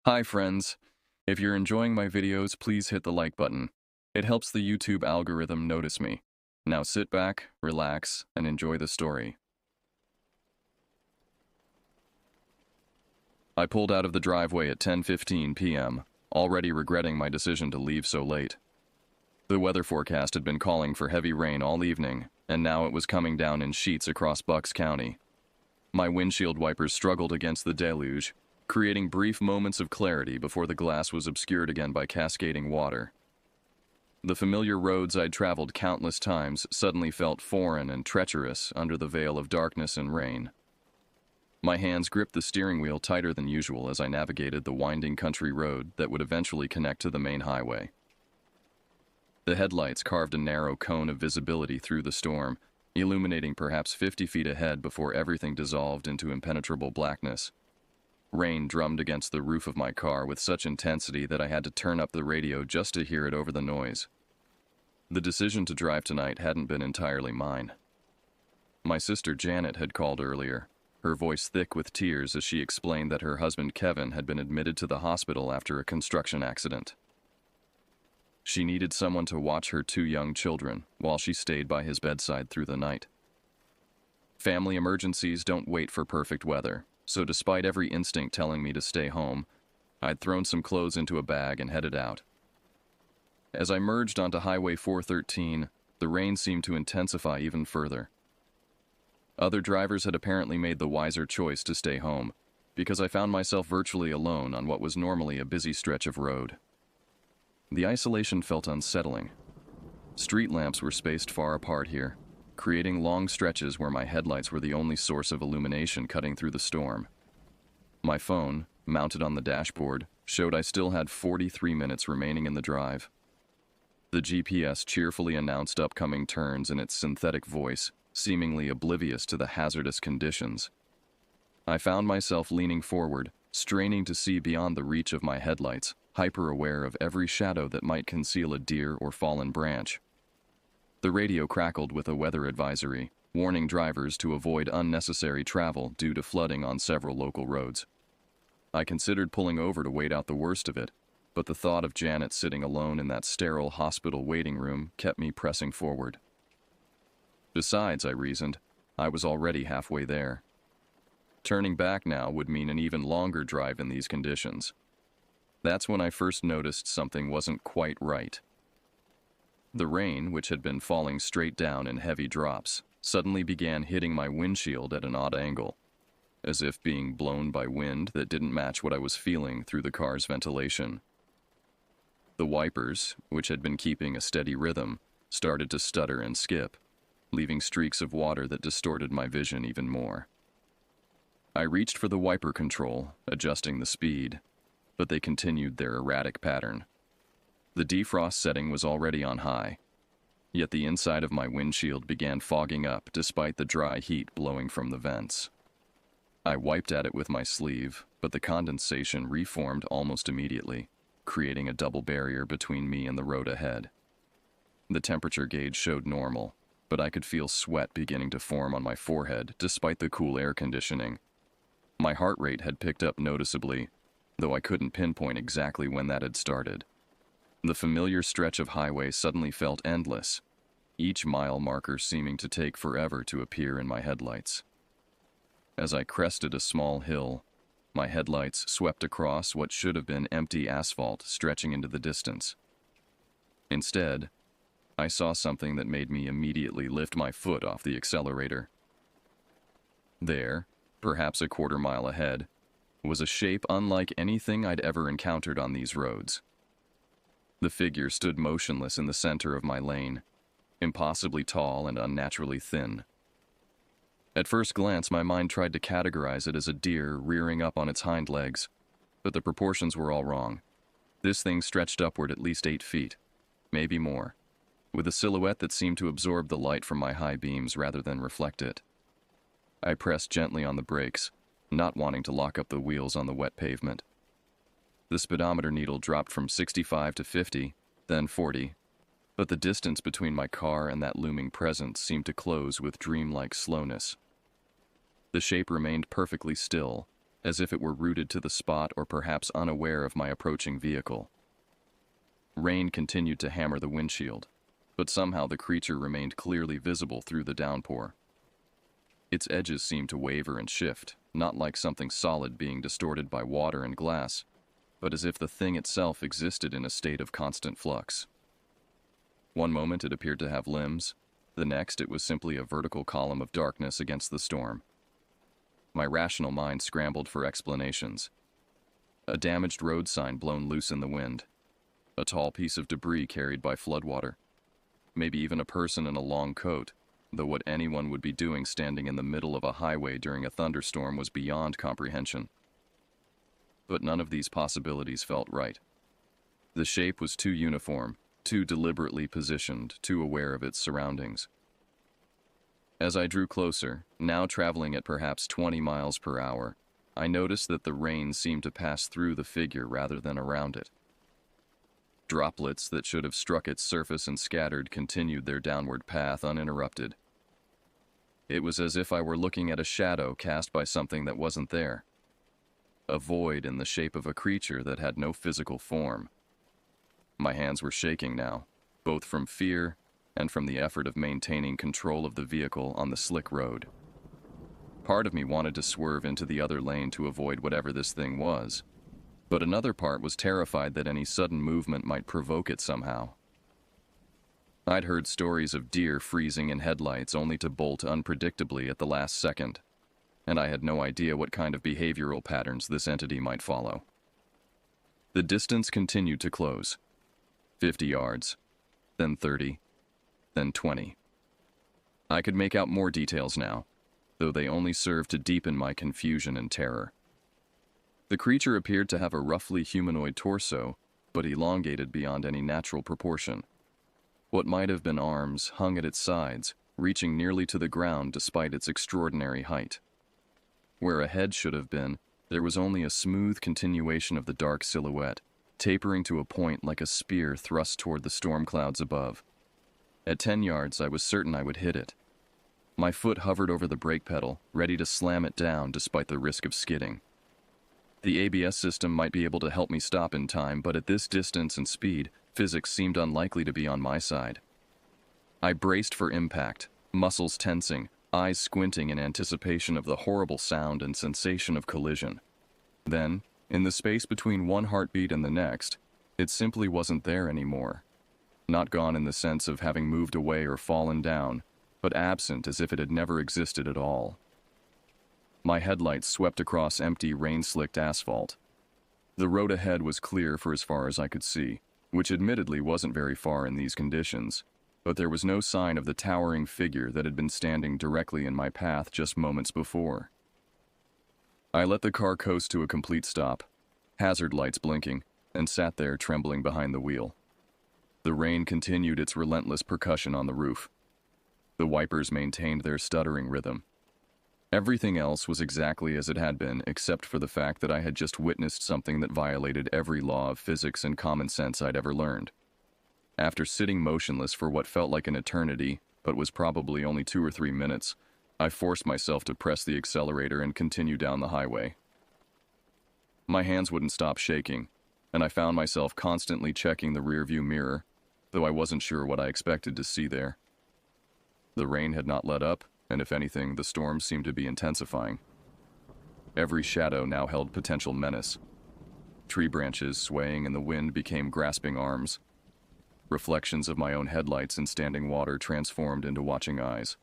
Hi friends. If you're enjoying my videos, please hit the like button. It helps the YouTube algorithm notice me. Now sit back, relax, and enjoy the story. I pulled out of the driveway at 10:15 p.m., already regretting my decision to leave so late. The weather forecast had been calling for heavy rain all evening, and now it was coming down in sheets across Bucks County. My windshield wipers struggled against the deluge, creating brief moments of clarity before the glass was obscured again by cascading water. The familiar roads I'd traveled countless times suddenly felt foreign and treacherous under the veil of darkness and rain. My hands gripped the steering wheel tighter than usual as I navigated the winding country road that would eventually connect to the main highway. The headlights carved a narrow cone of visibility through the storm, illuminating perhaps 50 feet ahead before everything dissolved into impenetrable blackness. Rain drummed against the roof of my car with such intensity that I had to turn up the radio just to hear it over the noise. The decision to drive tonight hadn't been entirely mine. My sister Janet had called earlier, her voice thick with tears as she explained that her husband Kevin had been admitted to the hospital after a construction accident. She needed someone to watch her two young children while she stayed by his bedside through the night. Family emergencies don't wait for perfect weather. So despite every instinct telling me to stay home, I'd thrown some clothes into a bag and headed out. As I merged onto Highway 413, the rain seemed to intensify even further. Other drivers had apparently made the wiser choice to stay home, because I found myself virtually alone on what was normally a busy stretch of road. The isolation felt unsettling. Street lamps were spaced far apart here, creating long stretches where my headlights were the only source of illumination cutting through the storm. My phone, mounted on the dashboard, showed I still had 43 minutes remaining in the drive. The GPS cheerfully announced upcoming turns in its synthetic voice, seemingly oblivious to the hazardous conditions. I found myself leaning forward, straining to see beyond the reach of my headlights, hyper-aware of every shadow that might conceal a deer or fallen branch. The radio crackled with a weather advisory, warning drivers to avoid unnecessary travel due to flooding on several local roads. I considered pulling over to wait out the worst of it, but the thought of Janet sitting alone in that sterile hospital waiting room kept me pressing forward. Besides, I reasoned, I was already halfway there. Turning back now would mean an even longer drive in these conditions. That's when I first noticed something wasn't quite right. The rain, which had been falling straight down in heavy drops, suddenly began hitting my windshield at an odd angle, as if being blown by wind that didn't match what I was feeling through the car's ventilation. The wipers, which had been keeping a steady rhythm, started to stutter and skip, leaving streaks of water that distorted my vision even more. I reached for the wiper control, adjusting the speed, but they continued their erratic pattern. The defrost setting was already on high, yet the inside of my windshield began fogging up despite the dry heat blowing from the vents. I wiped at it with my sleeve, but the condensation reformed almost immediately, creating a double barrier between me and the road ahead. The temperature gauge showed normal, but I could feel sweat beginning to form on my forehead despite the cool air conditioning. My heart rate had picked up noticeably, though I couldn't pinpoint exactly when that had started. The familiar stretch of highway suddenly felt endless, each mile marker seeming to take forever to appear in my headlights. As I crested a small hill, my headlights swept across what should have been empty asphalt stretching into the distance. Instead, I saw something that made me immediately lift my foot off the accelerator. There, perhaps a quarter mile ahead, was a shape unlike anything I'd ever encountered on these roads. The figure stood motionless in the center of my lane, impossibly tall and unnaturally thin. At first glance, my mind tried to categorize it as a deer rearing up on its hind legs, but the proportions were all wrong. This thing stretched upward at least 8 feet, maybe more, with a silhouette that seemed to absorb the light from my high beams rather than reflect it. I pressed gently on the brakes, not wanting to lock up the wheels on the wet pavement. The speedometer needle dropped from 65 to 50, then 40, but the distance between my car and that looming presence seemed to close with dreamlike slowness. The shape remained perfectly still, as if it were rooted to the spot or perhaps unaware of my approaching vehicle. Rain continued to hammer the windshield, but somehow the creature remained clearly visible through the downpour. Its edges seemed to waver and shift, not like something solid being distorted by water and glass, but as if the thing itself existed in a state of constant flux. One moment it appeared to have limbs, the next it was simply a vertical column of darkness against the storm. My rational mind scrambled for explanations. A damaged road sign blown loose in the wind. A tall piece of debris carried by floodwater. Maybe even a person in a long coat, though what anyone would be doing standing in the middle of a highway during a thunderstorm was beyond comprehension. But none of these possibilities felt right. The shape was too uniform, too deliberately positioned, too aware of its surroundings. As I drew closer, now traveling at perhaps 20 miles per hour, I noticed that the rain seemed to pass through the figure rather than around it. Droplets that should have struck its surface and scattered continued their downward path uninterrupted. It was as if I were looking at a shadow cast by something that wasn't there. A void in the shape of a creature that had no physical form. My hands were shaking now, both from fear and from the effort of maintaining control of the vehicle on the slick road. Part of me wanted to swerve into the other lane to avoid whatever this thing was, but another part was terrified that any sudden movement might provoke it somehow. I'd heard stories of deer freezing in headlights only to bolt unpredictably at the last second, and I had no idea what kind of behavioral patterns this entity might follow. The distance continued to close. 50 yards, then 30, then 20. I could make out more details now, though they only served to deepen my confusion and terror. The creature appeared to have a roughly humanoid torso, but elongated beyond any natural proportion. What might have been arms hung at its sides, reaching nearly to the ground despite its extraordinary height. Where a head should have been, there was only a smooth continuation of the dark silhouette, tapering to a point like a spear thrust toward the storm clouds above. At 10 yards, I was certain I would hit it. My foot hovered over the brake pedal, ready to slam it down despite the risk of skidding. The ABS system might be able to help me stop in time, but at this distance and speed, physics seemed unlikely to be on my side. I braced for impact, muscles tensing, eyes squinting in anticipation of the horrible sound and sensation of collision. Then, in the space between one heartbeat and the next, it simply wasn't there anymore. Not gone in the sense of having moved away or fallen down, but absent as if it had never existed at all. My headlights swept across empty, rain-slicked asphalt. The road ahead was clear for as far as I could see, which admittedly wasn't very far in these conditions, but there was no sign of the towering figure that had been standing directly in my path just moments before. I let the car coast to a complete stop, hazard lights blinking, and sat there trembling behind the wheel. The rain continued its relentless percussion on the roof. The wipers maintained their stuttering rhythm. Everything else was exactly as it had been, except for the fact that I had just witnessed something that violated every law of physics and common sense I'd ever learned. After sitting motionless for what felt like an eternity, but was probably only 2 or 3 minutes, I forced myself to press the accelerator and continue down the highway. My hands wouldn't stop shaking, and I found myself constantly checking the rearview mirror, though I wasn't sure what I expected to see there. The rain had not let up, and if anything, the storm seemed to be intensifying. Every shadow now held potential menace. Tree branches swaying in the wind became grasping arms. Reflections of my own headlights in standing water transformed into watching eyes.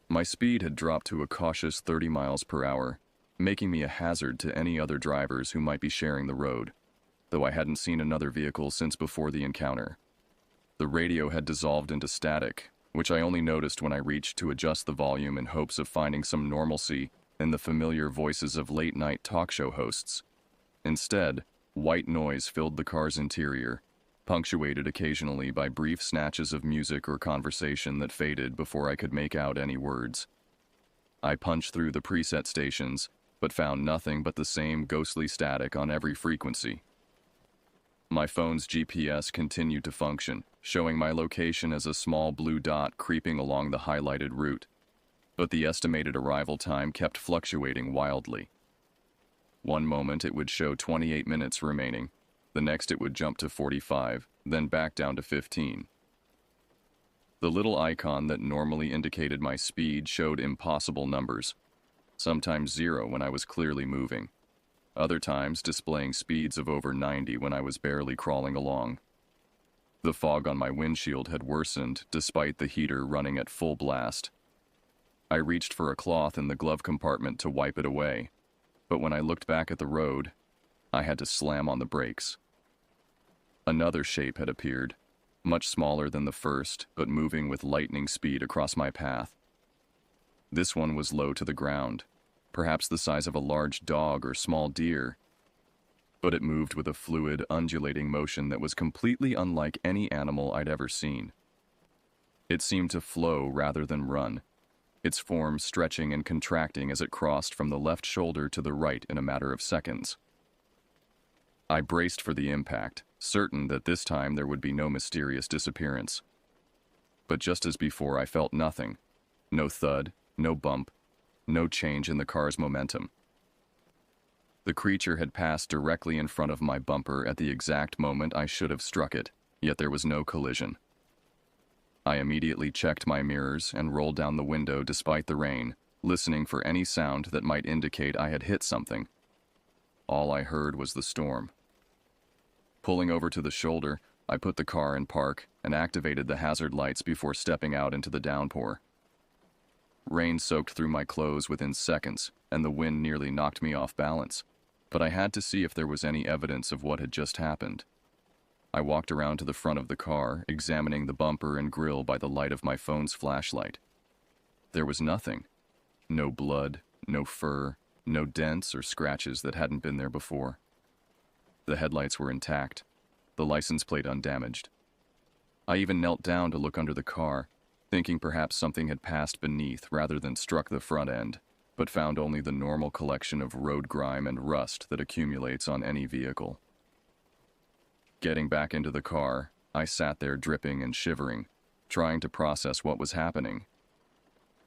My speed had dropped to a cautious 30 miles per hour, making me a hazard to any other drivers who might be sharing the road, though I hadn't seen another vehicle since before the encounter. The radio had dissolved into static, which I only noticed when I reached to adjust the volume in hopes of finding some normalcy in the familiar voices of late-night talk show hosts. Instead, white noise filled the car's interior, punctuated occasionally by brief snatches of music or conversation that faded before I could make out any words. I punched through the preset stations, but found nothing but the same ghostly static on every frequency. My phone's GPS continued to function, showing my location as a small blue dot creeping along the highlighted route, but the estimated arrival time kept fluctuating wildly. One moment it would show 28 minutes remaining. The next it would jump to 45, then back down to 15. The little icon that normally indicated my speed showed impossible numbers, sometimes 0 when I was clearly moving, other times displaying speeds of over 90 when I was barely crawling along. The fog on my windshield had worsened despite the heater running at full blast. I reached for a cloth in the glove compartment to wipe it away, but when I looked back at the road, I had to slam on the brakes. Another shape had appeared, much smaller than the first, but moving with lightning speed across my path. This one was low to the ground, perhaps the size of a large dog or small deer, but it moved with a fluid, undulating motion that was completely unlike any animal I'd ever seen. It seemed to flow rather than run, its form stretching and contracting as it crossed from the left shoulder to the right in a matter of seconds. I braced for the impact, certain that this time there would be no mysterious disappearance. But just as before, I felt nothing. No thud, no bump, no change in the car's momentum. The creature had passed directly in front of my bumper at the exact moment I should have struck it, yet there was no collision. I immediately checked my mirrors and rolled down the window despite the rain, listening for any sound that might indicate I had hit something. All I heard was the storm. Pulling over to the shoulder, I put the car in park and activated the hazard lights before stepping out into the downpour. Rain soaked through my clothes within seconds, and the wind nearly knocked me off balance, but I had to see if there was any evidence of what had just happened. I walked around to the front of the car, examining the bumper and grille by the light of my phone's flashlight. There was nothing. No blood, no fur, no dents or scratches that hadn't been there before. The headlights were intact, the license plate undamaged. I even knelt down to look under the car, thinking perhaps something had passed beneath rather than struck the front end, but found only the normal collection of road grime and rust that accumulates on any vehicle. Getting back into the car, I sat there dripping and shivering, trying to process what was happening.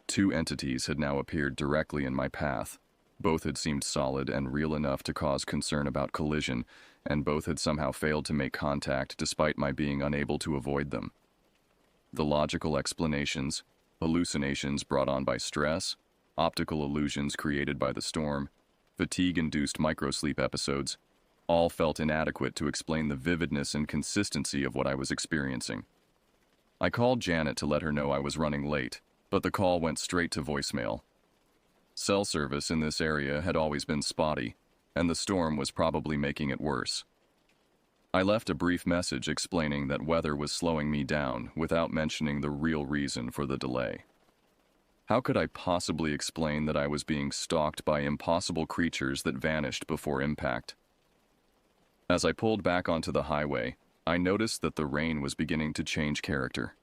Two entities had now appeared directly in my path. Both had seemed solid and real enough to cause concern about collision, and both had somehow failed to make contact despite my being unable to avoid them. The logical explanations, hallucinations brought on by stress, optical illusions created by the storm, fatigue-induced microsleep episodes, all felt inadequate to explain the vividness and consistency of what I was experiencing. I called Janet to let her know I was running late, but the call went straight to voicemail. Cell service in this area had always been spotty, and the storm was probably making it worse. I left a brief message explaining that weather was slowing me down without mentioning the real reason for the delay. How could I possibly explain that I was being stalked by impossible creatures that vanished before impact? As I pulled back onto the highway, I noticed that the rain was beginning to change character.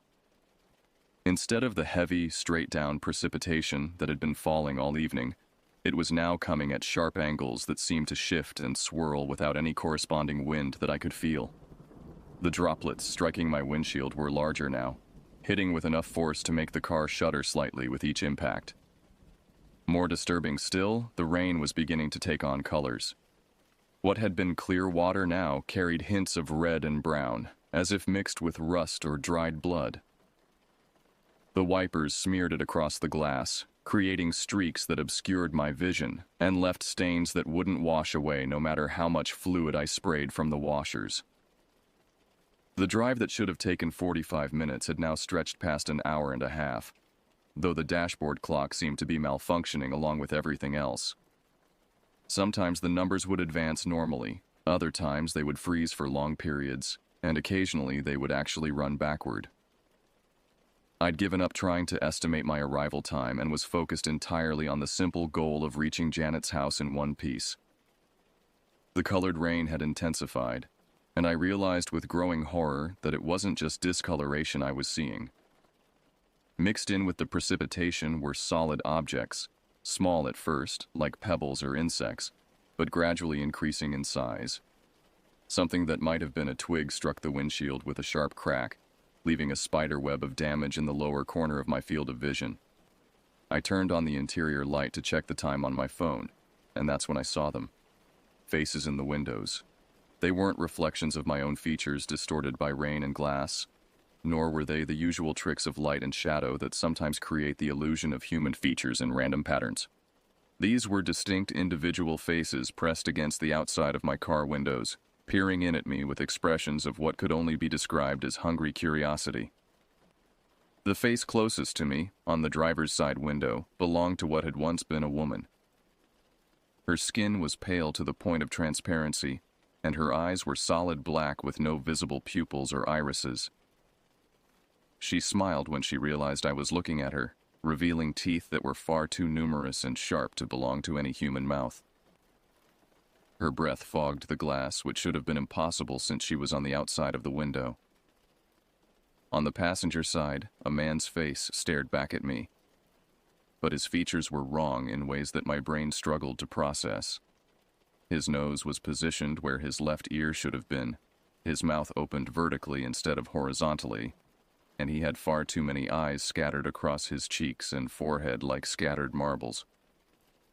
Instead of the heavy, straight-down precipitation that had been falling all evening, it was now coming at sharp angles that seemed to shift and swirl without any corresponding wind that I could feel. The droplets striking my windshield were larger now, hitting with enough force to make the car shudder slightly with each impact. More disturbing still, the rain was beginning to take on colors. What had been clear water now carried hints of red and brown, as if mixed with rust or dried blood. The wipers smeared it across the glass, creating streaks that obscured my vision and left stains that wouldn't wash away no matter how much fluid I sprayed from the washers. The drive that should have taken 45 minutes had now stretched past an hour and a half, though the dashboard clock seemed to be malfunctioning along with everything else. Sometimes the numbers would advance normally, other times they would freeze for long periods, and occasionally they would actually run backward. I'd given up trying to estimate my arrival time and was focused entirely on the simple goal of reaching Janet's house in one piece. The colored rain had intensified, and I realized with growing horror that it wasn't just discoloration I was seeing. Mixed in with the precipitation were solid objects, small at first, like pebbles or insects, but gradually increasing in size. Something that might have been a twig struck the windshield with a sharp crack, leaving a spider web of damage in the lower corner of my field of vision. I turned on the interior light to check the time on my phone, and that's when I saw them. faces in the windows. They weren't reflections of my own features distorted by rain and glass, nor were they the usual tricks of light and shadow that sometimes create the illusion of human features in random patterns. These were distinct individual faces pressed against the outside of my car windows, peering in at me with expressions of what could only be described as hungry curiosity. The face closest to me, on the driver's side window, belonged to what had once been a woman. Her skin was pale to the point of transparency, and her eyes were solid black with no visible pupils or irises. She smiled when she realized I was looking at her, revealing teeth that were far too numerous and sharp to belong to any human mouth. Her breath fogged the glass, which should have been impossible since she was on the outside of the window. On the passenger side, a man's face stared back at me, but his features were wrong in ways that my brain struggled to process. His nose was positioned where his left ear should have been, his mouth opened vertically instead of horizontally, and he had far too many eyes scattered across his cheeks and forehead like scattered marbles.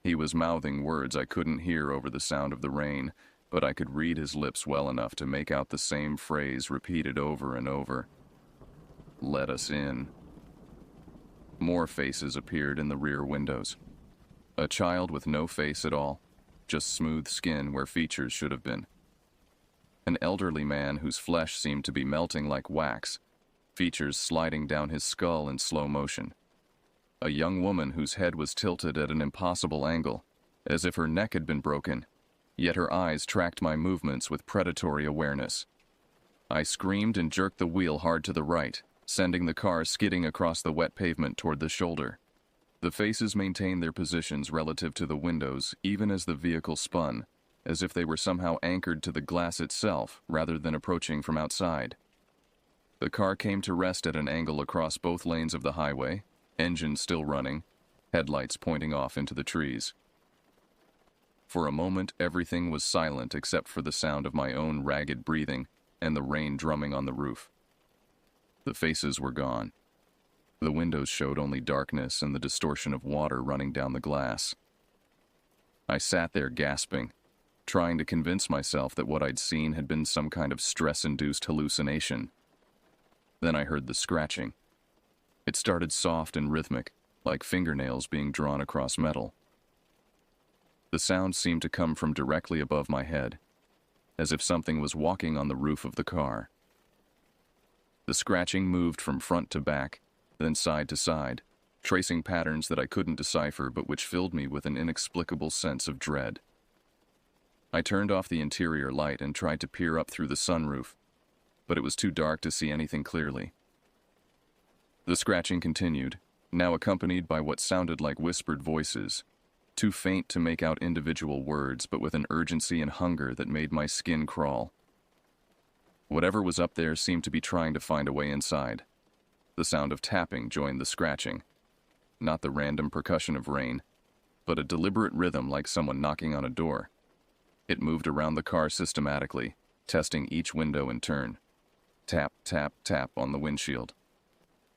He was mouthing words I couldn't hear over the sound of the rain, but I could read his lips well enough to make out the same phrase repeated over and over. "Let us in." More faces appeared in the rear windows. A child with no face at all, just smooth skin where features should have been. An elderly man whose flesh seemed to be melting like wax, features sliding down his skull in slow motion. A young woman whose head was tilted at an impossible angle, as if her neck had been broken, yet her eyes tracked my movements with predatory awareness. I screamed and jerked the wheel hard to the right, sending the car skidding across the wet pavement toward the shoulder. The faces maintained their positions relative to the windows even as the vehicle spun, as if they were somehow anchored to the glass itself rather than approaching from outside. The car came to rest at an angle across both lanes of the highway, engine still running, headlights pointing off into the trees. For a moment, everything was silent except for the sound of my own ragged breathing and the rain drumming on the roof. The faces were gone. The windows showed only darkness and the distortion of water running down the glass. I sat there gasping, trying to convince myself that what I'd seen had been some kind of stress-induced hallucination. Then I heard the scratching. It started soft and rhythmic, like fingernails being drawn across metal. The sound seemed to come from directly above my head, as if something was walking on the roof of the car. The scratching moved from front to back, then side to side, tracing patterns that I couldn't decipher but which filled me with an inexplicable sense of dread. I turned off the interior light and tried to peer up through the sunroof, but it was too dark to see anything clearly. The scratching continued, now accompanied by what sounded like whispered voices, too faint to make out individual words but with an urgency and hunger that made my skin crawl. Whatever was up there seemed to be trying to find a way inside. The sound of tapping joined the scratching. Not the random percussion of rain, but a deliberate rhythm like someone knocking on a door. It moved around the car systematically, testing each window in turn. Tap, tap, tap on the windshield.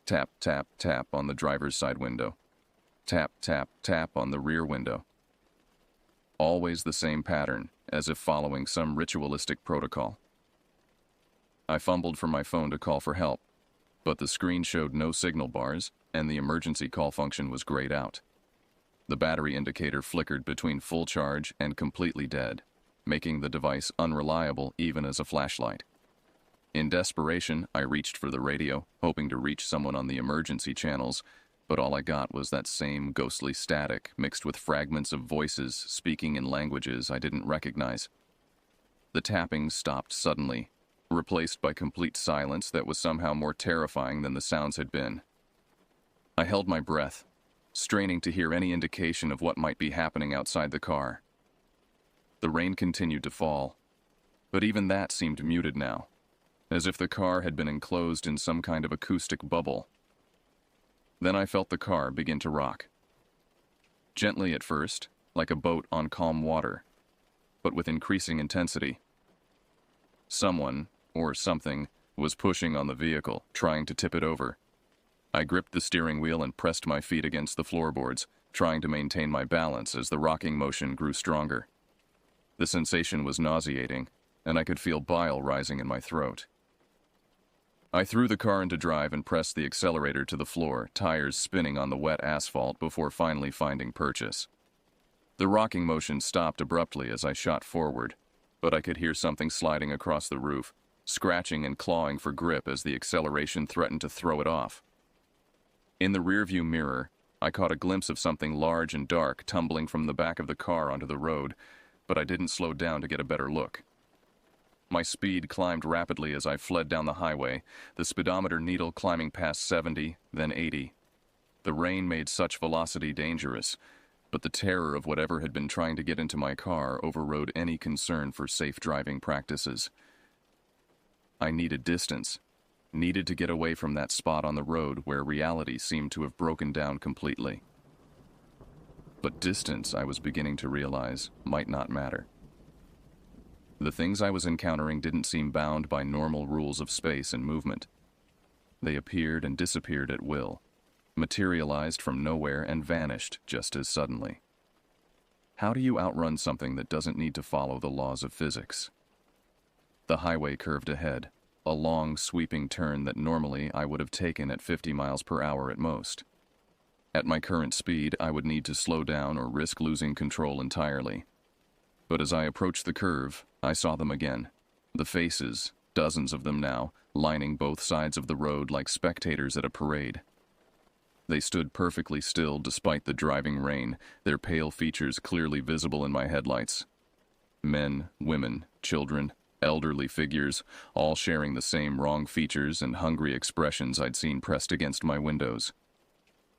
Tap, tap, tap on the driver's side window. Tap, tap, tap on the rear window. Always the same pattern, as if following some ritualistic protocol. I fumbled for my phone to call for help, but the screen showed no signal bars, and the emergency call function was grayed out. The battery indicator flickered between full charge and completely dead, making the device unreliable even as a flashlight. In desperation, I reached for the radio, hoping to reach someone on the emergency channels, but all I got was that same ghostly static mixed with fragments of voices speaking in languages I didn't recognize. The tapping stopped suddenly, replaced by complete silence that was somehow more terrifying than the sounds had been. I held my breath, straining to hear any indication of what might be happening outside the car. The rain continued to fall, but even that seemed muted now, as if the car had been enclosed in some kind of acoustic bubble. Then I felt the car begin to rock. Gently at first, like a boat on calm water, but with increasing intensity. Someone, or something, was pushing on the vehicle, trying to tip it over. I gripped the steering wheel and pressed my feet against the floorboards, trying to maintain my balance as the rocking motion grew stronger. The sensation was nauseating, and I could feel bile rising in my throat. I threw the car into drive and pressed the accelerator to the floor, tires spinning on the wet asphalt before finally finding purchase. The rocking motion stopped abruptly as I shot forward, but I could hear something sliding across the roof, scratching and clawing for grip as the acceleration threatened to throw it off. In the rearview mirror, I caught a glimpse of something large and dark tumbling from the back of the car onto the road, but I didn't slow down to get a better look. My speed climbed rapidly as I fled down the highway, the speedometer needle climbing past 70, then 80. The rain made such velocity dangerous, but the terror of whatever had been trying to get into my car overrode any concern for safe driving practices. I needed distance, needed to get away from that spot on the road where reality seemed to have broken down completely. But distance, I was beginning to realize, might not matter. The things I was encountering didn't seem bound by normal rules of space and movement. They appeared and disappeared at will, materialized from nowhere and vanished just as suddenly. How do you outrun something that doesn't need to follow the laws of physics? The highway curved ahead, a long, sweeping turn that normally I would have taken at 50 miles per hour at most. At my current speed, I would need to slow down or risk losing control entirely. But as I approached the curve, I saw them again. The faces, dozens of them now, lining both sides of the road like spectators at a parade. They stood perfectly still despite the driving rain, their pale features clearly visible in my headlights. Men, women, children, elderly figures, all sharing the same wrong features and hungry expressions I'd seen pressed against my windows.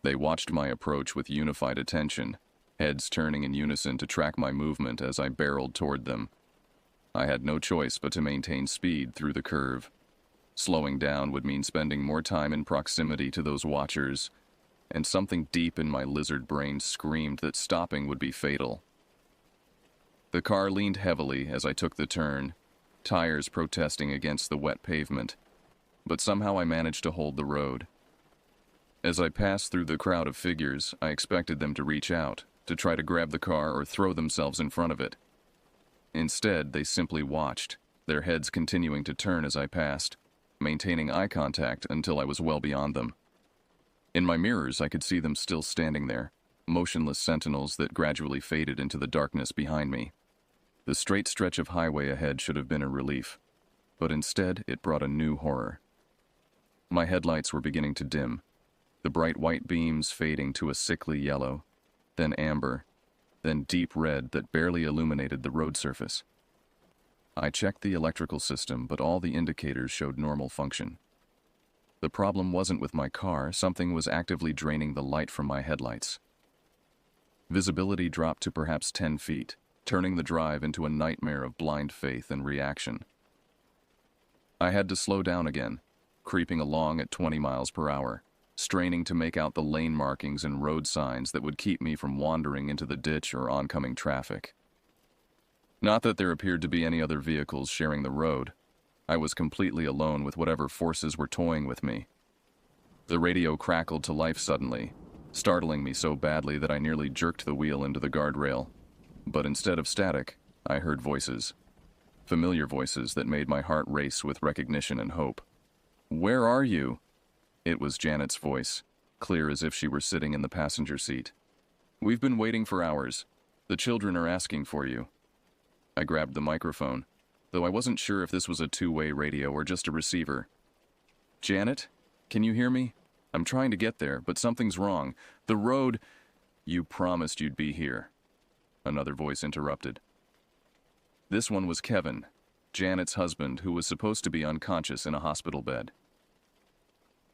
They watched my approach with unified attention, heads turning in unison to track my movement as I barreled toward them. I had no choice but to maintain speed through the curve. Slowing down would mean spending more time in proximity to those watchers, and something deep in my lizard brain screamed that stopping would be fatal. The car leaned heavily as I took the turn, tires protesting against the wet pavement, but somehow I managed to hold the road. As I passed through the crowd of figures, I expected them to reach out, to try to grab the car or throw themselves in front of it. Instead, they simply watched, their heads continuing to turn as I passed, maintaining eye contact until I was well beyond them. In my mirrors, I could see them still standing there, motionless sentinels that gradually faded into the darkness behind me. The straight stretch of highway ahead should have been a relief, but instead it brought a new horror. My headlights were beginning to dim, the bright white beams fading to a sickly yellow, then amber, then deep red that barely illuminated the road surface. I checked the electrical system, but all the indicators showed normal function. The problem wasn't with my car, something was actively draining the light from my headlights. Visibility dropped to perhaps 10 feet, turning the drive into a nightmare of blind faith and reaction. I had to slow down again, creeping along at 20 miles per hour, straining to make out the lane markings and road signs that would keep me from wandering into the ditch or oncoming traffic. Not that there appeared to be any other vehicles sharing the road. I was completely alone with whatever forces were toying with me. The radio crackled to life suddenly, startling me so badly that I nearly jerked the wheel into the guardrail. But instead of static, I heard voices. Familiar voices that made my heart race with recognition and hope. "Where are you?" It was Janet's voice, clear as if she were sitting in the passenger seat. "We've been waiting for hours. The children are asking for you." I grabbed the microphone, though I wasn't sure if this was a two-way radio or just a receiver. "Janet, can you hear me? I'm trying to get there, but something's wrong. The road—" "You promised you'd be here," another voice interrupted. This one was Kevin, Janet's husband, who was supposed to be unconscious in a hospital bed.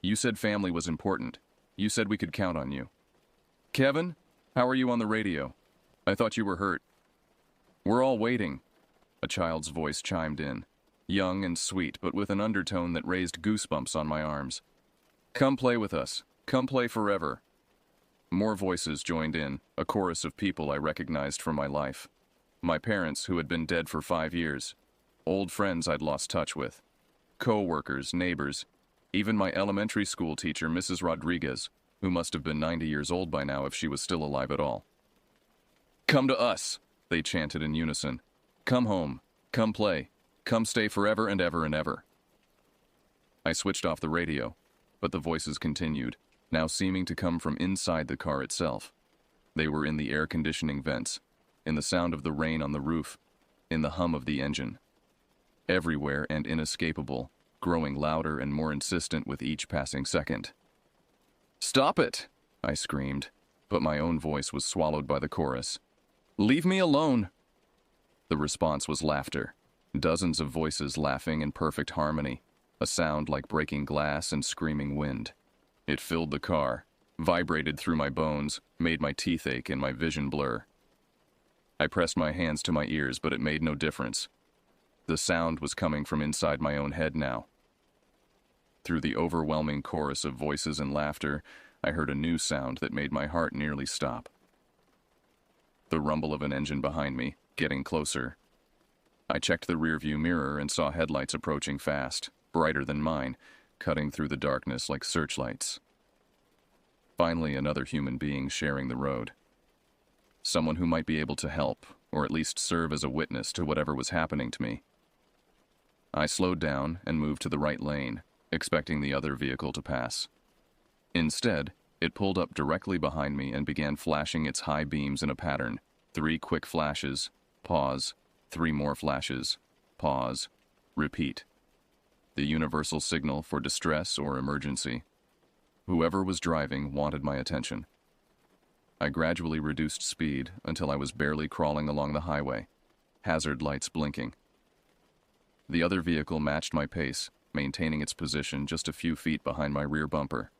"You said family was important. You said we could count on you." "Kevin, how are you on the radio? I thought you were hurt." "We're all waiting," a child's voice chimed in, young and sweet, but with an undertone that raised goosebumps on my arms. "Come play with us. Come play forever." More voices joined in, a chorus of people I recognized from my life. My parents, who had been dead for 5 years. Old friends I'd lost touch with. Co-workers, neighbors, even my elementary school teacher, Mrs. Rodriguez, who must have been 90 years old by now if she was still alive at all. "Come to us," they chanted in unison. Come home. Come play. Come stay forever and ever and ever. I switched off the radio, but the voices continued, now seeming to come from inside the car itself. They were in the air conditioning vents, in the sound of the rain on the roof, in the hum of the engine. Everywhere and inescapable, growing louder and more insistent with each passing second. "Stop it!" I screamed, but my own voice was swallowed by the chorus. "Leave me alone!" The response was laughter, dozens of voices laughing in perfect harmony, a sound like breaking glass and screaming wind. It filled the car, vibrated through my bones, made my teeth ache and my vision blur. I pressed my hands to my ears, but it made no difference. The sound was coming from inside my own head now. Through the overwhelming chorus of voices and laughter, I heard a new sound that made my heart nearly stop. The rumble of an engine behind me, getting closer. I checked the rearview mirror and saw headlights approaching fast, brighter than mine, cutting through the darkness like searchlights. Finally, another human being sharing the road. Someone who might be able to help, or at least serve as a witness to whatever was happening to me. I slowed down and moved to the right lane, expecting the other vehicle to pass. Instead, it pulled up directly behind me and began flashing its high beams in a pattern. 3 quick flashes, pause, 3 more flashes, pause, repeat. The universal signal for distress or emergency. Whoever was driving wanted my attention. I gradually reduced speed until I was barely crawling along the highway, hazard lights blinking. The other vehicle matched my pace, maintaining its position just a few feet behind my rear bumper.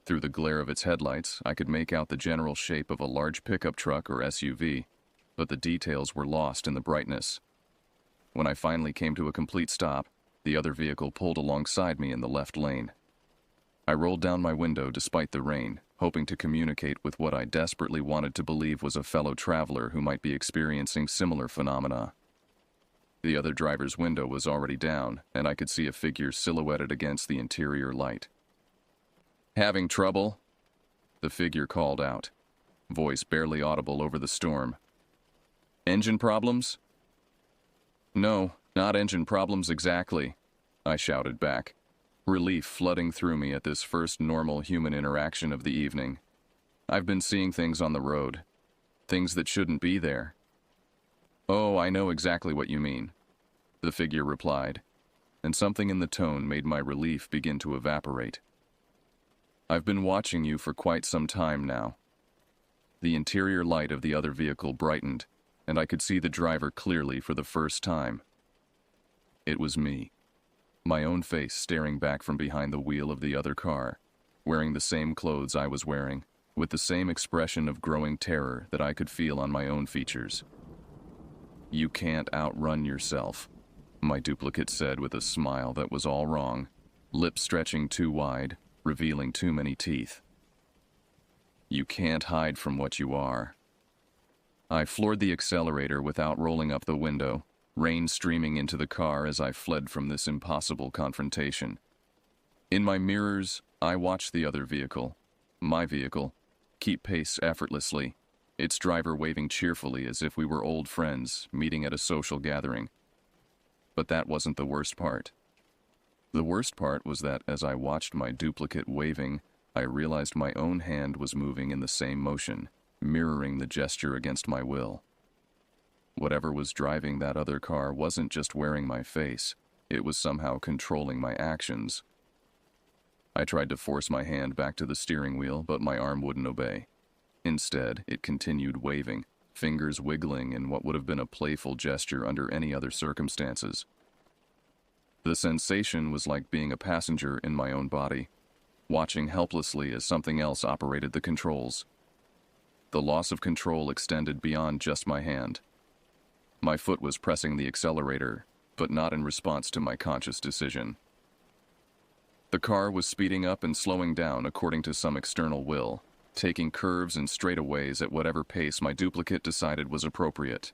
Through the glare of its headlights, I could make out the general shape of a large pickup truck or SUV, but the details were lost in the brightness. When I finally came to a complete stop, the other vehicle pulled alongside me in the left lane. I rolled down my window despite the rain, hoping to communicate with what I desperately wanted to believe was a fellow traveler who might be experiencing similar phenomena. The other driver's window was already down, and I could see a figure silhouetted against the interior light. "Having trouble?" The figure called out, voice barely audible over the storm. "Engine problems?" "No, not engine problems exactly," I shouted back, relief flooding through me at this first normal human interaction of the evening. "I've been seeing things on the road, things that shouldn't be there." "Oh, I know exactly what you mean," the figure replied, and something in the tone made my relief begin to evaporate. "I've been watching you for quite some time now." The interior light of the other vehicle brightened, and I could see the driver clearly for the first time. It was me, my own face staring back from behind the wheel of the other car, wearing the same clothes I was wearing, with the same expression of growing terror that I could feel on my own features. "You can't outrun yourself," my duplicate said with a smile that was all wrong, lips stretching too wide, revealing too many teeth. "You can't hide from what you are." I floored the accelerator without rolling up the window, rain streaming into the car as I fled from this impossible confrontation. In my mirrors, I watched the other vehicle, my vehicle, keep pace effortlessly, its driver waving cheerfully as if we were old friends meeting at a social gathering. But that wasn't the worst part. The worst part was that as I watched my duplicate waving, I realized my own hand was moving in the same motion, mirroring the gesture against my will. Whatever was driving that other car wasn't just wearing my face, it was somehow controlling my actions. I tried to force my hand back to the steering wheel, but my arm wouldn't obey. Instead, it continued waving, fingers wiggling in what would have been a playful gesture under any other circumstances. The sensation was like being a passenger in my own body, watching helplessly as something else operated the controls. The loss of control extended beyond just my hand. My foot was pressing the accelerator, but not in response to my conscious decision. The car was speeding up and slowing down according to some external will, taking curves and straightaways at whatever pace my duplicate decided was appropriate.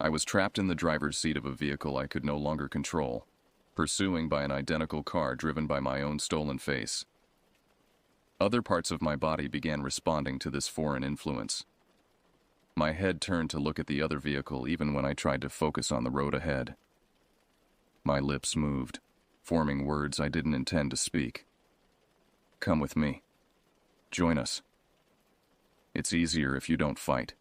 I was trapped in the driver's seat of a vehicle I could no longer control, pursuing by an identical car driven by my own stolen face. Other parts of my body began responding to this foreign influence. My head turned to look at the other vehicle even when I tried to focus on the road ahead. My lips moved, forming words I didn't intend to speak. Come with me. Join us. It's easier if you don't fight.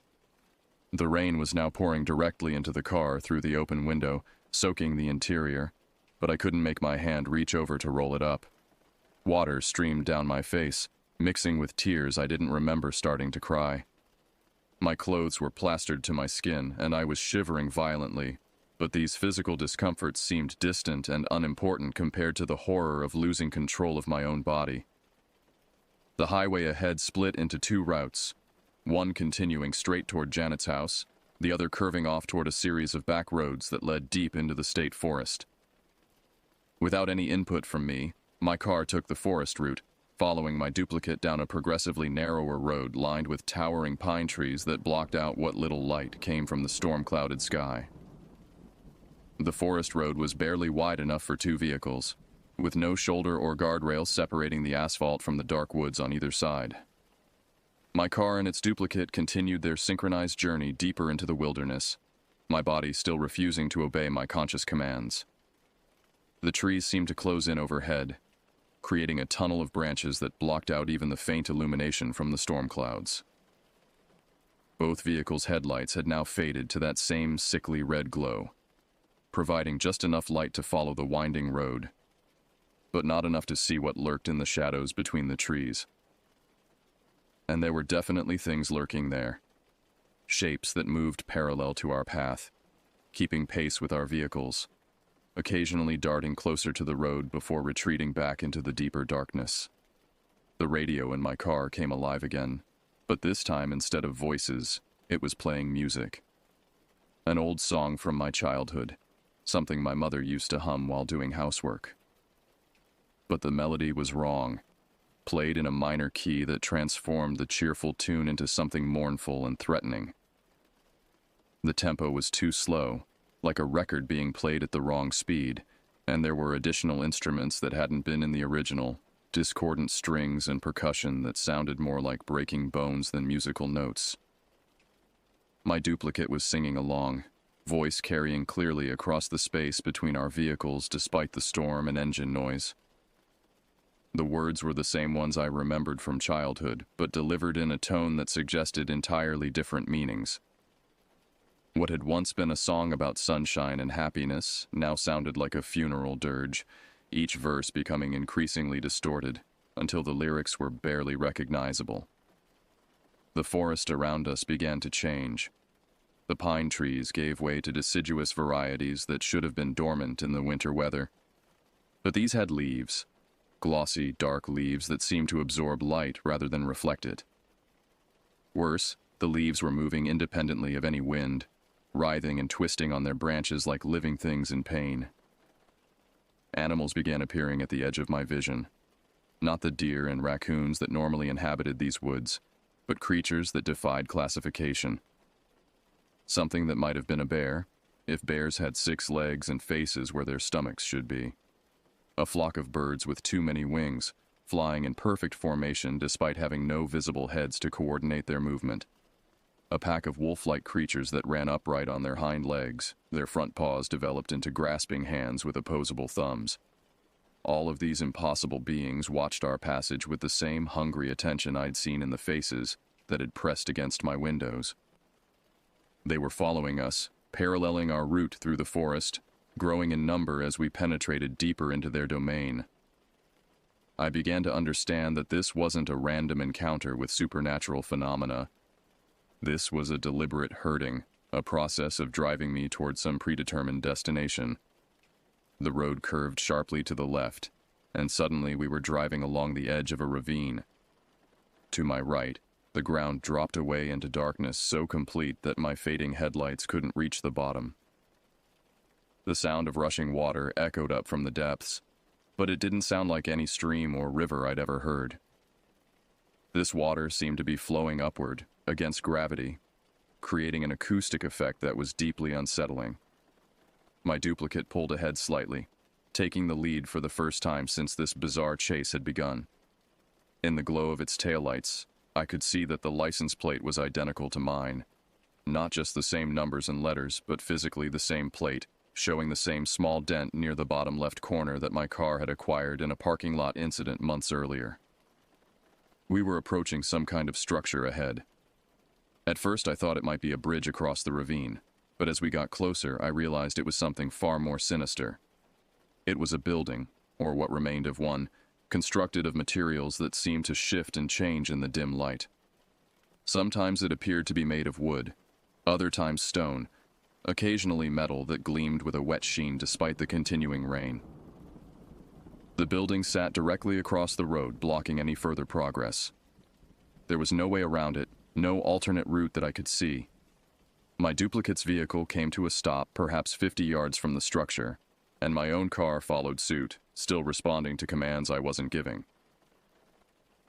The rain was now pouring directly into the car through the open window, soaking the interior, but I couldn't make my hand reach over to roll it up. Water streamed down my face, mixing with tears I didn't remember starting to cry. My clothes were plastered to my skin, and I was shivering violently, but these physical discomforts seemed distant and unimportant compared to the horror of losing control of my own body. The highway ahead split into two routes, one continuing straight toward Janet's house, the other curving off toward a series of back roads that led deep into the state forest. Without any input from me, my car took the forest route, following my duplicate down a progressively narrower road lined with towering pine trees that blocked out what little light came from the storm-clouded sky. The forest road was barely wide enough for two vehicles, with no shoulder or guardrail separating the asphalt from the dark woods on either side. My car and its duplicate continued their synchronized journey deeper into the wilderness, my body still refusing to obey my conscious commands. The trees seemed to close in overhead, creating a tunnel of branches that blocked out even the faint illumination from the storm clouds. Both vehicles' headlights had now faded to that same sickly red glow, providing just enough light to follow the winding road, but not enough to see what lurked in the shadows between the trees. And there were definitely things lurking there, shapes that moved parallel to our path, keeping pace with our vehicles, occasionally darting closer to the road before retreating back into the deeper darkness. The radio in my car came alive again, but this time instead of voices, it was playing music. An old song from my childhood, something my mother used to hum while doing housework. But the melody was wrong, played in a minor key that transformed the cheerful tune into something mournful and threatening. The tempo was too slow, like a record being played at the wrong speed, and there were additional instruments that hadn't been in the original, discordant strings and percussion that sounded more like breaking bones than musical notes. My duplicate was singing along, voice carrying clearly across the space between our vehicles despite the storm and engine noise. The words were the same ones I remembered from childhood, but delivered in a tone that suggested entirely different meanings. What had once been a song about sunshine and happiness now sounded like a funeral dirge, each verse becoming increasingly distorted, until the lyrics were barely recognizable. The forest around us began to change. The pine trees gave way to deciduous varieties that should have been dormant in the winter weather. But these had leaves, glossy, dark leaves that seemed to absorb light rather than reflect it. Worse, the leaves were moving independently of any wind, writhing and twisting on their branches like living things in pain. Animals began appearing at the edge of my vision. Not the deer and raccoons that normally inhabited these woods, but creatures that defied classification. Something that might have been a bear, if bears had 6 legs and faces where their stomachs should be. A flock of birds with too many wings, flying in perfect formation despite having no visible heads to coordinate their movement. A pack of wolf-like creatures that ran upright on their hind legs, their front paws developed into grasping hands with opposable thumbs. All of these impossible beings watched our passage with the same hungry attention I'd seen in the faces that had pressed against my windows. They were following us, paralleling our route through the forest, growing in number as we penetrated deeper into their domain. I began to understand that this wasn't a random encounter with supernatural phenomena. This was a deliberate herding, a process of driving me toward some predetermined destination. The road curved sharply to the left, and suddenly we were driving along the edge of a ravine. To my right, the ground dropped away into darkness so complete that my fading headlights couldn't reach the bottom. The sound of rushing water echoed up from the depths, but it didn't sound like any stream or river I'd ever heard. This water seemed to be flowing upward, against gravity, creating an acoustic effect that was deeply unsettling. My duplicate pulled ahead slightly, taking the lead for the first time since this bizarre chase had begun. In the glow of its taillights, I could see that the license plate was identical to mine, Not just the same numbers and letters, but physically the same plate, showing the same small dent near the bottom left corner that my car had acquired in a parking lot incident months earlier. We were approaching some kind of structure ahead. At first I thought it might be a bridge across the ravine, but as we got closer I realized it was something far more sinister. It was a building, or what remained of one, constructed of materials that seemed to shift and change in the dim light. Sometimes it appeared to be made of wood, other times stone, occasionally metal that gleamed with a wet sheen despite the continuing rain. The building sat directly across the road, blocking any further progress. There was no way around it, no alternate route that I could see. My duplicate's vehicle came to a stop perhaps 50 yards from the structure, and my own car followed suit, still responding to commands I wasn't giving.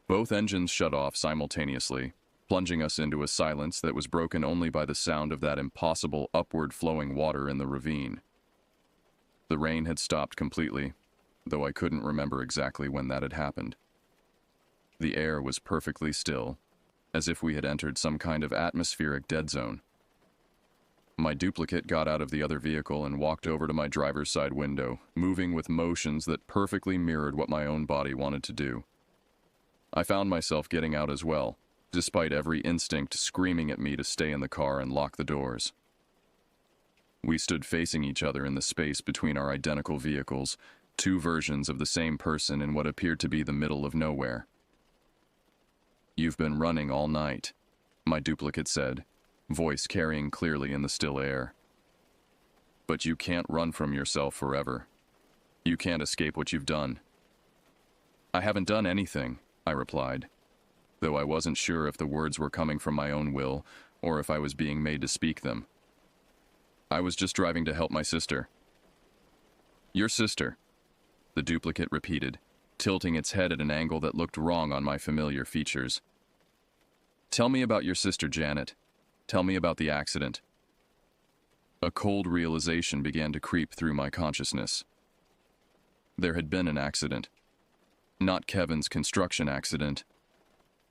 Both engines shut off simultaneously, plunging us into a silence that was broken only by the sound of that impossible upward-flowing water in the ravine. The rain had stopped completely, though I couldn't remember exactly when that had happened. The air was perfectly still, as if we had entered some kind of atmospheric dead zone. My duplicate got out of the other vehicle and walked over to my driver's side window, moving with motions that perfectly mirrored what my own body wanted to do. I found myself getting out as well, despite every instinct screaming at me to stay in the car and lock the doors. We stood facing each other in the space between our identical vehicles, two versions of the same person in what appeared to be the middle of nowhere. "You've been running all night," my duplicate said, voice carrying clearly in the still air. "But you can't run from yourself forever. You can't escape what you've done." "I haven't done anything," I replied, though I wasn't sure if the words were coming from my own will or if I was being made to speak them. "I was just driving to help my sister." "Your sister?" the duplicate repeated, tilting its head at an angle that looked wrong on my familiar features. "Tell me about your sister, Janet. Tell me about the accident." A cold realization began to creep through my consciousness. There had been an accident. Not Kevin's construction accident.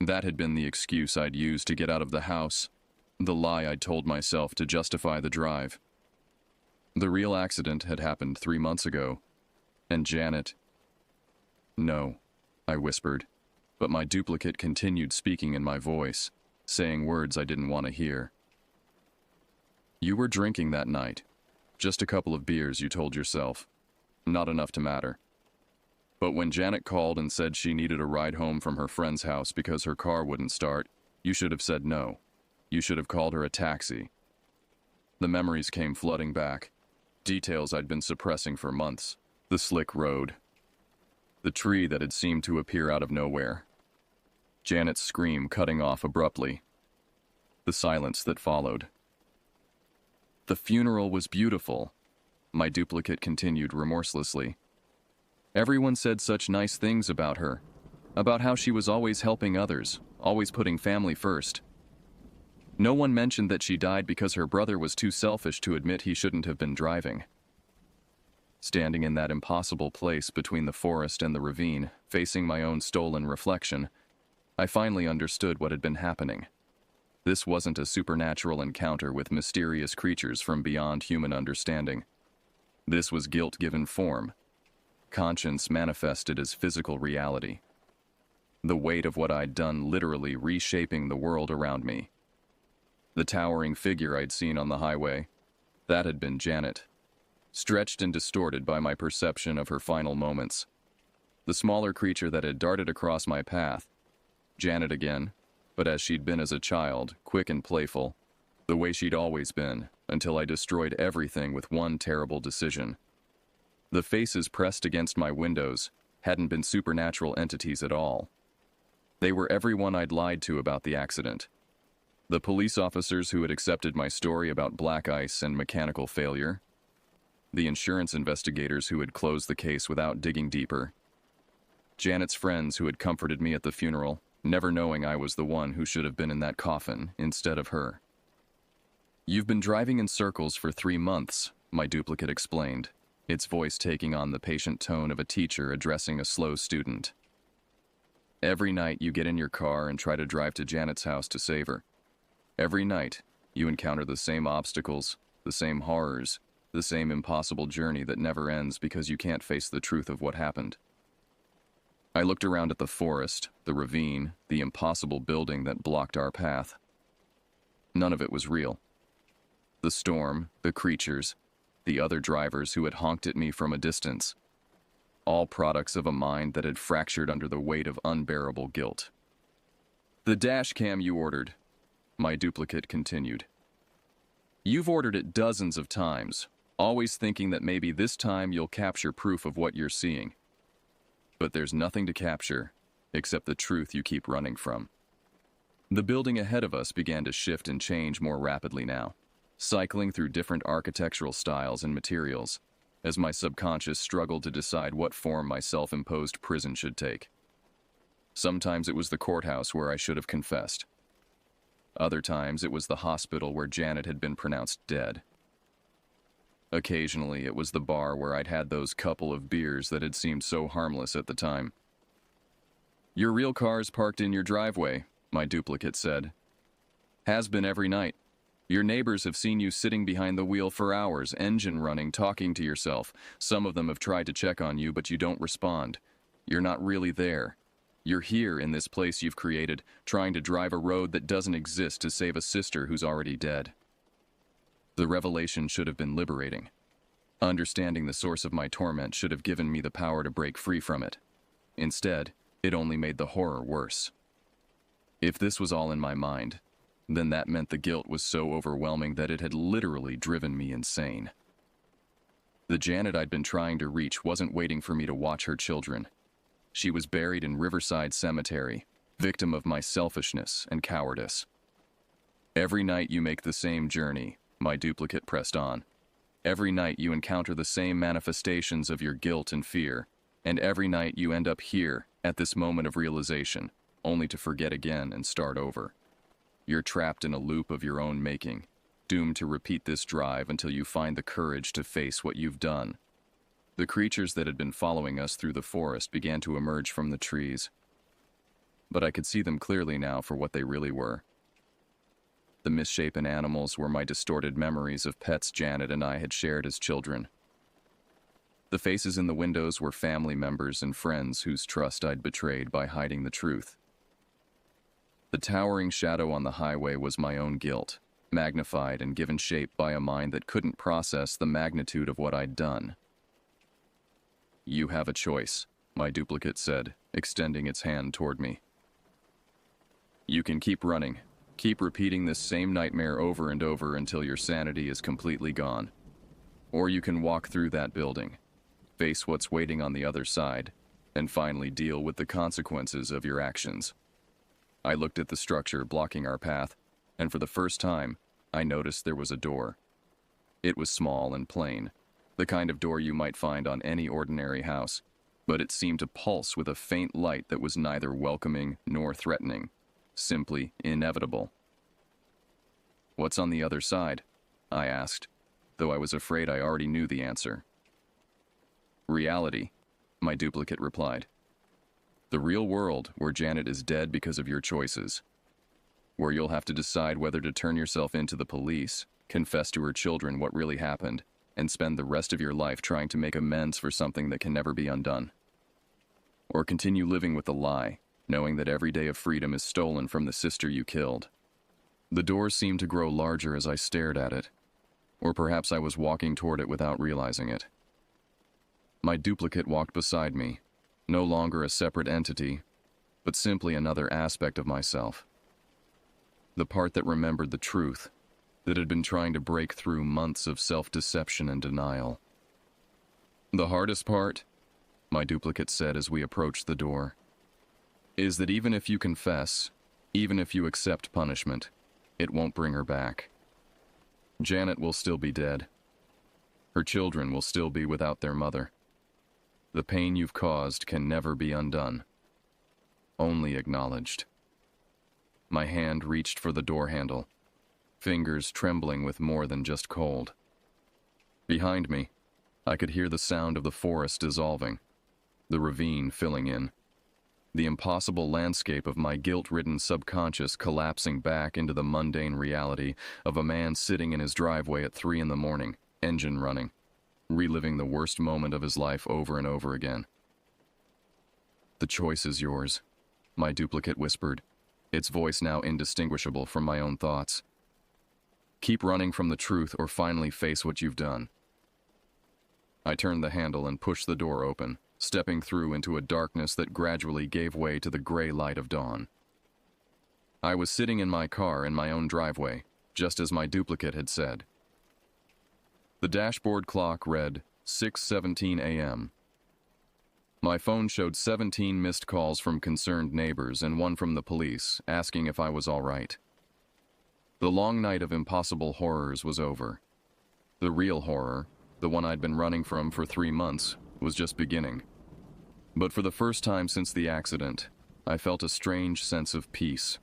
That had been the excuse I'd used to get out of the house, the lie I'd told myself to justify the drive. The real accident had happened 3 months ago, and Janet... "No," I whispered, but my duplicate continued speaking in my voice, saying words I didn't want to hear. "You were drinking that night. Just a couple of beers, you told yourself. Not enough to matter. But when Janet called and said she needed a ride home from her friend's house because her car wouldn't start, you should have said no. You should have called her a taxi." The memories came flooding back, details I'd been suppressing for months. The slick road. The tree that had seemed to appear out of nowhere. Janet's scream cutting off abruptly. The silence that followed. "The funeral was beautiful," my duplicate continued remorselessly. "Everyone said such nice things about her, about how she was always helping others, always putting family first. No one mentioned that she died because her brother was too selfish to admit he shouldn't have been driving." Standing in that impossible place between the forest and the ravine, facing my own stolen reflection, I finally understood what had been happening. This wasn't a supernatural encounter with mysterious creatures from beyond human understanding. This was guilt given form. Conscience manifested as physical reality. The weight of what I'd done literally reshaping the world around me. The towering figure I'd seen on the highway, that had been Janet, stretched and distorted by my perception of her final moments. The smaller creature that had darted across my path, Janet again, but as she'd been as a child, quick and playful, the way she'd always been, until I destroyed everything with one terrible decision. The faces pressed against my windows hadn't been supernatural entities at all. They were everyone I'd lied to about the accident. The police officers who had accepted my story about black ice and mechanical failure. The insurance investigators who had closed the case without digging deeper. Janet's friends who had comforted me at the funeral, never knowing I was the one who should have been in that coffin instead of her. "You've been driving in circles for 3 months, my duplicate explained, its voice taking on the patient tone of a teacher addressing a slow student. "Every night you get in your car and try to drive to Janet's house to save her. Every night, you encounter the same obstacles, the same horrors, the same impossible journey that never ends because you can't face the truth of what happened. I looked around at the forest, the ravine, the impossible building that blocked our path. None of it was real. The storm, the creatures, the other drivers who had honked at me from a distance, all products of a mind that had fractured under the weight of unbearable guilt. "The dash cam you ordered," my duplicate continued. "You've ordered it dozens of times, always thinking that maybe this time you'll capture proof of what you're seeing. But there's nothing to capture, except the truth you keep running from." The building ahead of us began to shift and change more rapidly now, cycling through different architectural styles and materials, as my subconscious struggled to decide what form my self-imposed prison should take. Sometimes it was the courthouse where I should have confessed. Other times it was the hospital where Janet had been pronounced dead. Occasionally it was the bar where I'd had those couple of beers that had seemed so harmless at the time. "Your real car's parked in your driveway," my duplicate said. "Has been every night. Your neighbors have seen you sitting behind the wheel for hours, engine running, talking to yourself. Some of them have tried to check on you, but you don't respond. You're not really there. You're here in this place you've created, trying to drive a road that doesn't exist to save a sister who's already dead." The revelation should have been liberating. Understanding the source of my torment should have given me the power to break free from it. Instead, it only made the horror worse. If this was all in my mind, then that meant the guilt was so overwhelming that it had literally driven me insane. The Janet I'd been trying to reach wasn't waiting for me to watch her children. She was buried in Riverside Cemetery, victim of my selfishness and cowardice. "Every night you make the same journey," my duplicate pressed on. "Every night you encounter the same manifestations of your guilt and fear, and every night you end up here, at this moment of realization, only to forget again and start over. You're trapped in a loop of your own making, doomed to repeat this drive until you find the courage to face what you've done." The creatures that had been following us through the forest began to emerge from the trees. But I could see them clearly now for what they really were. The misshapen animals were my distorted memories of pets Janet and I had shared as children. The faces in the windows were family members and friends whose trust I'd betrayed by hiding the truth. The towering shadow on the highway was my own guilt, magnified and given shape by a mind that couldn't process the magnitude of what I'd done. "You have a choice," my duplicate said, extending its hand toward me. "You can keep running, keep repeating this same nightmare over and over until your sanity is completely gone. Or you can walk through that building, face what's waiting on the other side, and finally deal with the consequences of your actions." I looked at the structure blocking our path, and for the first time, I noticed there was a door. It was small and plain, the kind of door you might find on any ordinary house, but it seemed to pulse with a faint light that was neither welcoming nor threatening, simply inevitable. "What's on the other side?" I asked, though I was afraid I already knew the answer. "Reality," my duplicate replied. "The real world where Janet is dead because of your choices. Where you'll have to decide whether to turn yourself into the police, confess to her children what really happened, and spend the rest of your life trying to make amends for something that can never be undone. Or continue living with the lie, knowing that every day of freedom is stolen from the sister you killed." The door seemed to grow larger as I stared at it, or perhaps I was walking toward it without realizing it. My duplicate walked beside me, no longer a separate entity, but simply another aspect of myself. The part that remembered the truth, that had been trying to break through months of self-deception and denial. "The hardest part," my duplicate said as we approached the door, "is that even if you confess, even if you accept punishment, it won't bring her back. Janet will still be dead. Her children will still be without their mother. The pain you've caused can never be undone, only acknowledged." My hand reached for the door handle, fingers trembling with more than just cold. Behind me, I could hear the sound of the forest dissolving, the ravine filling in. The impossible landscape of my guilt-ridden subconscious collapsing back into the mundane reality of a man sitting in his driveway at 3 in the morning, engine running, reliving the worst moment of his life over and over again. "The choice is yours," my duplicate whispered, its voice now indistinguishable from my own thoughts. "Keep running from the truth or finally face what you've done." I turned the handle and pushed the door open, stepping through into a darkness that gradually gave way to the gray light of dawn. I was sitting in my car in my own driveway, just as my duplicate had said. The dashboard clock read 6:17 a.m. My phone showed 17 missed calls from concerned neighbors and one from the police, asking if I was all right. The long night of impossible horrors was over. The real horror, the one I'd been running from for 3 months, was just beginning. But for the first time since the accident, I felt a strange sense of peace.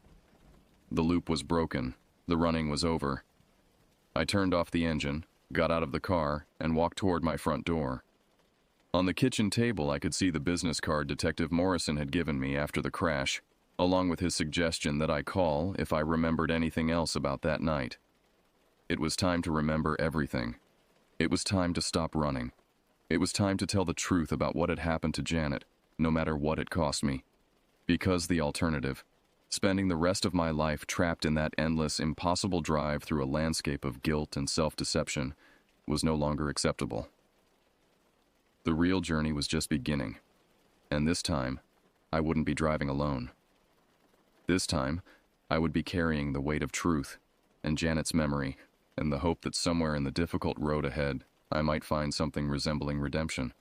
The loop was broken. The running was over. I turned off the engine, got out of the car, and walked toward my front door. On the kitchen table, I could see the business card Detective Morrison had given me after the crash, along with his suggestion that I call if I remembered anything else about that night. It was time to remember everything. It was time to stop running. It was time to tell the truth about what had happened to Janet, no matter what it cost me. Because the alternative, spending the rest of my life trapped in that endless, impossible drive through a landscape of guilt and self-deception, was no longer acceptable. The real journey was just beginning, and this time, I wouldn't be driving alone. This time, I would be carrying the weight of truth, and Janet's memory, and the hope that somewhere in the difficult road ahead, I might find something resembling redemption,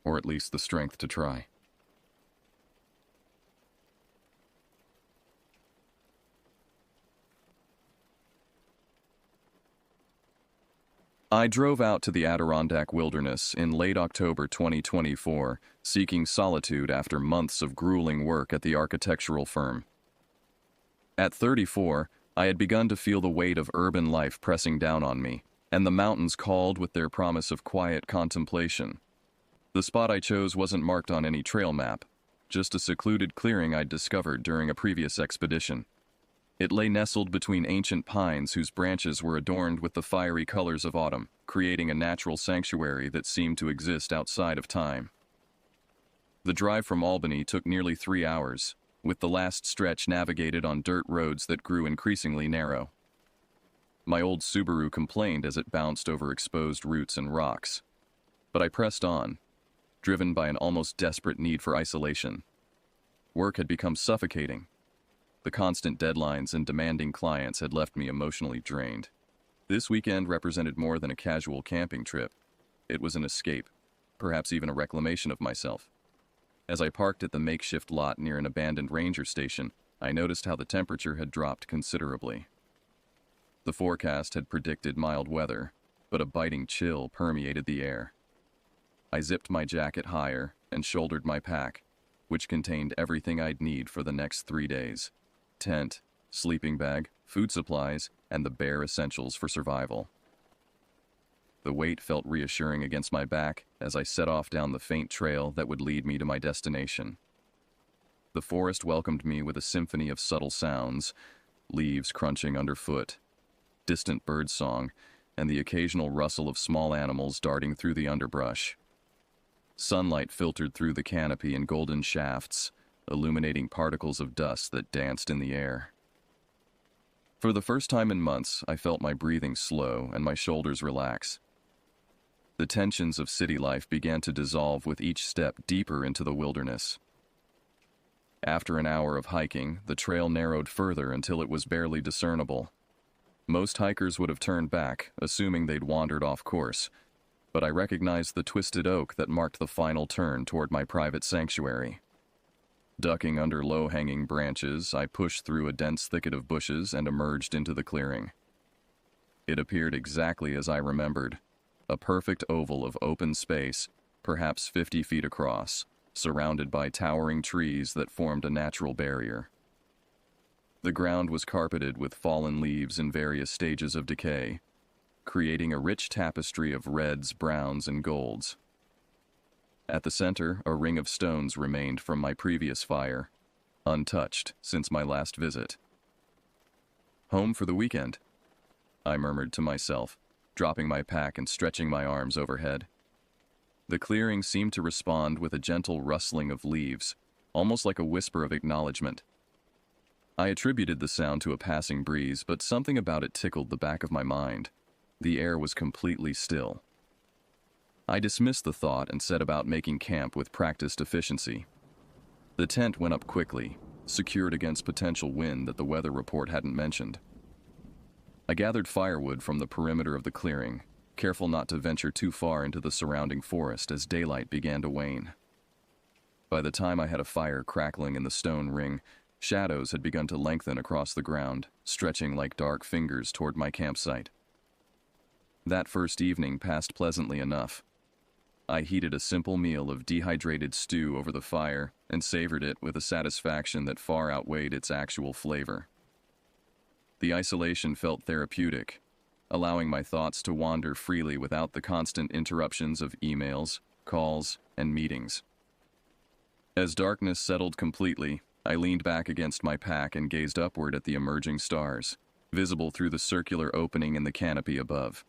or at least the strength to try. I drove out to the Adirondack Wilderness in late October 2024, seeking solitude after months of grueling work at the architectural firm. At 34, I had begun to feel the weight of urban life pressing down on me, and the mountains called with their promise of quiet contemplation. The spot I chose wasn't marked on any trail map, just a secluded clearing I'd discovered during a previous expedition. It lay nestled between ancient pines whose branches were adorned with the fiery colors of autumn, creating a natural sanctuary that seemed to exist outside of time. The drive from Albany took nearly 3 hours, with the last stretch navigated on dirt roads that grew increasingly narrow. My old Subaru complained as it bounced over exposed roots and rocks. But I pressed on, driven by an almost desperate need for isolation. Work had become suffocating. The constant deadlines and demanding clients had left me emotionally drained. This weekend represented more than a casual camping trip. It was an escape, perhaps even a reclamation of myself. As I parked at the makeshift lot near an abandoned ranger station, I noticed how the temperature had dropped considerably. The forecast had predicted mild weather, but a biting chill permeated the air. I zipped my jacket higher and shouldered my pack, which contained everything I'd need for the next 3 days. Tent, sleeping bag, food supplies, and the bare essentials for survival. The weight felt reassuring against my back as I set off down the faint trail that would lead me to my destination. The forest welcomed me with a symphony of subtle sounds, leaves crunching underfoot, distant bird song, and the occasional rustle of small animals darting through the underbrush. Sunlight filtered through the canopy in golden shafts, illuminating particles of dust that danced in the air. For the first time in months, I felt my breathing slow and my shoulders relax. The tensions of city life began to dissolve with each step deeper into the wilderness. After an hour of hiking, the trail narrowed further until it was barely discernible. Most hikers would have turned back, assuming they'd wandered off course, but I recognized the twisted oak that marked the final turn toward my private sanctuary. Ducking under low-hanging branches, I pushed through a dense thicket of bushes and emerged into the clearing. It appeared exactly as I remembered, a perfect oval of open space, perhaps 50 feet across, surrounded by towering trees that formed a natural barrier. The ground was carpeted with fallen leaves in various stages of decay, creating a rich tapestry of reds, browns, and golds. At the center, a ring of stones remained from my previous fire, untouched since my last visit. Home for the weekend, I murmured to myself, dropping my pack and stretching my arms overhead. The clearing seemed to respond with a gentle rustling of leaves, almost like a whisper of acknowledgement. I attributed the sound to a passing breeze, but something about it tickled the back of my mind. The air was completely still. I dismissed the thought and set about making camp with practiced efficiency. The tent went up quickly, secured against potential wind that the weather report hadn't mentioned. I gathered firewood from the perimeter of the clearing, careful not to venture too far into the surrounding forest as daylight began to wane. By the time I had a fire crackling in the stone ring, shadows had begun to lengthen across the ground, stretching like dark fingers toward my campsite. That first evening passed pleasantly enough. I heated a simple meal of dehydrated stew over the fire and savored it with a satisfaction that far outweighed its actual flavor. The isolation felt therapeutic, allowing my thoughts to wander freely without the constant interruptions of emails, calls, and meetings. As darkness settled completely, I leaned back against my pack and gazed upward at the emerging stars, visible through the circular opening in the canopy above.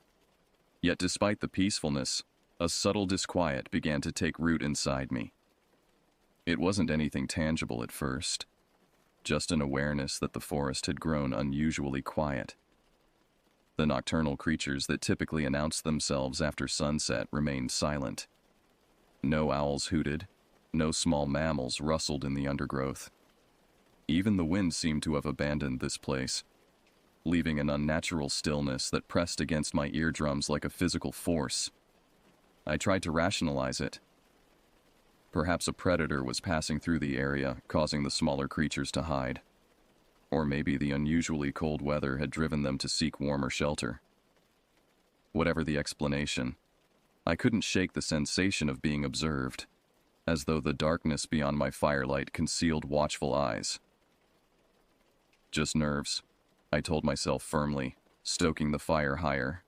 Yet despite the peacefulness, a subtle disquiet began to take root inside me. It wasn't anything tangible at first, just an awareness that the forest had grown unusually quiet. The nocturnal creatures that typically announced themselves after sunset remained silent. No owls hooted, no small mammals rustled in the undergrowth. Even the wind seemed to have abandoned this place, leaving an unnatural stillness that pressed against my eardrums like a physical force. I tried to rationalize it. Perhaps a predator was passing through the area, causing the smaller creatures to hide. Or maybe the unusually cold weather had driven them to seek warmer shelter. Whatever the explanation, I couldn't shake the sensation of being observed, as though the darkness beyond my firelight concealed watchful eyes. Just nerves, I told myself firmly, stoking the fire higher.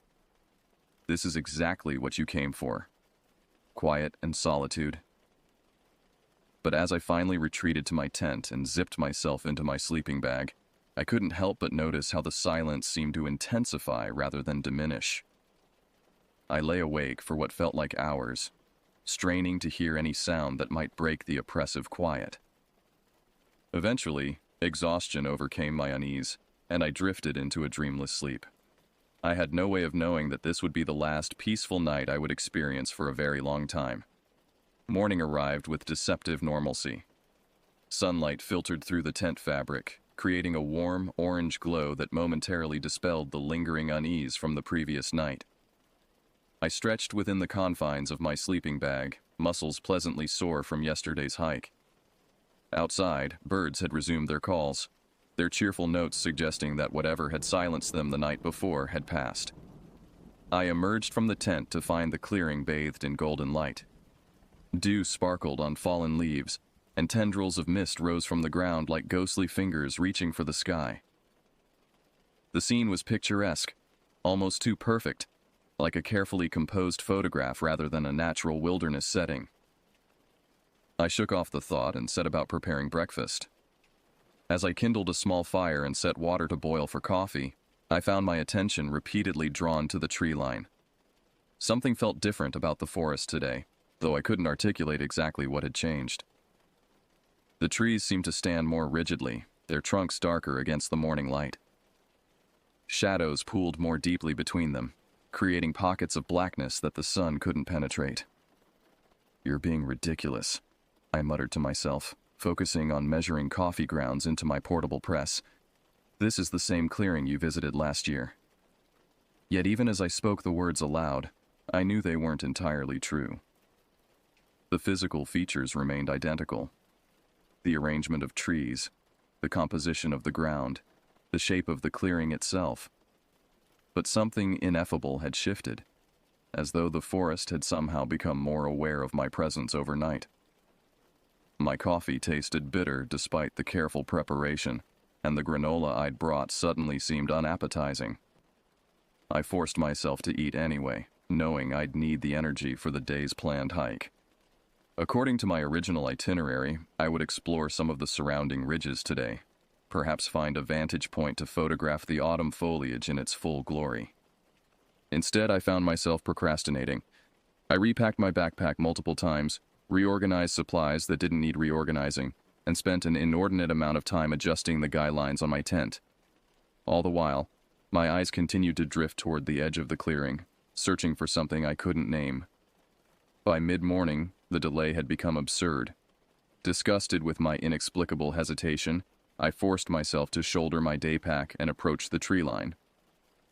This is exactly what you came for. Quiet and solitude. But as I finally retreated to my tent and zipped myself into my sleeping bag, I couldn't help but notice how the silence seemed to intensify rather than diminish. I lay awake for what felt like hours, straining to hear any sound that might break the oppressive quiet. Eventually, exhaustion overcame my unease, and I drifted into a dreamless sleep. I had no way of knowing that this would be the last peaceful night I would experience for a very long time. Morning arrived with deceptive normalcy. Sunlight filtered through the tent fabric, creating a warm, orange glow that momentarily dispelled the lingering unease from the previous night. I stretched within the confines of my sleeping bag, muscles pleasantly sore from yesterday's hike. Outside, birds had resumed their calls, their cheerful notes suggesting that whatever had silenced them the night before had passed. I emerged from the tent to find the clearing bathed in golden light. Dew sparkled on fallen leaves, and tendrils of mist rose from the ground like ghostly fingers reaching for the sky. The scene was picturesque, almost too perfect, like a carefully composed photograph rather than a natural wilderness setting. I shook off the thought and set about preparing breakfast. As I kindled a small fire and set water to boil for coffee, I found my attention repeatedly drawn to the tree line. Something felt different about the forest today, though I couldn't articulate exactly what had changed. The trees seemed to stand more rigidly, their trunks darker against the morning light. Shadows pooled more deeply between them, creating pockets of blackness that the sun couldn't penetrate. "You're being ridiculous," I muttered to myself, focusing on measuring coffee grounds into my portable press. "This is the same clearing you visited last year." Yet even as I spoke the words aloud, I knew they weren't entirely true. The physical features remained identical. The arrangement of trees, the composition of the ground, the shape of the clearing itself. But something ineffable had shifted, as though the forest had somehow become more aware of my presence overnight. My coffee tasted bitter despite the careful preparation, and the granola I'd brought suddenly seemed unappetizing. I forced myself to eat anyway, knowing I'd need the energy for the day's planned hike. According to my original itinerary, I would explore some of the surrounding ridges today, perhaps find a vantage point to photograph the autumn foliage in its full glory. Instead, I found myself procrastinating. I repacked my backpack multiple times, reorganized supplies that didn't need reorganizing, and spent an inordinate amount of time adjusting the guy lines on my tent. All the while, my eyes continued to drift toward the edge of the clearing, searching for something I couldn't name. By mid-morning, the delay had become absurd. Disgusted with my inexplicable hesitation, I forced myself to shoulder my day pack and approach the tree line.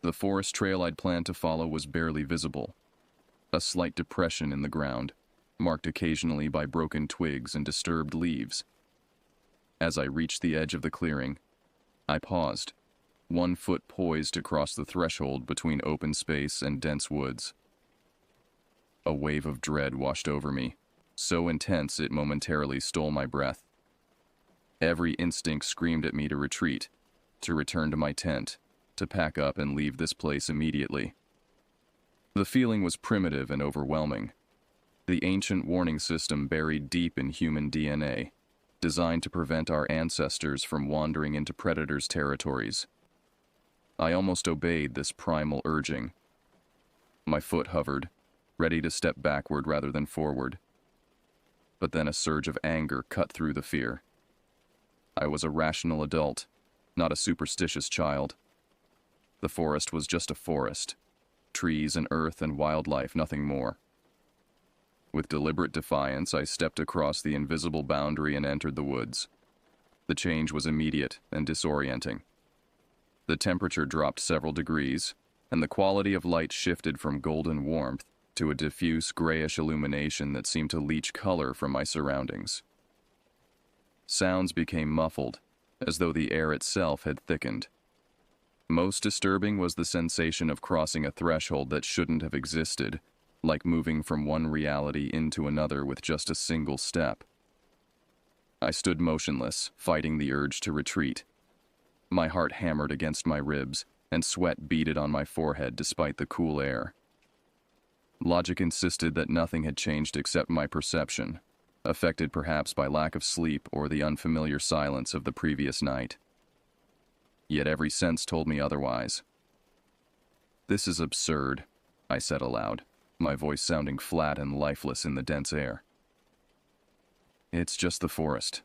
The forest trail I'd planned to follow was barely visible. A slight depression in the ground, marked occasionally by broken twigs and disturbed leaves. As I reached the edge of the clearing, I paused, 1 foot poised across the threshold between open space and dense woods. A wave of dread washed over me, so intense it momentarily stole my breath. Every instinct screamed at me to retreat, to return to my tent, to pack up and leave this place immediately. The feeling was primitive and overwhelming. The ancient warning system buried deep in human DNA, designed to prevent our ancestors from wandering into predators' territories. I almost obeyed this primal urging. My foot hovered, ready to step backward rather than forward. But then a surge of anger cut through the fear. I was a rational adult, not a superstitious child. The forest was just a forest. Trees and earth and wildlife, nothing more. With deliberate defiance, I stepped across the invisible boundary and entered the woods. The change was immediate and disorienting. The temperature dropped several degrees, and the quality of light shifted from golden warmth to a diffuse grayish illumination that seemed to leach color from my surroundings. Sounds became muffled, as though the air itself had thickened. Most disturbing was the sensation of crossing a threshold that shouldn't have existed, like moving from one reality into another with just a single step. I stood motionless, fighting the urge to retreat. My heart hammered against my ribs, and sweat beaded on my forehead despite the cool air. Logic insisted that nothing had changed except my perception, affected perhaps by lack of sleep or the unfamiliar silence of the previous night. Yet every sense told me otherwise. "This is absurd," I said aloud, my voice sounding flat and lifeless in the dense air. "It's just the forest."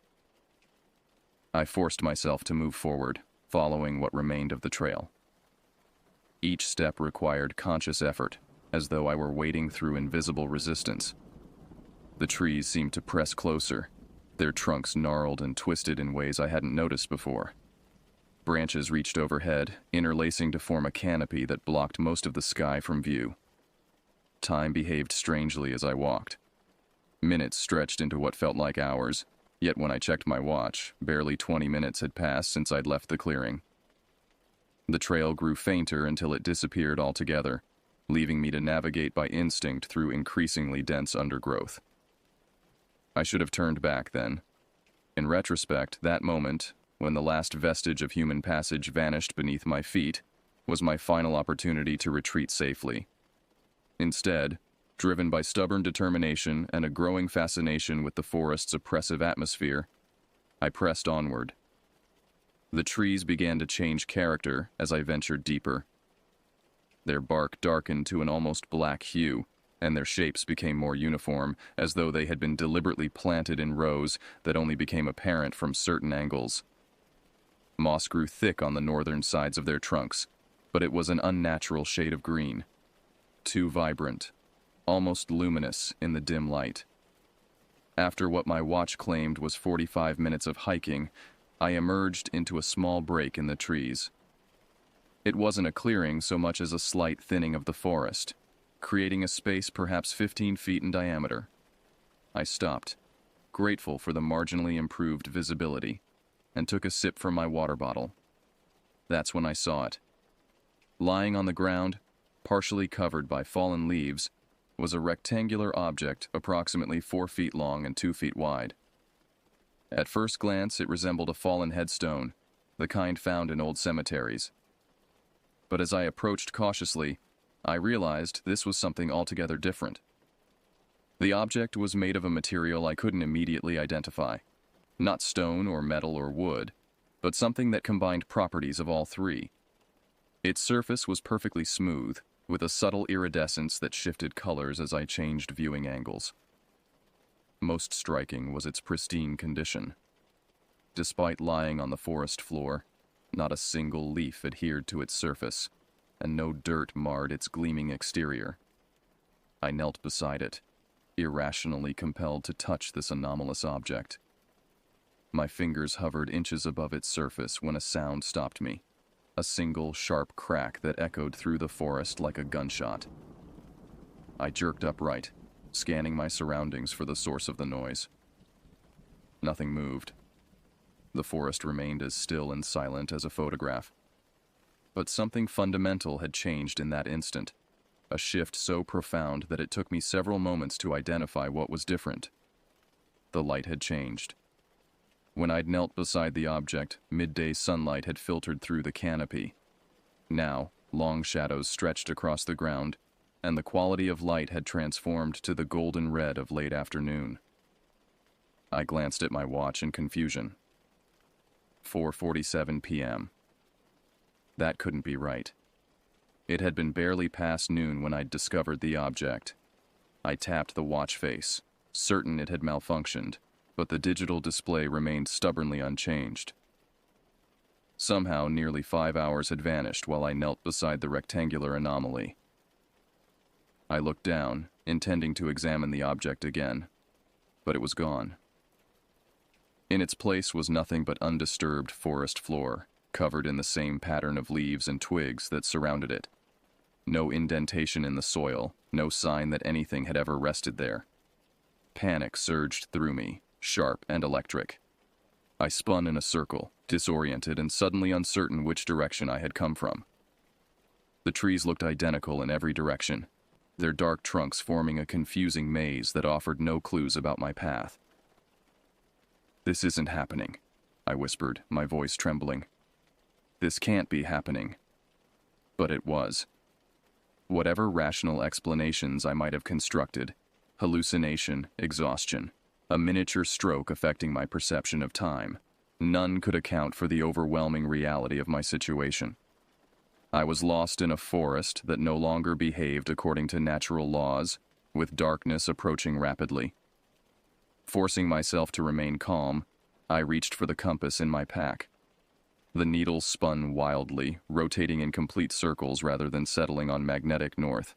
I forced myself to move forward, following what remained of the trail. Each step required conscious effort, as though I were wading through invisible resistance. The trees seemed to press closer, their trunks gnarled and twisted in ways I hadn't noticed before. Branches reached overhead, interlacing to form a canopy that blocked most of the sky from view. Time behaved strangely as I walked. Minutes stretched into what felt like hours, yet when I checked my watch, barely 20 minutes had passed since I'd left the clearing. The trail grew fainter until it disappeared altogether, leaving me to navigate by instinct through increasingly dense undergrowth. I should have turned back then. In retrospect, that moment, when the last vestige of human passage vanished beneath my feet, was my final opportunity to retreat safely. Instead, driven by stubborn determination and a growing fascination with the forest's oppressive atmosphere, I pressed onward. The trees began to change character as I ventured deeper. Their bark darkened to an almost black hue, and their shapes became more uniform, as though they had been deliberately planted in rows that only became apparent from certain angles. Moss grew thick on the northern sides of their trunks, but it was an unnatural shade of green, too vibrant, almost luminous in the dim light. After what my watch claimed was 45 minutes of hiking, I emerged into a small break in the trees. It wasn't a clearing so much as a slight thinning of the forest, creating a space perhaps 15 feet in diameter. I stopped, grateful for the marginally improved visibility, and took a sip from my water bottle. That's when I saw it. Lying on the ground, partially covered by fallen leaves, was a rectangular object approximately 4 feet long and 2 feet wide. At first glance, it resembled a fallen headstone, the kind found in old cemeteries. But as I approached cautiously, I realized this was something altogether different. The object was made of a material I couldn't immediately identify. Not stone or metal or wood, but something that combined properties of all three. Its surface was perfectly smooth, with a subtle iridescence that shifted colors as I changed viewing angles. Most striking was its pristine condition. Despite lying on the forest floor, not a single leaf adhered to its surface, and no dirt marred its gleaming exterior. I knelt beside it, irrationally compelled to touch this anomalous object. My fingers hovered inches above its surface when a sound stopped me, a single sharp crack that echoed through the forest like a gunshot. I jerked upright, scanning my surroundings for the source of the noise. Nothing moved. The forest remained as still and silent as a photograph. But something fundamental had changed in that instant, a shift so profound that it took me several moments to identify what was different. The light had changed. When I'd knelt beside the object, midday sunlight had filtered through the canopy. Now, long shadows stretched across the ground, and the quality of light had transformed to the golden red of late afternoon. I glanced at my watch in confusion. 4:47 p.m. That couldn't be right. It had been barely past noon when I'd discovered the object. I tapped the watch face, certain it had malfunctioned, but the digital display remained stubbornly unchanged. Somehow, nearly 5 hours had vanished while I knelt beside the rectangular anomaly. I looked down, intending to examine the object again, but it was gone. In its place was nothing but undisturbed forest floor, covered in the same pattern of leaves and twigs that surrounded it. No indentation in the soil, no sign that anything had ever rested there. Panic surged through me, sharp and electric. I spun in a circle, disoriented and suddenly uncertain which direction I had come from. The trees looked identical in every direction, their dark trunks forming a confusing maze that offered no clues about my path. "This isn't happening," I whispered, my voice trembling. "This can't be happening." But it was. Whatever rational explanations I might have constructed, hallucination, exhaustion, a miniature stroke affecting my perception of time, none could account for the overwhelming reality of my situation. I was lost in a forest that no longer behaved according to natural laws, with darkness approaching rapidly. Forcing myself to remain calm, I reached for the compass in my pack. The needle spun wildly, rotating in complete circles rather than settling on magnetic north.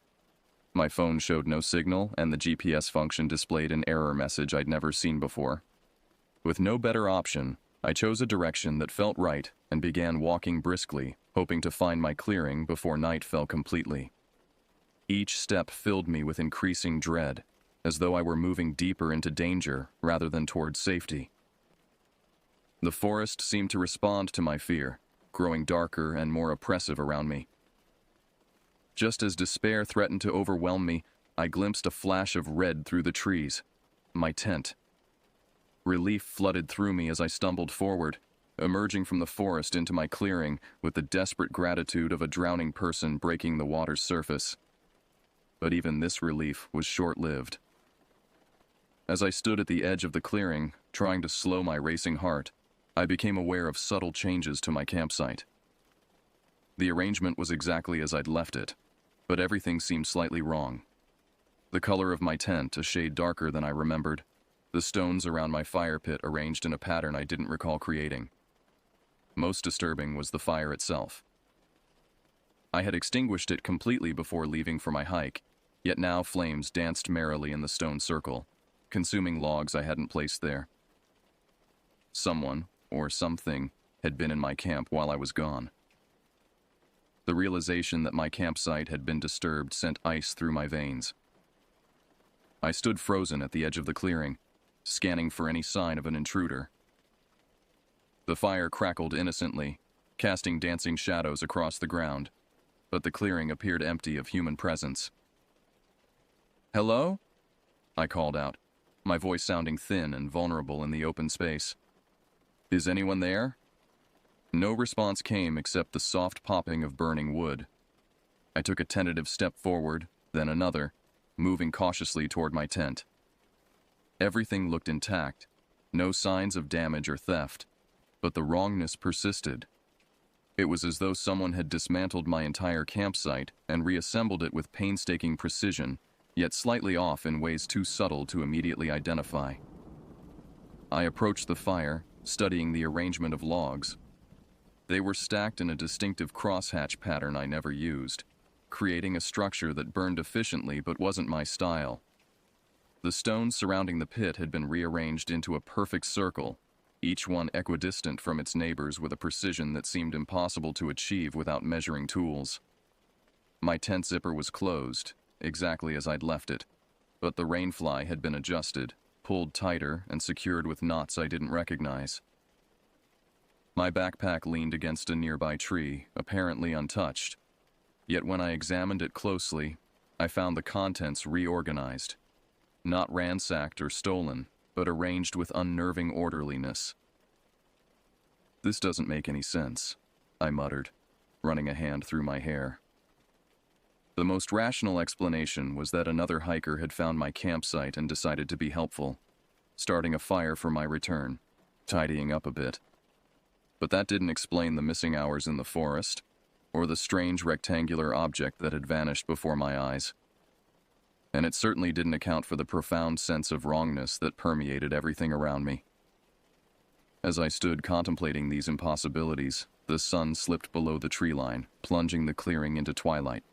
My phone showed no signal, and the GPS function displayed an error message I'd never seen before. With no better option, I chose a direction that felt right and began walking briskly, hoping to find my clearing before night fell completely. Each step filled me with increasing dread, as though I were moving deeper into danger rather than towards safety. The forest seemed to respond to my fear, growing darker and more oppressive around me. Just as despair threatened to overwhelm me, I glimpsed a flash of red through the trees. My tent. Relief flooded through me as I stumbled forward, emerging from the forest into my clearing with the desperate gratitude of a drowning person breaking the water's surface. But even this relief was short-lived. As I stood at the edge of the clearing, trying to slow my racing heart, I became aware of subtle changes to my campsite. The arrangement was exactly as I'd left it, but everything seemed slightly wrong. The color of my tent a shade darker than I remembered, the stones around my fire pit arranged in a pattern I didn't recall creating. Most disturbing was the fire itself. I had extinguished it completely before leaving for my hike, yet now flames danced merrily in the stone circle, consuming logs I hadn't placed there. Someone, or something, had been in my camp while I was gone. The realization that my campsite had been disturbed sent ice through my veins. I stood frozen at the edge of the clearing, scanning for any sign of an intruder. The fire crackled innocently, casting dancing shadows across the ground, but the clearing appeared empty of human presence. "Hello?" I called out, my voice sounding thin and vulnerable in the open space. "Is anyone there?" No response came except the soft popping of burning wood. I took a tentative step forward, then another, moving cautiously toward my tent. Everything looked intact, no signs of damage or theft, but the wrongness persisted. It was as though someone had dismantled my entire campsite and reassembled it with painstaking precision, yet slightly off in ways too subtle to immediately identify. I approached the fire, studying the arrangement of logs. They were stacked in a distinctive crosshatch pattern I never used, creating a structure that burned efficiently but wasn't my style. The stones surrounding the pit had been rearranged into a perfect circle, each one equidistant from its neighbors with a precision that seemed impossible to achieve without measuring tools. My tent zipper was closed, exactly as I'd left it, but the rainfly had been adjusted, pulled tighter, and secured with knots I didn't recognize. My backpack leaned against a nearby tree, apparently untouched. Yet when I examined it closely, I found the contents reorganized. Not ransacked or stolen, but arranged with unnerving orderliness. "This doesn't make any sense," I muttered, running a hand through my hair. The most rational explanation was that another hiker had found my campsite and decided to be helpful, starting a fire for my return, tidying up a bit. But that didn't explain the missing hours in the forest, or the strange rectangular object that had vanished before my eyes. And it certainly didn't account for the profound sense of wrongness that permeated everything around me. As I stood contemplating these impossibilities, the sun slipped below the tree line, plunging the clearing into twilight.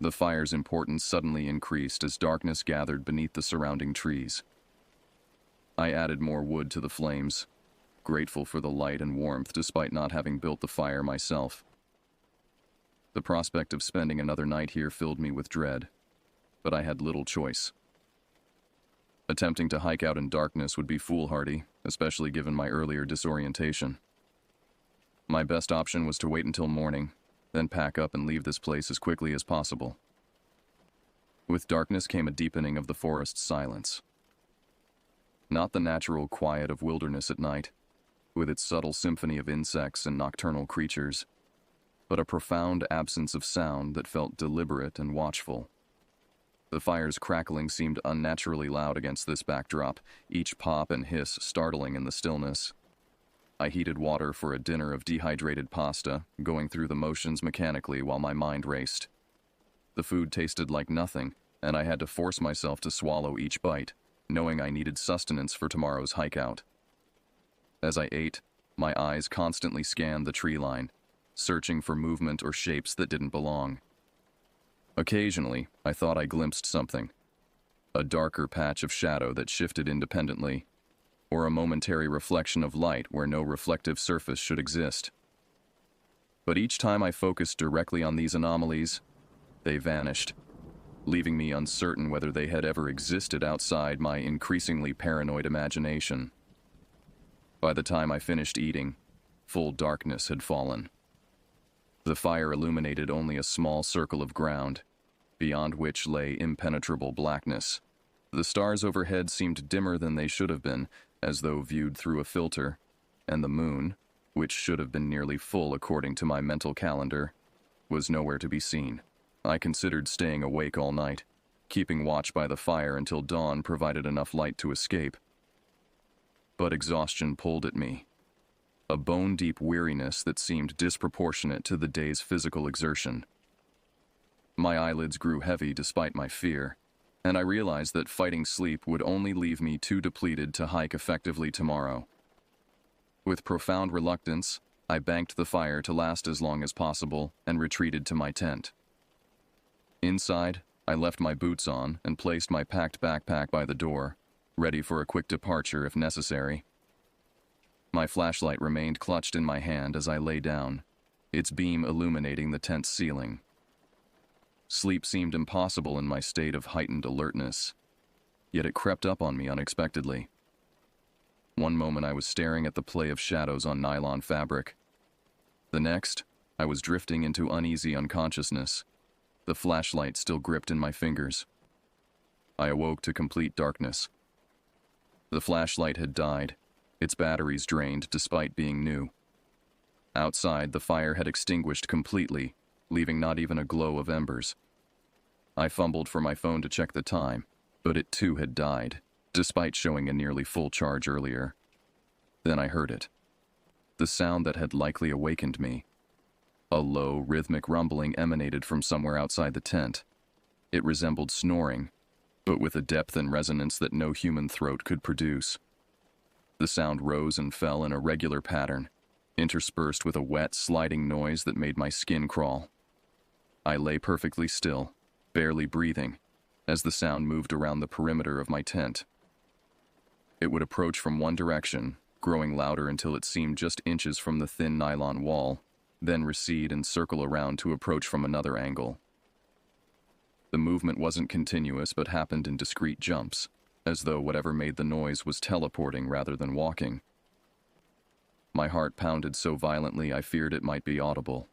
The fire's importance suddenly increased as darkness gathered beneath the surrounding trees. I added more wood to the flames, grateful for the light and warmth despite not having built the fire myself. The prospect of spending another night here filled me with dread, but I had little choice. Attempting to hike out in darkness would be foolhardy, especially given my earlier disorientation. My best option was to wait until morning, then pack up and leave this place as quickly as possible. With darkness came a deepening of the forest's silence. Not the natural quiet of wilderness at night, with its subtle symphony of insects and nocturnal creatures, but a profound absence of sound that felt deliberate and watchful. The fire's crackling seemed unnaturally loud against this backdrop, each pop and hiss startling in the stillness. I heated water for a dinner of dehydrated pasta, going through the motions mechanically while my mind raced. The food tasted like nothing, and I had to force myself to swallow each bite, knowing I needed sustenance for tomorrow's hike out. As I ate, my eyes constantly scanned the tree line, searching for movement or shapes that didn't belong. Occasionally, I thought I glimpsed something, a darker patch of shadow that shifted independently, or a momentary reflection of light where no reflective surface should exist. But each time I focused directly on these anomalies, they vanished, leaving me uncertain whether they had ever existed outside my increasingly paranoid imagination. By the time I finished eating, full darkness had fallen. The fire illuminated only a small circle of ground, beyond which lay impenetrable blackness. The stars overhead seemed dimmer than they should have been, as though viewed through a filter, and the moon, which should have been nearly full according to my mental calendar, was nowhere to be seen. I considered staying awake all night, keeping watch by the fire until dawn provided enough light to escape. But exhaustion pulled at me, a bone-deep weariness that seemed disproportionate to the day's physical exertion. My eyelids grew heavy despite my fear, and I realized that fighting sleep would only leave me too depleted to hike effectively tomorrow. With profound reluctance, I banked the fire to last as long as possible and retreated to my tent. Inside, I left my boots on and placed my packed backpack by the door, ready for a quick departure if necessary. My flashlight remained clutched in my hand as I lay down, its beam illuminating the tent's ceiling. Sleep seemed impossible in my state of heightened alertness, yet it crept up on me unexpectedly. One moment I was staring at the play of shadows on nylon fabric. The next, I was drifting into uneasy unconsciousness, the flashlight still gripped in my fingers. I awoke to complete darkness. The flashlight had died, its batteries drained despite being new. Outside, the fire had extinguished completely, leaving not even a glow of embers. I fumbled for my phone to check the time, but it too had died, despite showing a nearly full charge earlier. Then I heard it. The sound that had likely awakened me. A low, rhythmic rumbling emanated from somewhere outside the tent. It resembled snoring, but with a depth and resonance that no human throat could produce. The sound rose and fell in a regular pattern, interspersed with a wet, sliding noise that made my skin crawl. I lay perfectly still, barely breathing, as the sound moved around the perimeter of my tent. It would approach from one direction, growing louder until it seemed just inches from the thin nylon wall, then recede and circle around to approach from another angle. The movement wasn't continuous but happened in discrete jumps, as though whatever made the noise was teleporting rather than walking. My heart pounded so violently I feared it might be audible.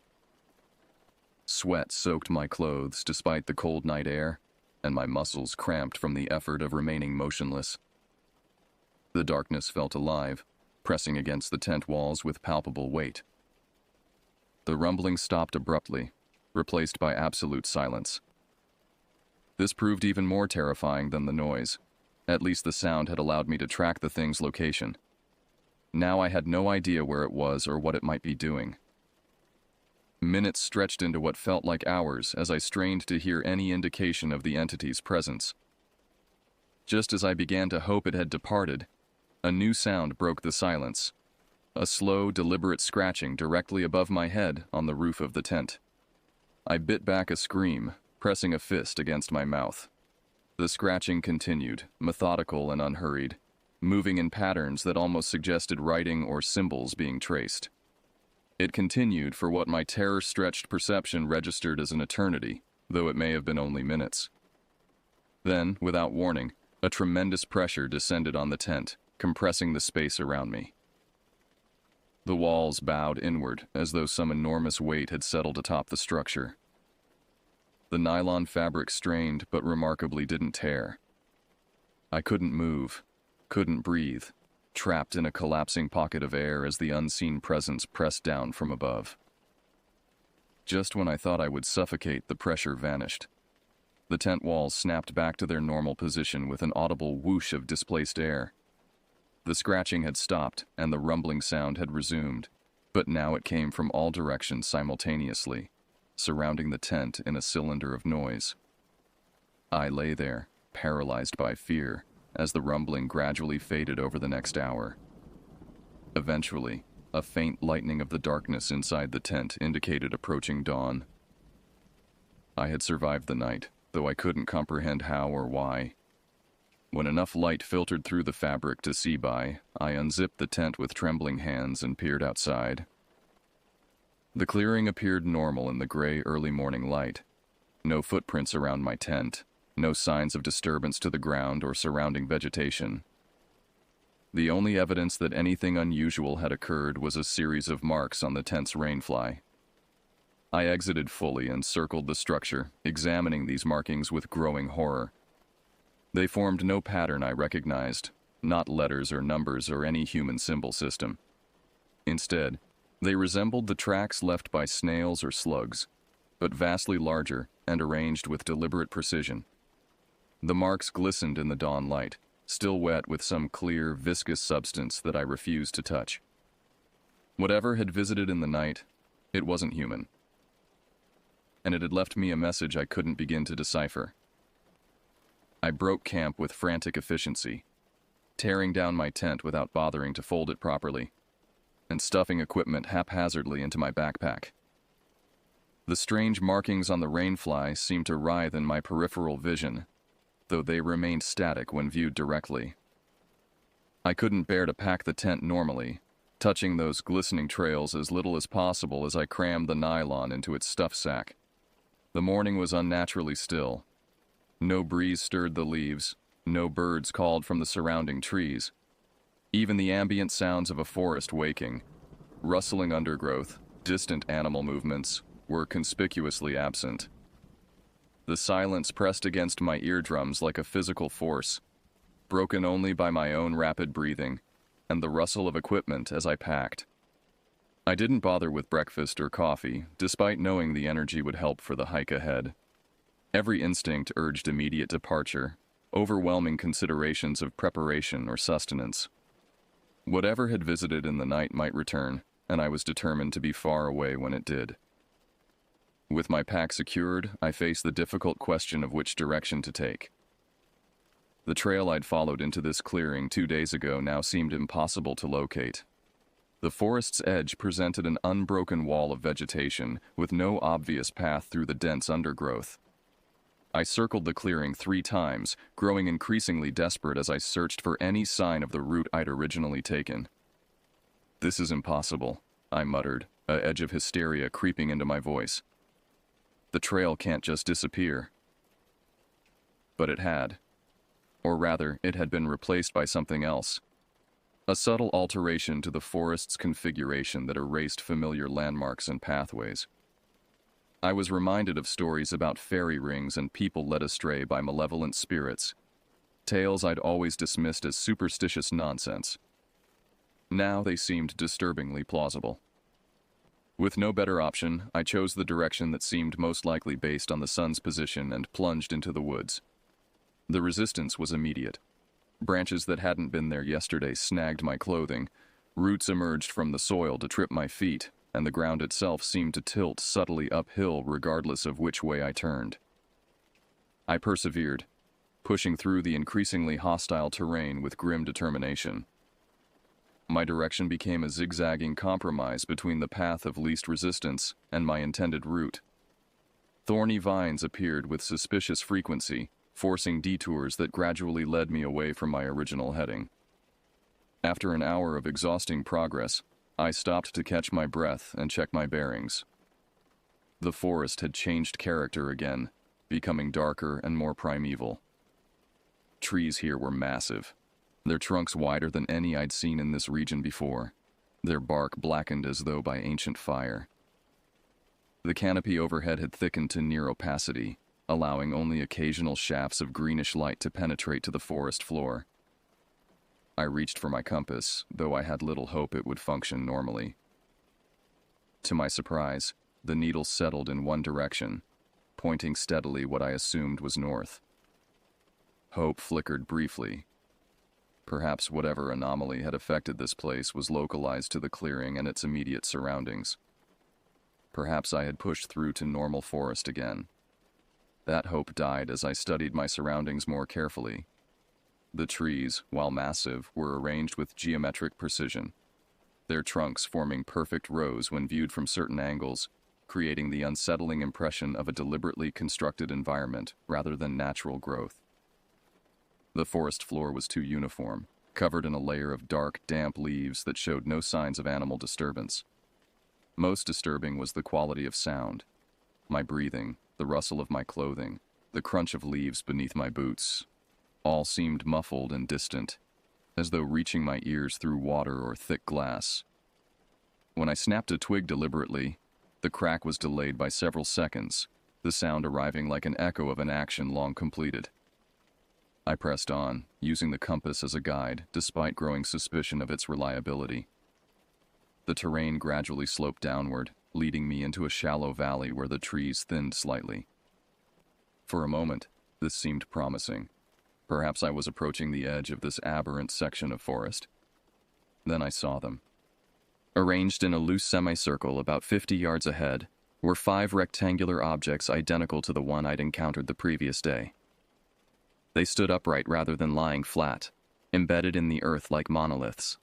Sweat soaked my clothes despite the cold night air, and my muscles cramped from the effort of remaining motionless. The darkness felt alive, pressing against the tent walls with palpable weight. The rumbling stopped abruptly, replaced by absolute silence. This proved even more terrifying than the noise. At least the sound had allowed me to track the thing's location. Now I had no idea where it was or what it might be doing. Minutes stretched into what felt like hours as I strained to hear any indication of the entity's presence. Just as I began to hope it had departed, a new sound broke the silence. A slow, deliberate scratching directly above my head on the roof of the tent. I bit back a scream, pressing a fist against my mouth. The scratching continued, methodical and unhurried, moving in patterns that almost suggested writing or symbols being traced. It continued for what my terror-stretched perception registered as an eternity, though it may have been only minutes. Then, without warning, a tremendous pressure descended on the tent, compressing the space around me. The walls bowed inward, as though some enormous weight had settled atop the structure. The nylon fabric strained, but remarkably didn't tear. I couldn't move, couldn't breathe, trapped in a collapsing pocket of air as the unseen presence pressed down from above. Just when I thought I would suffocate, the pressure vanished. The tent walls snapped back to their normal position with an audible whoosh of displaced air. The scratching had stopped, and the rumbling sound had resumed, but now it came from all directions simultaneously, surrounding the tent in a cylinder of noise. I lay there, paralyzed by fear, as the rumbling gradually faded over the next hour. Eventually, a faint lightening of the darkness inside the tent indicated approaching dawn. I had survived the night, though I couldn't comprehend how or why. When enough light filtered through the fabric to see by, I unzipped the tent with trembling hands and peered outside. The clearing appeared normal in the gray early morning light. No footprints around my tent, no signs of disturbance to the ground or surrounding vegetation. The only evidence that anything unusual had occurred was a series of marks on the tent's rainfly. I exited fully and circled the structure, examining these markings with growing horror. They formed no pattern I recognized, not letters or numbers or any human symbol system. Instead, they resembled the tracks left by snails or slugs, but vastly larger and arranged with deliberate precision. The marks glistened in the dawn light, still wet with some clear, viscous substance that I refused to touch. Whatever had visited in the night, it wasn't human. And it had left me a message I couldn't begin to decipher. I broke camp with frantic efficiency, tearing down my tent without bothering to fold it properly, and stuffing equipment haphazardly into my backpack. The strange markings on the rainfly seemed to writhe in my peripheral vision, though they remained static when viewed directly. I couldn't bear to pack the tent normally, touching those glistening trails as little as possible as I crammed the nylon into its stuff sack. The morning was unnaturally still. No breeze stirred the leaves, no birds called from the surrounding trees. Even the ambient sounds of a forest waking, rustling undergrowth, distant animal movements, were conspicuously absent. The silence pressed against my eardrums like a physical force, broken only by my own rapid breathing and the rustle of equipment as I packed. I didn't bother with breakfast or coffee, despite knowing the energy would help for the hike ahead. Every instinct urged immediate departure, overwhelming considerations of preparation or sustenance. Whatever had visited in the night might return, and I was determined to be far away when it did. With my pack secured, I faced the difficult question of which direction to take. The trail I'd followed into this clearing 2 days ago now seemed impossible to locate. The forest's edge presented an unbroken wall of vegetation with no obvious path through the dense undergrowth. I circled the clearing 3 times, growing increasingly desperate as I searched for any sign of the route I'd originally taken. "This is impossible," I muttered, an edge of hysteria creeping into my voice. "The trail can't just disappear." But it had. Or rather, it had been replaced by something else. A subtle alteration to the forest's configuration that erased familiar landmarks and pathways. I was reminded of stories about fairy rings and people led astray by malevolent spirits, tales I'd always dismissed as superstitious nonsense. Now they seemed disturbingly plausible. With no better option, I chose the direction that seemed most likely based on the sun's position and plunged into the woods. The resistance was immediate. Branches that hadn't been there yesterday snagged my clothing, roots emerged from the soil to trip my feet, and the ground itself seemed to tilt subtly uphill regardless of which way I turned. I persevered, pushing through the increasingly hostile terrain with grim determination. My direction became a zigzagging compromise between the path of least resistance and my intended route. Thorny vines appeared with suspicious frequency, forcing detours that gradually led me away from my original heading. After an hour of exhausting progress, I stopped to catch my breath and check my bearings. The forest had changed character again, becoming darker and more primeval. Trees here were massive, their trunks wider than any I'd seen in this region before, their bark blackened as though by ancient fire. The canopy overhead had thickened to near opacity, allowing only occasional shafts of greenish light to penetrate to the forest floor. I reached for my compass, though I had little hope it would function normally. To my surprise, the needle settled in one direction, pointing steadily what I assumed was north. Hope flickered briefly. Perhaps whatever anomaly had affected this place was localized to the clearing and its immediate surroundings. Perhaps I had pushed through to normal forest again. That hope died as I studied my surroundings more carefully. The trees, while massive, were arranged with geometric precision, their trunks forming perfect rows when viewed from certain angles, creating the unsettling impression of a deliberately constructed environment rather than natural growth. The forest floor was too uniform, covered in a layer of dark, damp leaves that showed no signs of animal disturbance. Most disturbing was the quality of sound. My breathing, the rustle of my clothing, the crunch of leaves beneath my boots, all seemed muffled and distant, as though reaching my ears through water or thick glass. When I snapped a twig deliberately, the crack was delayed by several seconds, the sound arriving like an echo of an action long completed. I pressed on, using the compass as a guide, despite growing suspicion of its reliability. The terrain gradually sloped downward, leading me into a shallow valley where the trees thinned slightly. For a moment, this seemed promising. Perhaps I was approaching the edge of this aberrant section of forest. Then I saw them. Arranged in a loose semicircle about 50 yards ahead were 5 rectangular objects identical to the one I'd encountered the previous day. They stood upright rather than lying flat, embedded in the earth like monoliths.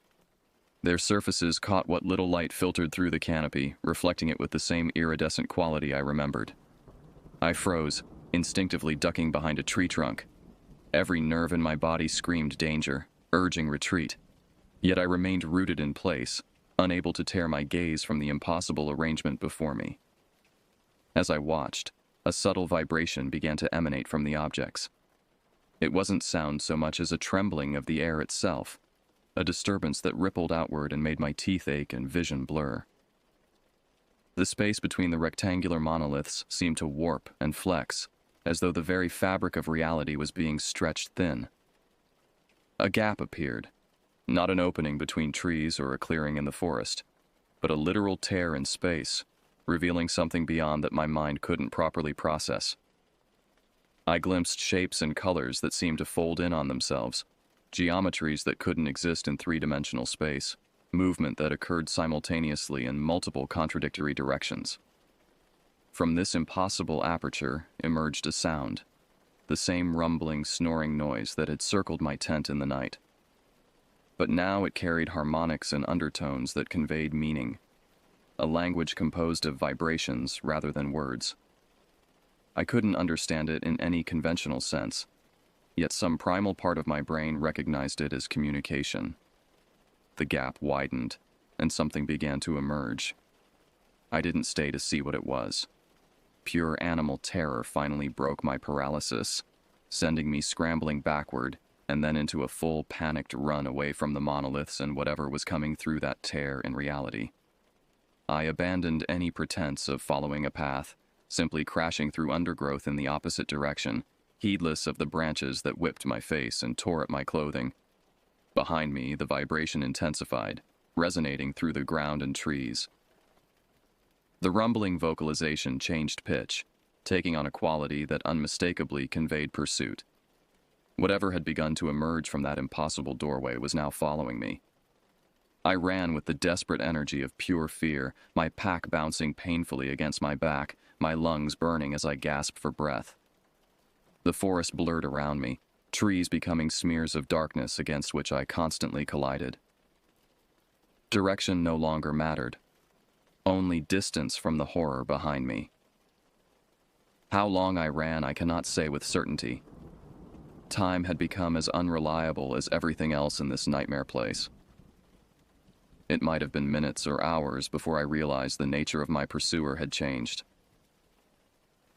Their surfaces caught what little light filtered through the canopy, reflecting it with the same iridescent quality I remembered. I froze, instinctively ducking behind a tree trunk. Every nerve in my body screamed danger, urging retreat. Yet I remained rooted in place, unable to tear my gaze from the impossible arrangement before me. As I watched, a subtle vibration began to emanate from the objects. It wasn't sound so much as a trembling of the air itself, a disturbance that rippled outward and made my teeth ache and vision blur. The space between the rectangular monoliths seemed to warp and flex, as though the very fabric of reality was being stretched thin. A gap appeared, not an opening between trees or a clearing in the forest, but a literal tear in space, revealing something beyond that my mind couldn't properly process. I glimpsed shapes and colors that seemed to fold in on themselves, geometries that couldn't exist in three-dimensional space, movement that occurred simultaneously in multiple contradictory directions. From this impossible aperture emerged a sound, the same rumbling, snoring noise that had circled my tent in the night. But now it carried harmonics and undertones that conveyed meaning, a language composed of vibrations rather than words. I couldn't understand it in any conventional sense, yet some primal part of my brain recognized it as communication. The gap widened, and something began to emerge. I didn't stay to see what it was. Pure animal terror finally broke my paralysis, sending me scrambling backward and then into a full panicked run away from the monoliths and whatever was coming through that tear in reality. I abandoned any pretense of following a path, simply crashing through undergrowth in the opposite direction, heedless of the branches that whipped my face and tore at my clothing. Behind me, the vibration intensified, resonating through the ground and trees. The rumbling vocalization changed pitch, taking on a quality that unmistakably conveyed pursuit. Whatever had begun to emerge from that impossible doorway was now following me. I ran with the desperate energy of pure fear, my pack bouncing painfully against my back, my lungs burning as I gasped for breath. The forest blurred around me, trees becoming smears of darkness against which I constantly collided. Direction no longer mattered, only distance from the horror behind me. How long I ran, I cannot say with certainty. Time had become as unreliable as everything else in this nightmare place. It might have been minutes or hours before I realized the nature of my pursuer had changed.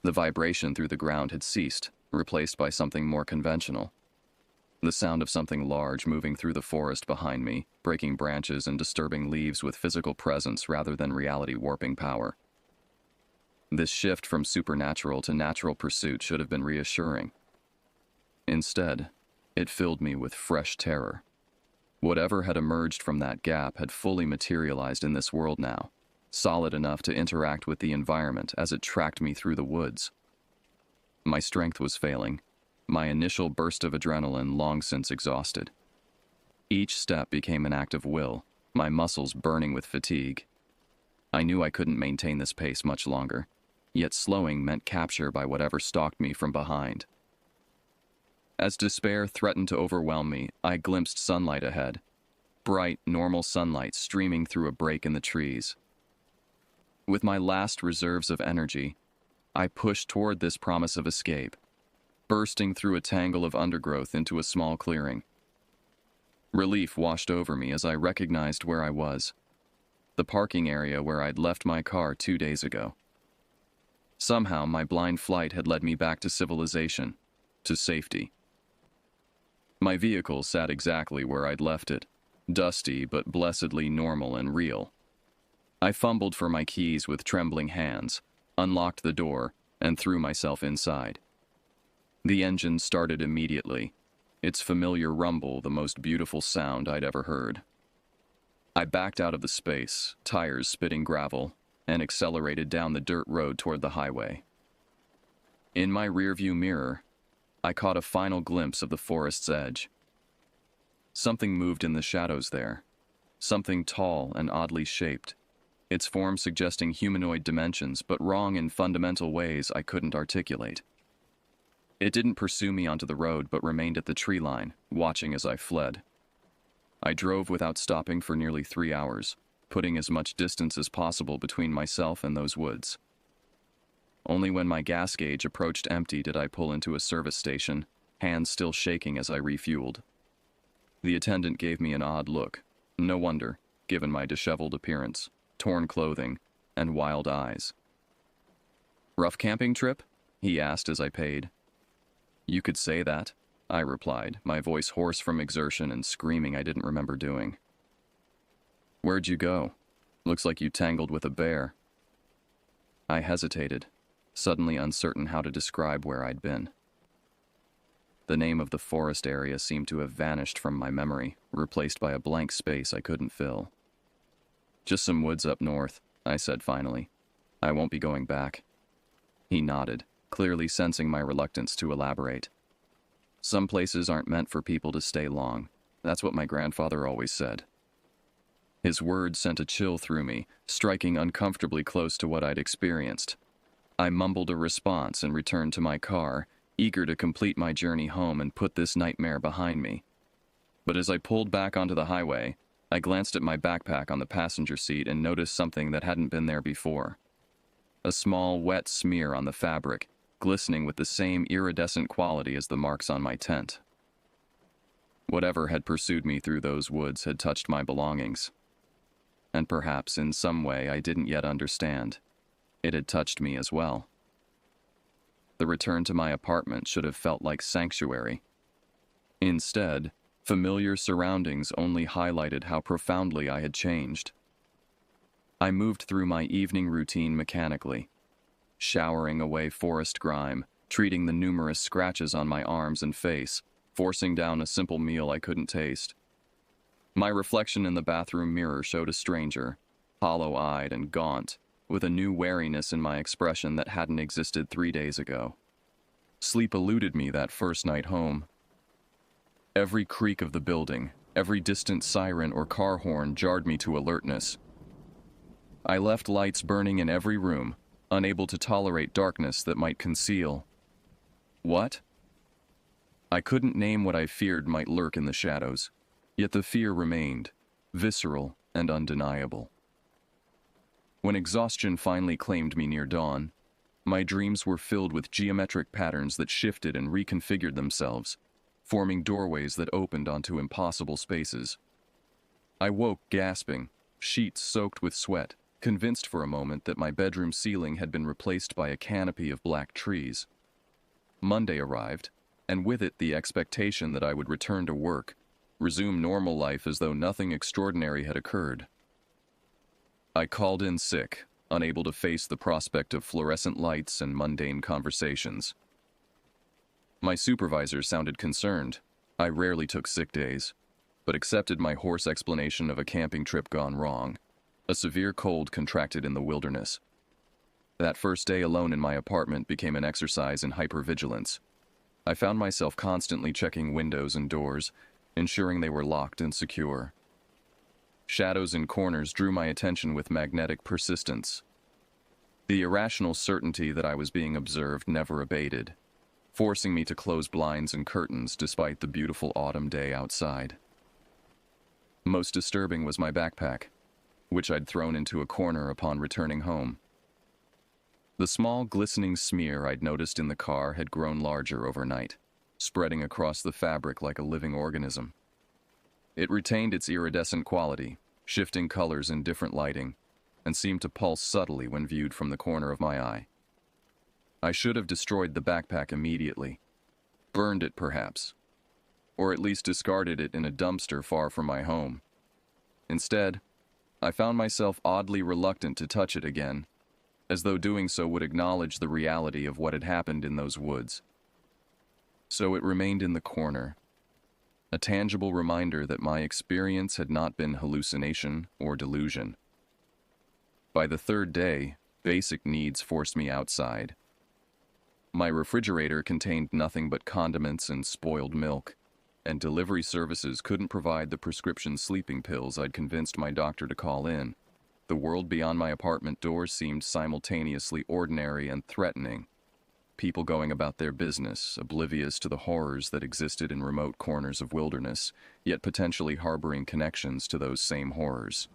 The vibration through the ground had ceased, replaced by something more conventional. The sound of something large moving through the forest behind me, breaking branches and disturbing leaves with physical presence rather than reality-warping power. This shift from supernatural to natural pursuit should have been reassuring. Instead, it filled me with fresh terror. Whatever had emerged from that gap had fully materialized in this world now, solid enough to interact with the environment as it tracked me through the woods. My strength was failing, my initial burst of adrenaline long since exhausted. Each step became an act of will, my muscles burning with fatigue. I knew I couldn't maintain this pace much longer, yet slowing meant capture by whatever stalked me from behind. As despair threatened to overwhelm me, I glimpsed sunlight ahead, bright, normal sunlight streaming through a break in the trees. With my last reserves of energy, I pushed toward this promise of escape, bursting through a tangle of undergrowth into a small clearing. Relief washed over me as I recognized where I was, the parking area where I'd left my car 2 days ago. Somehow, my blind flight had led me back to civilization, to safety. My vehicle sat exactly where I'd left it, dusty but blessedly normal and real. I fumbled for my keys with trembling hands, unlocked the door, and threw myself inside. The engine started immediately, its familiar rumble the most beautiful sound I'd ever heard. I backed out of the space, tires spitting gravel, and accelerated down the dirt road toward the highway. In my rearview mirror, I caught a final glimpse of the forest's edge. Something moved in the shadows there, something tall and oddly shaped, its form suggesting humanoid dimensions but wrong in fundamental ways I couldn't articulate. It didn't pursue me onto the road but remained at the tree line, watching as I fled. I drove without stopping for nearly 3 hours, putting as much distance as possible between myself and those woods. Only when my gas gauge approached empty did I pull into a service station, hands still shaking as I refueled. The attendant gave me an odd look, no wonder, given my disheveled appearance, torn clothing, and wild eyes. "Rough camping trip?" he asked as I paid. "You could say that," I replied, my voice hoarse from exertion and screaming I didn't remember doing. "Where'd you go? Looks like you tangled with a bear." I hesitated, suddenly uncertain how to describe where I'd been. The name of the forest area seemed to have vanished from my memory, replaced by a blank space I couldn't fill. "Just some woods up north," I said finally. "I won't be going back." He nodded, clearly sensing my reluctance to elaborate. Some places aren't meant for people to stay long. That's what my grandfather always said. His words sent a chill through me, striking uncomfortably close to what I'd experienced. I mumbled a response and returned to my car, eager to complete my journey home and put this nightmare behind me. But as I pulled back onto the highway, I glanced at my backpack on the passenger seat and noticed something that hadn't been there before. A small, wet smear on the fabric, glistening with the same iridescent quality as the marks on my tent. Whatever had pursued me through those woods had touched my belongings. And perhaps in some way I didn't yet understand, it had touched me as well. The return to my apartment should have felt like sanctuary. Instead, familiar surroundings only highlighted how profoundly I had changed. I moved through my evening routine mechanically, showering away forest grime, treating the numerous scratches on my arms and face, forcing down a simple meal I couldn't taste. My reflection in the bathroom mirror showed a stranger, hollow-eyed and gaunt, with a new wariness in my expression that hadn't existed 3 days ago. Sleep eluded me that first night home. Every creak of the building, every distant siren or car horn jarred me to alertness. I left lights burning in every room, unable to tolerate darkness that might conceal. What? I couldn't name what I feared might lurk in the shadows, yet the fear remained, visceral and undeniable. When exhaustion finally claimed me near dawn, my dreams were filled with geometric patterns that shifted and reconfigured themselves, forming doorways that opened onto impossible spaces. I woke gasping, sheets soaked with sweat, convinced for a moment that my bedroom ceiling had been replaced by a canopy of black trees. Monday arrived, and with it the expectation that I would return to work, resume normal life as though nothing extraordinary had occurred. I called in sick, unable to face the prospect of fluorescent lights and mundane conversations. My supervisor sounded concerned. I rarely took sick days, but accepted my hoarse explanation of a camping trip gone wrong, a severe cold contracted in the wilderness. That first day alone in my apartment became an exercise in hypervigilance. I found myself constantly checking windows and doors, ensuring they were locked and secure. Shadows in corners drew my attention with magnetic persistence. The irrational certainty that I was being observed never abated, forcing me to close blinds and curtains despite the beautiful autumn day outside. Most disturbing was my backpack, which I'd thrown into a corner upon returning home. The small glistening smear I'd noticed in the car had grown larger overnight, spreading across the fabric like a living organism. It retained its iridescent quality, shifting colors in different lighting, and seemed to pulse subtly when viewed from the corner of my eye. I should have destroyed the backpack immediately, burned it perhaps, or at least discarded it in a dumpster far from my home. Instead, I found myself oddly reluctant to touch it again, as though doing so would acknowledge the reality of what had happened in those woods. So it remained in the corner, a tangible reminder that my experience had not been hallucination or delusion. By the third day, basic needs forced me outside. My refrigerator contained nothing but condiments and spoiled milk, and delivery services couldn't provide the prescription sleeping pills I'd convinced my doctor to call in. The world beyond my apartment door seemed simultaneously ordinary and threatening. People going about their business, oblivious to the horrors that existed in remote corners of wilderness, yet potentially harboring connections to those same horrors.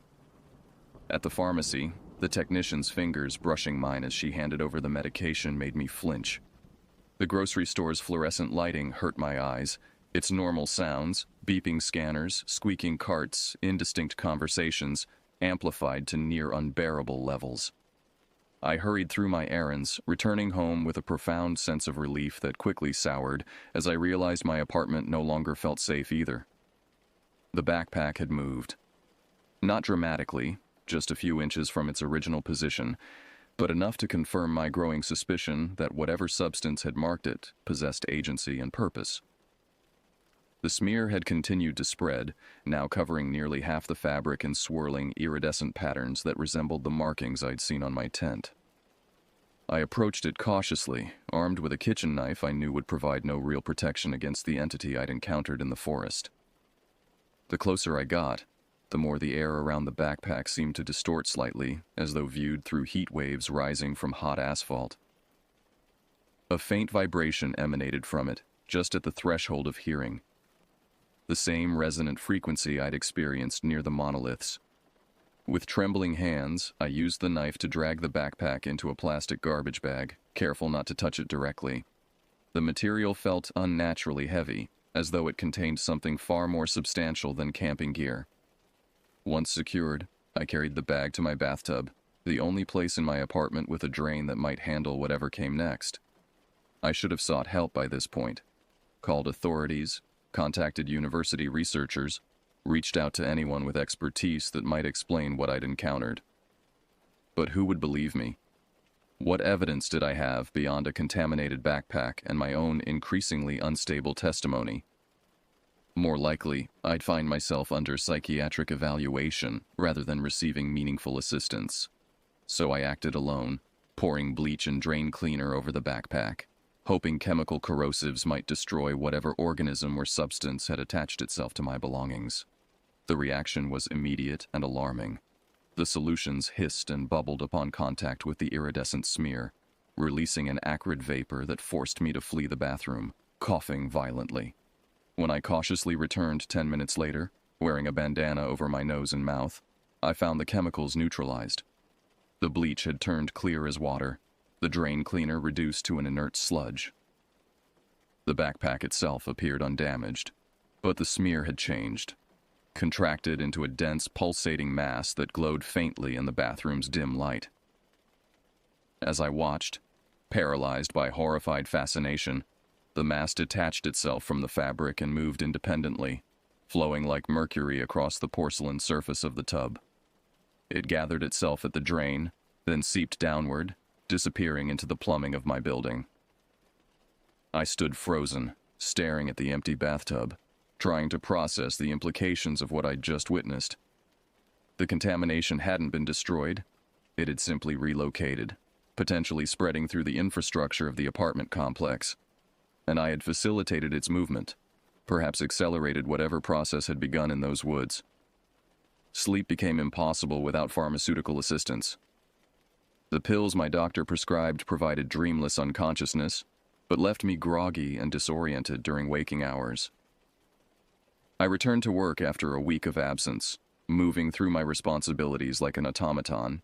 At the pharmacy, the technician's fingers brushing mine as she handed over the medication made me flinch. The grocery store's fluorescent lighting hurt my eyes, its normal sounds, beeping scanners, squeaking carts, indistinct conversations, amplified to near unbearable levels. I hurried through my errands, returning home with a profound sense of relief that quickly soured as I realized my apartment no longer felt safe either. The backpack had moved. Not dramatically, just a few inches from its original position, but enough to confirm my growing suspicion that whatever substance had marked it possessed agency and purpose. The smear had continued to spread, now covering nearly half the fabric in swirling, iridescent patterns that resembled the markings I'd seen on my tent. I approached it cautiously, armed with a kitchen knife I knew would provide no real protection against the entity I'd encountered in the forest. The closer I got, the more the air around the backpack seemed to distort slightly, as though viewed through heat waves rising from hot asphalt. A faint vibration emanated from it, just at the threshold of hearing. The same resonant frequency I'd experienced near the monoliths. With trembling hands, I used the knife to drag the backpack into a plastic garbage bag, careful not to touch it directly. The material felt unnaturally heavy, as though it contained something far more substantial than camping gear. Once secured, I carried the bag to my bathtub, the only place in my apartment with a drain that might handle whatever came next. I should have sought help by this point. Called authorities, contacted university researchers, reached out to anyone with expertise that might explain what I'd encountered. But who would believe me? What evidence did I have beyond a contaminated backpack and my own increasingly unstable testimony? More likely, I'd find myself under psychiatric evaluation rather than receiving meaningful assistance. So I acted alone, pouring bleach and drain cleaner over the backpack, hoping chemical corrosives might destroy whatever organism or substance had attached itself to my belongings. The reaction was immediate and alarming. The solutions hissed and bubbled upon contact with the iridescent smear, releasing an acrid vapor that forced me to flee the bathroom, coughing violently. When I cautiously returned 10 minutes later, wearing a bandana over my nose and mouth, I found the chemicals neutralized. The bleach had turned clear as water, the drain cleaner reduced to an inert sludge. The backpack itself appeared undamaged, but the smear had changed, contracted into a dense, pulsating mass that glowed faintly in the bathroom's dim light. As I watched, paralyzed by horrified fascination, the mass detached itself from the fabric and moved independently, flowing like mercury across the porcelain surface of the tub. It gathered itself at the drain, then seeped downward, disappearing into the plumbing of my building. I stood frozen, staring at the empty bathtub, trying to process the implications of what I'd just witnessed. The contamination hadn't been destroyed. It had simply relocated, potentially spreading through the infrastructure of the apartment complex. And I had facilitated its movement, perhaps accelerated whatever process had begun in those woods. Sleep became impossible without pharmaceutical assistance. The pills my doctor prescribed provided dreamless unconsciousness, but left me groggy and disoriented during waking hours. I returned to work after a week of absence, moving through my responsibilities like an automaton.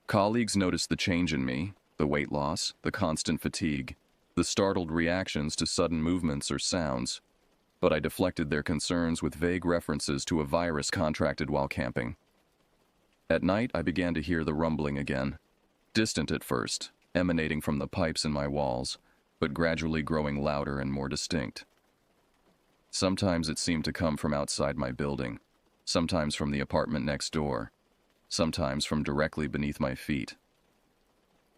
Colleagues noticed the change in me, the weight loss, the constant fatigue, the startled reactions to sudden movements or sounds, but I deflected their concerns with vague references to a virus contracted while camping. At night, I began to hear the rumbling again, distant at first, emanating from the pipes in my walls, but gradually growing louder and more distinct. Sometimes it seemed to come from outside my building, sometimes from the apartment next door, sometimes from directly beneath my feet.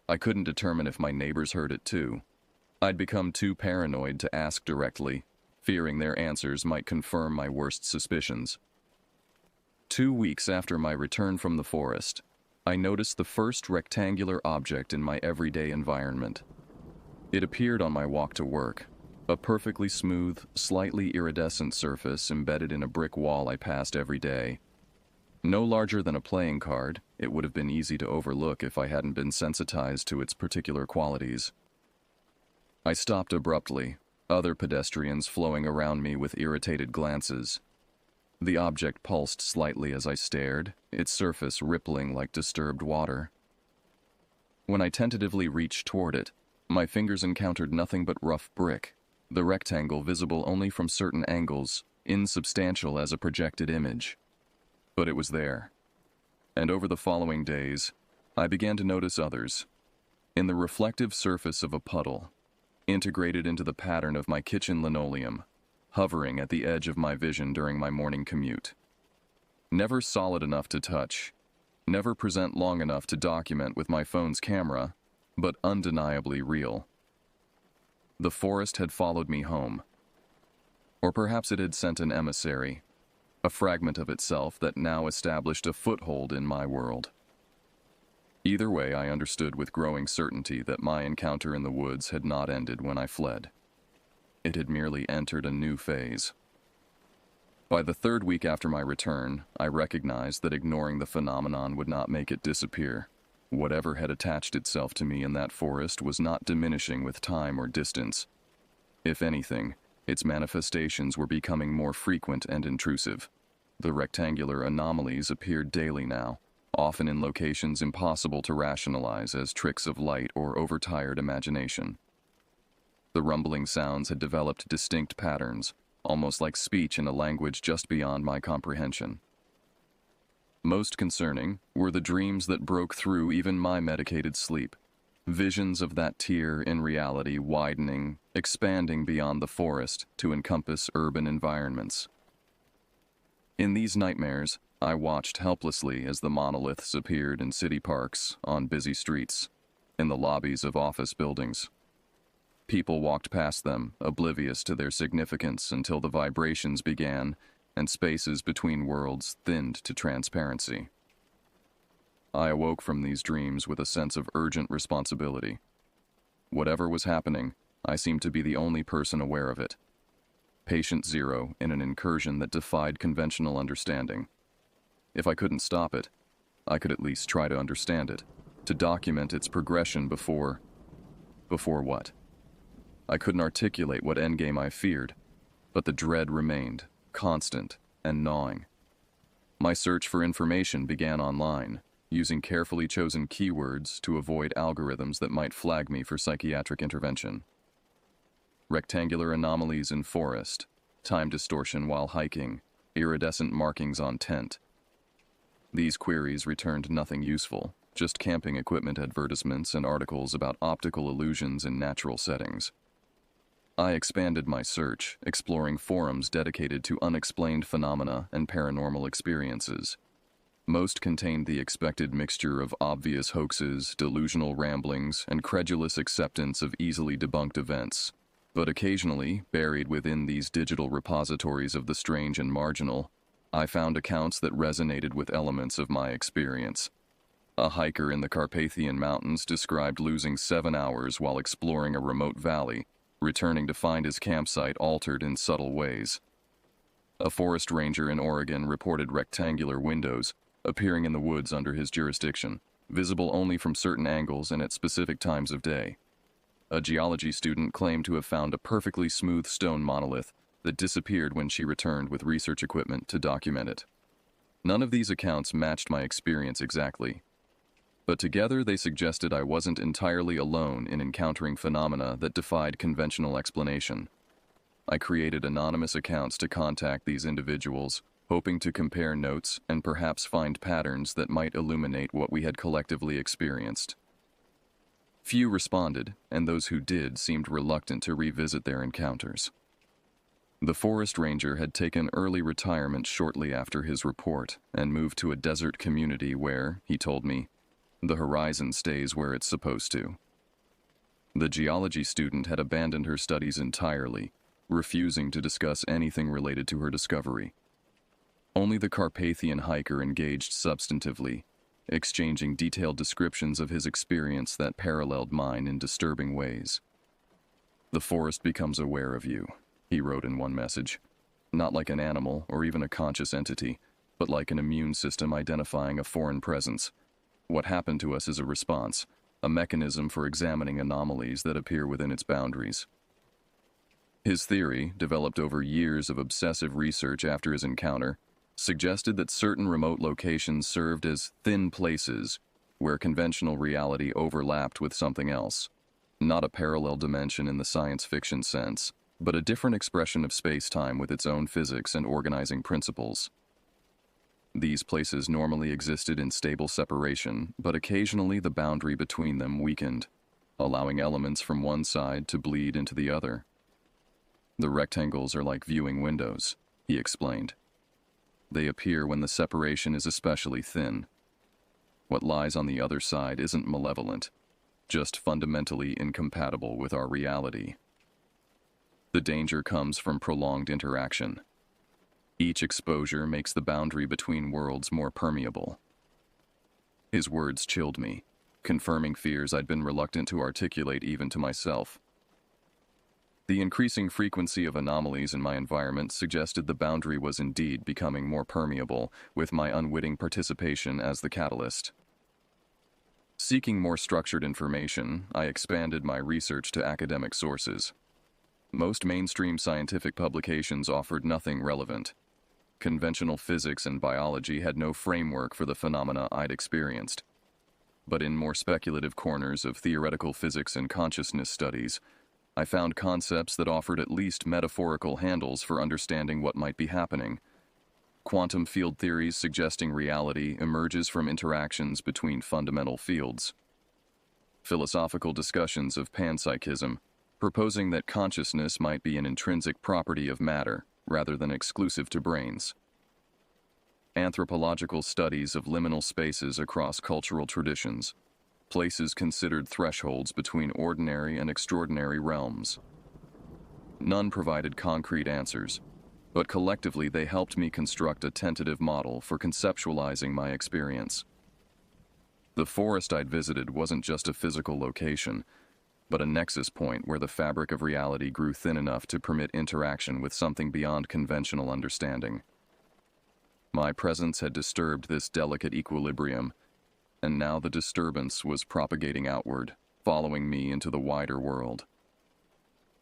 I couldn't determine if my neighbors heard it too. I'd become too paranoid to ask directly, fearing their answers might confirm my worst suspicions. 2 weeks after my return from the forest, I noticed the first rectangular object in my everyday environment. It appeared on my walk to work, a perfectly smooth, slightly iridescent surface embedded in a brick wall I passed every day. No larger than a playing card, it would have been easy to overlook if I hadn't been sensitized to its particular qualities. I stopped abruptly, other pedestrians flowing around me with irritated glances. The object pulsed slightly as I stared, its surface rippling like disturbed water. When I tentatively reached toward it, my fingers encountered nothing but rough brick, the rectangle visible only from certain angles, insubstantial as a projected image. But it was there. And over the following days, I began to notice others. In the reflective surface of a puddle, integrated into the pattern of my kitchen linoleum, hovering at the edge of my vision during my morning commute. Never solid enough to touch, never present long enough to document with my phone's camera, but undeniably real. The forest had followed me home. Or perhaps it had sent an emissary, a fragment of itself that now established a foothold in my world. Either way, I understood with growing certainty that my encounter in the woods had not ended when I fled. It had merely entered a new phase. By the third week after my return, I recognized that ignoring the phenomenon would not make it disappear. Whatever had attached itself to me in that forest was not diminishing with time or distance. If anything, its manifestations were becoming more frequent and intrusive. The rectangular anomalies appeared daily now, often in locations impossible to rationalize as tricks of light or overtired imagination. The rumbling sounds had developed distinct patterns, almost like speech in a language just beyond my comprehension. Most concerning were the dreams that broke through even my medicated sleep, visions of that tier in reality widening, expanding beyond the forest to encompass urban environments. In these nightmares, I watched helplessly as the monoliths appeared in city parks, on busy streets, in the lobbies of office buildings. People walked past them, oblivious to their significance until the vibrations began and spaces between worlds thinned to transparency. I awoke from these dreams with a sense of urgent responsibility. Whatever was happening, I seemed to be the only person aware of it. Patient zero in an incursion that defied conventional understanding. If I couldn't stop it, I could at least try to understand it, to document its progression before what? I couldn't articulate what endgame I feared, but the dread remained, constant and gnawing. My search for information began online, using carefully chosen keywords to avoid algorithms that might flag me for psychiatric intervention. Rectangular anomalies in forest, time distortion while hiking, iridescent markings on tent. These queries returned nothing useful, just camping equipment advertisements and articles about optical illusions in natural settings. I expanded my search, exploring forums dedicated to unexplained phenomena and paranormal experiences. Most contained the expected mixture of obvious hoaxes, delusional ramblings, and credulous acceptance of easily debunked events. But occasionally, buried within these digital repositories of the strange and marginal, I found accounts that resonated with elements of my experience. A hiker in the Carpathian Mountains described losing 7 hours while exploring a remote valley, returning to find his campsite altered in subtle ways. A forest ranger in Oregon reported rectangular windows appearing in the woods under his jurisdiction, visible only from certain angles and at specific times of day. A geology student claimed to have found a perfectly smooth stone monolith that disappeared when she returned with research equipment to document it. None of these accounts matched my experience exactly, but together they suggested I wasn't entirely alone in encountering phenomena that defied conventional explanation. I created anonymous accounts to contact these individuals, hoping to compare notes and perhaps find patterns that might illuminate what we had collectively experienced. Few responded, and those who did seemed reluctant to revisit their encounters. The forest ranger had taken early retirement shortly after his report and moved to a desert community where, he told me, the horizon stays where it's supposed to. The geology student had abandoned her studies entirely, refusing to discuss anything related to her discovery. Only the Carpathian hiker engaged substantively, exchanging detailed descriptions of his experience that paralleled mine in disturbing ways. "The forest becomes aware of you," he wrote in one message, "not like an animal or even a conscious entity, but like an immune system identifying a foreign presence. What happened to us is a response, a mechanism for examining anomalies that appear within its boundaries." His theory, developed over years of obsessive research after his encounter, suggested that certain remote locations served as thin places where conventional reality overlapped with something else. Not a parallel dimension in the science fiction sense, but a different expression of space-time with its own physics and organizing principles. These places normally existed in stable separation, but occasionally the boundary between them weakened, allowing elements from one side to bleed into the other. "The rectangles are like viewing windows," he explained. "They appear when the separation is especially thin. What lies on the other side isn't malevolent, just fundamentally incompatible with our reality. The danger comes from prolonged interaction. Each exposure makes the boundary between worlds more permeable." His words chilled me, confirming fears I'd been reluctant to articulate even to myself. The increasing frequency of anomalies in my environment suggested the boundary was indeed becoming more permeable, with my unwitting participation as the catalyst. Seeking more structured information, I expanded my research to academic sources. Most mainstream scientific publications offered nothing relevant. Conventional physics and biology had no framework for the phenomena I'd experienced. But in more speculative corners of theoretical physics and consciousness studies, I found concepts that offered at least metaphorical handles for understanding what might be happening. Quantum field theories suggesting reality emerges from interactions between fundamental fields. Philosophical discussions of panpsychism, proposing that consciousness might be an intrinsic property of matter rather than exclusive to brains. Anthropological studies of liminal spaces across cultural traditions, places considered thresholds between ordinary and extraordinary realms. None provided concrete answers, but collectively they helped me construct a tentative model for conceptualizing my experience. The forest I'd visited wasn't just a physical location, but a nexus point where the fabric of reality grew thin enough to permit interaction with something beyond conventional understanding. My presence had disturbed this delicate equilibrium, and now the disturbance was propagating outward, following me into the wider world.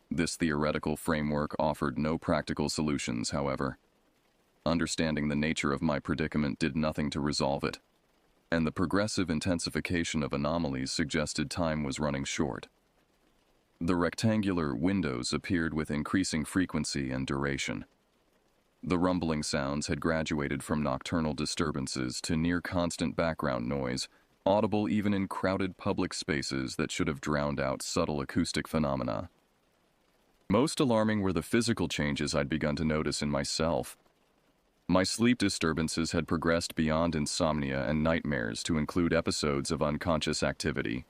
This theoretical framework offered no practical solutions, however. Understanding the nature of my predicament did nothing to resolve it, and the progressive intensification of anomalies suggested time was running short. The rectangular windows appeared with increasing frequency and duration. The rumbling sounds had graduated from nocturnal disturbances to near-constant background noise, audible even in crowded public spaces that should have drowned out subtle acoustic phenomena. Most alarming were the physical changes I'd begun to notice in myself. My sleep disturbances had progressed beyond insomnia and nightmares to include episodes of unconscious activity.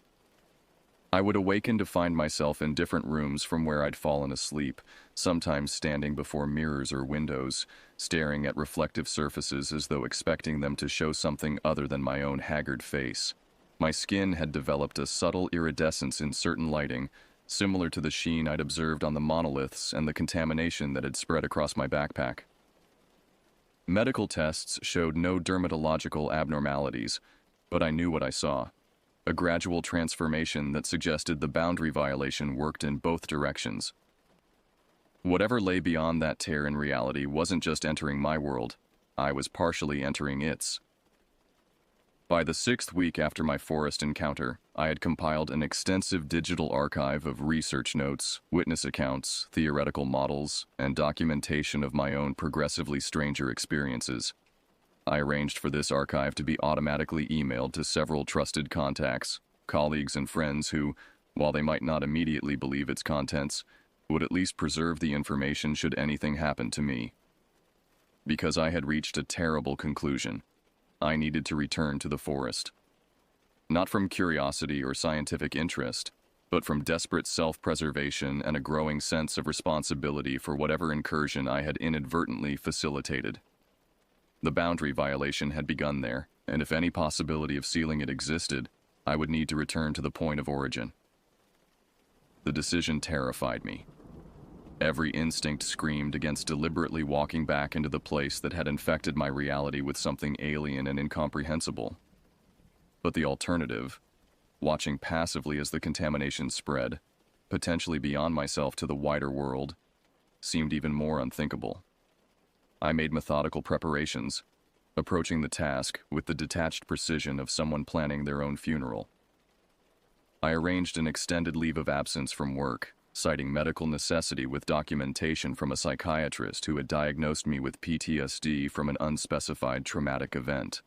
I would awaken to find myself in different rooms from where I'd fallen asleep, sometimes standing before mirrors or windows, staring at reflective surfaces as though expecting them to show something other than my own haggard face. My skin had developed a subtle iridescence in certain lighting, similar to the sheen I'd observed on the monoliths and the contamination that had spread across my backpack. Medical tests showed no dermatological abnormalities, but I knew what I saw. A gradual transformation that suggested the boundary violation worked in both directions. Whatever lay beyond that tear in reality wasn't just entering my world, I was partially entering its. By the 6th week after my forest encounter, I had compiled an extensive digital archive of research notes, witness accounts, theoretical models, and documentation of my own progressively stranger experiences. I arranged for this archive to be automatically emailed to several trusted contacts, colleagues and friends who, while they might not immediately believe its contents, would at least preserve the information should anything happen to me. Because I had reached a terrible conclusion, I needed to return to the forest. Not from curiosity or scientific interest, but from desperate self-preservation and a growing sense of responsibility for whatever incursion I had inadvertently facilitated. The boundary violation had begun there, and if any possibility of sealing it existed, I would need to return to the point of origin. The decision terrified me. Every instinct screamed against deliberately walking back into the place that had infected my reality with something alien and incomprehensible. But the alternative, watching passively as the contamination spread, potentially beyond myself to the wider world, seemed even more unthinkable. I made methodical preparations, approaching the task with the detached precision of someone planning their own funeral. I arranged an extended leave of absence from work, citing medical necessity with documentation from a psychiatrist who had diagnosed me with PTSD from an unspecified traumatic event.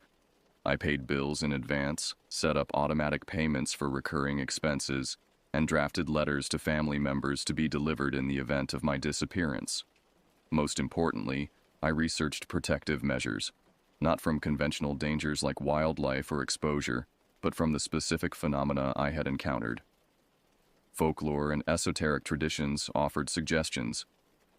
I paid bills in advance, set up automatic payments for recurring expenses, and drafted letters to family members to be delivered in the event of my disappearance. Most importantly, I researched protective measures, not from conventional dangers like wildlife or exposure, but from the specific phenomena I had encountered. Folklore and esoteric traditions offered suggestions: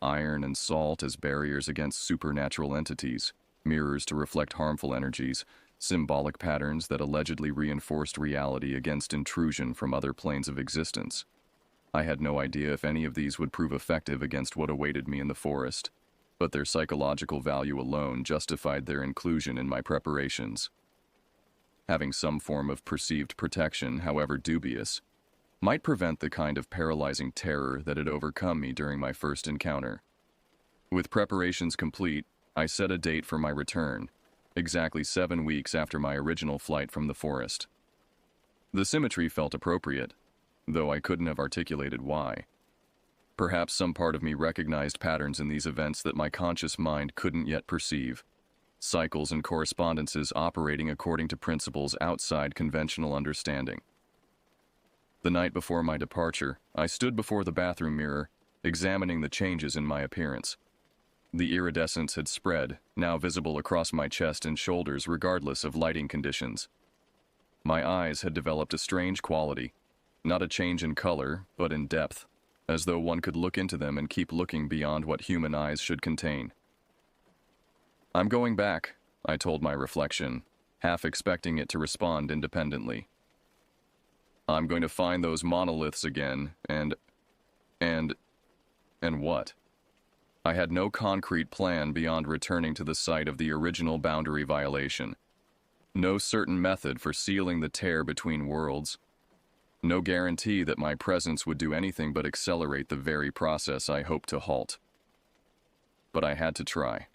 iron and salt as barriers against supernatural entities, mirrors to reflect harmful energies, symbolic patterns that allegedly reinforced reality against intrusion from other planes of existence. I had no idea if any of these would prove effective against what awaited me in the forest, but their psychological value alone justified their inclusion in my preparations. Having some form of perceived protection, however dubious, might prevent the kind of paralyzing terror that had overcome me during my first encounter. With preparations complete, I set a date for my return, exactly 7 weeks after my original flight from the forest. The symmetry felt appropriate, though I couldn't have articulated why. Perhaps some part of me recognized patterns in these events that my conscious mind couldn't yet perceive, cycles and correspondences operating according to principles outside conventional understanding. The night before my departure, I stood before the bathroom mirror, examining the changes in my appearance. The iridescence had spread, now visible across my chest and shoulders regardless of lighting conditions. My eyes had developed a strange quality, not a change in color, but in depth, as though one could look into them and keep looking beyond what human eyes should contain. "I'm going back," I told my reflection, half expecting it to respond independently. "I'm going to find those monoliths again, and what?" I had no concrete plan beyond returning to the site of the original boundary violation. No certain method for sealing the tear between worlds. No guarantee that my presence would do anything but accelerate the very process I hoped to halt. But I had to try.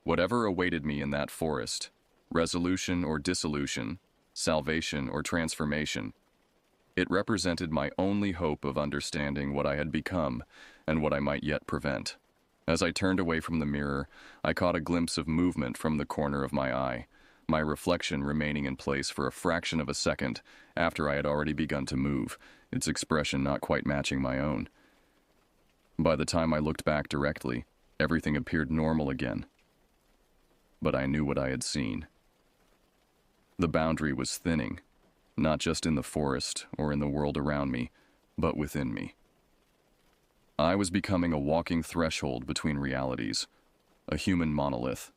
Whatever awaited me in that forest, resolution or dissolution, salvation or transformation, it represented my only hope of understanding what I had become and what I might yet prevent. As I turned away from the mirror, I caught a glimpse of movement from the corner of my eye, my reflection remaining in place for a fraction of a second after I had already begun to move, its expression not quite matching my own. By the time I looked back directly, everything appeared normal again. But I knew what I had seen. The boundary was thinning, not just in the forest or in the world around me, but within me. I was becoming a walking threshold between realities, a human monolith.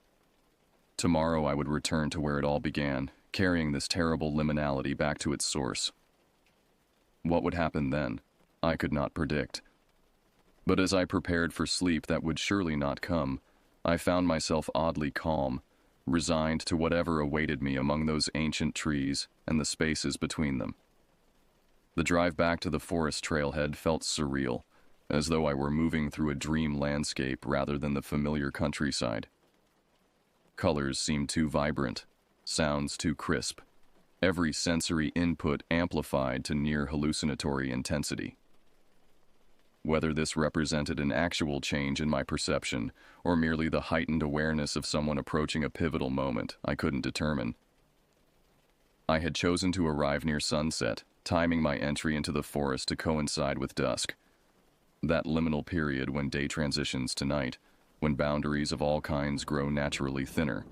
Tomorrow I would return to where it all began, carrying this terrible liminality back to its source. What would happen then? I could not predict. But as I prepared for sleep that would surely not come, I found myself oddly calm, resigned to whatever awaited me among those ancient trees and the spaces between them. The drive back to the forest trailhead felt surreal, as though I were moving through a dream landscape rather than the familiar countryside. Colors seemed too vibrant, sounds too crisp, every sensory input amplified to near hallucinatory intensity. Whether this represented an actual change in my perception or merely the heightened awareness of someone approaching a pivotal moment, I couldn't determine. I had chosen to arrive near sunset, timing my entry into the forest to coincide with dusk. That liminal period when day transitions to night, when boundaries of all kinds grow naturally thinner.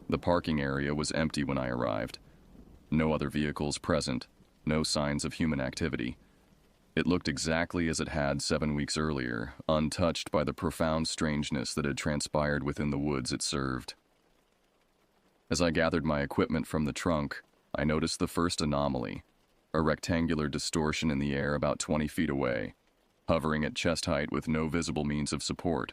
The parking area was empty when I arrived. No other vehicles present, no signs of human activity. It looked exactly as it had 7 weeks earlier, untouched by the profound strangeness that had transpired within the woods it served. As I gathered my equipment from the trunk, I noticed the first anomaly, a rectangular distortion in the air about 20 feet away, hovering at chest height with no visible means of support.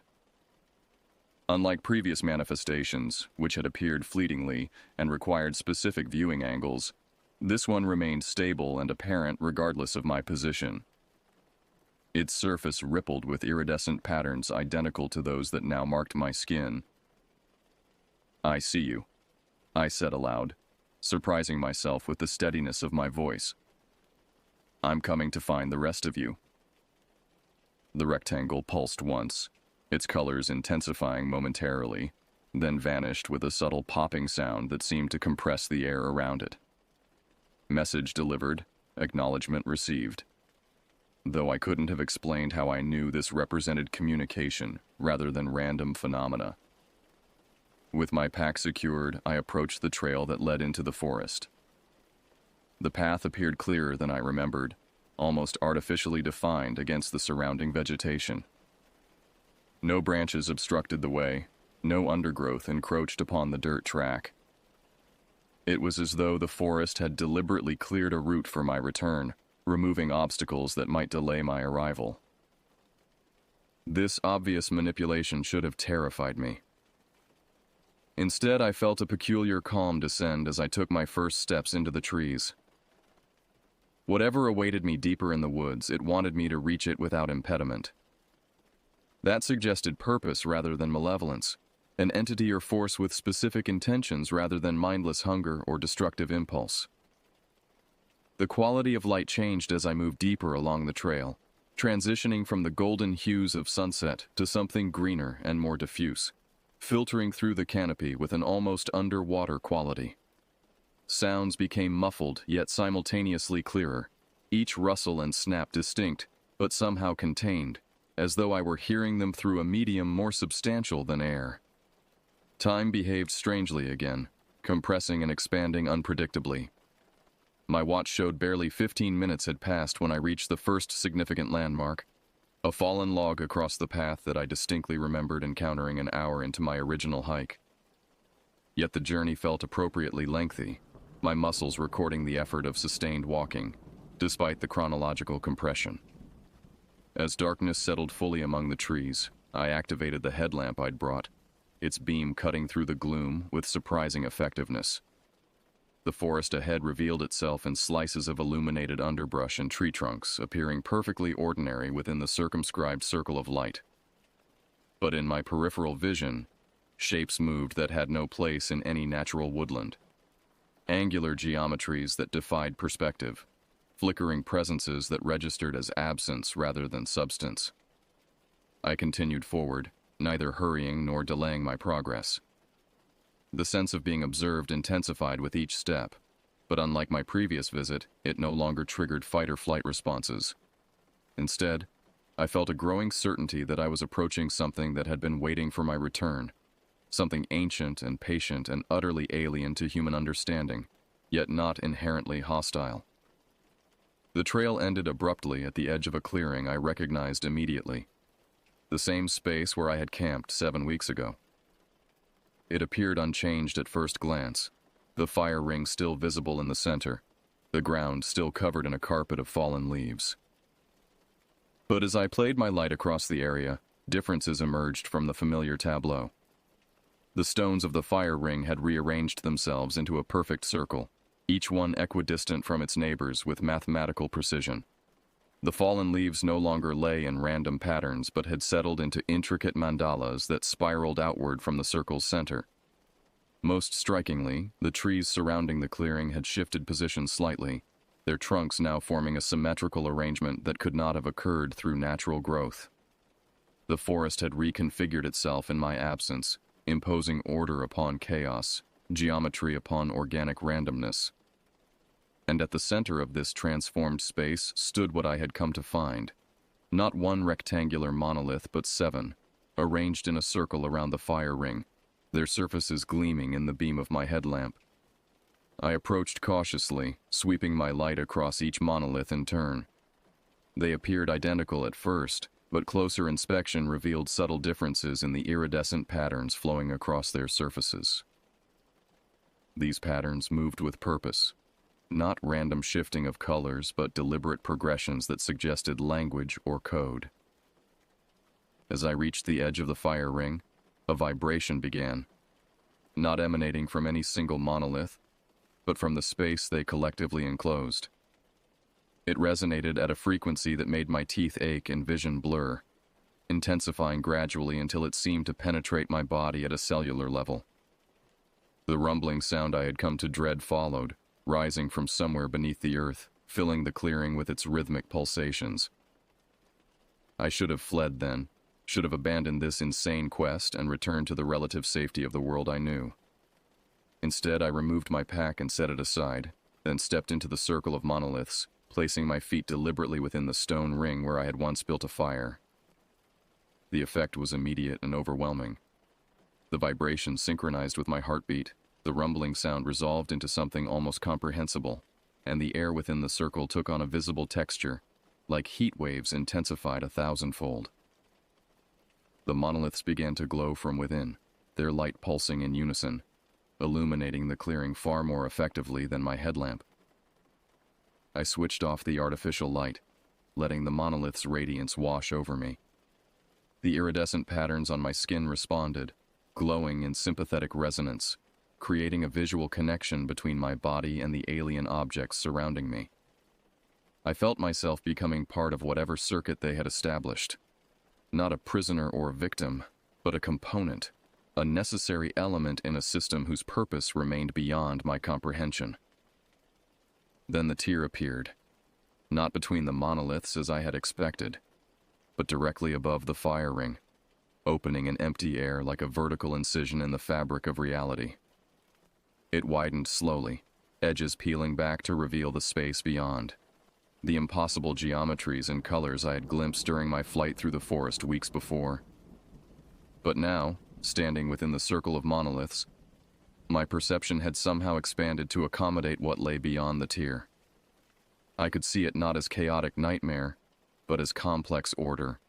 Unlike previous manifestations, which had appeared fleetingly and required specific viewing angles, this one remained stable and apparent regardless of my position. Its surface rippled with iridescent patterns identical to those that now marked my skin. "I see you," I said aloud, surprising myself with the steadiness of my voice. "I'm coming to find the rest of you." The rectangle pulsed once, its colors intensifying momentarily, then vanished with a subtle popping sound that seemed to compress the air around it. Message delivered, acknowledgement received. Though I couldn't have explained how I knew this represented communication rather than random phenomena. With my pack secured, I approached the trail that led into the forest. The path appeared clearer than I remembered, almost artificially defined against the surrounding vegetation. No branches obstructed the way, no undergrowth encroached upon the dirt track. It was as though the forest had deliberately cleared a route for my return, removing obstacles that might delay my arrival. This obvious manipulation should have terrified me. Instead, I felt a peculiar calm descend as I took my first steps into the trees. Whatever awaited me deeper in the woods, it wanted me to reach it without impediment. That suggested purpose rather than malevolence, an entity or force with specific intentions rather than mindless hunger or destructive impulse. The quality of light changed as I moved deeper along the trail, transitioning from the golden hues of sunset to something greener and more diffuse, filtering through the canopy with an almost underwater quality. Sounds became muffled yet simultaneously clearer, each rustle and snap distinct, but somehow contained, as though I were hearing them through a medium more substantial than air. Time behaved strangely again, compressing and expanding unpredictably. My watch showed barely 15 minutes had passed when I reached the first significant landmark, a fallen log across the path that I distinctly remembered encountering an hour into my original hike. Yet the journey felt appropriately lengthy, my muscles recording the effort of sustained walking, despite the chronological compression. As darkness settled fully among the trees, I activated the headlamp I'd brought, its beam cutting through the gloom with surprising effectiveness. The forest ahead revealed itself in slices of illuminated underbrush and tree trunks, appearing perfectly ordinary within the circumscribed circle of light. But in my peripheral vision, shapes moved that had no place in any natural woodland. Angular geometries that defied perspective, flickering presences that registered as absence rather than substance. I continued forward, neither hurrying nor delaying my progress. The sense of being observed intensified with each step, but unlike my previous visit, it no longer triggered fight-or-flight responses. Instead, I felt a growing certainty that I was approaching something that had been waiting for my return, something ancient and patient and utterly alien to human understanding, yet not inherently hostile. The trail ended abruptly at the edge of a clearing I recognized immediately, the same space where I had camped 7 weeks ago. It appeared unchanged at first glance, the fire ring still visible in the center, the ground still covered in a carpet of fallen leaves. But as I played my light across the area, differences emerged from the familiar tableau. The stones of the fire ring had rearranged themselves into a perfect circle, each one equidistant from its neighbors with mathematical precision. The fallen leaves no longer lay in random patterns but had settled into intricate mandalas that spiraled outward from the circle's center. Most strikingly, the trees surrounding the clearing had shifted position slightly, their trunks now forming a symmetrical arrangement that could not have occurred through natural growth. The forest had reconfigured itself in my absence, imposing order upon chaos, geometry upon organic randomness. And at the center of this transformed space stood what I had come to find. Not one rectangular monolith, but 7, arranged in a circle around the fire ring, their surfaces gleaming in the beam of my headlamp. I approached cautiously, sweeping my light across each monolith in turn. They appeared identical at first, but closer inspection revealed subtle differences in the iridescent patterns flowing across their surfaces. These patterns moved with purpose. Not random shifting of colors, but deliberate progressions that suggested language or code. As I reached the edge of the fire ring, a vibration began, not emanating from any single monolith, but from the space they collectively enclosed. It resonated at a frequency that made my teeth ache and vision blur, intensifying gradually until it seemed to penetrate my body at a cellular level. The rumbling sound I had come to dread followed, rising from somewhere beneath the earth, filling the clearing with its rhythmic pulsations. I should have fled then, should have abandoned this insane quest and returned to the relative safety of the world I knew. Instead, I removed my pack and set it aside, then stepped into the circle of monoliths, placing my feet deliberately within the stone ring where I had once built a fire. The effect was immediate and overwhelming. The vibration synchronized with my heartbeat, the rumbling sound resolved into something almost comprehensible, and the air within the circle took on a visible texture, like heat waves intensified 1,000-fold. The monoliths began to glow from within, their light pulsing in unison, illuminating the clearing far more effectively than my headlamp. I switched off the artificial light, letting the monolith's radiance wash over me. The iridescent patterns on my skin responded, glowing in sympathetic resonance, creating a visual connection between my body and the alien objects surrounding me. I felt myself becoming part of whatever circuit they had established. Not a prisoner or victim, but a component, a necessary element in a system whose purpose remained beyond my comprehension. Then the tear appeared, not between the monoliths as I had expected, but directly above the fire ring, opening an empty air like a vertical incision in the fabric of reality. It widened slowly, edges peeling back to reveal the space beyond. The impossible geometries and colors I had glimpsed during my flight through the forest weeks before. But now, standing within the circle of monoliths, my perception had somehow expanded to accommodate what lay beyond the tier. I could see it not as chaotic nightmare, but as complex order.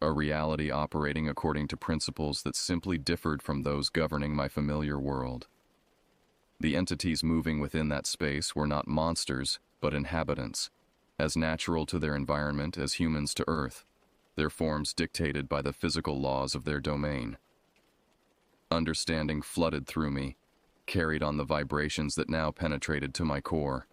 A reality operating according to principles that simply differed from those governing my familiar world. The entities moving within that space were not monsters, but inhabitants, as natural to their environment as humans to Earth, their forms dictated by the physical laws of their domain. Understanding flooded through me, carried on the vibrations that now penetrated to my core.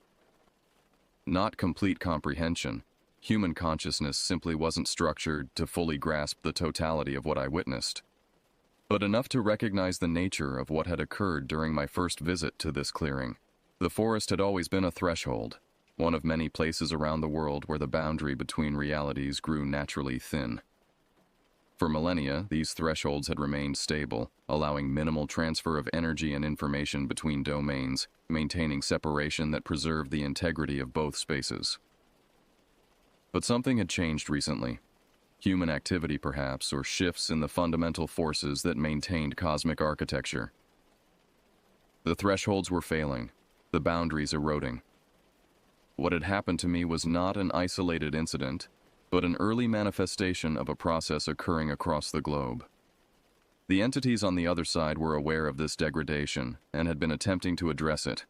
Not complete comprehension, human consciousness simply wasn't structured to fully grasp the totality of what I witnessed, but enough to recognize the nature of what had occurred during my first visit to this clearing. The forest had always been a threshold, one of many places around the world where the boundary between realities grew naturally thin. For millennia, these thresholds had remained stable, allowing minimal transfer of energy and information between domains, maintaining separation that preserved the integrity of both spaces. But something had changed recently. Human activity, perhaps, or shifts in the fundamental forces that maintained cosmic architecture. The thresholds were failing, the boundaries eroding. What had happened to me was not an isolated incident, but an early manifestation of a process occurring across the globe. The entities on the other side were aware of this degradation and had been attempting to address it.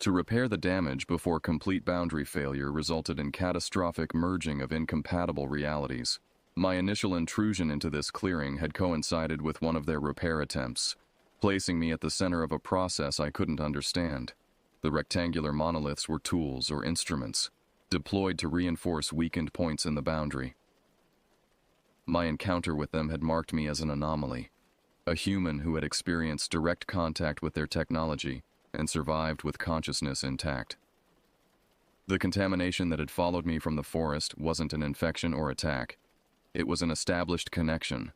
To repair the damage before complete boundary failure resulted in catastrophic merging of incompatible realities. My initial intrusion into this clearing had coincided with one of their repair attempts, placing me at the center of a process I couldn't understand. The rectangular monoliths were tools or instruments, deployed to reinforce weakened points in the boundary. My encounter with them had marked me as an anomaly, a human who had experienced direct contact with their technology and survived with consciousness intact. The contamination that had followed me from the forest wasn't an infection or attack. It was an established connection,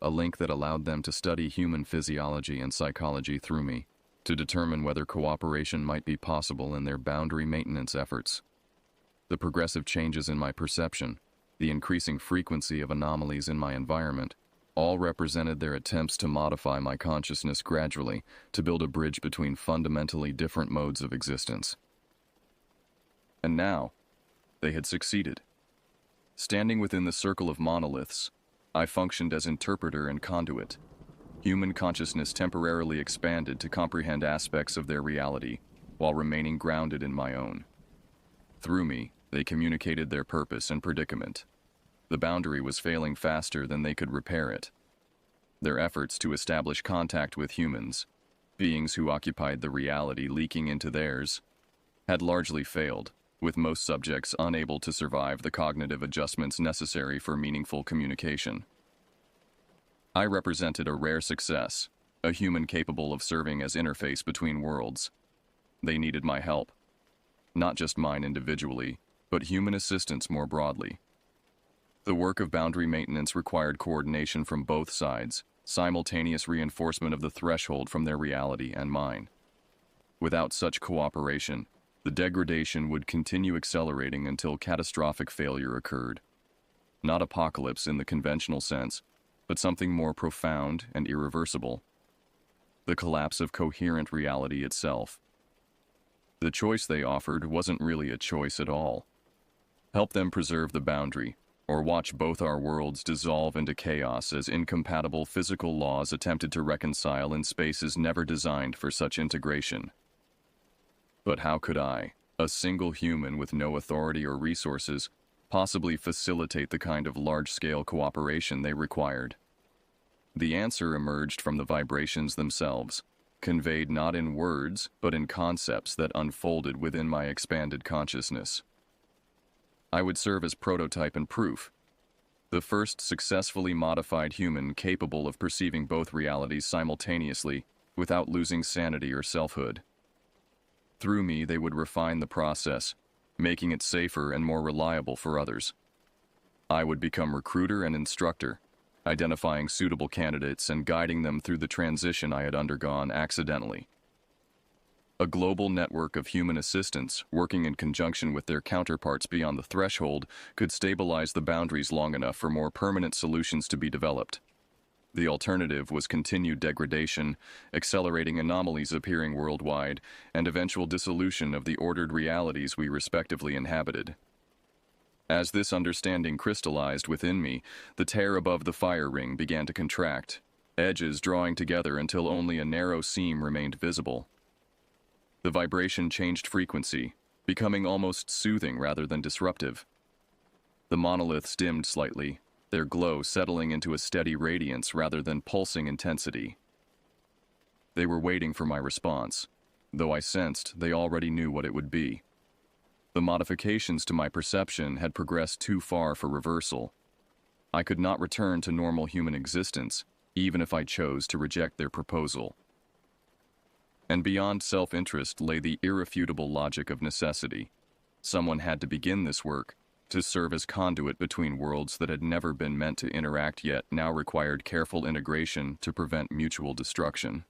a link that allowed them to study human physiology and psychology through me, to determine whether cooperation might be possible in their boundary maintenance efforts. The progressive changes in my perception, the increasing frequency of anomalies in my environment, all represented their attempts to modify my consciousness gradually to build a bridge between fundamentally different modes of existence. And now, they had succeeded. Standing within the circle of monoliths, I functioned as interpreter and conduit. Human consciousness temporarily expanded to comprehend aspects of their reality, while remaining grounded in my own. Through me, they communicated their purpose and predicament. The boundary was failing faster than they could repair it. Their efforts to establish contact with humans, beings who occupied the reality leaking into theirs, had largely failed, with most subjects unable to survive the cognitive adjustments necessary for meaningful communication. I represented a rare success, a human capable of serving as interface between worlds. They needed my help. Not just mine individually, but human assistance more broadly. The work of boundary maintenance required coordination from both sides, simultaneous reinforcement of the threshold from their reality and mine. Without such cooperation, the degradation would continue accelerating until catastrophic failure occurred. Not apocalypse in the conventional sense, but something more profound and irreversible. The collapse of coherent reality itself. The choice they offered wasn't really a choice at all. Help them preserve the boundary, or watch both our worlds dissolve into chaos as incompatible physical laws attempted to reconcile in spaces never designed for such integration. But how could I, a single human with no authority or resources, possibly facilitate the kind of large-scale cooperation they required? The answer emerged from the vibrations themselves, conveyed not in words, but in concepts that unfolded within my expanded consciousness. I would serve as prototype and proof, the first successfully modified human capable of perceiving both realities simultaneously without losing sanity or selfhood. Through me, they would refine the process, making it safer and more reliable for others. I would become recruiter and instructor, identifying suitable candidates and guiding them through the transition I had undergone accidentally. A global network of human assistants, working in conjunction with their counterparts beyond the threshold, could stabilize the boundaries long enough for more permanent solutions to be developed. The alternative was continued degradation, accelerating anomalies appearing worldwide, and eventual dissolution of the ordered realities we respectively inhabited. As this understanding crystallized within me, the tear above the fire ring began to contract, edges drawing together until only a narrow seam remained visible. The vibration changed frequency, becoming almost soothing rather than disruptive. The monoliths dimmed slightly, their glow settling into a steady radiance rather than pulsing intensity. They were waiting for my response, though I sensed they already knew what it would be. The modifications to my perception had progressed too far for reversal. I could not return to normal human existence, even if I chose to reject their proposal. And beyond self-interest lay the irrefutable logic of necessity. Someone had to begin this work, to serve as conduit between worlds that had never been meant to interact yet now required careful integration to prevent mutual destruction.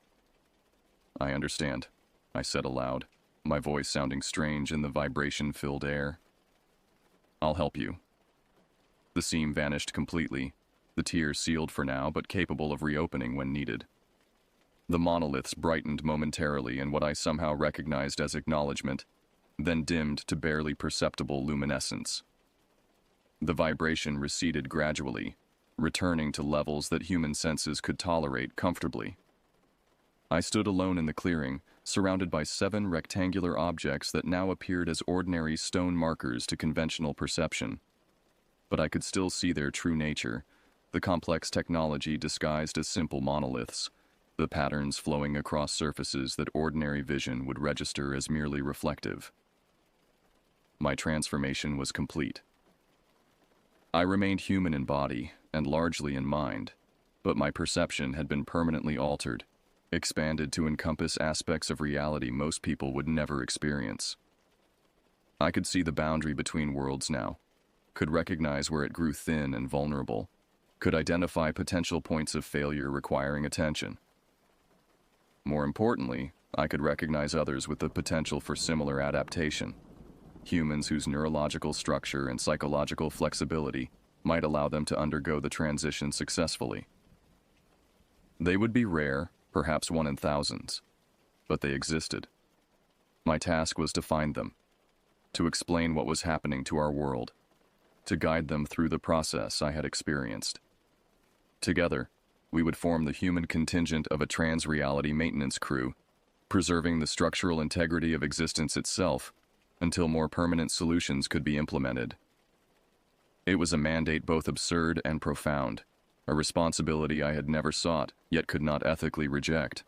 I understand, I said aloud, my voice sounding strange in the vibration-filled air. I'll help you. The seam vanished completely, the tear sealed for now but capable of reopening when needed. The monoliths brightened momentarily in what I somehow recognized as acknowledgement, then dimmed to barely perceptible luminescence. The vibration receded gradually, returning to levels that human senses could tolerate comfortably. I stood alone in the clearing, surrounded by 7 rectangular objects that now appeared as ordinary stone markers to conventional perception. But I could still see their true nature, the complex technology disguised as simple monoliths, the patterns flowing across surfaces that ordinary vision would register as merely reflective. My transformation was complete. I remained human in body and largely in mind, but my perception had been permanently altered, expanded to encompass aspects of reality most people would never experience. I could see the boundary between worlds now, could recognize where it grew thin and vulnerable, could identify potential points of failure requiring attention. More importantly, I could recognize others with the potential for similar adaptation. Humans whose neurological structure and psychological flexibility might allow them to undergo the transition successfully. They would be rare, perhaps one in thousands, but they existed. My task was to find them, to explain what was happening to our world, to guide them through the process I had experienced. Together, we would form the human contingent of a trans-reality maintenance crew, preserving the structural integrity of existence itself until more permanent solutions could be implemented. It was a mandate both absurd and profound, a responsibility I had never sought, yet could not ethically reject.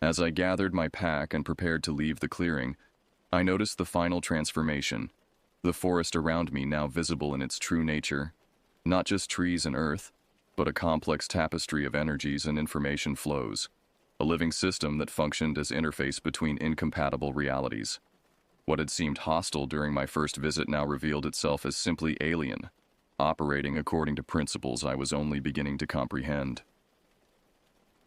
As I gathered my pack and prepared to leave the clearing, I noticed the final transformation, the forest around me now visible in its true nature, not just trees and earth, but a complex tapestry of energies and information flows, a living system that functioned as interface between incompatible realities. What had seemed hostile during my first visit now revealed itself as simply alien, operating according to principles I was only beginning to comprehend.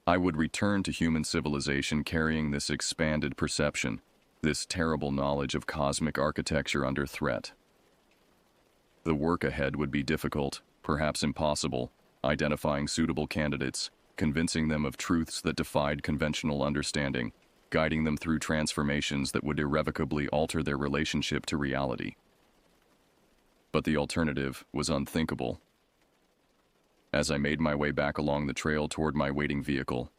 I would return to human civilization carrying this expanded perception, this terrible knowledge of cosmic architecture under threat. The work ahead would be difficult, perhaps impossible, identifying suitable candidates, convincing them of truths that defied conventional understanding, guiding them through transformations that would irrevocably alter their relationship to reality. but the alternative was unthinkable. As I made my way back along the trail toward my waiting vehicle,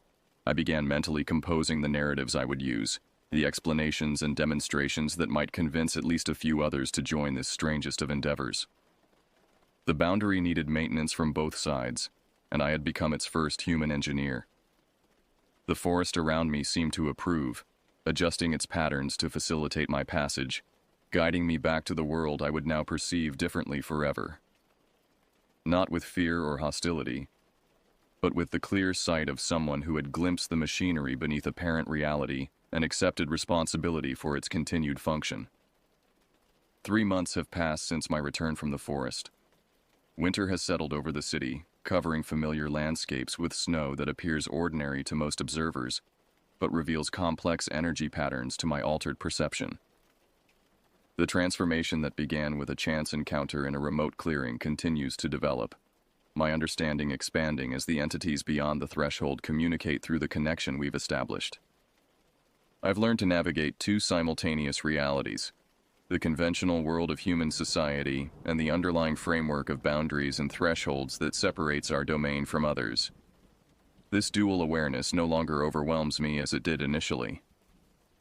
I began mentally composing the narratives I would use, the explanations and demonstrations that might convince at least a few others to join this strangest of endeavors. The boundary needed maintenance from both sides, and I had become its first human engineer. The forest around me seemed to approve, adjusting its patterns to facilitate my passage, guiding me back to the world I would now perceive differently forever. Not with fear or hostility, but with the clear sight of someone who had glimpsed the machinery beneath apparent reality and accepted responsibility for its continued function. 3 months have passed since my return from the forest. Winter has settled over the city, covering familiar landscapes with snow that appears ordinary to most observers, but reveals complex energy patterns to my altered perception. The transformation that began with a chance encounter in a remote clearing continues to develop, my understanding expanding as the entities beyond the threshold communicate through the connection we've established. I've learned to navigate 2 simultaneous realities: the conventional world of human society and the underlying framework of boundaries and thresholds that separates our domain from others. This dual awareness no longer overwhelms me as it did initially.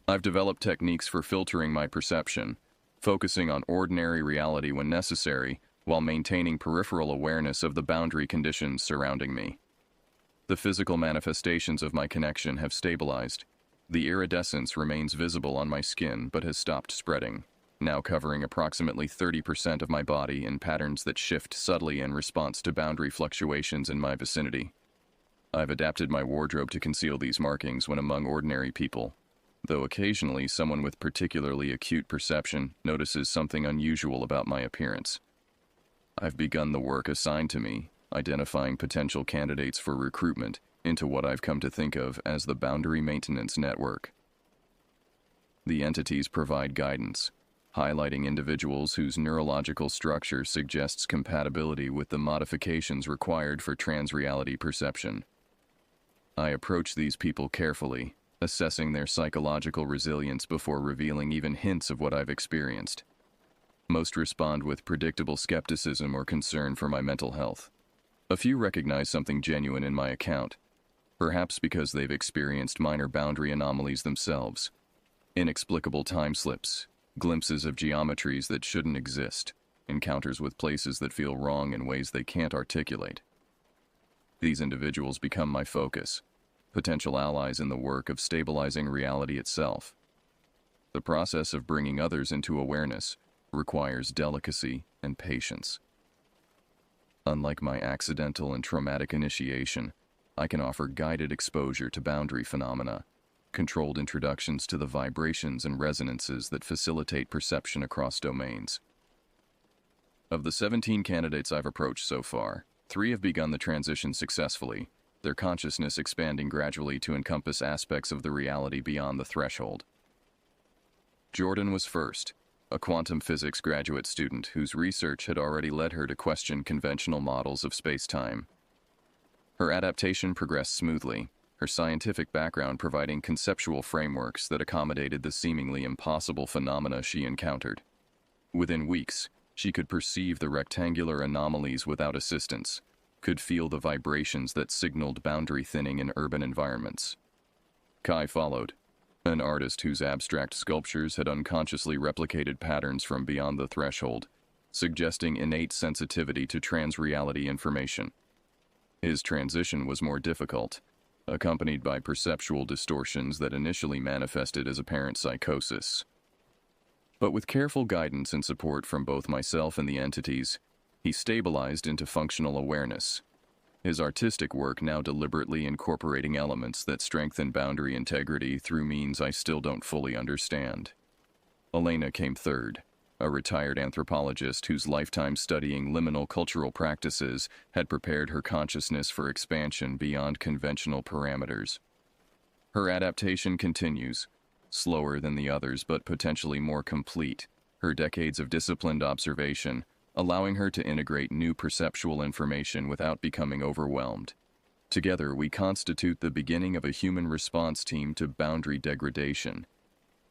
I've developed techniques for filtering my perception, focusing on ordinary reality when necessary, while maintaining peripheral awareness of the boundary conditions surrounding me. The physical manifestations of my connection have stabilized. The iridescence remains visible on my skin but has stopped spreading, now covering approximately 30% of my body in patterns that shift subtly in response to boundary fluctuations in my vicinity. I've adapted my wardrobe to conceal these markings when among ordinary people, though occasionally someone with particularly acute perception notices something unusual about my appearance. I've begun the work assigned to me, identifying potential candidates for recruitment into what I've come to think of as the Boundary Maintenance Network. The entities provide guidance, highlighting individuals whose neurological structure suggests compatibility with the modifications required for transreality perception. I approach these people carefully, assessing their psychological resilience before revealing even hints of what I've experienced. Most respond with predictable skepticism or concern for my mental health. A few recognize something genuine in my account, perhaps because they've experienced minor boundary anomalies themselves. Inexplicable time slips, glimpses of geometries that shouldn't exist, encounters with places that feel wrong in ways they can't articulate. These individuals become my focus, potential allies in the work of stabilizing reality itself. The process of bringing others into awareness requires delicacy and patience. Unlike my accidental and traumatic initiation, I can offer guided exposure to boundary phenomena, controlled introductions to the vibrations and resonances that facilitate perception across domains. Of the 17 candidates I've approached so far, 3 have begun the transition successfully, their consciousness expanding gradually to encompass aspects of the reality beyond the threshold. Jordan was first, a quantum physics graduate student whose research had already led her to question conventional models of space-time. Her adaptation progressed smoothly, her scientific background providing conceptual frameworks that accommodated the seemingly impossible phenomena she encountered. Within weeks, she could perceive the rectangular anomalies without assistance, could feel the vibrations that signaled boundary thinning in urban environments. Kai followed, an artist whose abstract sculptures had unconsciously replicated patterns from beyond the threshold, suggesting innate sensitivity to transreality information. His transition was more difficult, accompanied by perceptual distortions that initially manifested as apparent psychosis. But with careful guidance and support from both myself and the entities, he stabilized into functional awareness, his artistic work now deliberately incorporating elements that strengthen boundary integrity through means I still don't fully understand. Elena came third, a retired anthropologist whose lifetime studying liminal cultural practices had prepared her consciousness for expansion beyond conventional parameters. Her adaptation continues, slower than the others but potentially more complete, her decades of disciplined observation allowing her to integrate new perceptual information without becoming overwhelmed. Together, we constitute the beginning of a human response team to boundary degradation.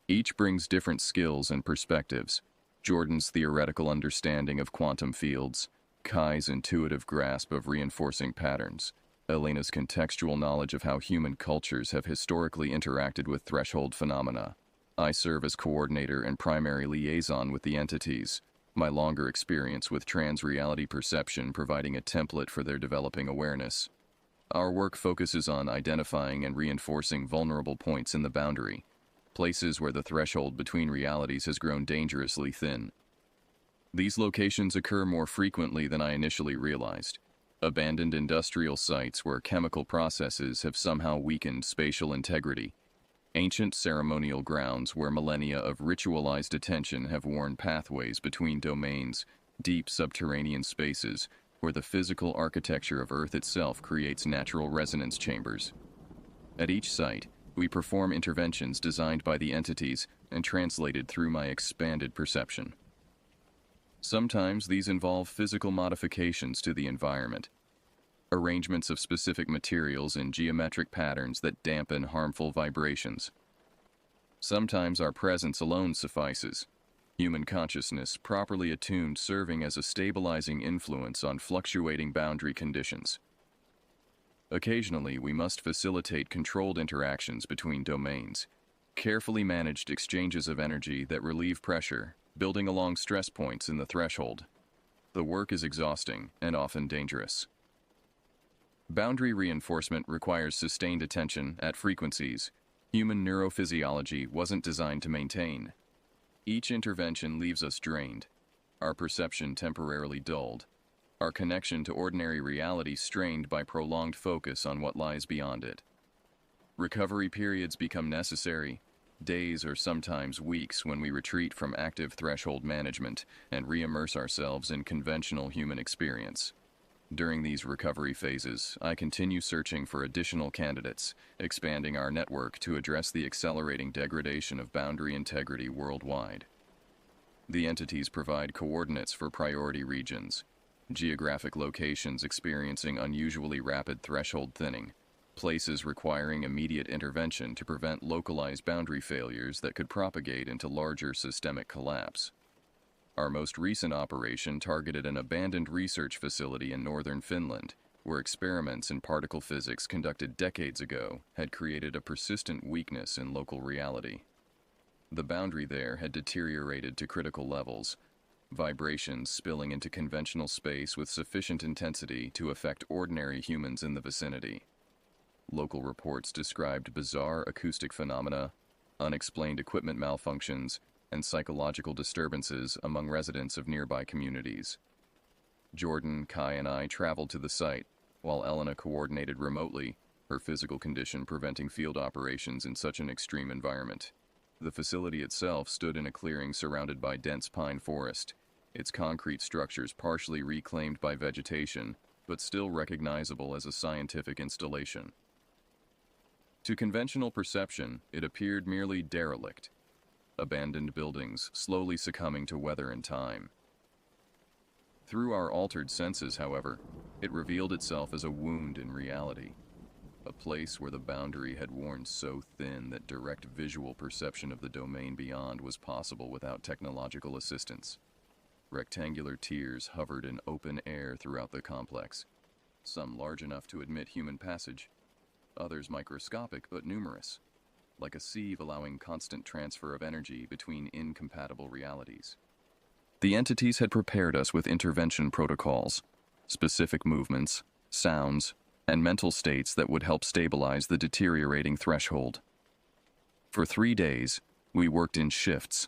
Each brings different skills and perspectives, Jordan's theoretical understanding of quantum fields, Kai's intuitive grasp of reinforcing patterns, Elena's contextual knowledge of how human cultures have historically interacted with threshold phenomena. I serve as coordinator and primary liaison with the entities, my longer experience with trans-reality perception providing a template for their developing awareness. Our work focuses on identifying and reinforcing vulnerable points in the boundary, places where the threshold between realities has grown dangerously thin. These locations occur more frequently than I initially realized. Abandoned industrial sites where chemical processes have somehow weakened spatial integrity. Ancient ceremonial grounds where millennia of ritualized attention have worn pathways between domains, deep subterranean spaces where the physical architecture of Earth itself creates natural resonance chambers. At each site, we perform interventions designed by the entities and translated through my expanded perception. Sometimes these involve physical modifications to the environment, arrangements of specific materials in geometric patterns that dampen harmful vibrations. Sometimes our presence alone suffices, human consciousness properly attuned serving as a stabilizing influence on fluctuating boundary conditions. Occasionally, we must facilitate controlled interactions between domains, carefully managed exchanges of energy that relieve pressure, building along stress points in the threshold. The work is exhausting and often dangerous. Boundary reinforcement requires sustained attention at frequencies human neurophysiology wasn't designed to maintain. Each intervention leaves us drained, our perception temporarily dulled, our connection to ordinary reality strained by prolonged focus on what lies beyond it. Recovery periods become necessary, days or sometimes weeks when we retreat from active threshold management and re-immerse ourselves in conventional human experience. During these recovery phases, I continue searching for additional candidates, expanding our network to address the accelerating degradation of boundary integrity worldwide. The entities provide coordinates for priority regions, geographic locations experiencing unusually rapid threshold thinning, places requiring immediate intervention to prevent localized boundary failures that could propagate into larger systemic collapse. Our most recent operation targeted an abandoned research facility in northern Finland, where experiments in particle physics conducted decades ago had created a persistent weakness in local reality. The boundary there had deteriorated to critical levels, vibrations spilling into conventional space with sufficient intensity to affect ordinary humans in the vicinity. Local reports described bizarre acoustic phenomena, unexplained equipment malfunctions, and psychological disturbances among residents of nearby communities. Jordan, Kai, and I traveled to the site, while Elena coordinated remotely, her physical condition preventing field operations in such an extreme environment. The facility itself stood in a clearing surrounded by dense pine forest, its concrete structures partially reclaimed by vegetation, but still recognizable as a scientific installation. To conventional perception, it appeared merely derelict, abandoned buildings slowly succumbing to weather and time. Through our altered senses, however, it revealed itself as a wound in reality, a place where the boundary had worn so thin that direct visual perception of the domain beyond was possible without technological assistance. Rectangular tiers hovered in open air throughout the complex, some large enough to admit human passage, others microscopic but numerous, like a sieve allowing constant transfer of energy between incompatible realities. The entities had prepared us with intervention protocols, specific movements, sounds, and mental states that would help stabilize the deteriorating threshold. For 3 days, we worked in shifts,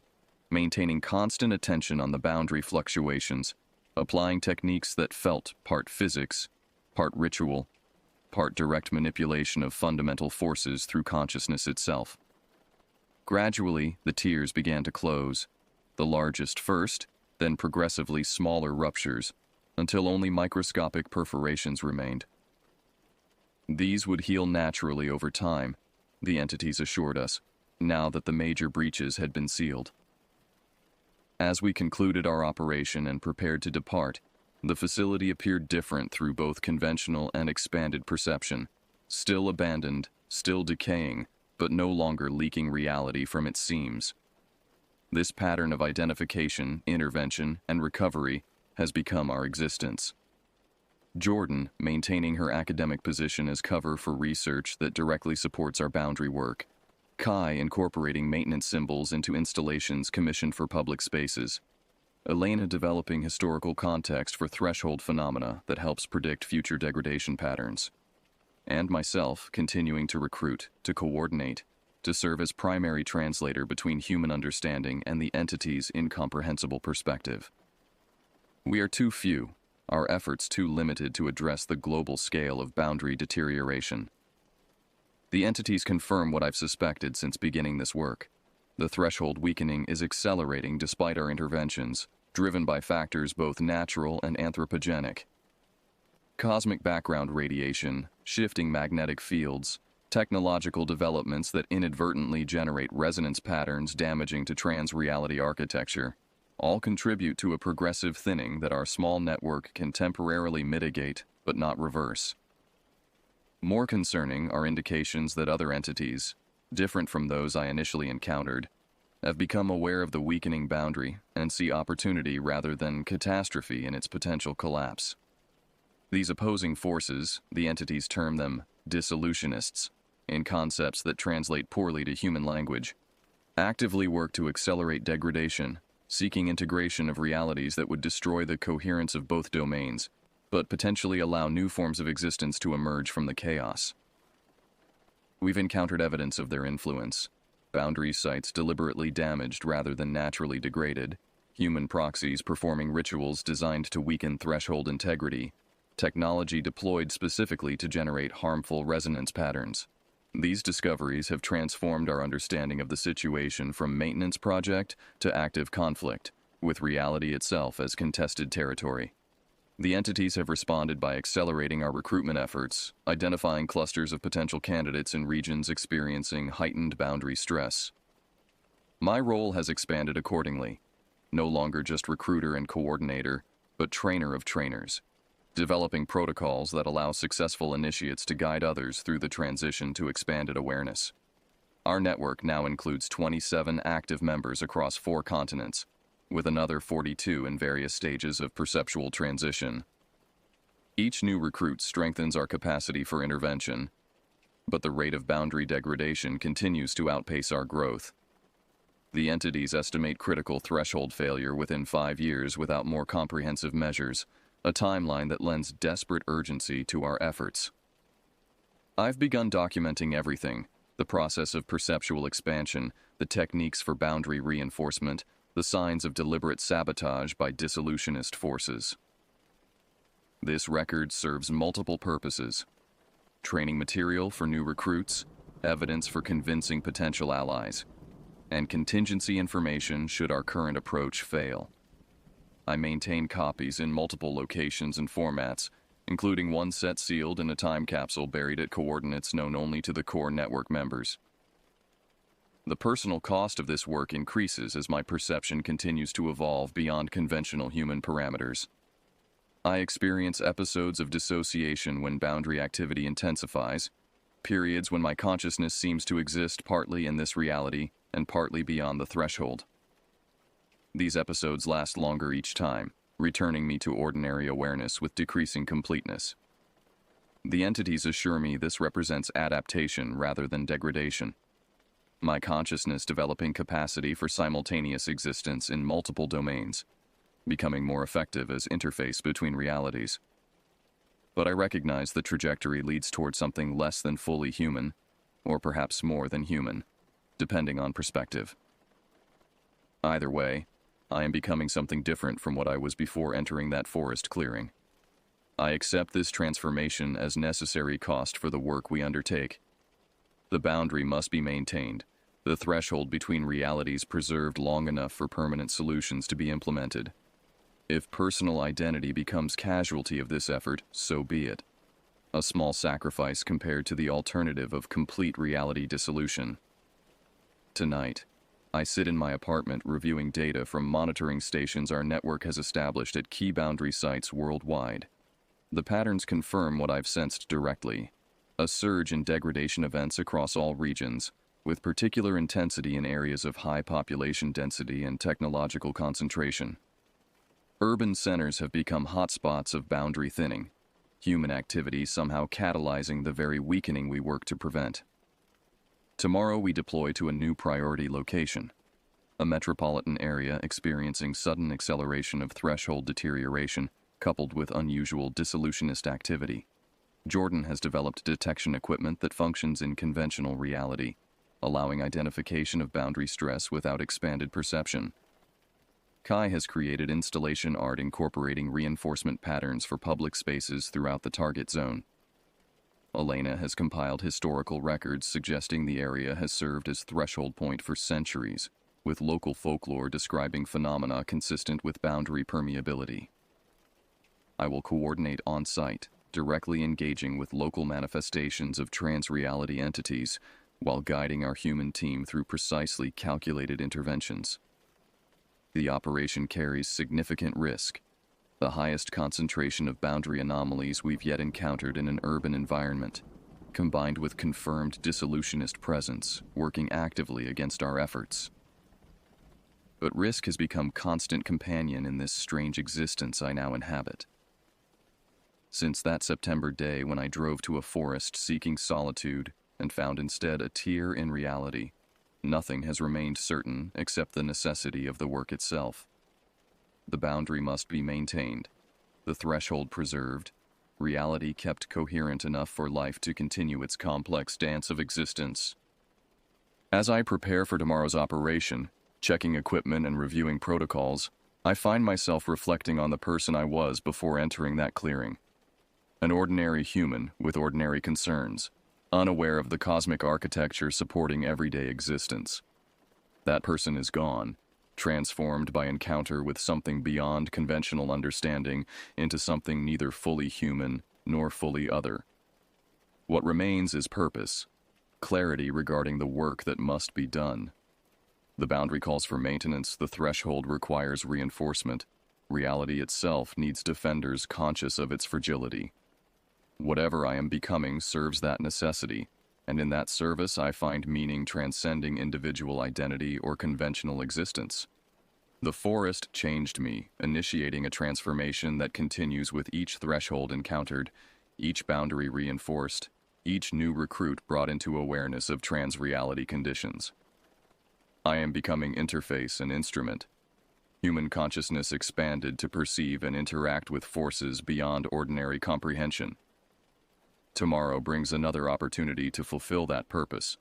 maintaining constant attention on the boundary fluctuations, applying techniques that felt part physics, part ritual, part direct manipulation of fundamental forces through consciousness itself. Gradually, the tiers began to close, the largest first, then progressively smaller ruptures, until only microscopic perforations remained. These would heal naturally over time, the entities assured us, now that the major breaches had been sealed. As we concluded our operation and prepared to depart, the facility appeared different through both conventional and expanded perception, still abandoned, still decaying, but no longer leaking reality from its seams. This pattern of identification, intervention, and recovery has become our existence. Jordan, maintaining her academic position as cover for research that directly supports our boundary work. Kai, incorporating maintenance symbols into installations commissioned for public spaces. Elena, developing historical context for threshold phenomena that helps predict future degradation patterns. And myself, continuing to recruit, to coordinate, to serve as primary translator between human understanding and the entity's incomprehensible perspective. We are too few, our efforts too limited to address the global scale of boundary deterioration. The entities confirm what I've suspected since beginning this work. The threshold weakening is accelerating despite our interventions, driven by factors both natural and anthropogenic. Cosmic background radiation, shifting magnetic fields, technological developments that inadvertently generate resonance patterns damaging to trans-reality architecture, all contribute to a progressive thinning that our small network can temporarily mitigate but not reverse. More concerning are indications that other entities, different from those I initially encountered, have become aware of the weakening boundary and see opportunity rather than catastrophe in its potential collapse. These opposing forces, the entities term them dissolutionists, in concepts that translate poorly to human language, actively work to accelerate degradation, seeking integration of realities that would destroy the coherence of both domains, but potentially allow new forms of existence to emerge from the chaos. We've encountered evidence of their influence. Boundary sites deliberately damaged rather than naturally degraded, human proxies performing rituals designed to weaken threshold integrity, technology deployed specifically to generate harmful resonance patterns. These discoveries have transformed our understanding of the situation from maintenance project to active conflict, with reality itself as contested territory. The entities have responded by accelerating our recruitment efforts, identifying clusters of potential candidates in regions experiencing heightened boundary stress. My role has expanded accordingly, no longer just recruiter and coordinator, but trainer of trainers, developing protocols that allow successful initiates to guide others through the transition to expanded awareness. Our network now includes 27 active members across 4 continents, with another 42 in various stages of perceptual transition. Each new recruit strengthens our capacity for intervention, but the rate of boundary degradation continues to outpace our growth. The entities estimate critical threshold failure within 5 years without more comprehensive measures, a timeline that lends desperate urgency to our efforts. I've begun documenting everything: the process of perceptual expansion, the techniques for boundary reinforcement, the signs of deliberate sabotage by dissolutionist forces. This record serves multiple purposes: training material for new recruits, evidence for convincing potential allies, and contingency information should our current approach fail. I maintain copies in multiple locations and formats, including one set sealed in a time capsule buried at coordinates known only to the core network members. The personal cost of this work increases as my perception continues to evolve beyond conventional human parameters. I experience episodes of dissociation when boundary activity intensifies, periods when my consciousness seems to exist partly in this reality and partly beyond the threshold. These episodes last longer each time, returning me to ordinary awareness with decreasing completeness. The entities assure me this represents adaptation rather than degradation. My consciousness developing capacity for simultaneous existence in multiple domains, becoming more effective as interface between realities. But I recognize the trajectory leads towards something less than fully human, or perhaps more than human, depending on perspective. Either way, I am becoming something different from what I was before entering that forest clearing. I accept this transformation as necessary cost for the work we undertake. The boundary must be maintained, the threshold between realities preserved long enough for permanent solutions to be implemented. If personal identity becomes casualty of this effort, so be it. A small sacrifice compared to the alternative of complete reality dissolution. Tonight, I sit in my apartment reviewing data from monitoring stations our network has established at key boundary sites worldwide. The patterns confirm what I've sensed directly: a surge in degradation events across all regions, with particular intensity in areas of high population density and technological concentration. Urban centers have become hotspots of boundary thinning, human activity somehow catalyzing the very weakening we work to prevent. Tomorrow we deploy to a new priority location, a metropolitan area experiencing sudden acceleration of threshold deterioration coupled with unusual dissolutionist activity. Jordan has developed detection equipment that functions in conventional reality, allowing identification of boundary stress without expanded perception. Kai has created installation art incorporating reinforcement patterns for public spaces throughout the target zone. Elena has compiled historical records suggesting the area has served as threshold point for centuries, with local folklore describing phenomena consistent with boundary permeability. I will coordinate on-site, directly engaging with local manifestations of trans-reality entities while guiding our human team through precisely calculated interventions. The operation carries significant risk, the highest concentration of boundary anomalies we've yet encountered in an urban environment, combined with confirmed dissolutionist presence working actively against our efforts. But risk has become constant companion in this strange existence I now inhabit. Since that September day when I drove to a forest seeking solitude and found instead a tear in reality, nothing has remained certain except the necessity of the work itself. The boundary must be maintained, the threshold preserved, reality kept coherent enough for life to continue its complex dance of existence. As I prepare for tomorrow's operation, checking equipment and reviewing protocols, I find myself reflecting on the person I was before entering that clearing. An ordinary human with ordinary concerns, unaware of the cosmic architecture supporting everyday existence. That person is gone, transformed by encounter with something beyond conventional understanding into something neither fully human nor fully other. What remains is purpose, clarity regarding the work that must be done. The boundary calls for maintenance, the threshold requires reinforcement. Reality itself needs defenders conscious of its fragility. Whatever I am becoming serves that necessity, and in that service I find meaning transcending individual identity or conventional existence. The forest changed me, initiating a transformation that continues with each threshold encountered, each boundary reinforced, each new recruit brought into awareness of trans-reality conditions. I am becoming interface and instrument. Human consciousness expanded to perceive and interact with forces beyond ordinary comprehension. Tomorrow brings another opportunity to fulfill that purpose,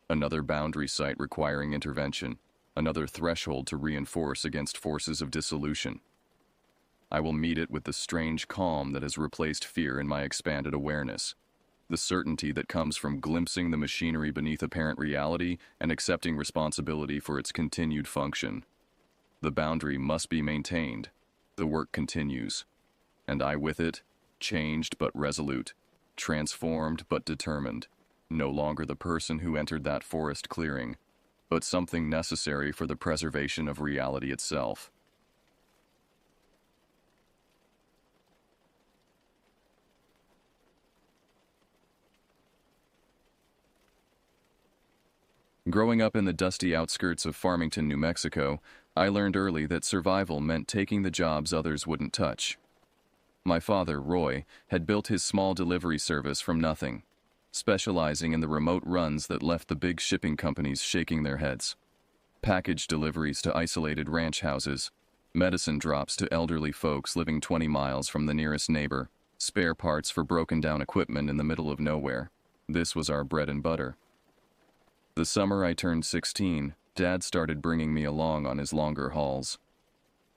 another boundary site requiring intervention, another threshold to reinforce against forces of dissolution. I will meet it with the strange calm that has replaced fear in my expanded awareness, the certainty that comes from glimpsing the machinery beneath apparent reality and accepting responsibility for its continued function. The boundary must be maintained, the work continues, and I with it, changed but resolute, transformed but determined, no longer the person who entered that forest clearing, but something necessary for the preservation of reality itself. Growing up in the dusty outskirts of Farmington, New Mexico, I learned early that survival meant taking the jobs others wouldn't touch. My father, Roy, had built his small delivery service from nothing, specializing in the remote runs that left the big shipping companies shaking their heads. Package deliveries to isolated ranch houses, medicine drops to elderly folks living 20 miles from the nearest neighbor, spare parts for broken-down equipment in the middle of nowhere. This was our bread and butter. The summer I turned 16, Dad started bringing me along on his longer hauls.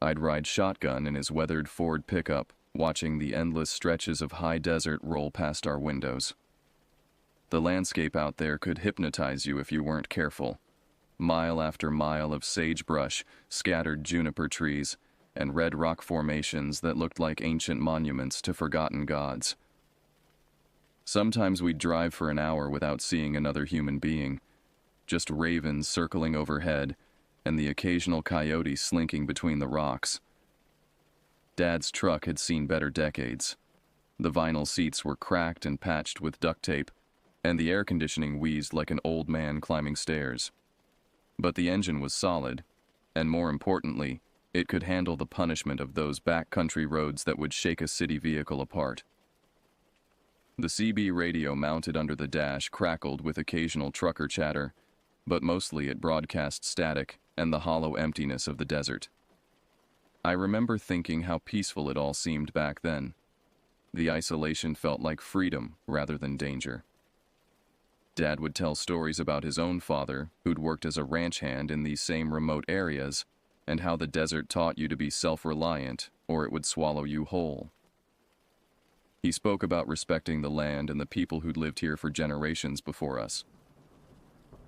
I'd ride shotgun in his weathered Ford pickup, watching the endless stretches of high desert roll past our windows. The landscape out there could hypnotize you if you weren't careful. Mile after mile of sagebrush, scattered juniper trees, and red rock formations that looked like ancient monuments to forgotten gods. Sometimes we'd drive for an hour without seeing another human being, just ravens circling overhead and the occasional coyote slinking between the rocks. Dad's truck had seen better decades. The vinyl seats were cracked and patched with duct tape, and the air conditioning wheezed like an old man climbing stairs. But the engine was solid, and more importantly, it could handle the punishment of those backcountry roads that would shake a city vehicle apart. The CB radio mounted under the dash crackled with occasional trucker chatter, but mostly it broadcast static and the hollow emptiness of the desert. I remember thinking how peaceful it all seemed back then. The isolation felt like freedom rather than danger. Dad would tell stories about his own father, who'd worked as a ranch hand in these same remote areas, and how the desert taught you to be self-reliant, or it would swallow you whole. He spoke about respecting the land and the people who'd lived here for generations before us.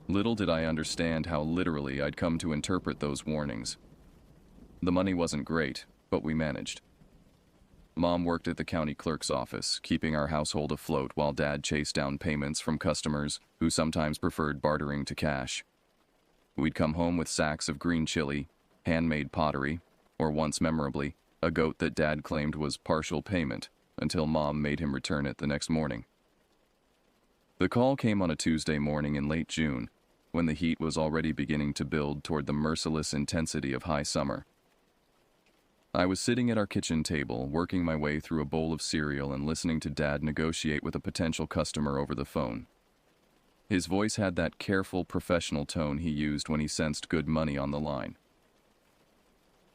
Little did I understand how literally I'd come to interpret those warnings. The money wasn't great, but we managed. Mom worked at the county clerk's office, keeping our household afloat while Dad chased down payments from customers who sometimes preferred bartering to cash. We'd come home with sacks of green chili, handmade pottery, or once memorably, a goat that Dad claimed was partial payment, until Mom made him return it the next morning. The call came on a Tuesday morning in late June, when the heat was already beginning to build toward the merciless intensity of high summer. I was sitting at our kitchen table, working my way through a bowl of cereal and listening to Dad negotiate with a potential customer over the phone. His voice had that careful, professional tone he used when he sensed good money on the line.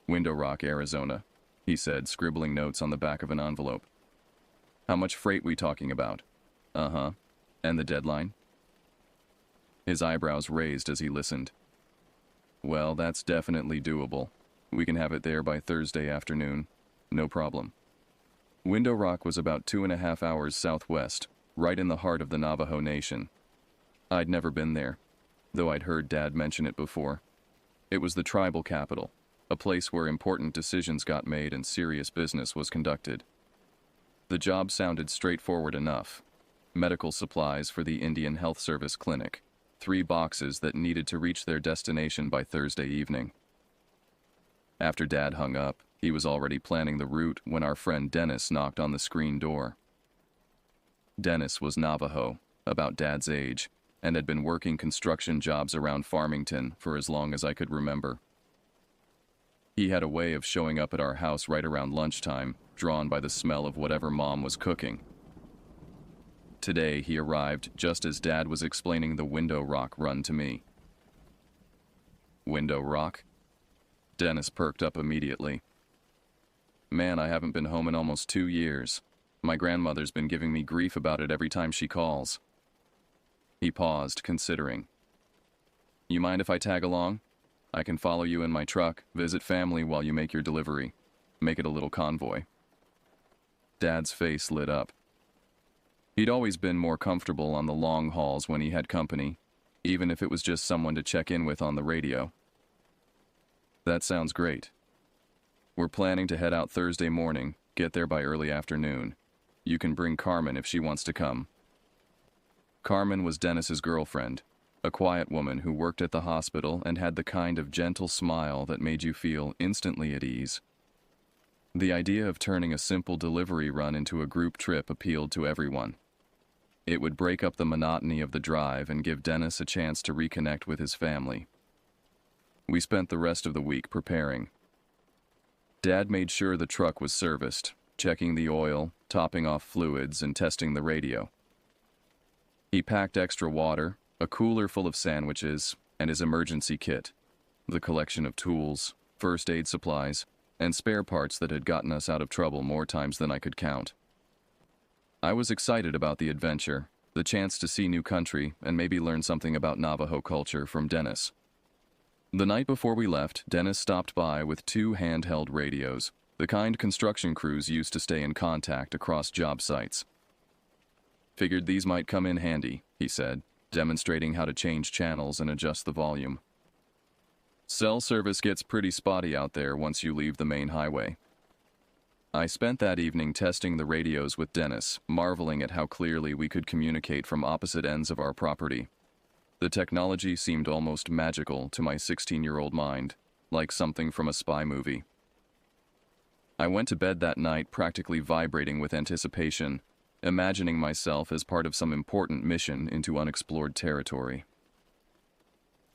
"Window Rock, Arizona," he said, scribbling notes on the back of an envelope. "How much freight we talking about?" "Uh-huh. And the deadline?" His eyebrows raised as he listened. "Well, that's definitely doable. We can have it there by Thursday afternoon. No problem." Window Rock was about 2.5 hours southwest, right in the heart of the Navajo Nation. I'd never been there, though I'd heard Dad mention it before. It was the tribal capital, a place where important decisions got made and serious business was conducted. The job sounded straightforward enough. Medical supplies for the Indian Health Service clinic, 3 boxes that needed to reach their destination by Thursday evening. After Dad hung up, he was already planning the route when our friend Dennis knocked on the screen door. Dennis was Navajo, about Dad's age, and had been working construction jobs around Farmington for as long as I could remember. He had a way of showing up at our house right around lunchtime, drawn by the smell of whatever Mom was cooking. Today, he arrived just as Dad was explaining the Window Rock run to me. "Window Rock?" Dennis perked up immediately. "Man, I haven't been home in almost 2 years. My grandmother's been giving me grief about it every time she calls." He paused, considering. "You mind if I tag along? I can follow you in my truck, visit family while you make your delivery. Make it a little convoy." Dad's face lit up. He'd always been more comfortable on the long hauls when he had company, even if it was just someone to check in with on the radio. "That sounds great. We're planning to head out Thursday morning, get there by early afternoon. You can bring Carmen if she wants to come." Carmen was Dennis's girlfriend, a quiet woman who worked at the hospital and had the kind of gentle smile that made you feel instantly at ease. The idea of turning a simple delivery run into a group trip appealed to everyone. It would break up the monotony of the drive and give Dennis a chance to reconnect with his family. We spent the rest of the week preparing. Dad made sure the truck was serviced, checking the oil, topping off fluids, and testing the radio. He packed extra water, a cooler full of sandwiches, and his emergency kit, the collection of tools, first aid supplies, and spare parts that had gotten us out of trouble more times than I could count. I was excited about the adventure, the chance to see new country and maybe learn something about Navajo culture from Dennis. The night before we left, Dennis stopped by with 2 handheld radios, the kind construction crews used to stay in contact across job sites. "Figured these might come in handy," he said, demonstrating how to change channels and adjust the volume. "Cell service gets pretty spotty out there once you leave the main highway." I spent that evening testing the radios with Dennis, marveling at how clearly we could communicate from opposite ends of our property. The technology seemed almost magical to my 16-year-old mind, like something from a spy movie. I went to bed that night practically vibrating with anticipation, imagining myself as part of some important mission into unexplored territory.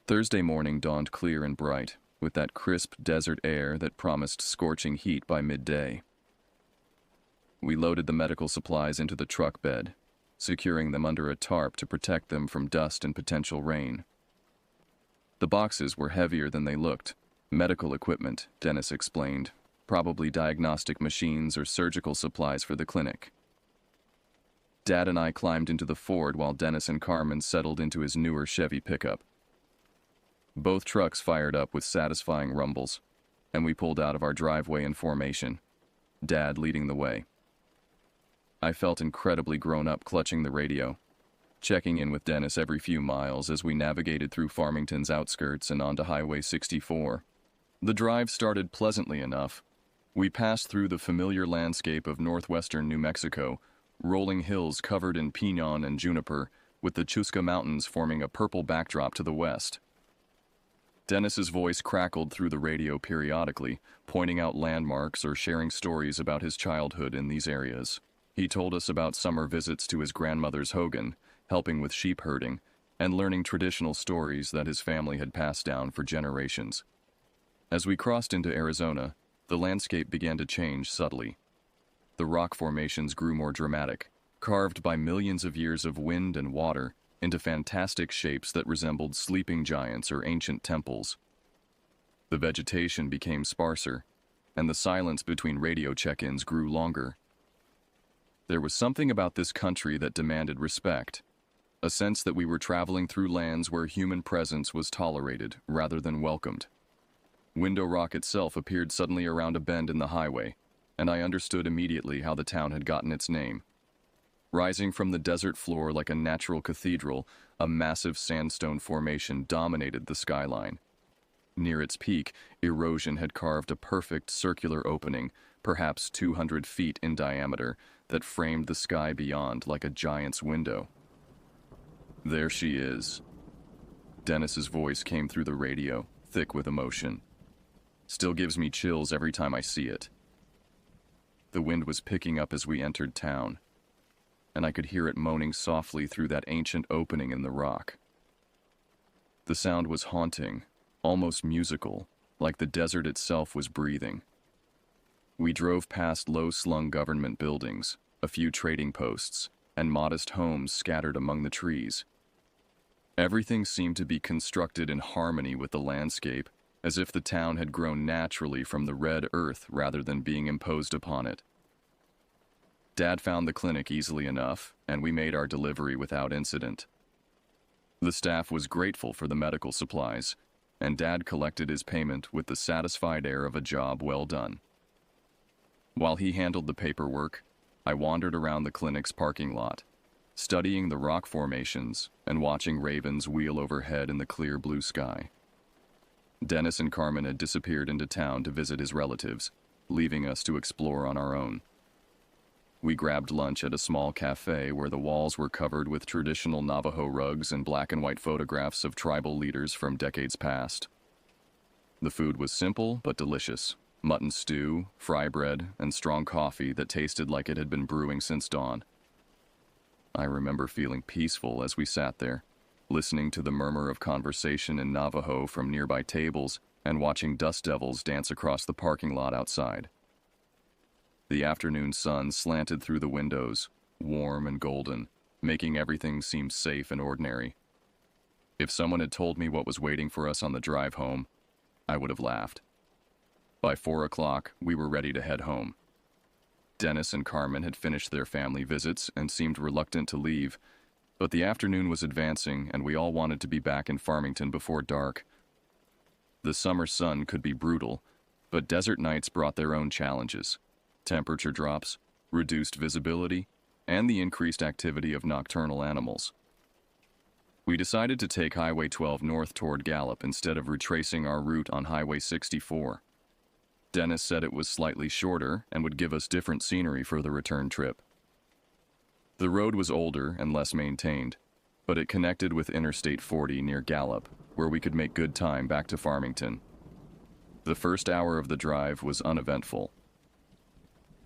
Thursday morning dawned clear and bright, with that crisp desert air that promised scorching heat by midday. We loaded the medical supplies into the truck bed, securing them under a tarp to protect them from dust and potential rain. The boxes were heavier than they looked. Medical equipment, Dennis explained, probably diagnostic machines or surgical supplies for the clinic. Dad and I climbed into the Ford while Dennis and Carmen settled into his newer Chevy pickup. Both trucks fired up with satisfying rumbles, and we pulled out of our driveway in formation, Dad leading the way. I felt incredibly grown up clutching the radio, checking in with Dennis every few miles as we navigated through Farmington's outskirts and onto Highway 64. The drive started pleasantly enough. We passed through the familiar landscape of northwestern New Mexico, rolling hills covered in pinon and juniper, with the Chusca Mountains forming a purple backdrop to the west. Dennis's voice crackled through the radio periodically, pointing out landmarks or sharing stories about his childhood in these areas. He told us about summer visits to his grandmother's hogan, helping with sheep herding, and learning traditional stories that his family had passed down for generations. As we crossed into Arizona, the landscape began to change subtly. The rock formations grew more dramatic, carved by millions of years of wind and water into fantastic shapes that resembled sleeping giants or ancient temples. The vegetation became sparser, and the silence between radio check-ins grew longer. There was something about this country that demanded respect, a sense that we were traveling through lands where human presence was tolerated rather than welcomed. Window Rock itself appeared suddenly around a bend in the highway, and I understood immediately how the town had gotten its name. Rising from the desert floor like a natural cathedral, a massive sandstone formation dominated the skyline. Near its peak, erosion had carved a perfect circular opening, perhaps 200 feet in diameter, that framed the sky beyond like a giant's window. "There she is." Dennis's voice came through the radio, thick with emotion. "Still gives me chills every time I see it." The wind was picking up as we entered town, and I could hear it moaning softly through that ancient opening in the rock. The sound was haunting, almost musical, like the desert itself was breathing. We drove past low-slung government buildings, a few trading posts, and modest homes scattered among the trees. Everything seemed to be constructed in harmony with the landscape, as if the town had grown naturally from the red earth rather than being imposed upon it. Dad found the clinic easily enough, and we made our delivery without incident. The staff was grateful for the medical supplies, and Dad collected his payment with the satisfied air of a job well done. While he handled the paperwork, I wandered around the clinic's parking lot, studying the rock formations and watching ravens wheel overhead in the clear blue sky. Dennis and Carmen had disappeared into town to visit his relatives, leaving us to explore on our own. We grabbed lunch at a small cafe where the walls were covered with traditional Navajo rugs and black and white photographs of tribal leaders from decades past. The food was simple but delicious: mutton stew, fry bread, and strong coffee that tasted like it had been brewing since dawn. I remember feeling peaceful as we sat there, listening to the murmur of conversation in Navajo from nearby tables and watching dust devils dance across the parking lot outside. The afternoon sun slanted through the windows, warm and golden, making everything seem safe and ordinary. If someone had told me what was waiting for us on the drive home, I would have laughed. By 4 o'clock, we were ready to head home. Dennis and Carmen had finished their family visits and seemed reluctant to leave, but the afternoon was advancing and we all wanted to be back in Farmington before dark. The summer sun could be brutal, but desert nights brought their own challenges: temperature drops, reduced visibility, and the increased activity of nocturnal animals. We decided to take Highway 12 north toward Gallup instead of retracing our route on Highway 64. Dennis said it was slightly shorter and would give us different scenery for the return trip. The road was older and less maintained, but it connected with Interstate 40 near Gallup, where we could make good time back to Farmington. The first hour of the drive was uneventful.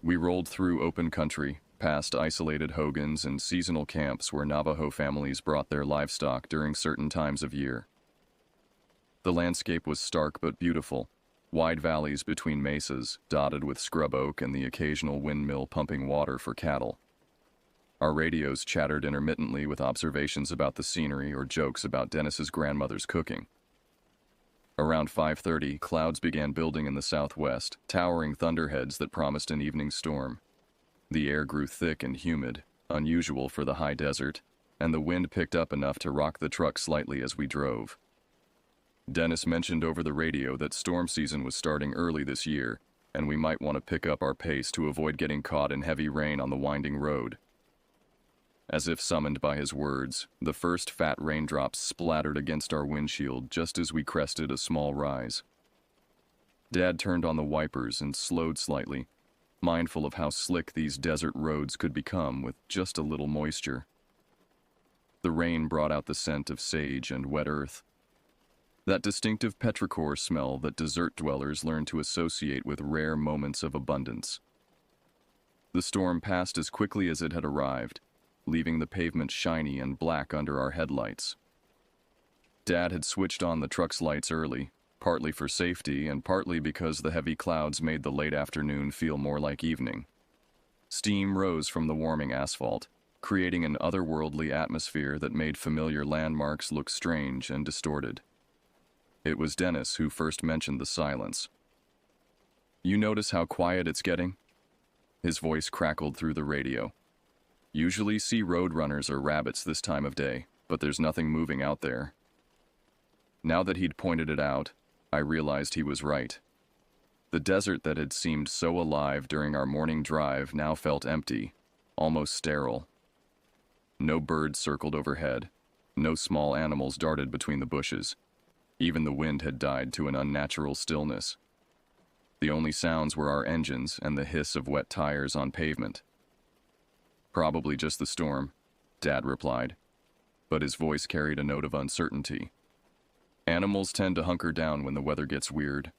We rolled through open country, past isolated hogans and seasonal camps where Navajo families brought their livestock during certain times of year. The landscape was stark but beautiful, wide valleys between mesas, dotted with scrub oak and the occasional windmill pumping water for cattle. Our radios chattered intermittently with observations about the scenery or jokes about Dennis's grandmother's cooking. Around 5:30, clouds began building in the southwest, towering thunderheads that promised an evening storm. The air grew thick and humid, unusual for the high desert, and the wind picked up enough to rock the truck slightly as we drove. Dennis mentioned over the radio that storm season was starting early this year, and we might want to pick up our pace to avoid getting caught in heavy rain on the winding road. As if summoned by his words, the first fat raindrops splattered against our windshield just as we crested a small rise. Dad turned on the wipers and slowed slightly, mindful of how slick these desert roads could become with just a little moisture. The rain brought out the scent of sage and wet earth, that distinctive petrichor smell that desert dwellers learn to associate with rare moments of abundance. The storm passed as quickly as it had arrived, leaving the pavement shiny and black under our headlights. Dad had switched on the truck's lights early, partly for safety and partly because the heavy clouds made the late afternoon feel more like evening. Steam rose from the warming asphalt, creating an otherworldly atmosphere that made familiar landmarks look strange and distorted. It was Dennis who first mentioned the silence. "You notice how quiet it's getting?" His voice crackled through the radio. "Usually see roadrunners or rabbits this time of day, but there's nothing moving out there." Now that he'd pointed it out, I realized he was right. The desert that had seemed so alive during our morning drive now felt empty, almost sterile. No birds circled overhead, no small animals darted between the bushes. Even the wind had died to an unnatural stillness. The only sounds were our engines and the hiss of wet tires on pavement. "Probably just the storm," Dad replied, but his voice carried a note of uncertainty. "Animals tend to hunker down when the weather gets weird."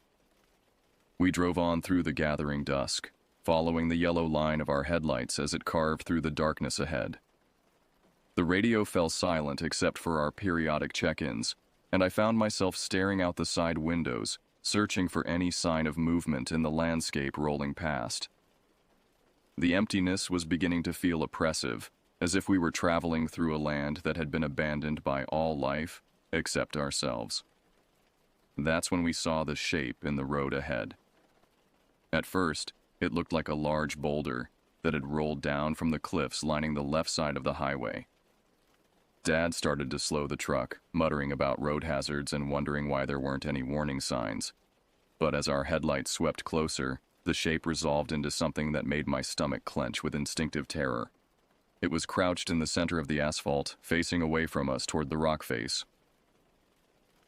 We drove on through the gathering dusk, following the yellow line of our headlights as it carved through the darkness ahead. The radio fell silent except for our periodic check-ins, and I found myself staring out the side windows, searching for any sign of movement in the landscape rolling past. The emptiness was beginning to feel oppressive, as if we were traveling through a land that had been abandoned by all life except ourselves. That's when we saw the shape in the road ahead. At first, it looked like a large boulder that had rolled down from the cliffs lining the left side of the highway. Dad started to slow the truck, muttering about road hazards and wondering why there weren't any warning signs. But as our headlights swept closer, the shape resolved into something that made my stomach clench with instinctive terror. It was crouched in the center of the asphalt, facing away from us toward the rock face.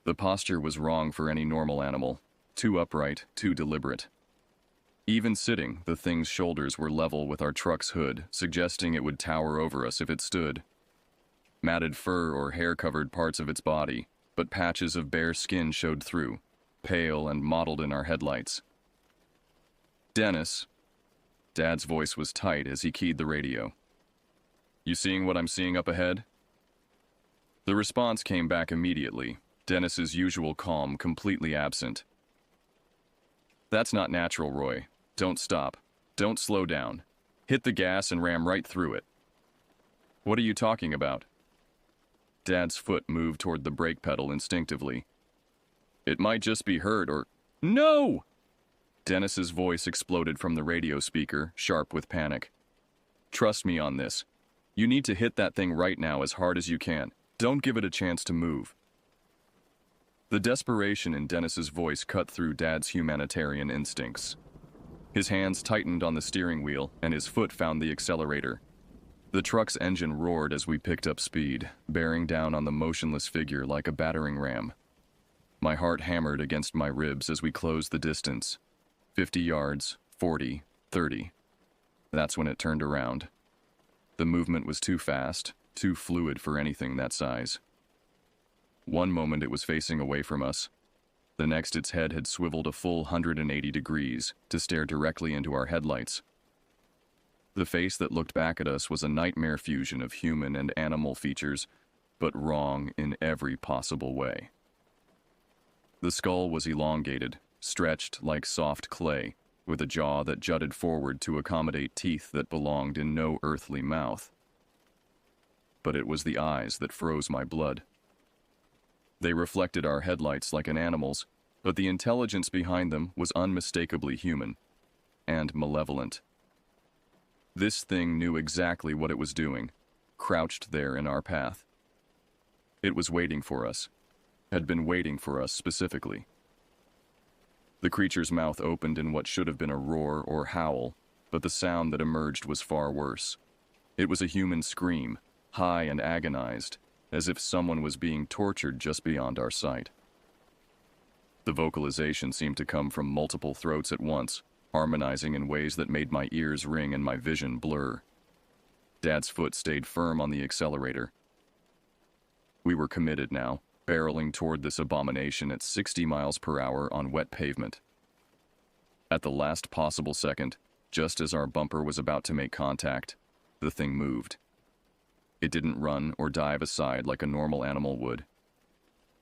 The posture was wrong for any normal animal, too upright, too deliberate. Even sitting, the thing's shoulders were level with our truck's hood, suggesting it would tower over us if it stood. Matted fur or hair covered parts of its body, but patches of bare skin showed through, pale and mottled in our headlights. "Dennis." Dad's voice was tight as he keyed the radio. "You seeing what I'm seeing up ahead?" The response came back immediately, Dennis's usual calm completely absent. "That's not natural, Roy. Don't stop. Don't slow down. Hit the gas and ram right through it." "What are you talking about?" Dad's foot moved toward the brake pedal instinctively. "It might just be hurt or—" "No!" Dennis's voice exploded from the radio speaker, sharp with panic. "Trust me on this. You need to hit that thing right now as hard as you can. Don't give it a chance to move." The desperation in Dennis's voice cut through Dad's humanitarian instincts. His hands tightened on the steering wheel, and his foot found the accelerator. The truck's engine roared as we picked up speed, bearing down on the motionless figure like a battering ram. My heart hammered against my ribs as we closed the distance. 50 yards, 40, 30. That's when it turned around. The movement was too fast, too fluid for anything that size. One moment it was facing away from us. The next its head had swiveled a full 180 degrees to stare directly into our headlights. The face that looked back at us was a nightmare fusion of human and animal features, but wrong in every possible way. The skull was elongated, stretched like soft clay, with a jaw that jutted forward to accommodate teeth that belonged in no earthly mouth. But it was the eyes that froze my blood. They reflected our headlights like an animal's, but the intelligence behind them was unmistakably human and malevolent. This thing knew exactly what it was doing, crouched there in our path. It was waiting for us, had been waiting for us specifically. The creature's mouth opened in what should have been a roar or howl, but the sound that emerged was far worse. It was a human scream, high and agonized, as if someone was being tortured just beyond our sight. The vocalization seemed to come from multiple throats at once, harmonizing in ways that made my ears ring and my vision blur. Dad's foot stayed firm on the accelerator. We were committed now, barreling toward this abomination at 60 miles per hour on wet pavement. At the last possible second, just as our bumper was about to make contact, the thing moved. It didn't run or dive aside like a normal animal would.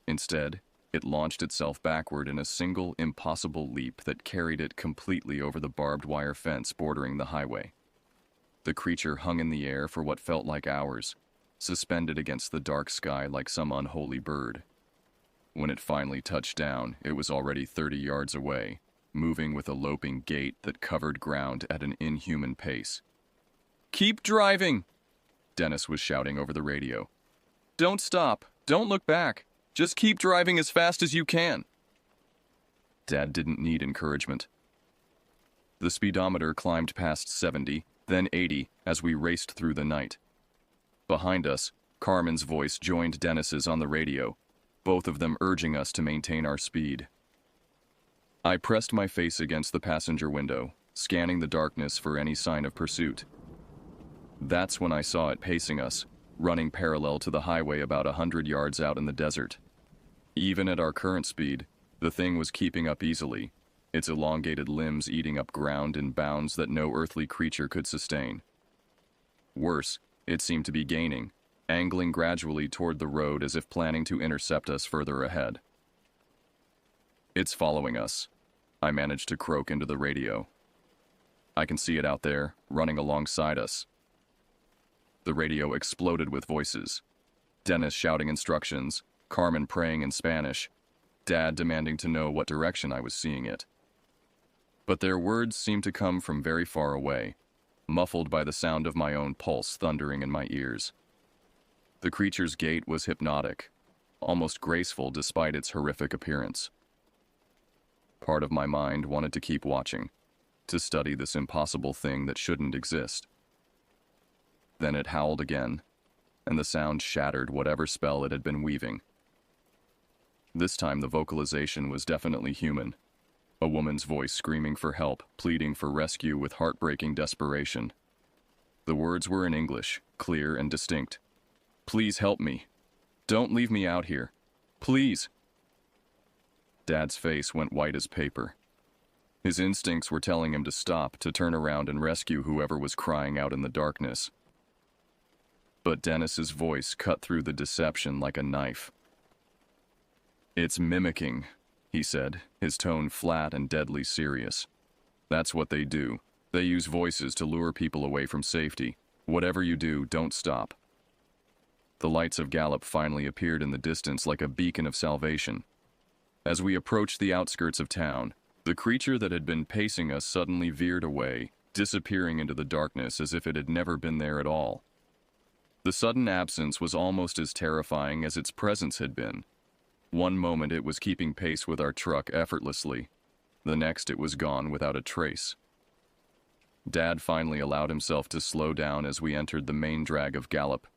Instead, it launched itself backward in a single, impossible leap that carried it completely over the barbed wire fence bordering the highway. The creature hung in the air for what felt like hours, suspended against the dark sky like some unholy bird. When it finally touched down, it was already 30 yards away, moving with a loping gait that covered ground at an inhuman pace. "Keep driving!" Dennis was shouting over the radio. "Don't stop. Don't look back. Just keep driving as fast as you can." Dad didn't need encouragement. The speedometer climbed past 70, then 80 as we raced through the night. Behind us, Carmen's voice joined Dennis's on the radio, both of them urging us to maintain our speed. I pressed my face against the passenger window, scanning the darkness for any sign of pursuit. That's when I saw it pacing us, running parallel to the highway about 100 yards out in the desert. Even at our current speed, the thing was keeping up easily, its elongated limbs eating up ground in bounds that no earthly creature could sustain. Worse, it seemed to be gaining, angling gradually toward the road as if planning to intercept us further ahead. "It's following us," I managed to croak into the radio. "I can see it out there, running alongside us." The radio exploded with voices. Dennis shouting instructions, Carmen praying in Spanish, Dad demanding to know what direction I was seeing it. But their words seemed to come from very far away, muffled by the sound of my own pulse thundering in my ears. The creature's gait was hypnotic, almost graceful despite its horrific appearance. Part of my mind wanted to keep watching, to study this impossible thing that shouldn't exist. Then it howled again, and the sound shattered whatever spell it had been weaving. This time the vocalization was definitely human, a woman's voice screaming for help, pleading for rescue with heartbreaking desperation. The words were in English, clear and distinct. "Please help me. Don't leave me out here. Please." Dad's face went white as paper. His instincts were telling him to stop, to turn around and rescue whoever was crying out in the darkness. But Dennis's voice cut through the deception like a knife. "It's mimicking," he said, his tone flat and deadly serious. "That's what they do. They use voices to lure people away from safety. Whatever you do, don't stop." The lights of Gallup finally appeared in the distance like a beacon of salvation. As we approached the outskirts of town, the creature that had been pacing us suddenly veered away, disappearing into the darkness as if it had never been there at all. The sudden absence was almost as terrifying as its presence had been. One moment it was keeping pace with our truck effortlessly. The next it was gone without a trace. Dad finally allowed himself to slow down as we entered the main drag of Gallup,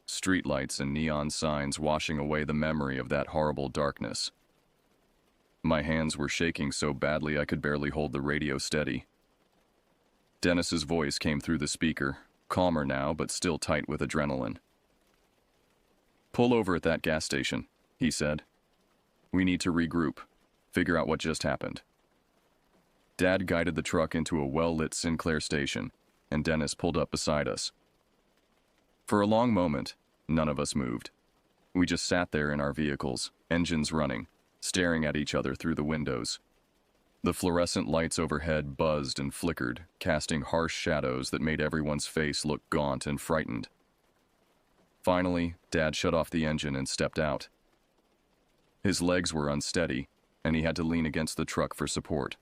streetlights and neon signs washing away the memory of that horrible darkness. My hands were shaking so badly I could barely hold the radio steady. Dennis's voice came through the speaker, calmer now but still tight with adrenaline. "Pull over at that gas station," he said. "We need to regroup, figure out what just happened." Dad guided the truck into a well-lit Sinclair station, and Dennis pulled up beside us. For a long moment, none of us moved. We just sat there in our vehicles, engines running, staring at each other through the windows. The fluorescent lights overhead buzzed and flickered, casting harsh shadows that made everyone's face look gaunt and frightened. Finally, Dad shut off the engine and stepped out. His legs were unsteady, and he had to lean against the truck for support.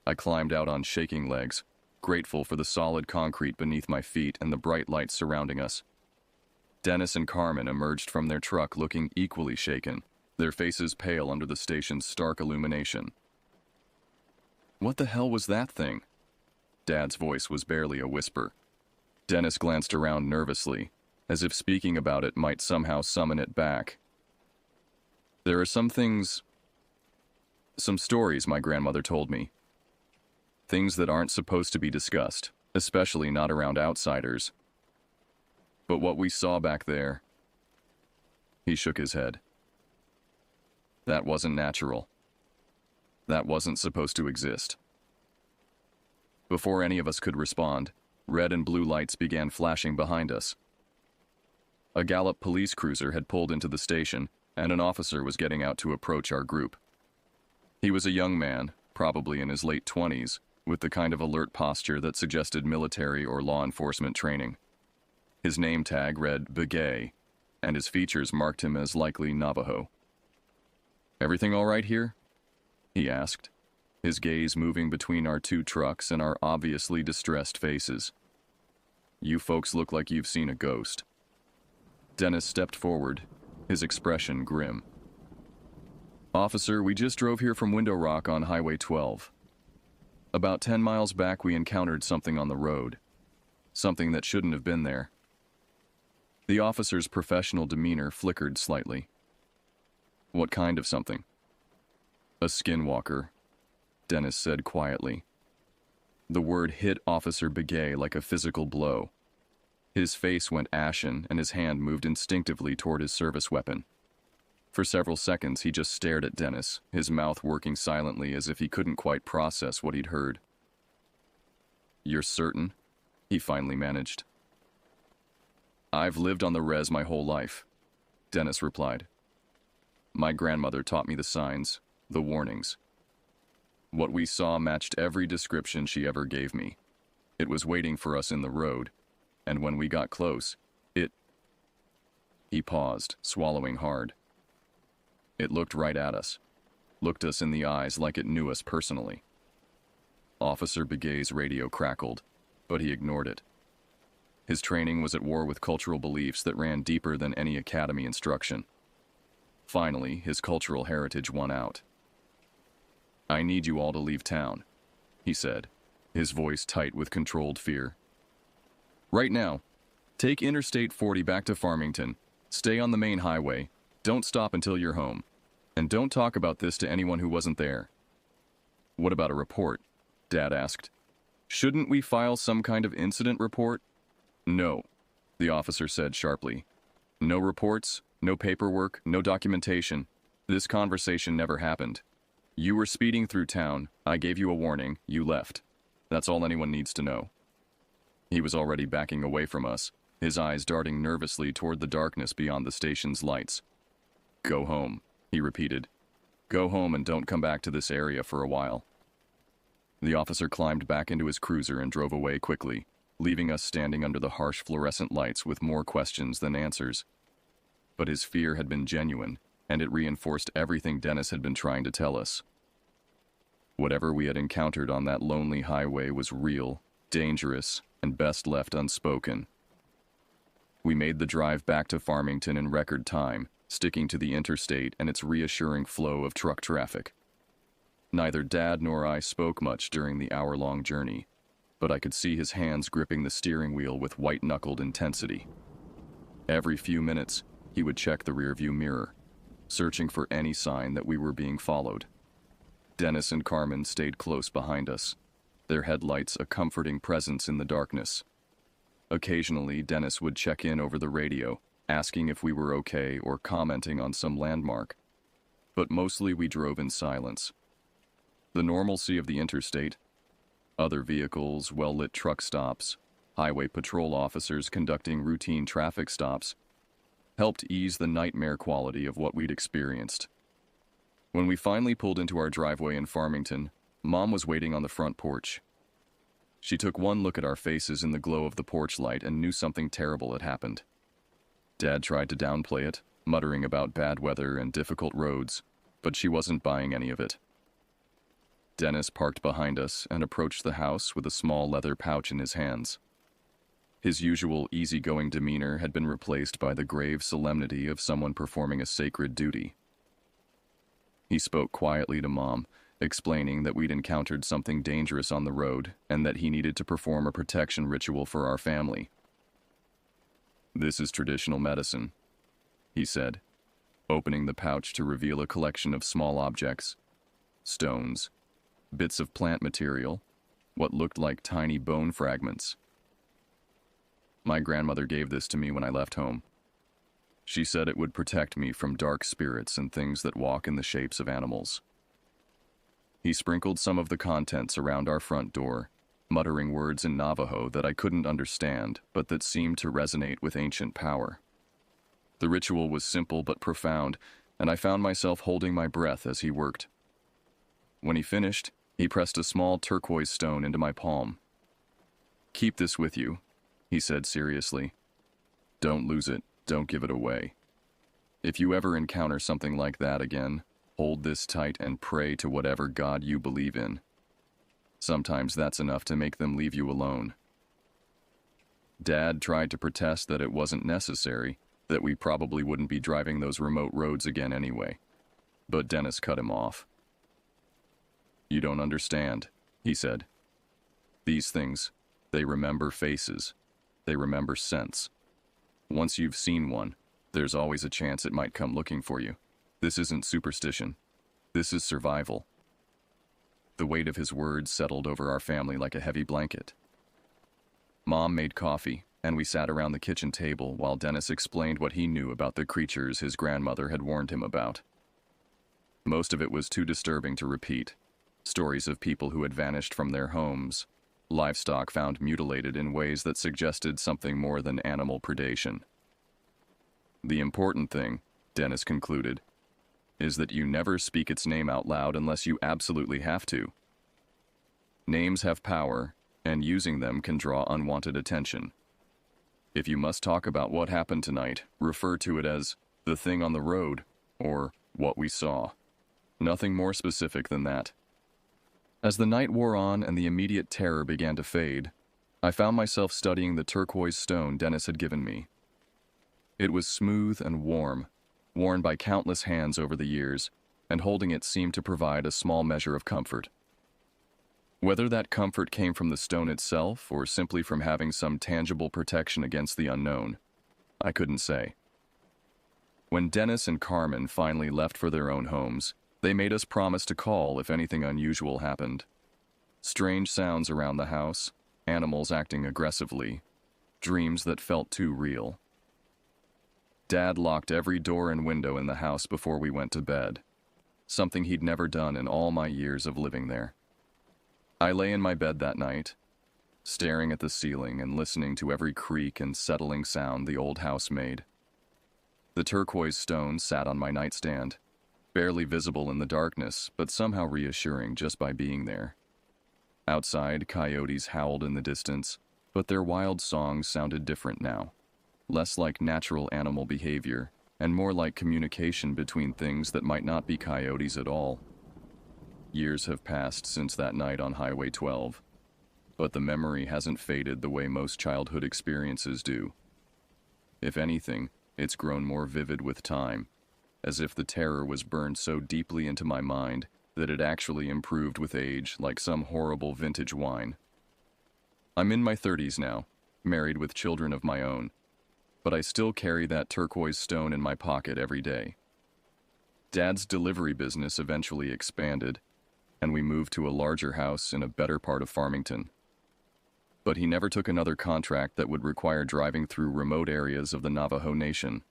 I climbed out on shaking legs, grateful for the solid concrete beneath my feet and the bright lights surrounding us. Dennis and Carmen emerged from their truck looking equally shaken, their faces pale under the station's stark illumination. "What the hell was that thing?" Dad's voice was barely a whisper. Dennis glanced around nervously, as if speaking about it might somehow summon it back. "There are some stories my grandmother told me. Things that aren't supposed to be discussed, especially not around outsiders. But what we saw back there..." He shook his head. "That wasn't natural. That wasn't supposed to exist." Before any of us could respond, red and blue lights began flashing behind us. A Gallup police cruiser had pulled into the station, and an officer was getting out to approach our group. He was a young man, probably in his late 20s, with the kind of alert posture that suggested military or law enforcement training. His name tag read Begay, and his features marked him as likely Navajo. "Everything all right here?" he asked, his gaze moving between our two trucks and our obviously distressed faces. "You folks look like you've seen a ghost." Dennis stepped forward, his expression grim. "Officer, we just drove here from Window Rock on Highway 12. About 10 miles back, we encountered something on the road. Something that shouldn't have been there." The officer's professional demeanor flickered slightly. "What kind of something?" "A skinwalker," Dennis said quietly. The word hit Officer Begay like a physical blow. His face went ashen and his hand moved instinctively toward his service weapon. For several seconds, he just stared at Dennis, his mouth working silently as if he couldn't quite process what he'd heard. "You're certain?" he finally managed. "I've lived on the res my whole life," Dennis replied. "My grandmother taught me the signs, the warnings. What we saw matched every description she ever gave me. It was waiting for us in the road, and when we got close, it..." He paused, swallowing hard. "It looked right at us, looked us in the eyes like it knew us personally." Officer Begay's radio crackled, but he ignored it. His training was at war with cultural beliefs that ran deeper than any academy instruction. Finally, his cultural heritage won out. "I need you all to leave town," he said, his voice tight with controlled fear. "Right now. Take Interstate 40 back to Farmington. Stay on the main highway. Don't stop until you're home. And don't talk about this to anyone who wasn't there." "What about a report?" Dad asked. "Shouldn't we file some kind of incident report?" "No," the officer said sharply. "No reports, no paperwork, no documentation. This conversation never happened. You were speeding through town, I gave you a warning, you left. That's all anyone needs to know." He was already backing away from us, his eyes darting nervously toward the darkness beyond the station's lights. "Go home," he repeated. "Go home and don't come back to this area for a while." The officer climbed back into his cruiser and drove away quickly, leaving us standing under the harsh fluorescent lights with more questions than answers. But his fear had been genuine, and it reinforced everything Dennis had been trying to tell us. Whatever we had encountered on that lonely highway was real, dangerous, and best left unspoken. We made the drive back to Farmington in record time, sticking to the interstate and its reassuring flow of truck traffic. Neither Dad nor I spoke much during the hour-long journey, but I could see his hands gripping the steering wheel with white-knuckled intensity. Every few minutes, he would check the rearview mirror, searching for any sign that we were being followed. Dennis and Carmen stayed close behind us, their headlights a comforting presence in the darkness. Occasionally, Dennis would check in over the radio, asking if we were okay or commenting on some landmark. But mostly we drove in silence. The normalcy of the interstate, Other vehicles, well-lit truck stops, highway patrol officers conducting routine traffic stops, helped ease the nightmare quality of what we'd experienced. When we finally pulled into our driveway in Farmington, Mom was waiting on the front porch. She took one look at our faces in the glow of the porch light and knew something terrible had happened. Dad tried to downplay it, muttering about bad weather and difficult roads, but she wasn't buying any of it. Dennis parked behind us and approached the house with a small leather pouch in his hands. His usual easygoing demeanor had been replaced by the grave solemnity of someone performing a sacred duty. He spoke quietly to Mom, explaining that we'd encountered something dangerous on the road and that he needed to perform a protection ritual for our family. "This is traditional medicine," he said, opening the pouch to reveal a collection of small objects, stones, bits of plant material, what looked like tiny bone fragments. "My grandmother gave this to me when I left home. She said it would protect me from dark spirits and things that walk in the shapes of animals." He sprinkled some of the contents around our front door, muttering words in Navajo that I couldn't understand, but that seemed to resonate with ancient power. The ritual was simple but profound, and I found myself holding my breath as he worked. When he finished, he pressed a small turquoise stone into my palm. "Keep this with you," he said seriously. "Don't lose it, don't give it away. If you ever encounter something like that again, hold this tight and pray to whatever God you believe in. Sometimes that's enough to make them leave you alone." Dad tried to protest that it wasn't necessary, that we probably wouldn't be driving those remote roads again anyway. But Dennis cut him off. "You don't understand," he said. "These things, they remember faces. They remember scents. Once you've seen one, there's always a chance it might come looking for you. This isn't superstition. This is survival." The weight of his words settled over our family like a heavy blanket. Mom made coffee, and we sat around the kitchen table while Dennis explained what he knew about the creatures his grandmother had warned him about. Most of it was too disturbing to repeat. Stories of people who had vanished from their homes, livestock found mutilated in ways that suggested something more than animal predation. "The important thing," Dennis concluded, "is that you never speak its name out loud unless you absolutely have to. Names have power, and using them can draw unwanted attention. If you must talk about what happened tonight, refer to it as the thing on the road, or what we saw. Nothing more specific than that." As the night wore on and the immediate terror began to fade, I found myself studying the turquoise stone Dennis had given me. It was smooth and warm, worn by countless hands over the years, and holding it seemed to provide a small measure of comfort. Whether that comfort came from the stone itself or simply from having some tangible protection against the unknown, I couldn't say. When Dennis and Carmen finally left for their own homes, they made us promise to call if anything unusual happened. Strange sounds around the house, animals acting aggressively, dreams that felt too real. Dad locked every door and window in the house before we went to bed, something he'd never done in all my years of living there. I lay in my bed that night, staring at the ceiling and listening to every creak and settling sound the old house made. The turquoise stone sat on my nightstand, barely visible in the darkness, but somehow reassuring just by being there. Outside, coyotes howled in the distance, but their wild songs sounded different now. Less like natural animal behavior, and more like communication between things that might not be coyotes at all. Years have passed since that night on Highway 12, but the memory hasn't faded the way most childhood experiences do. If anything, it's grown more vivid with time, as if the terror was burned so deeply into my mind that it actually improved with age, like some horrible vintage wine. I'm in my 30s now, married with children of my own, but I still carry that turquoise stone in my pocket every day. Dad's delivery business eventually expanded, and we moved to a larger house in a better part of Farmington. But he never took another contract that would require driving through remote areas of the Navajo Nation.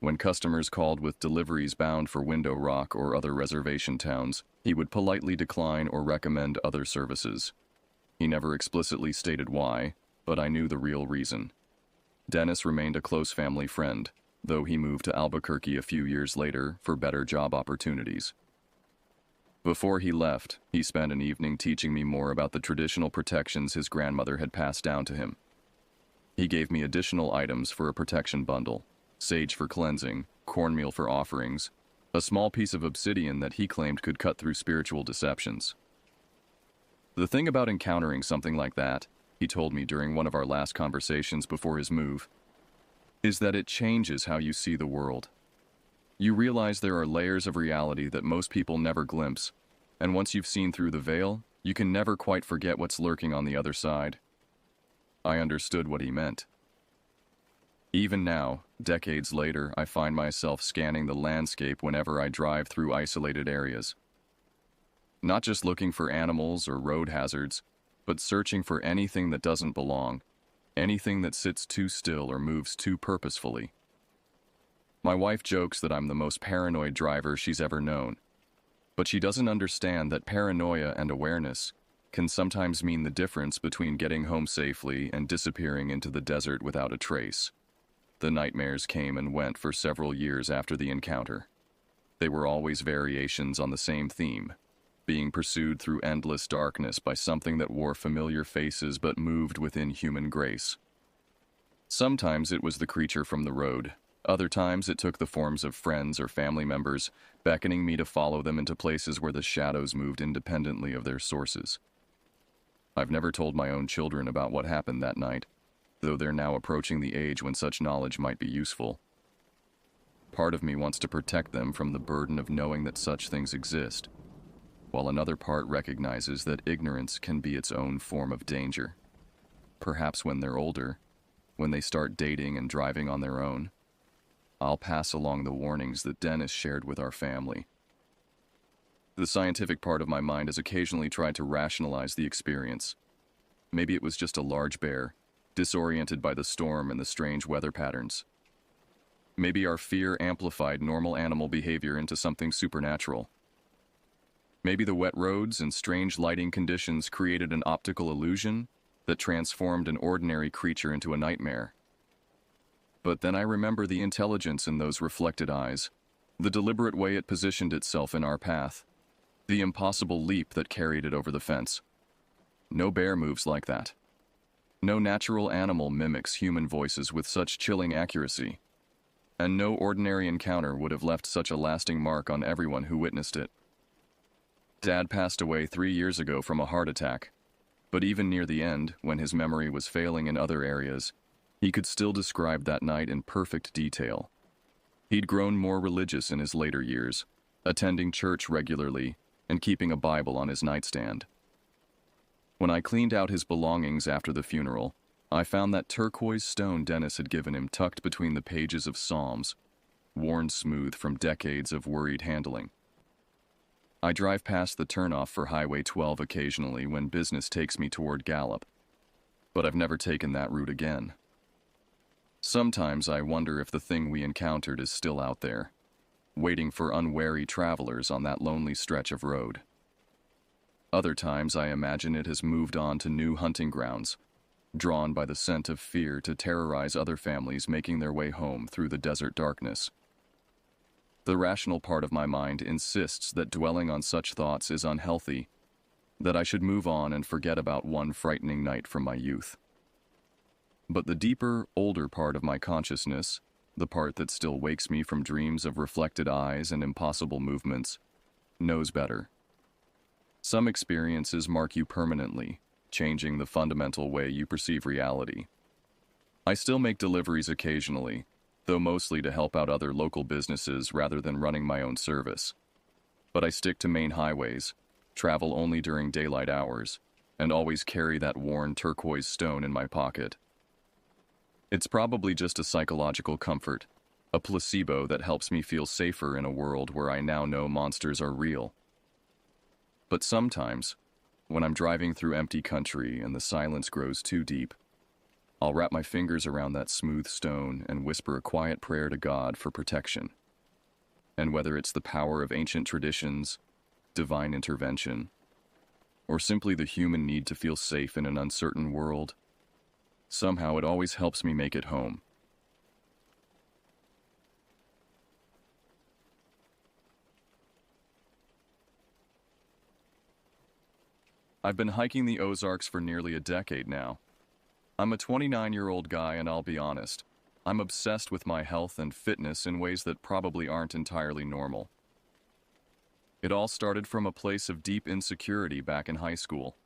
When customers called with deliveries bound for Window Rock or other reservation towns, he would politely decline or recommend other services. He never explicitly stated why, but I knew the real reason. Dennis remained a close family friend, though he moved to Albuquerque a few years later for better job opportunities. Before he left, he spent an evening teaching me more about the traditional protections his grandmother had passed down to him. He gave me additional items for a protection bundle: sage for cleansing, cornmeal for offerings, a small piece of obsidian that he claimed could cut through spiritual deceptions. The thing about encountering something like that, he told me during one of our last conversations before his move, is that it changes how you see the world. You realize there are layers of reality that most people never glimpse, and once you've seen through the veil, you can never quite forget what's lurking on the other side. I understood what he meant. Even now, decades later, I find myself scanning the landscape whenever I drive through isolated areas. Not just looking for animals or road hazards, but searching for anything that doesn't belong, anything that sits too still or moves too purposefully. My wife jokes that I'm the most paranoid driver she's ever known, but she doesn't understand that paranoia and awareness can sometimes mean the difference between getting home safely and disappearing into the desert without a trace. The nightmares came and went for several years after the encounter. They were always variations on the same theme: being pursued through endless darkness by something that wore familiar faces but moved within human grace. Sometimes it was the creature from the road. Other times it took the forms of friends or family members, beckoning me to follow them into places where the shadows moved independently of their sources. I've never told my own children about what happened that night, though they're now approaching the age when such knowledge might be useful. Part of me wants to protect them from the burden of knowing that such things exist, while another part recognizes that ignorance can be its own form of danger. Perhaps when they're older, when they start dating and driving on their own, I'll pass along the warnings that Dennis shared with our family. The scientific part of my mind has occasionally tried to rationalize the experience. Maybe it was just a large bear, disoriented by the storm and the strange weather patterns. Maybe our fear amplified normal animal behavior into something supernatural. Maybe the wet roads and strange lighting conditions created an optical illusion that transformed an ordinary creature into a nightmare. But then I remember the intelligence in those reflected eyes, the deliberate way it positioned itself in our path, the impossible leap that carried it over the fence. No bear moves like that. No natural animal mimics human voices with such chilling accuracy, and no ordinary encounter would have left such a lasting mark on everyone who witnessed it. Dad passed away 3 years ago from a heart attack, but even near the end, when his memory was failing in other areas, he could still describe that night in perfect detail. He'd grown more religious in his later years, attending church regularly and keeping a Bible on his nightstand. When I cleaned out his belongings after the funeral, I found that turquoise stone Dennis had given him tucked between the pages of Psalms, worn smooth from decades of worried handling. I drive past the turnoff for Highway 12 occasionally when business takes me toward Gallup, but I've never taken that route again. Sometimes I wonder if the thing we encountered is still out there, waiting for unwary travelers on that lonely stretch of road. Other times I imagine it has moved on to new hunting grounds, drawn by the scent of fear to terrorize other families making their way home through the desert darkness. The rational part of my mind insists that dwelling on such thoughts is unhealthy, that I should move on and forget about one frightening night from my youth. But the deeper, older part of my consciousness, the part that still wakes me from dreams of reflected eyes and impossible movements, knows better. Some experiences mark you permanently, changing the fundamental way you perceive reality. I still make deliveries occasionally, though mostly to help out other local businesses rather than running my own service. But I stick to main highways, travel only during daylight hours, and always carry that worn turquoise stone in my pocket. It's probably just a psychological comfort, a placebo that helps me feel safer in a world where I now know monsters are real. But sometimes, when I'm driving through empty country and the silence grows too deep, I'll wrap my fingers around that smooth stone and whisper a quiet prayer to God for protection. And whether it's the power of ancient traditions, divine intervention, or simply the human need to feel safe in an uncertain world. Somehow it always helps me make it home. I've been hiking the Ozarks for nearly a decade now. I'm a 29-year-old guy, and I'll be honest, I'm obsessed with my health and fitness in ways that probably aren't entirely normal. It all started from a place of deep insecurity back in high school.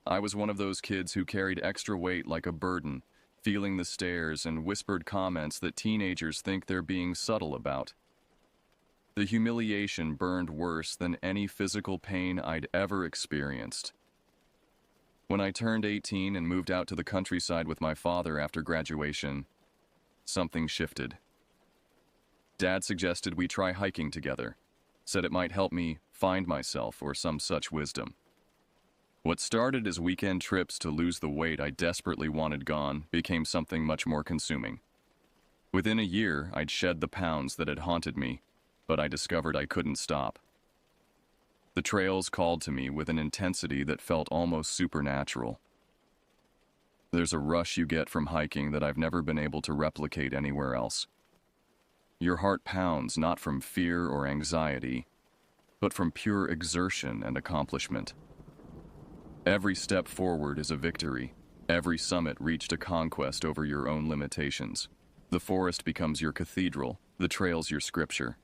I was one of those kids who carried extra weight like a burden, feeling the stares and whispered comments that teenagers think they're being subtle about. The humiliation burned worse than any physical pain I'd ever experienced. When I turned 18 and moved out to the countryside with my father after graduation, something shifted. Dad suggested we try hiking together, said it might help me find myself or some such wisdom. What started as weekend trips to lose the weight I desperately wanted gone became something much more consuming. Within a year, I'd shed the pounds that had haunted me, but I discovered I couldn't stop. The trails called to me with an intensity that felt almost supernatural. There's a rush you get from hiking that I've never been able to replicate anywhere else. Your heart pounds not from fear or anxiety, but from pure exertion and accomplishment. Every step forward is a victory. Every summit reached a conquest over your own limitations. The forest becomes your cathedral, the trails your scripture.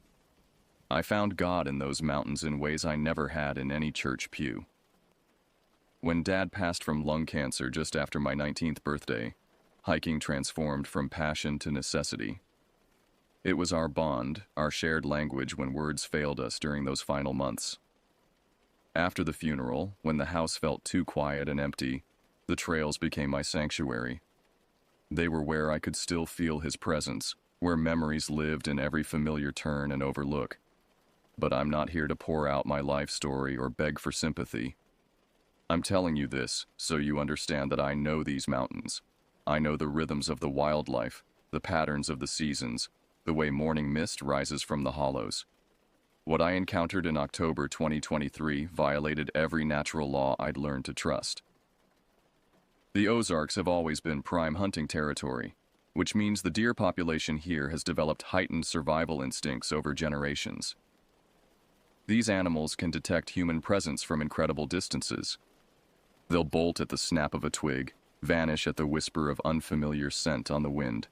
I found God in those mountains in ways I never had in any church pew. When Dad passed from lung cancer just after my 19th birthday, hiking transformed from passion to necessity. It was our bond, our shared language when words failed us during those final months. After the funeral, when the house felt too quiet and empty, the trails became my sanctuary. They were where I could still feel his presence, where memories lived in every familiar turn and overlook. But I'm not here to pour out my life story or beg for sympathy. I'm telling you this so you understand that I know these mountains. I know the rhythms of the wildlife, the patterns of the seasons, the way morning mist rises from the hollows. What I encountered in October 2023 violated every natural law I'd learned to trust. The Ozarks have always been prime hunting territory, which means the deer population here has developed heightened survival instincts over generations. These animals can detect human presence from incredible distances. They'll bolt at the snap of a twig, vanish at the whisper of unfamiliar scent on the wind.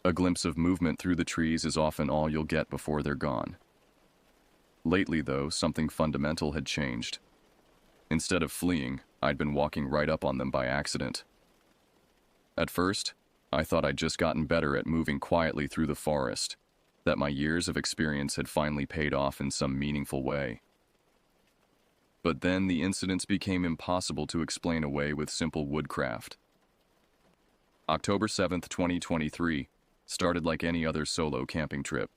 A glimpse of movement through the trees is often all you'll get before they're gone. Lately, though, something fundamental had changed. Instead of fleeing, I'd been walking right up on them by accident. At first, I thought I'd just gotten better at moving quietly through the forest, that my years of experience had finally paid off in some meaningful way. But then the incidents became impossible to explain away with simple woodcraft. October 7th, 2023, started like any other solo camping trip.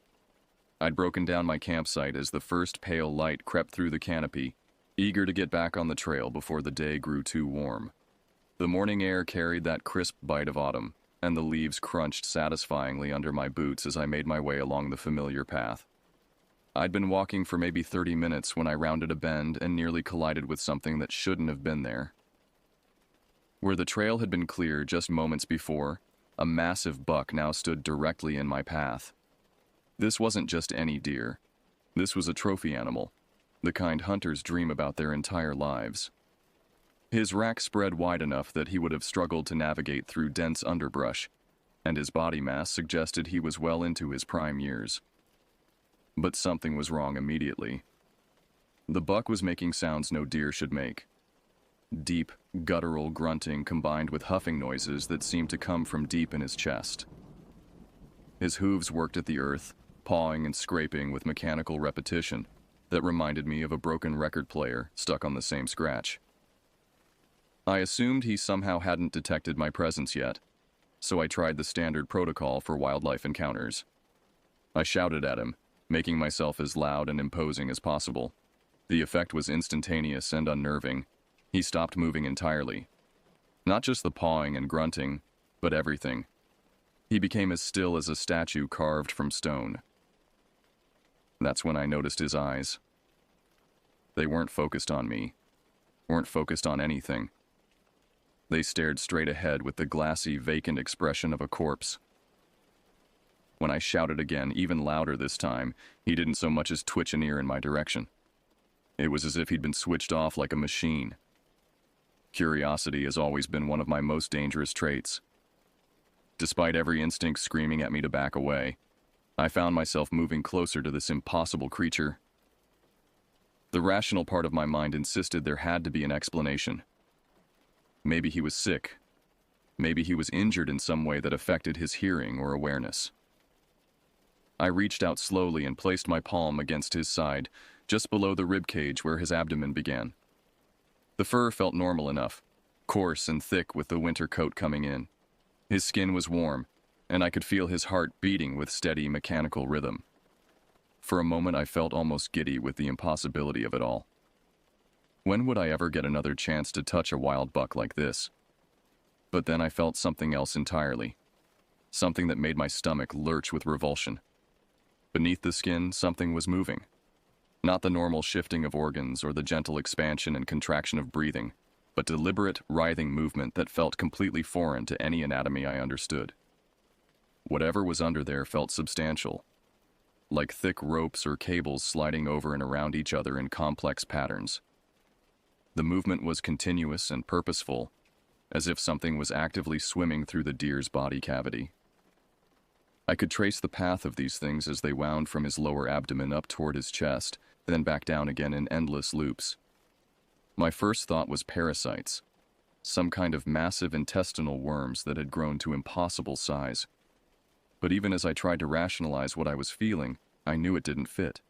I'd broken down my campsite as the first pale light crept through the canopy, eager to get back on the trail before the day grew too warm. The morning air carried that crisp bite of autumn, and the leaves crunched satisfyingly under my boots as I made my way along the familiar path. I'd been walking for maybe 30 minutes when I rounded a bend and nearly collided with something that shouldn't have been there. Where the trail had been clear just moments before, a massive buck now stood directly in my path. This wasn't just any deer. This was a trophy animal, the kind hunters dream about their entire lives. His rack spread wide enough that he would have struggled to navigate through dense underbrush, and his body mass suggested he was well into his prime years. But something was wrong immediately. The buck was making sounds no deer should make. Deep, guttural grunting combined with huffing noises that seemed to come from deep in his chest. His hooves worked at the earth, pawing and scraping with mechanical repetition that reminded me of a broken record player stuck on the same scratch. I assumed he somehow hadn't detected my presence yet, so I tried the standard protocol for wildlife encounters. I shouted at him, making myself as loud and imposing as possible. The effect was instantaneous and unnerving. He stopped moving entirely. Not just the pawing and grunting, but everything. He became as still as a statue carved from stone. That's when I noticed his eyes. They weren't focused on me, weren't focused on anything. They stared straight ahead with the glassy, vacant expression of a corpse. When I shouted again, even louder this time, he didn't so much as twitch an ear in my direction. It was as if he'd been switched off like a machine. Curiosity has always been one of my most dangerous traits. Despite every instinct screaming at me to back away, I found myself moving closer to this impossible creature. The rational part of my mind insisted there had to be an explanation. Maybe he was sick. Maybe he was injured in some way that affected his hearing or awareness. I reached out slowly and placed my palm against his side, just below the rib cage where his abdomen began. The fur felt normal enough, coarse and thick with the winter coat coming in. His skin was warm, and I could feel his heart beating with steady mechanical rhythm. For a moment I felt almost giddy with the impossibility of it all. When would I ever get another chance to touch a wild buck like this? But then I felt something else entirely. Something that made my stomach lurch with revulsion. Beneath the skin, something was moving. Not the normal shifting of organs or the gentle expansion and contraction of breathing, but deliberate, writhing movement that felt completely foreign to any anatomy I understood. Whatever was under there felt substantial, like thick ropes or cables sliding over and around each other in complex patterns. The movement was continuous and purposeful, as if something was actively swimming through the deer's body cavity. I could trace the path of these things as they wound from his lower abdomen up toward his chest, then back down again in endless loops. My first thought was parasites, some kind of massive intestinal worms that had grown to impossible size. But even as I tried to rationalize what I was feeling, I knew it didn't fit.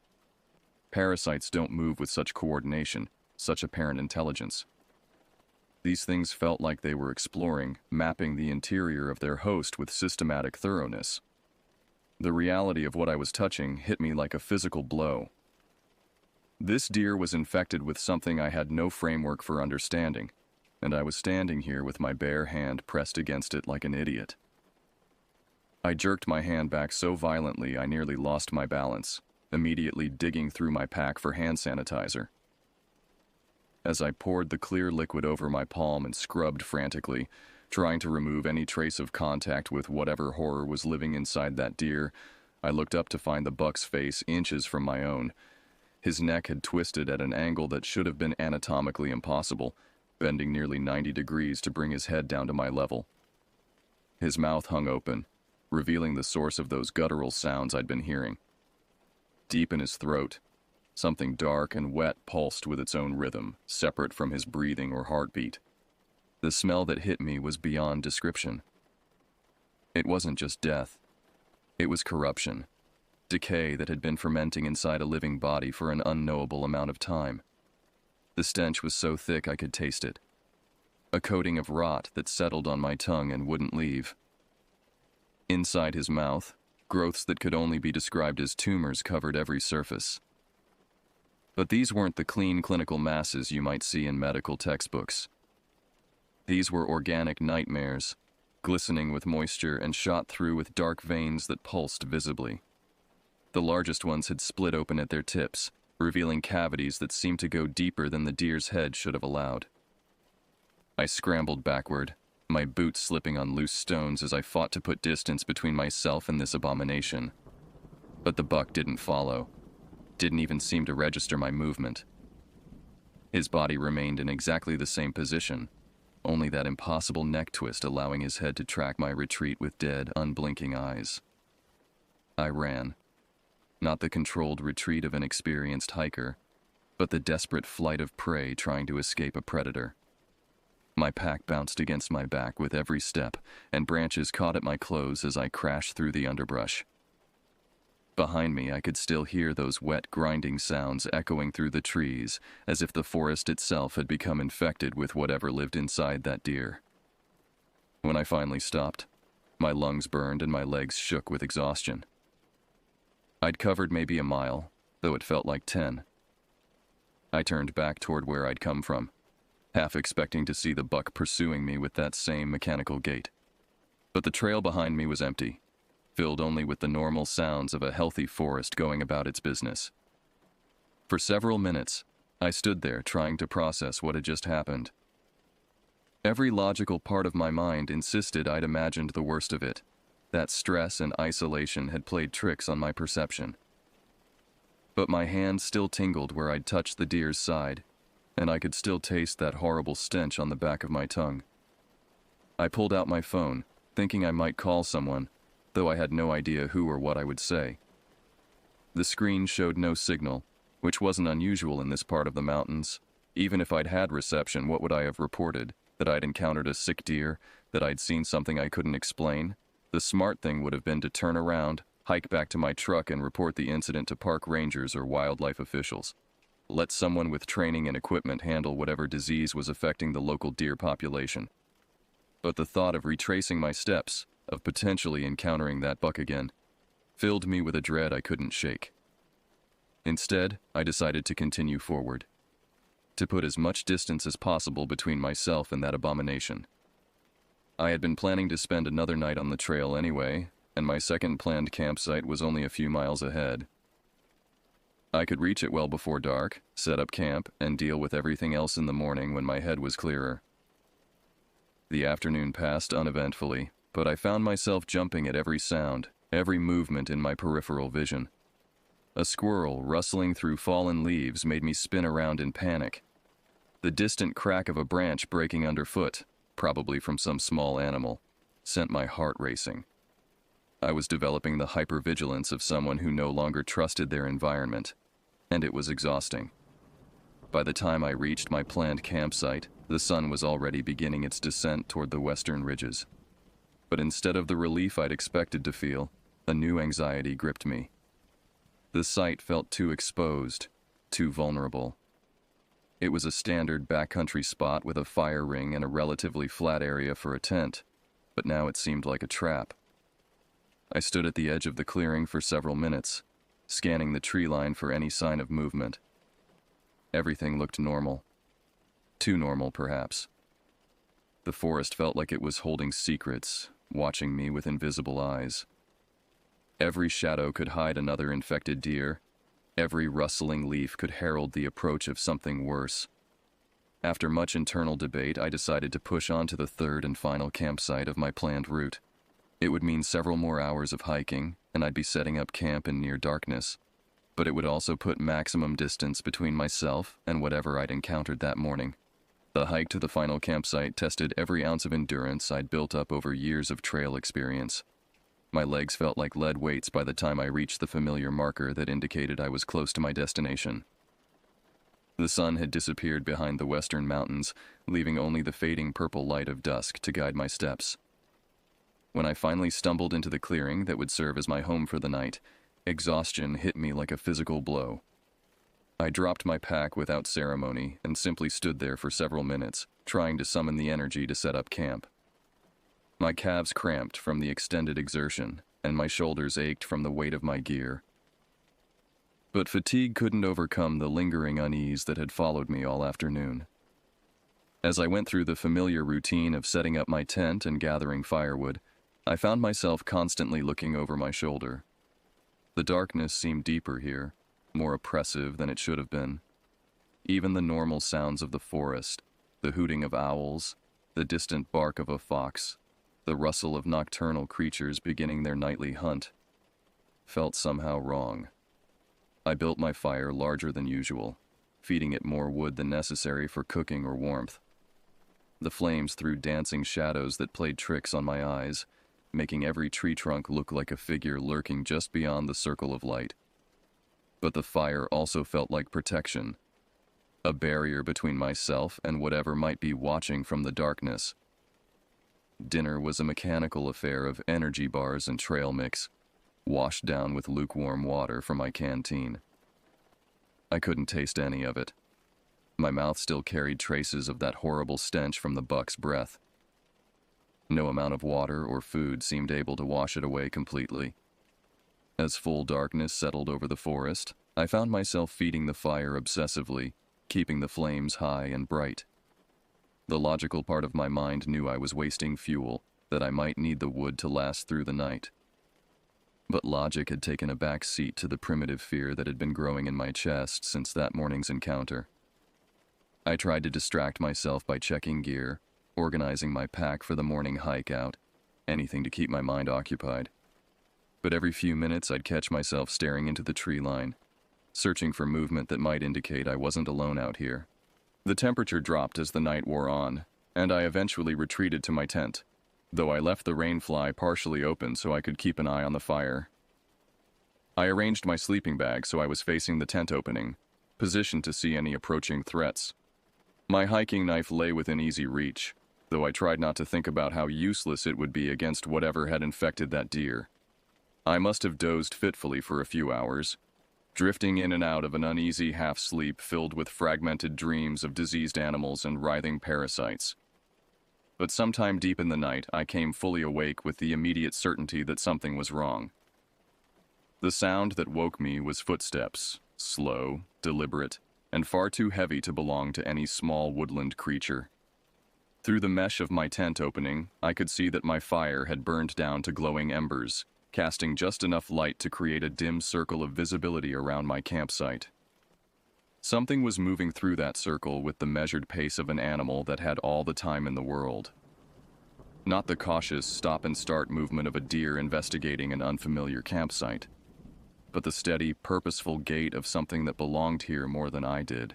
Parasites don't move with such coordination, such apparent intelligence. These things felt like they were exploring, mapping the interior of their host with systematic thoroughness. The reality of what I was touching hit me like a physical blow. This deer was infected with something I had no framework for understanding, and I was standing here with my bare hand pressed against it like an idiot. I jerked my hand back so violently I nearly lost my balance, immediately digging through my pack for hand sanitizer. As I poured the clear liquid over my palm and scrubbed frantically, trying to remove any trace of contact with whatever horror was living inside that deer, I looked up to find the buck's face inches from my own. His neck had twisted at an angle that should have been anatomically impossible, bending nearly 90 degrees to bring his head down to my level. His mouth hung open, revealing the source of those guttural sounds I'd been hearing. Deep in his throat, something dark and wet pulsed with its own rhythm, separate from his breathing or heartbeat. The smell that hit me was beyond description. It wasn't just death. It was corruption, decay that had been fermenting inside a living body for an unknowable amount of time. The stench was so thick I could taste it. A coating of rot that settled on my tongue and wouldn't leave. Inside his mouth, growths that could only be described as tumors covered every surface. But these weren't the clean clinical masses you might see in medical textbooks. These were organic nightmares, glistening with moisture and shot through with dark veins that pulsed visibly. The largest ones had split open at their tips, revealing cavities that seemed to go deeper than the deer's head should have allowed. I scrambled backward, my boots slipping on loose stones as I fought to put distance between myself and this abomination. But the buck didn't follow, didn't even seem to register my movement. His body remained in exactly the same position, only that impossible neck twist allowing his head to track my retreat with dead, unblinking eyes. I ran. Not the controlled retreat of an experienced hiker, but the desperate flight of prey trying to escape a predator. My pack bounced against my back with every step, and branches caught at my clothes as I crashed through the underbrush. Behind me, I could still hear those wet, grinding sounds echoing through the trees, as if the forest itself had become infected with whatever lived inside that deer. When I finally stopped, my lungs burned and my legs shook with exhaustion. I'd covered maybe a mile, though it felt like 10. I turned back toward where I'd come from, half expecting to see the buck pursuing me with that same mechanical gait. But the trail behind me was empty, filled only with the normal sounds of a healthy forest going about its business. For several minutes, I stood there trying to process what had just happened. Every logical part of my mind insisted I'd imagined the worst of it, that stress and isolation had played tricks on my perception. But my hand still tingled where I'd touched the deer's side, and I could still taste that horrible stench on the back of my tongue. I pulled out my phone, thinking I might call someone, though I had no idea who or what I would say. The screen showed no signal, which wasn't unusual in this part of the mountains. Even if I'd had reception, what would I have reported? That I'd encountered a sick deer? That I'd seen something I couldn't explain? The smart thing would have been to turn around, hike back to my truck, and report the incident to park rangers or wildlife officials. Let someone with training and equipment handle whatever disease was affecting the local deer population. But the thought of retracing my steps, of potentially encountering that buck again, filled me with a dread I couldn't shake. Instead, I decided to continue forward, to put as much distance as possible between myself and that abomination. I had been planning to spend another night on the trail anyway, and my second planned campsite was only a few miles ahead. I could reach it well before dark, set up camp, and deal with everything else in the morning when my head was clearer. The afternoon passed uneventfully, but I found myself jumping at every sound, every movement in my peripheral vision. A squirrel rustling through fallen leaves made me spin around in panic. The distant crack of a branch breaking underfoot, probably from some small animal, sent my heart racing. I was developing the hypervigilance of someone who no longer trusted their environment, and it was exhausting. By the time I reached my planned campsite, the sun was already beginning its descent toward the western ridges. But instead of the relief I'd expected to feel, a new anxiety gripped me. The site felt too exposed, too vulnerable. It was a standard backcountry spot with a fire ring and a relatively flat area for a tent, but now it seemed like a trap. I stood at the edge of the clearing for several minutes, scanning the tree line for any sign of movement. Everything looked normal. Too normal, perhaps. The forest felt like it was holding secrets, watching me with invisible eyes. Every shadow could hide another infected deer. Every rustling leaf could herald the approach of something worse. After much internal debate, I decided to push on to the third and final campsite of my planned route. It would mean several more hours of hiking, and I'd be setting up camp in near darkness. But it would also put maximum distance between myself and whatever I'd encountered that morning. The hike to the final campsite tested every ounce of endurance I'd built up over years of trail experience. My legs felt like lead weights by the time I reached the familiar marker that indicated I was close to my destination. The sun had disappeared behind the western mountains, leaving only the fading purple light of dusk to guide my steps. When I finally stumbled into the clearing that would serve as my home for the night, exhaustion hit me like a physical blow. I dropped my pack without ceremony and simply stood there for several minutes, trying to summon the energy to set up camp. My calves cramped from the extended exertion, and my shoulders ached from the weight of my gear. But fatigue couldn't overcome the lingering unease that had followed me all afternoon. As I went through the familiar routine of setting up my tent and gathering firewood, I found myself constantly looking over my shoulder. The darkness seemed deeper here, more oppressive than it should have been. Even the normal sounds of the forest, the hooting of owls, the distant bark of a fox, the rustle of nocturnal creatures beginning their nightly hunt, felt somehow wrong. I built my fire larger than usual, feeding it more wood than necessary for cooking or warmth. The flames threw dancing shadows that played tricks on my eyes, making every tree trunk look like a figure lurking just beyond the circle of light. But the fire also felt like protection, a barrier between myself and whatever might be watching from the darkness. Dinner was a mechanical affair of energy bars and trail mix, washed down with lukewarm water from my canteen. I couldn't taste any of it. My mouth still carried traces of that horrible stench from the buck's breath. No amount of water or food seemed able to wash it away completely. As full darkness settled over the forest, I found myself feeding the fire obsessively, keeping the flames high and bright. The logical part of my mind knew I was wasting fuel, that I might need the wood to last through the night. But logic had taken a back seat to the primitive fear that had been growing in my chest since that morning's encounter. I tried to distract myself by checking gear, organizing my pack for the morning hike out, anything to keep my mind occupied. But every few minutes I'd catch myself staring into the tree line, searching for movement that might indicate I wasn't alone out here. The temperature dropped as the night wore on, and I eventually retreated to my tent, though I left the rain fly partially open so I could keep an eye on the fire. I arranged my sleeping bag so I was facing the tent opening, positioned to see any approaching threats. My hiking knife lay within easy reach, though I tried not to think about how useless it would be against whatever had infected that deer. I must have dozed fitfully for a few hours, drifting in and out of an uneasy half-sleep filled with fragmented dreams of diseased animals and writhing parasites. But sometime deep in the night, I came fully awake with the immediate certainty that something was wrong. The sound that woke me was footsteps, slow, deliberate, and far too heavy to belong to any small woodland creature. Through the mesh of my tent opening, I could see that my fire had burned down to glowing embers, casting just enough light to create a dim circle of visibility around my campsite. Something was moving through that circle with the measured pace of an animal that had all the time in the world. Not the cautious stop-and-start movement of a deer investigating an unfamiliar campsite, but the steady, purposeful gait of something that belonged here more than I did.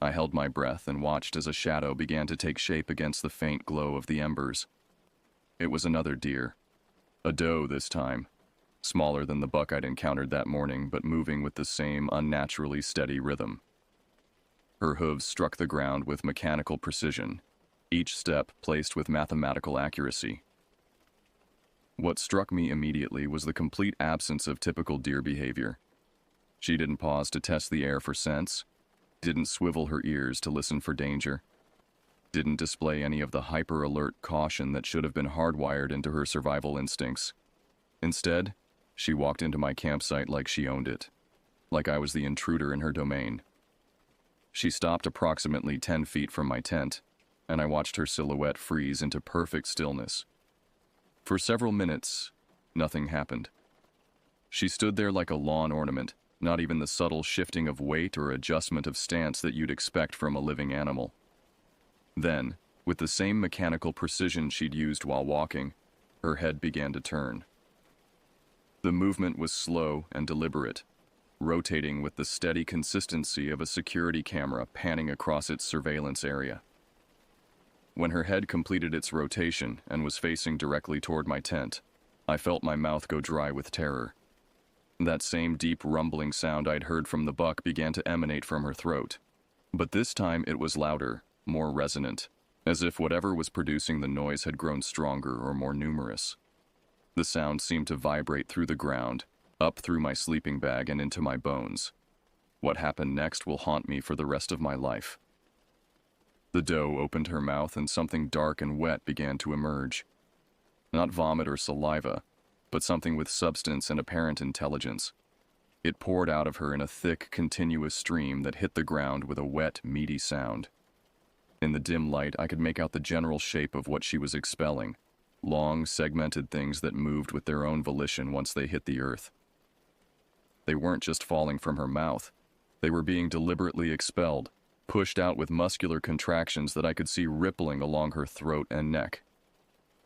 I held my breath and watched as a shadow began to take shape against the faint glow of the embers. It was another deer. A doe this time, smaller than the buck I'd encountered that morning, but moving with the same unnaturally steady rhythm. Her hooves struck the ground with mechanical precision, each step placed with mathematical accuracy. What struck me immediately was the complete absence of typical deer behavior. She didn't pause to test the air for scents, didn't swivel her ears to listen for danger, didn't display any of the hyper-alert caution that should have been hardwired into her survival instincts. Instead, she walked into my campsite like she owned it, like I was the intruder in her domain. She stopped approximately 10 feet from my tent, and I watched her silhouette freeze into perfect stillness. For several minutes, nothing happened. She stood there like a lawn ornament, not even the subtle shifting of weight or adjustment of stance that you'd expect from a living animal. Then, with the same mechanical precision she'd used while walking, her head began to turn. The movement was slow and deliberate, rotating with the steady consistency of a security camera panning across its surveillance area. When her head completed its rotation and was facing directly toward my tent, I felt my mouth go dry with terror. That same deep rumbling sound I'd heard from the buck began to emanate from her throat, but this time it was louder, more resonant, as if whatever was producing the noise had grown stronger or more numerous. The sound seemed to vibrate through the ground, up through my sleeping bag and into my bones. What happened next will haunt me for the rest of my life. The doe opened her mouth and something dark and wet began to emerge. Not vomit or saliva, but something with substance and apparent intelligence. It poured out of her in a thick, continuous stream that hit the ground with a wet, meaty sound. In the dim light, I could make out the general shape of what she was expelling, long, segmented things that moved with their own volition once they hit the earth. They weren't just falling from her mouth. They were being deliberately expelled, pushed out with muscular contractions that I could see rippling along her throat and neck.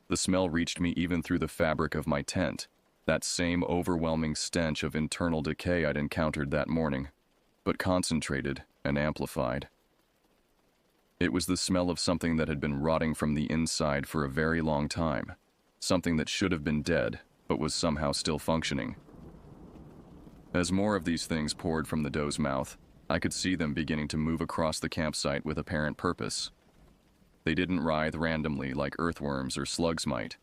The smell reached me even through the fabric of my tent, that same overwhelming stench of internal decay I'd encountered that morning, but concentrated and amplified. It was the smell of something that had been rotting from the inside for a very long time, something that should have been dead, but was somehow still functioning. As more of these things poured from the doe's mouth, I could see them beginning to move across the campsite with apparent purpose. They didn't writhe randomly like earthworms or slugs might.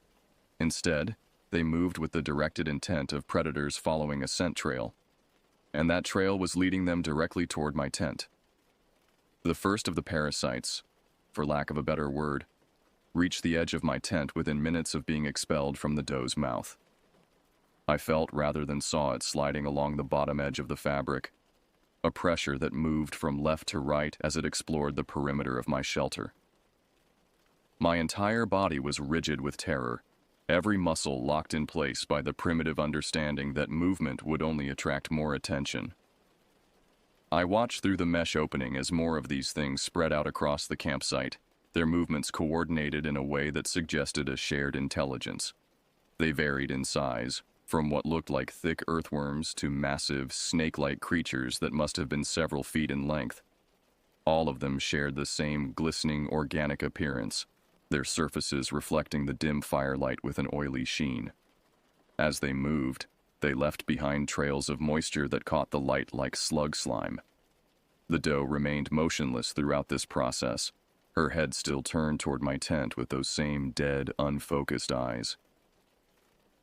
Instead, they moved with the directed intent of predators following a scent trail, and that trail was leading them directly toward my tent. The first of the parasites, for lack of a better word, reached the edge of my tent within minutes of being expelled from the doe's mouth. I felt rather than saw it sliding along the bottom edge of the fabric, a pressure that moved from left to right as it explored the perimeter of my shelter. My entire body was rigid with terror, every muscle locked in place by the primitive understanding that movement would only attract more attention. I watched through the mesh opening as more of these things spread out across the campsite, their movements coordinated in a way that suggested a shared intelligence. They varied in size, from what looked like thick earthworms to massive, snake-like creatures that must have been several feet in length. All of them shared the same glistening organic appearance, their surfaces reflecting the dim firelight with an oily sheen. As they moved, they left behind trails of moisture that caught the light like slug slime. The doe remained motionless throughout this process, her head still turned toward my tent with those same dead, unfocused eyes.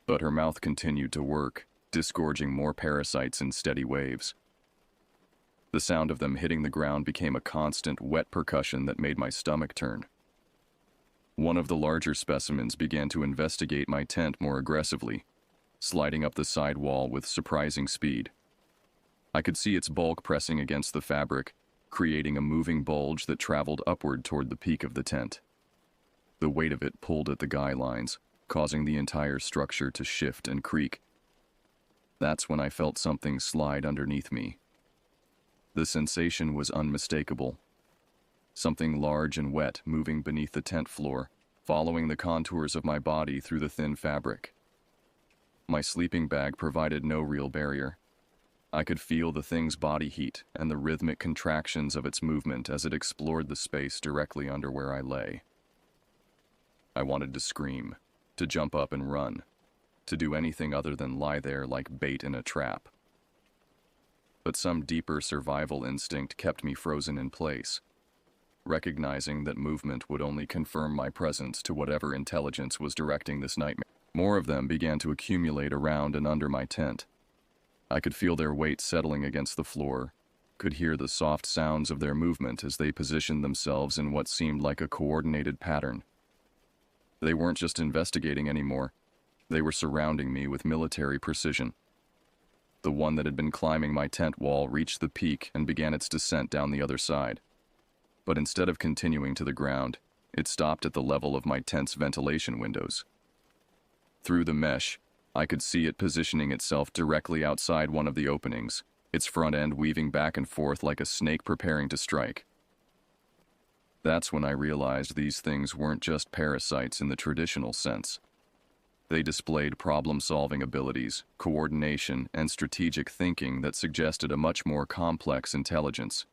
But her mouth continued to work, disgorging more parasites in steady waves. The sound of them hitting the ground became a constant, wet percussion that made my stomach turn. One of the larger specimens began to investigate my tent more aggressively, sliding up the side wall with surprising speed. I could see its bulk pressing against the fabric, creating a moving bulge that traveled upward toward the peak of the tent. The weight of it pulled at the guy lines, causing the entire structure to shift and creak. That's when I felt something slide underneath me. The sensation was unmistakable. Something large and wet moving beneath the tent floor, following the contours of my body through the thin fabric. My sleeping bag provided no real barrier. I could feel the thing's body heat and the rhythmic contractions of its movement as it explored the space directly under where I lay. I wanted to scream, to jump up and run, to do anything other than lie there like bait in a trap. But some deeper survival instinct kept me frozen in place, recognizing that movement would only confirm my presence to whatever intelligence was directing this nightmare. More of them began to accumulate around and under my tent. I could feel their weight settling against the floor, could hear the soft sounds of their movement as they positioned themselves in what seemed like a coordinated pattern. They weren't just investigating anymore, they were surrounding me with military precision. The one that had been climbing my tent wall reached the peak and began its descent down the other side. But instead of continuing to the ground, it stopped at the level of my tent's ventilation windows. Through the mesh, I could see it positioning itself directly outside one of the openings, its front end weaving back and forth like a snake preparing to strike. That's when I realized these things weren't just parasites in the traditional sense. They displayed problem-solving abilities, coordination, and strategic thinking that suggested a much more complex intelligence.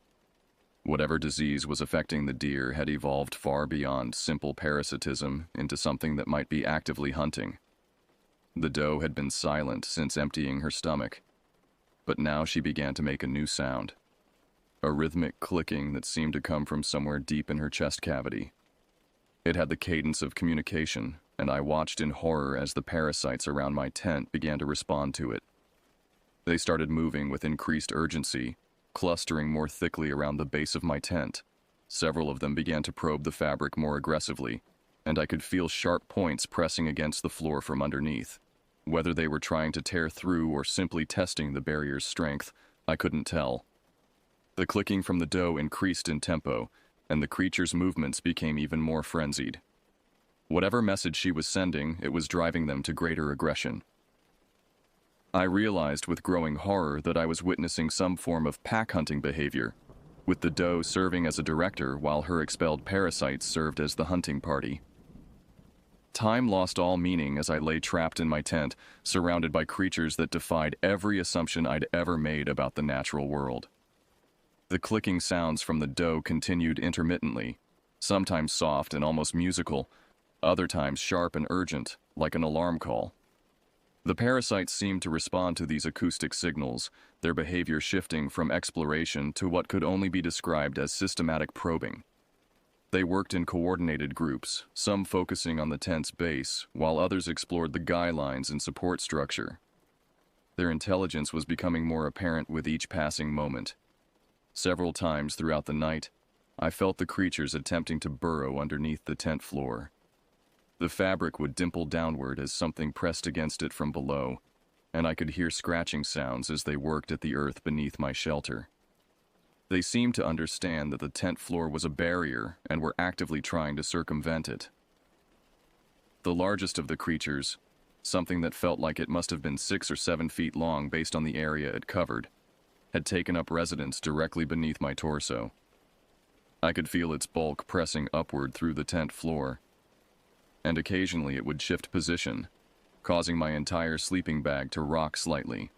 Whatever disease was affecting the deer had evolved far beyond simple parasitism into something that might be actively hunting. The doe had been silent since emptying her stomach, but now she began to make a new sound, a rhythmic clicking that seemed to come from somewhere deep in her chest cavity. It had the cadence of communication, and I watched in horror as the parasites around my tent began to respond to it. They started moving with increased urgency, clustering more thickly around the base of my tent. Several of them began to probe the fabric more aggressively, and I could feel sharp points pressing against the floor from underneath. Whether they were trying to tear through or simply testing the barrier's strength, I couldn't tell. The clicking from the doe increased in tempo, and the creature's movements became even more frenzied. Whatever message she was sending, it was driving them to greater aggression. I realized with growing horror that I was witnessing some form of pack-hunting behavior, with the doe serving as a director while her expelled parasites served as the hunting party. Time lost all meaning as I lay trapped in my tent, surrounded by creatures that defied every assumption I'd ever made about the natural world. The clicking sounds from the doe continued intermittently, sometimes soft and almost musical, other times sharp and urgent, like an alarm call. The parasites seemed to respond to these acoustic signals, their behavior shifting from exploration to what could only be described as systematic probing. They worked in coordinated groups, some focusing on the tent's base, while others explored the guy lines and support structure. Their intelligence was becoming more apparent with each passing moment. Several times throughout the night, I felt the creatures attempting to burrow underneath the tent floor. The fabric would dimple downward as something pressed against it from below, and I could hear scratching sounds as they worked at the earth beneath my shelter. They seemed to understand that the tent floor was a barrier and were actively trying to circumvent it. The largest of the creatures, something that felt like it must have been 6 or 7 feet long based on the area it covered, had taken up residence directly beneath my torso. I could feel its bulk pressing upward through the tent floor, and occasionally it would shift position, causing my entire sleeping bag to rock slightly.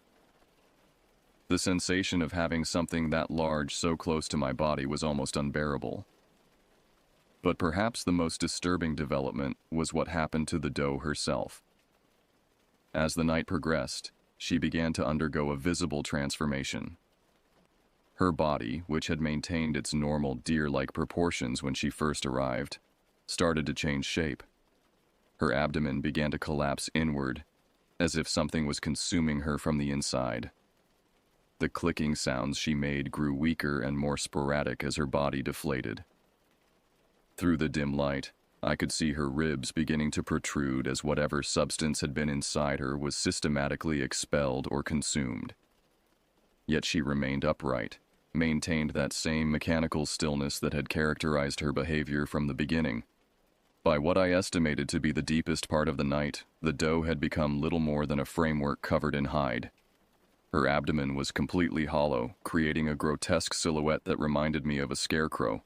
The sensation of having something that large so close to my body was almost unbearable. But perhaps the most disturbing development was what happened to the doe herself. As the night progressed, she began to undergo a visible transformation. Her body, which had maintained its normal deer-like proportions when she first arrived, started to change shape. Her abdomen began to collapse inward, as if something was consuming her from the inside. The clicking sounds she made grew weaker and more sporadic as her body deflated. Through the dim light, I could see her ribs beginning to protrude as whatever substance had been inside her was systematically expelled or consumed. Yet she remained upright, maintained that same mechanical stillness that had characterized her behavior from the beginning. By what I estimated to be the deepest part of the night, the doe had become little more than a framework covered in hide. Her abdomen was completely hollow, creating a grotesque silhouette that reminded me of a scarecrow.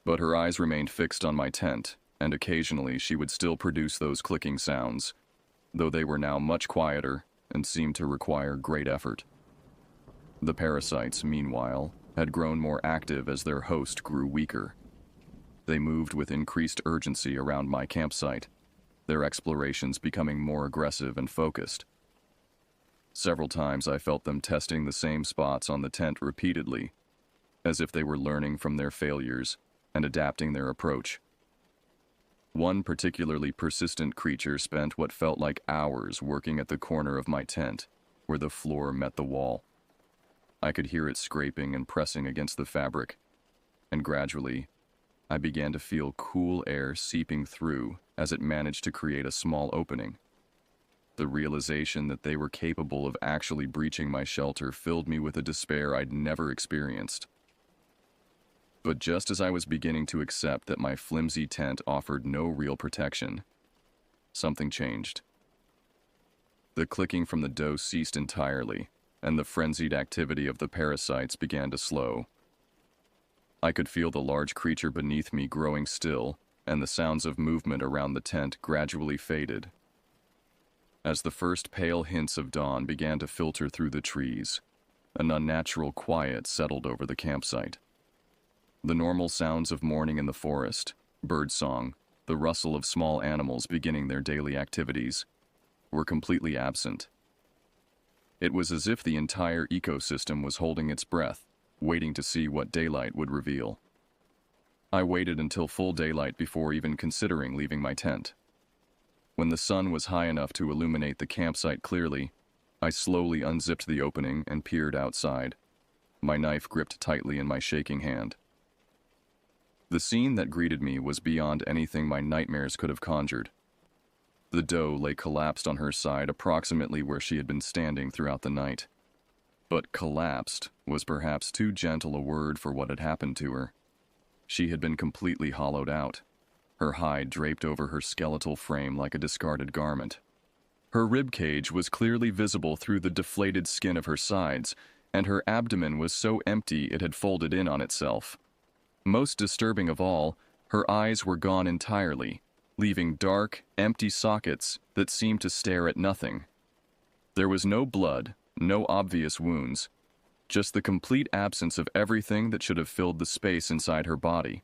But her eyes remained fixed on my tent, and occasionally she would still produce those clicking sounds, though they were now much quieter and seemed to require great effort. The parasites, meanwhile, had grown more active as their host grew weaker. They moved with increased urgency around my campsite, their explorations becoming more aggressive and focused. Several times I felt them testing the same spots on the tent repeatedly, as if they were learning from their failures and adapting their approach. One particularly persistent creature spent what felt like hours working at the corner of my tent, where the floor met the wall. I could hear it scraping and pressing against the fabric, and gradually, I began to feel cool air seeping through as it managed to create a small opening. The realization that they were capable of actually breaching my shelter filled me with a despair I'd never experienced. But just as I was beginning to accept that my flimsy tent offered no real protection, something changed. The clicking from the doe ceased entirely, and the frenzied activity of the parasites began to slow. I could feel the large creature beneath me growing still, and the sounds of movement around the tent gradually faded. As the first pale hints of dawn began to filter through the trees, an unnatural quiet settled over the campsite. The normal sounds of morning in the forest, birdsong, the rustle of small animals beginning their daily activities, were completely absent. It was as if the entire ecosystem was holding its breath, waiting to see what daylight would reveal. I waited until full daylight before even considering leaving my tent. When the sun was high enough to illuminate the campsite clearly, I slowly unzipped the opening and peered outside, my knife gripped tightly in my shaking hand. The scene that greeted me was beyond anything my nightmares could have conjured. The doe lay collapsed on her side approximately where she had been standing throughout the night. But collapsed was perhaps too gentle a word for what had happened to her. She had been completely hollowed out, her hide draped over her skeletal frame like a discarded garment. Her rib cage was clearly visible through the deflated skin of her sides, and her abdomen was so empty it had folded in on itself. Most disturbing of all, her eyes were gone entirely, leaving dark, empty sockets that seemed to stare at nothing. There was no blood, no obvious wounds, just the complete absence of everything that should have filled the space inside her body.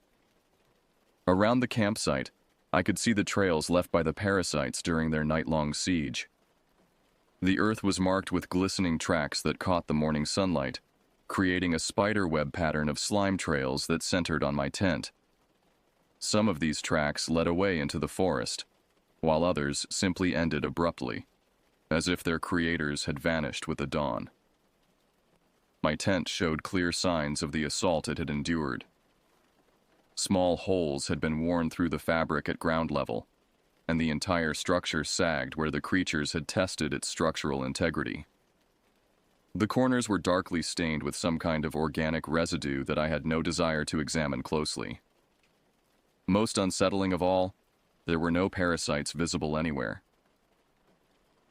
Around the campsite, I could see the trails left by the parasites during their night-long siege. The earth was marked with glistening tracks that caught the morning sunlight, creating a spider web pattern of slime trails that centered on my tent. Some of these tracks led away into the forest, while others simply ended abruptly, as if their creators had vanished with the dawn. My tent showed clear signs of the assault it had endured. Small holes had been worn through the fabric at ground level, and the entire structure sagged where the creatures had tested its structural integrity. The corners were darkly stained with some kind of organic residue that I had no desire to examine closely. Most unsettling of all, there were no parasites visible anywhere.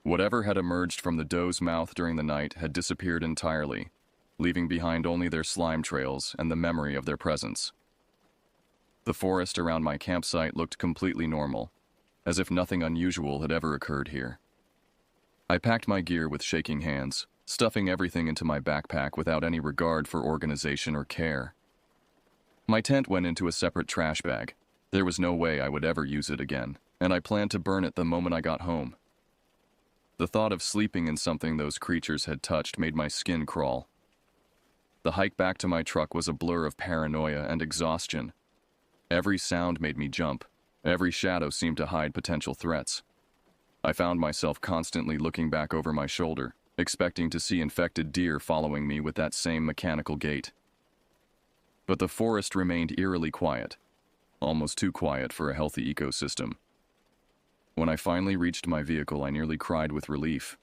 Whatever had emerged from the doe's mouth during the night had disappeared entirely, leaving behind only their slime trails and the memory of their presence. The forest around my campsite looked completely normal, as if nothing unusual had ever occurred here. I packed my gear with shaking hands, stuffing everything into my backpack without any regard for organization or care. My tent went into a separate trash bag. There was no way I would ever use it again, and I planned to burn it the moment I got home. The thought of sleeping in something those creatures had touched made my skin crawl. The hike back to my truck was a blur of paranoia and exhaustion. Every sound made me jump. Every shadow seemed to hide potential threats. I found myself constantly looking back over my shoulder, expecting to see infected deer following me with that same mechanical gait. But the forest remained eerily quiet, almost too quiet for a healthy ecosystem. When I finally reached my vehicle, I nearly cried with relief.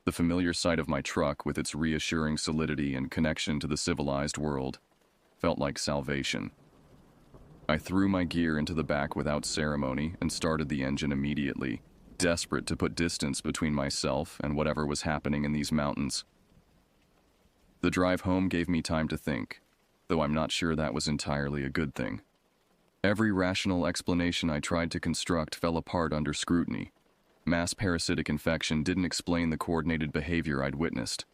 The familiar sight of my truck, with its reassuring solidity and connection to the civilized world, felt like salvation. I threw my gear into the back without ceremony and started the engine immediately, desperate to put distance between myself and whatever was happening in these mountains. The drive home gave me time to think, though I'm not sure that was entirely a good thing. Every rational explanation I tried to construct fell apart under scrutiny. Mass parasitic infection didn't explain the coordinated behavior I'd witnessed.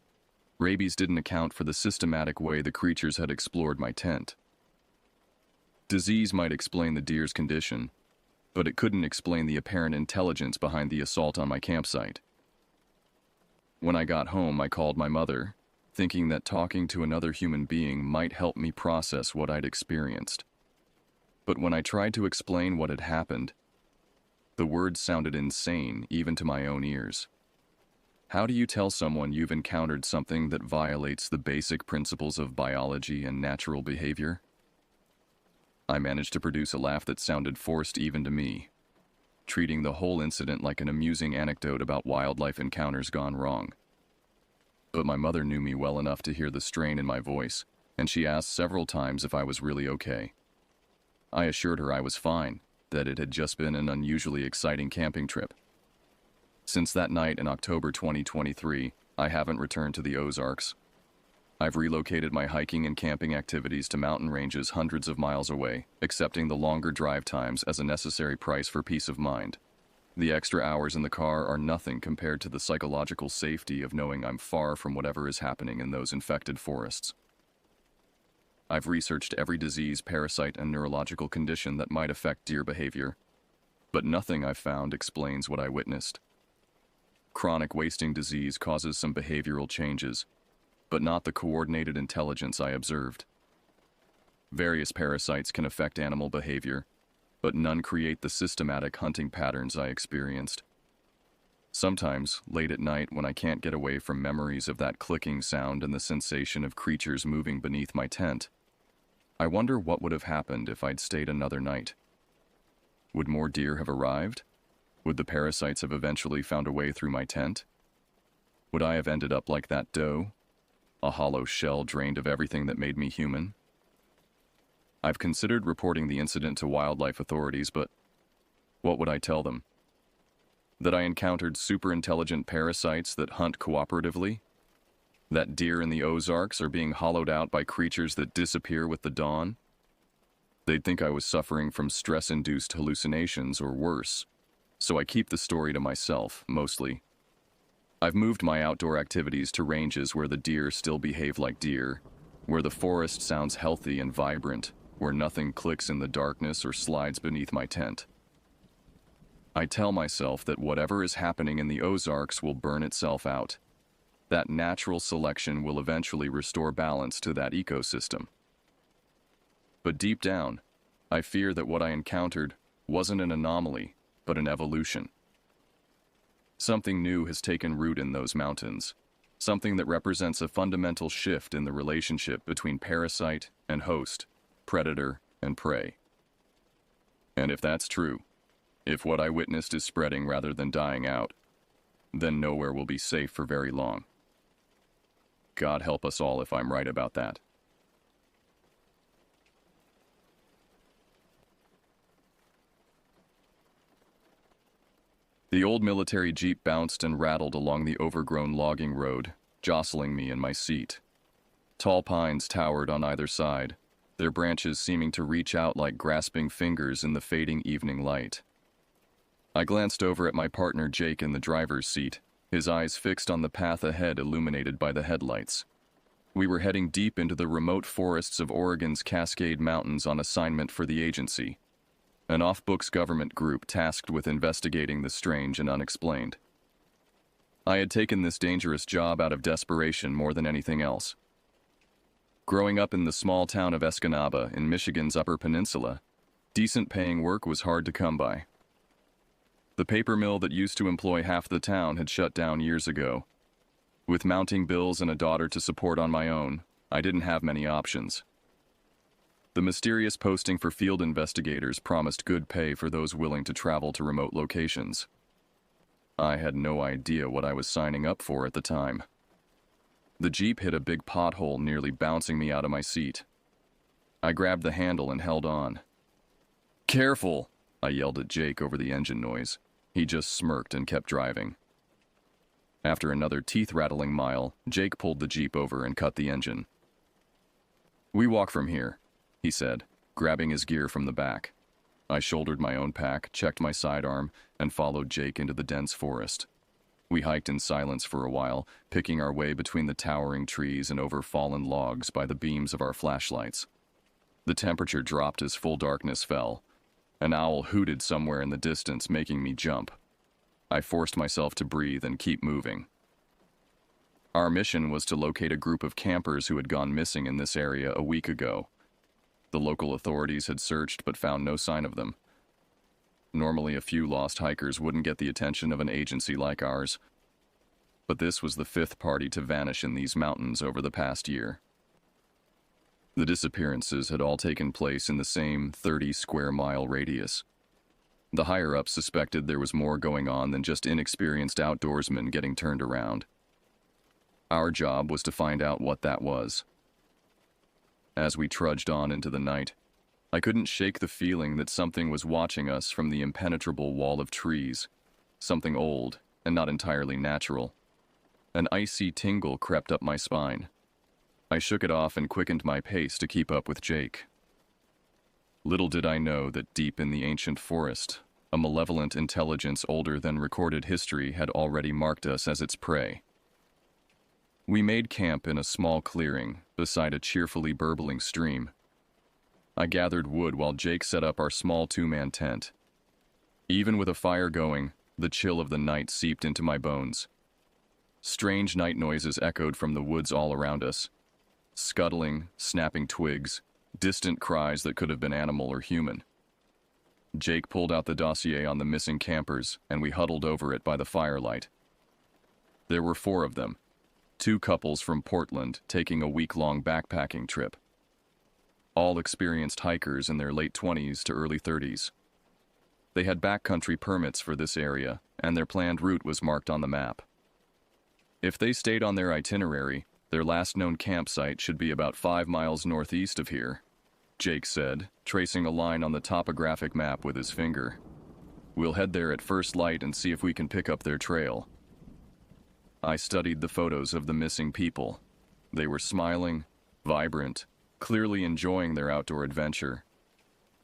Rabies didn't account for the systematic way the creatures had explored my tent. Disease might explain the deer's condition, but it couldn't explain the apparent intelligence behind the assault on my campsite. When I got home, I called my mother, thinking that talking to another human being might help me process what I'd experienced. But when I tried to explain what had happened, the words sounded insane even to my own ears. How do you tell someone you've encountered something that violates the basic principles of biology and natural behavior? I managed to produce a laugh that sounded forced even to me, treating the whole incident like an amusing anecdote about wildlife encounters gone wrong. But my mother knew me well enough to hear the strain in my voice, and she asked several times if I was really okay. I assured her I was fine, that it had just been an unusually exciting camping trip. Since that night in October 2023, I haven't returned to the Ozarks. I've relocated my hiking and camping activities to mountain ranges hundreds of miles away, accepting the longer drive times as a necessary price for peace of mind. The extra hours in the car are nothing compared to the psychological safety of knowing I'm far from whatever is happening in those infected forests. I've researched every disease, parasite, and neurological condition that might affect deer behavior, but nothing I've found explains what I witnessed. Chronic wasting disease causes some behavioral changes, but not the coordinated intelligence I observed. Various parasites can affect animal behavior, but none create the systematic hunting patterns I experienced. Sometimes, late at night when I can't get away from memories of that clicking sound and the sensation of creatures moving beneath my tent, I wonder what would have happened if I'd stayed another night. Would more deer have arrived? Would the parasites have eventually found a way through my tent? Would I have ended up like that doe? A hollow shell drained of everything that made me human? I've considered reporting the incident to wildlife authorities, but what would I tell them? That I encountered super-intelligent parasites that hunt cooperatively? That deer in the Ozarks are being hollowed out by creatures that disappear with the dawn? They'd think I was suffering from stress-induced hallucinations or worse, so I keep the story to myself, mostly. I've moved my outdoor activities to ranges where the deer still behave like deer, where the forest sounds healthy and vibrant, where nothing clicks in the darkness or slides beneath my tent. I tell myself that whatever is happening in the Ozarks will burn itself out. That natural selection will eventually restore balance to that ecosystem. But deep down, I fear that what I encountered wasn't an anomaly, but an evolution. Something new has taken root in those mountains, something that represents a fundamental shift in the relationship between parasite and host, predator and prey. And if that's true, if what I witnessed is spreading rather than dying out, then nowhere will be safe for very long. God help us all if I'm right about that. The old military jeep bounced and rattled along the overgrown logging road, jostling me in my seat. Tall pines towered on either side, their branches seeming to reach out like grasping fingers in the fading evening light. I glanced over at my partner Jake in the driver's seat, his eyes fixed on the path ahead illuminated by the headlights. We were heading deep into the remote forests of Oregon's Cascade Mountains on assignment for the agency, an off-books government group tasked with investigating the strange and unexplained. I had taken this dangerous job out of desperation more than anything else. Growing up in the small town of Escanaba in Michigan's Upper Peninsula, decent paying work was hard to come by. The paper mill that used to employ half the town had shut down years ago. With mounting bills and a daughter to support on my own, I didn't have many options. The mysterious posting for field investigators promised good pay for those willing to travel to remote locations. I had no idea what I was signing up for at the time. The Jeep hit a big pothole, nearly bouncing me out of my seat. I grabbed the handle and held on. "Careful!" I yelled at Jake over the engine noise. He just smirked and kept driving. After another teeth-rattling mile, Jake pulled the Jeep over and cut the engine. "We walk from here," he said, grabbing his gear from the back. I shouldered my own pack, checked my sidearm, and followed Jake into the dense forest. We hiked in silence for a while, picking our way between the towering trees and over fallen logs by the beams of our flashlights. The temperature dropped as full darkness fell. An owl hooted somewhere in the distance, making me jump. I forced myself to breathe and keep moving. Our mission was to locate a group of campers who had gone missing in this area a week ago. The local authorities had searched but found no sign of them. Normally, a few lost hikers wouldn't get the attention of an agency like ours, but this was the fifth party to vanish in these mountains over the past year. The disappearances had all taken place in the same 30-square-mile radius. The higher-ups suspected there was more going on than just inexperienced outdoorsmen getting turned around. Our job was to find out what that was. As we trudged on into the night, I couldn't shake the feeling that something was watching us from the impenetrable wall of trees, something old and not entirely natural. An icy tingle crept up my spine. I shook it off and quickened my pace to keep up with Jake. Little did I know that deep in the ancient forest, a malevolent intelligence older than recorded history had already marked us as its prey. We made camp in a small clearing beside a cheerfully burbling stream. I gathered wood while Jake set up our small two-man tent. Even with a fire going, the chill of the night seeped into my bones. Strange night noises echoed from the woods all around us. Scuttling, snapping twigs, distant cries that could have been animal or human. Jake pulled out the dossier on the missing campers, and we huddled over it by the firelight. There were 4 of them, 2 couples from Portland taking a week-long backpacking trip. All experienced hikers in their late 20s to early 30s. They had backcountry permits for this area, and their planned route was marked on the map. If they stayed on their itinerary, their last known campsite should be about 5 miles northeast of here, Jake said, tracing a line on the topographic map with his finger. "We'll head there at first light and see if we can pick up their trail." I studied the photos of the missing people. They were smiling, vibrant, clearly enjoying their outdoor adventure.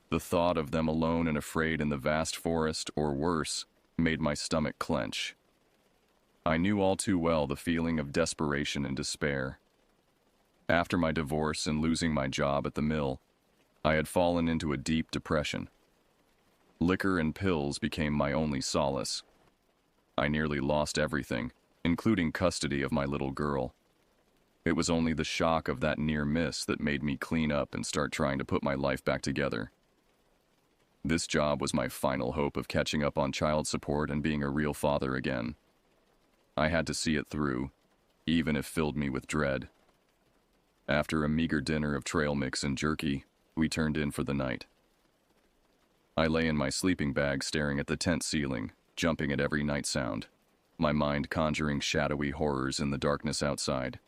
The thought of them alone and afraid in the vast forest, or worse, made my stomach clench. I knew all too well the feeling of desperation and despair. After my divorce and losing my job at the mill, I had fallen into a deep depression. Liquor and pills became my only solace. I nearly lost everything, including custody of my little girl. It was only the shock of that near miss that made me clean up and start trying to put my life back together. This job was my final hope of catching up on child support and being a real father again. I had to see it through, even if it filled me with dread. After a meager dinner of trail mix and jerky, we turned in for the night. I lay in my sleeping bag staring at the tent ceiling, jumping at every night sound, my mind conjuring shadowy horrors in the darkness outside.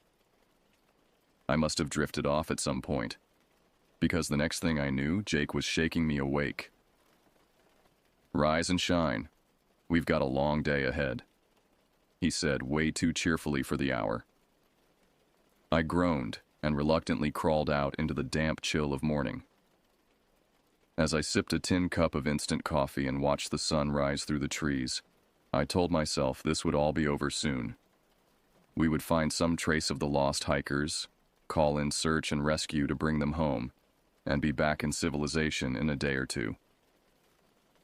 I must have drifted off at some point, because the next thing I knew, Jake was shaking me awake. "Rise and shine. We've got a long day ahead," he said way too cheerfully for the hour. I groaned, and reluctantly crawled out into the damp chill of morning. As I sipped a tin cup of instant coffee and watched the sun rise through the trees, I told myself this would all be over soon. We would find some trace of the lost hikers, call in search and rescue to bring them home, and be back in civilization in a day or two.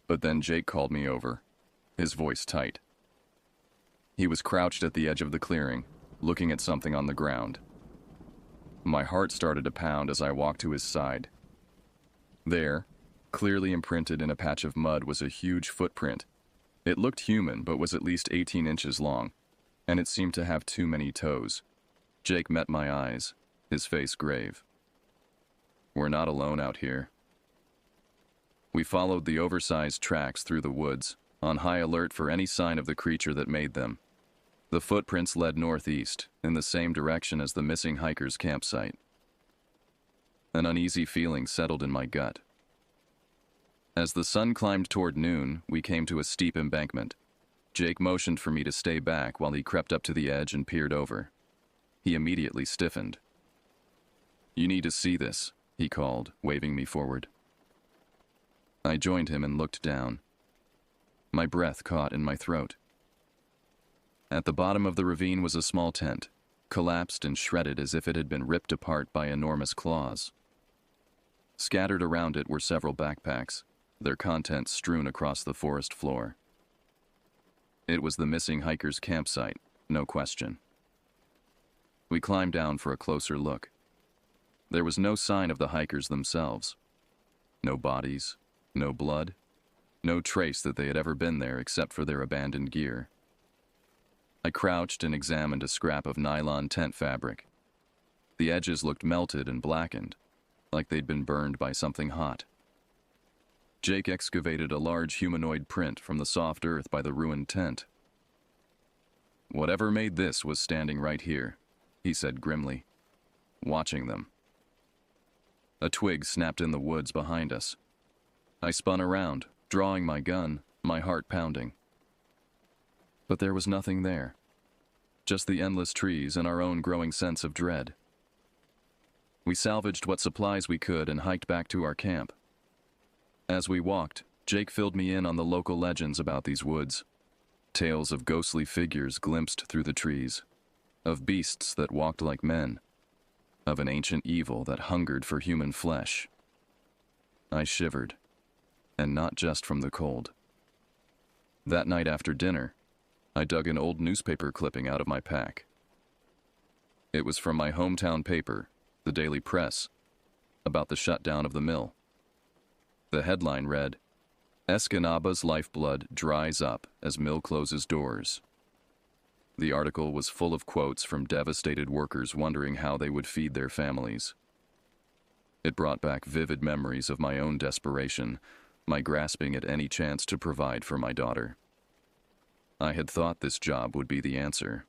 But then Jake called me over, his voice tight. He was crouched at the edge of the clearing, looking at something on the ground. My heart started to pound as I walked to his side. There, clearly imprinted in a patch of mud, was a huge footprint. It looked human, but was at least 18 inches long, and it seemed to have too many toes. Jake met my eyes, his face grave. We're not alone out here. We followed the oversized tracks through the woods, on high alert for any sign of the creature that made them. The footprints led northeast, in the same direction as the missing hiker's campsite. An uneasy feeling settled in my gut. As the sun climbed toward noon, we came to a steep embankment. Jake motioned for me to stay back while he crept up to the edge and peered over. He immediately stiffened. "You need to see this," he called, waving me forward. I joined him and looked down. My breath caught in my throat. At the bottom of the ravine was a small tent, collapsed and shredded as if it had been ripped apart by enormous claws. Scattered around it were several backpacks, their contents strewn across the forest floor. It was the missing hiker's campsite, no question. We climbed down for a closer look. There was no sign of the hikers themselves. No bodies, no blood, no trace that they had ever been there except for their abandoned gear. I crouched and examined a scrap of nylon tent fabric. The edges looked melted and blackened, like they'd been burned by something hot. Jake excavated a large humanoid print from the soft earth by the ruined tent. "Whatever made this was standing right here," he said grimly, watching them. A twig snapped in the woods behind us. I spun around, drawing my gun, my heart pounding. But there was nothing there. Just the endless trees and our own growing sense of dread. We salvaged what supplies we could and hiked back to our camp. As we walked, Jake filled me in on the local legends about these woods. Tales of ghostly figures glimpsed through the trees, of beasts that walked like men, of an ancient evil that hungered for human flesh. I shivered, and not just from the cold. That night after dinner, I dug an old newspaper clipping out of my pack. It was from my hometown paper, the Daily Press, about the shutdown of the mill. The headline read, "Escanaba's lifeblood dries up as mill closes doors." The article was full of quotes from devastated workers wondering how they would feed their families. It brought back vivid memories of my own desperation, my grasping at any chance to provide for my daughter. I had thought this job would be the answer.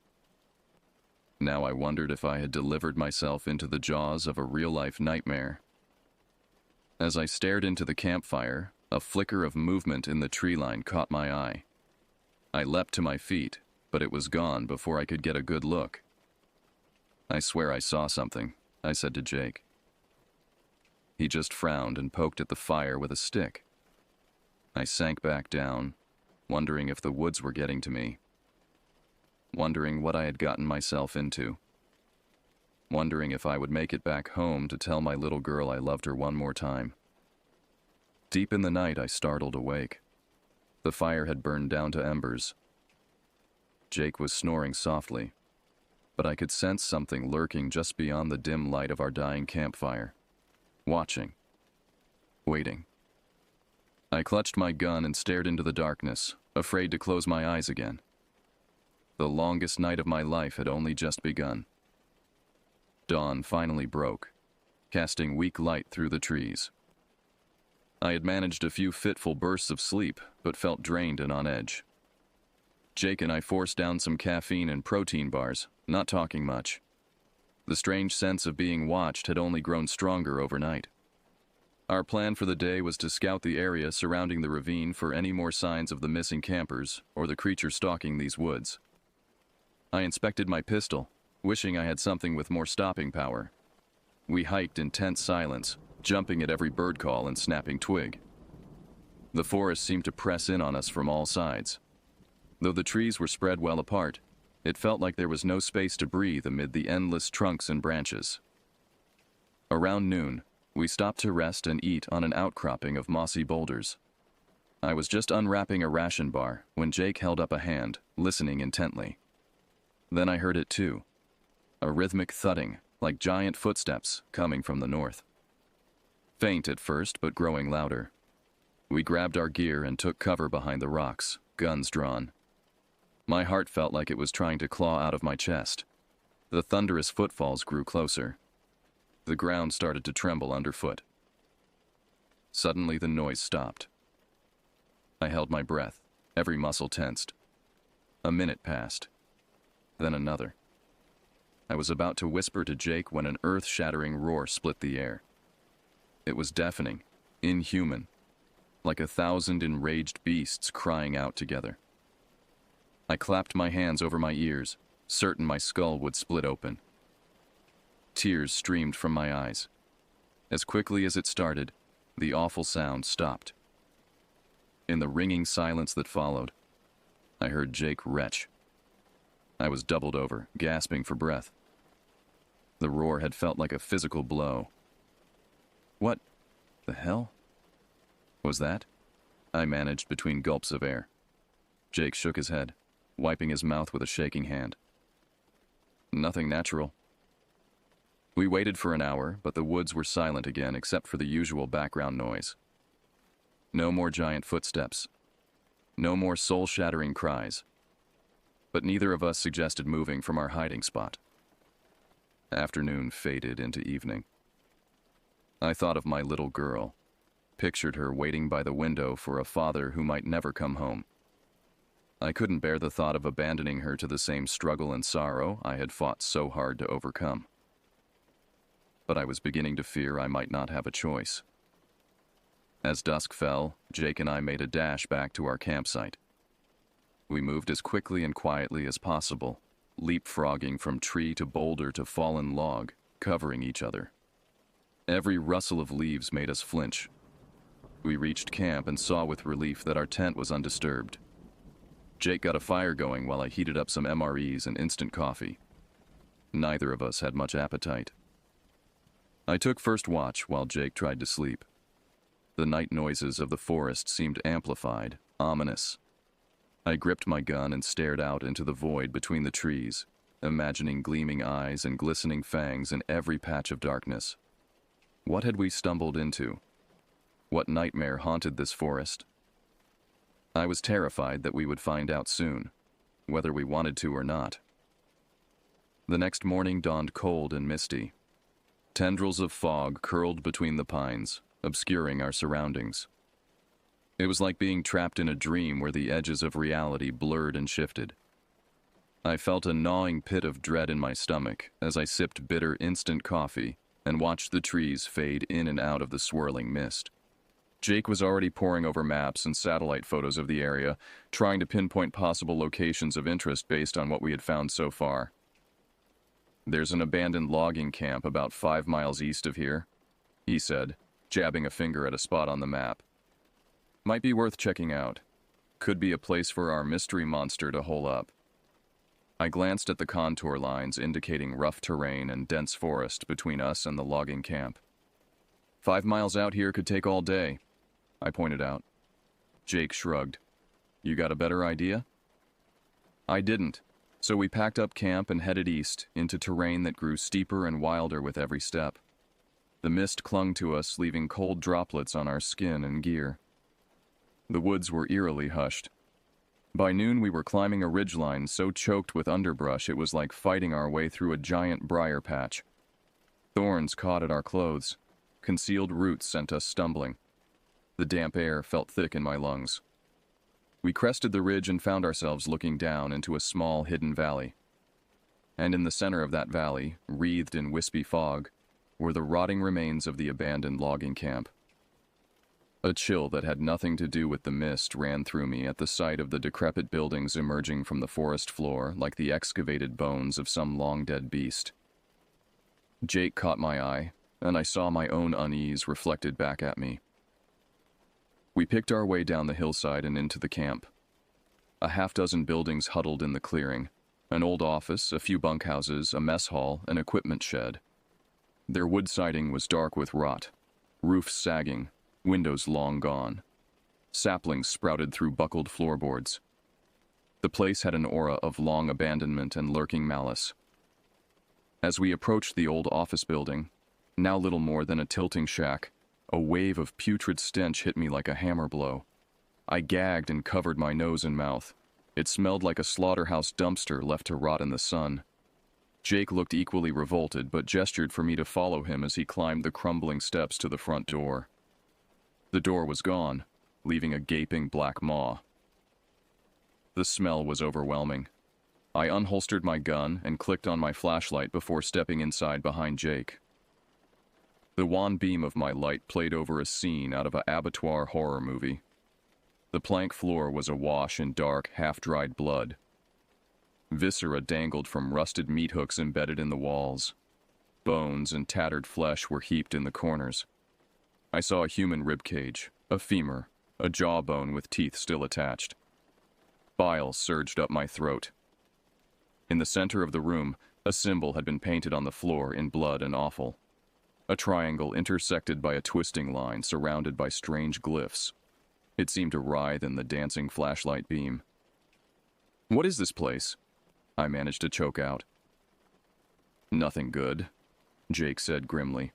Now I wondered if I had delivered myself into the jaws of a real-life nightmare. As I stared into the campfire, a flicker of movement in the tree line caught my eye. I leapt to my feet, but it was gone before I could get a good look. "I swear I saw something," I said to Jake. He just frowned and poked at the fire with a stick. I sank back down, wondering if the woods were getting to me. Wondering what I had gotten myself into. Wondering if I would make it back home to tell my little girl I loved her one more time. Deep in the night, I startled awake. The fire had burned down to embers. Jake was snoring softly, but I could sense something lurking just beyond the dim light of our dying campfire. Watching. Waiting. I clutched my gun and stared into the darkness, afraid to close my eyes again. The longest night of my life had only just begun. Dawn finally broke, casting weak light through the trees. I had managed a few fitful bursts of sleep, but felt drained and on edge. Jake and I forced down some caffeine and protein bars, not talking much. The strange sense of being watched had only grown stronger overnight. Our plan for the day was to scout the area surrounding the ravine for any more signs of the missing campers or the creature stalking these woods. I inspected my pistol, wishing I had something with more stopping power, We hiked in tense silence, jumping at every bird call and snapping twig. The forest seemed to press in on us from all sides. Though the trees were spread well apart, it felt like there was no space to breathe amid the endless trunks and branches. Around noon, we stopped to rest and eat on an outcropping of mossy boulders. I was just unwrapping a ration bar when Jake held up a hand, listening intently. Then I heard it too, a rhythmic thudding, like giant footsteps coming from the north. Faint at first, but growing louder. We grabbed our gear and took cover behind the rocks, guns drawn. My heart felt like it was trying to claw out of my chest. The thunderous footfalls grew closer. The ground started to tremble underfoot. Suddenly the noise stopped. I held my breath, every muscle tensed. A minute passed. Then another. I was about to whisper to Jake when an earth-shattering roar split the air. It was deafening, inhuman, like 1,000 enraged beasts crying out together. I clapped my hands over my ears, certain my skull would split open. Tears streamed from my eyes. As quickly as it started, the awful sound stopped. In the ringing silence that followed, I heard Jake retch. I was doubled over, gasping for breath. The roar had felt like a physical blow. What the hell was that? I managed between gulps of air. Jake shook his head, wiping his mouth with a shaking hand. Nothing natural. We waited for an hour, but the woods were silent again except for the usual background noise. No more giant footsteps. No more soul-shattering cries. But neither of us suggested moving from our hiding spot. Afternoon faded into evening. I thought of my little girl, pictured her waiting by the window for a father who might never come home. I couldn't bear the thought of abandoning her to the same struggle and sorrow I had fought so hard to overcome. But I was beginning to fear I might not have a choice. As dusk fell, Jake and I made a dash back to our campsite. We moved as quickly and quietly as possible, leapfrogging from tree to boulder to fallen log, covering each other. Every rustle of leaves made us flinch. We reached camp and saw with relief that our tent was undisturbed. Jake got a fire going while I heated up some MREs and instant coffee. Neither of us had much appetite. I took first watch while Jake tried to sleep. The night noises of the forest seemed amplified, ominous. I gripped my gun and stared out into the void between the trees, imagining gleaming eyes and glistening fangs in every patch of darkness. What had we stumbled into? What nightmare haunted this forest? I was terrified that we would find out soon, whether we wanted to or not. The next morning dawned cold and misty. Tendrils of fog curled between the pines, obscuring our surroundings. It was like being trapped in a dream where the edges of reality blurred and shifted. I felt a gnawing pit of dread in my stomach as I sipped bitter instant coffee and watched the trees fade in and out of the swirling mist. Jake was already poring over maps and satellite photos of the area, trying to pinpoint possible locations of interest based on what we had found so far. "There's an abandoned logging camp about 5 miles east of here," he said, jabbing a finger at a spot on the map. "Might be worth checking out. Could be a place for our mystery monster to hole up." I glanced at the contour lines indicating rough terrain and dense forest between us and the logging camp. 5 miles out here could take all day," I pointed out. Jake shrugged. "You got a better idea?" I didn't, so we packed up camp and headed east into terrain that grew steeper and wilder with every step. The mist clung to us, leaving cold droplets on our skin and gear. The woods were eerily hushed. By noon we were climbing a ridgeline so choked with underbrush it was like fighting our way through a giant briar patch. Thorns caught at our clothes. Concealed roots sent us stumbling. The damp air felt thick in my lungs. We crested the ridge and found ourselves looking down into a small hidden valley. And in the center of that valley, wreathed in wispy fog, were the rotting remains of the abandoned logging camp. A chill that had nothing to do with the mist ran through me at the sight of the decrepit buildings emerging from the forest floor like the excavated bones of some long-dead beast. Jake caught my eye, and I saw my own unease reflected back at me. We picked our way down the hillside and into the camp. A half-dozen buildings huddled in the clearing. An old office, a few bunkhouses, a mess hall, an equipment shed. Their wood siding was dark with rot, roofs sagging, windows long gone. Saplings sprouted through buckled floorboards. The place had an aura of long abandonment and lurking malice. As we approached the old office building, now little more than a tilting shack, a wave of putrid stench hit me like a hammer blow. I gagged and covered my nose and mouth. It smelled like a slaughterhouse dumpster left to rot in the sun. Jake looked equally revolted, but gestured for me to follow him as he climbed the crumbling steps to the front door. The door was gone, leaving a gaping black maw. The smell was overwhelming. I unholstered my gun and clicked on my flashlight before stepping inside behind Jake. The wan beam of my light played over a scene out of an abattoir horror movie. The plank floor was awash in dark, half-dried blood. Viscera dangled from rusted meat hooks embedded in the walls. Bones and tattered flesh were heaped in the corners. I saw a human ribcage, a femur, a jawbone with teeth still attached. Bile surged up my throat. In the center of the room, a symbol had been painted on the floor in blood and offal. A triangle intersected by a twisting line surrounded by strange glyphs. It seemed to writhe in the dancing flashlight beam. "What is this place?" I managed to choke out. "Nothing good," Jake said grimly.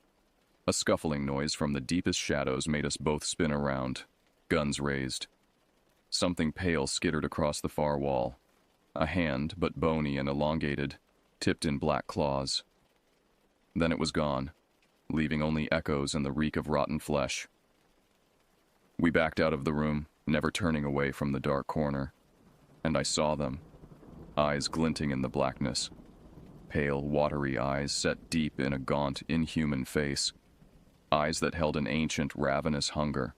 A scuffling noise from the deepest shadows made us both spin around, guns raised. Something pale skittered across the far wall. A hand, but bony and elongated, tipped in black claws. Then it was gone, leaving only echoes and the reek of rotten flesh. We backed out of the room, never turning away from the dark corner. And I saw them, eyes glinting in the blackness. Pale, watery eyes set deep in a gaunt, inhuman face. Eyes that held an ancient, ravenous hunger.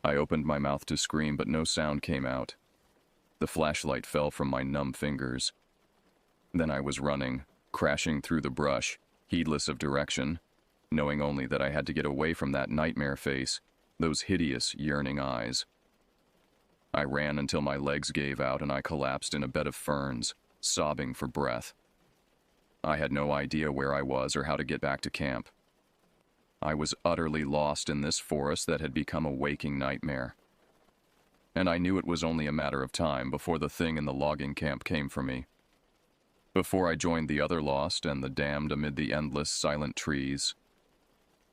I opened my mouth to scream, but no sound came out. The flashlight fell from my numb fingers. Then I was running, crashing through the brush, heedless of direction, knowing only that I had to get away from that nightmare face, those hideous, yearning eyes. I ran until my legs gave out and I collapsed in a bed of ferns, sobbing for breath. I had no idea where I was or how to get back to camp. I was utterly lost in this forest that had become a waking nightmare. And I knew it was only a matter of time before the thing in the logging camp came for me. Before I joined the other lost and the damned amid the endless, silent trees.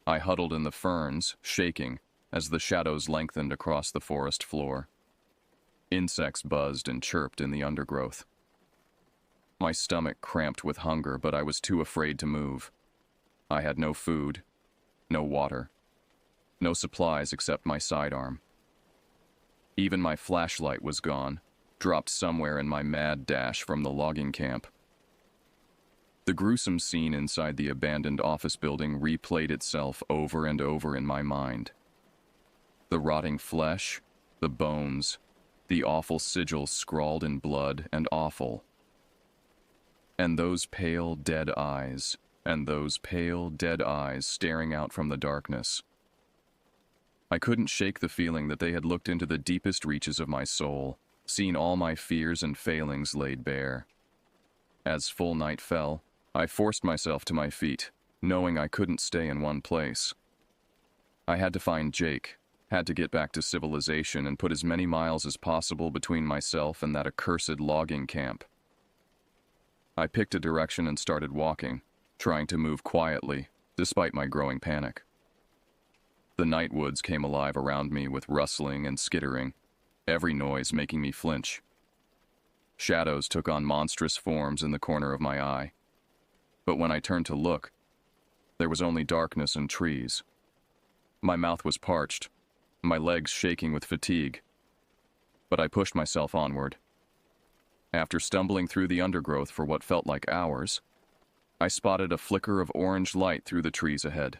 I huddled in the ferns, shaking, as the shadows lengthened across the forest floor. Insects buzzed and chirped in the undergrowth. My stomach cramped with hunger, but I was too afraid to move. I had no food, no water, no supplies except my sidearm. Even my flashlight was gone, dropped somewhere in my mad dash from the logging camp. The gruesome scene inside the abandoned office building replayed itself over and over in my mind. The rotting flesh, the bones, the awful sigils scrawled in blood and awful. And those pale, dead eyes, staring out from the darkness. I couldn't shake the feeling that they had looked into the deepest reaches of my soul, seen all my fears and failings laid bare. As full night fell, I forced myself to my feet, knowing I couldn't stay in one place. I had to find Jake, had to get back to civilization and put as many miles as possible between myself and that accursed logging camp. I picked a direction and started walking, trying to move quietly, despite my growing panic. The night woods came alive around me with rustling and skittering, every noise making me flinch. Shadows took on monstrous forms in the corner of my eye. But when I turned to look, there was only darkness and trees. My mouth was parched, my legs shaking with fatigue. But I pushed myself onward. After stumbling through the undergrowth for what felt like hours, I spotted a flicker of orange light through the trees ahead.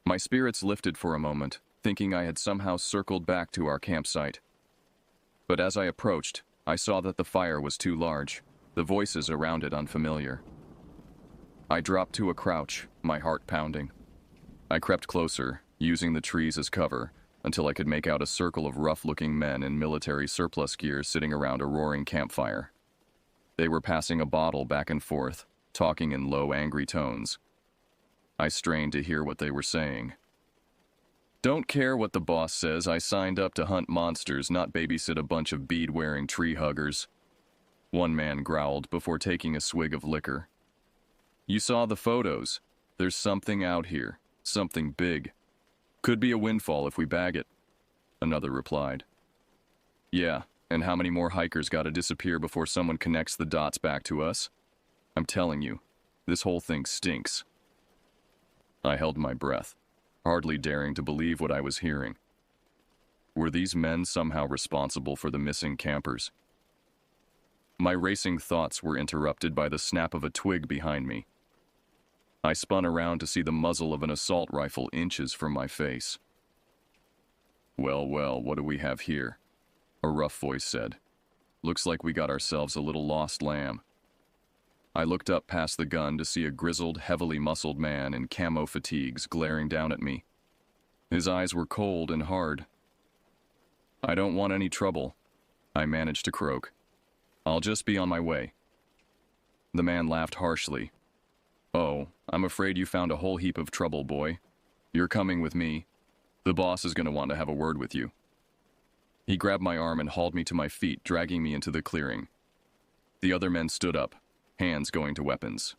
My spirits lifted for a moment, thinking I had somehow circled back to our campsite. But as I approached, I saw that the fire was too large, the voices around it unfamiliar. I dropped to a crouch, my heart pounding. I crept closer, using the trees as cover, until I could make out a circle of rough-looking men in military surplus gear sitting around a roaring campfire. They were passing a bottle back and forth, talking in low, angry tones. I strained to hear what they were saying. "Don't care what the boss says, I signed up to hunt monsters, not babysit a bunch of bead-wearing tree huggers," one man growled before taking a swig of liquor. "You saw the photos. There's something out here, something big. Could be a windfall if we bag it," another replied. "Yeah, and how many more hikers gotta disappear before someone connects the dots back to us? I'm telling you, this whole thing stinks." I held my breath, hardly daring to believe what I was hearing. Were these men somehow responsible for the missing campers? My racing thoughts were interrupted by the snap of a twig behind me. I spun around to see the muzzle of an assault rifle inches from my face. "Well, well, what do we have here?" a rough voice said. "Looks like we got ourselves a little lost lamb." I looked up past the gun to see a grizzled, heavily muscled man in camo fatigues glaring down at me. His eyes were cold and hard. "I don't want any trouble," I managed to croak. "I'll just be on my way." The man laughed harshly. "Oh, I'm afraid you found a whole heap of trouble, boy. You're coming with me. The boss is going to want to have a word with you." He grabbed my arm and hauled me to my feet, dragging me into the clearing. The other men stood up, hands going to weapons.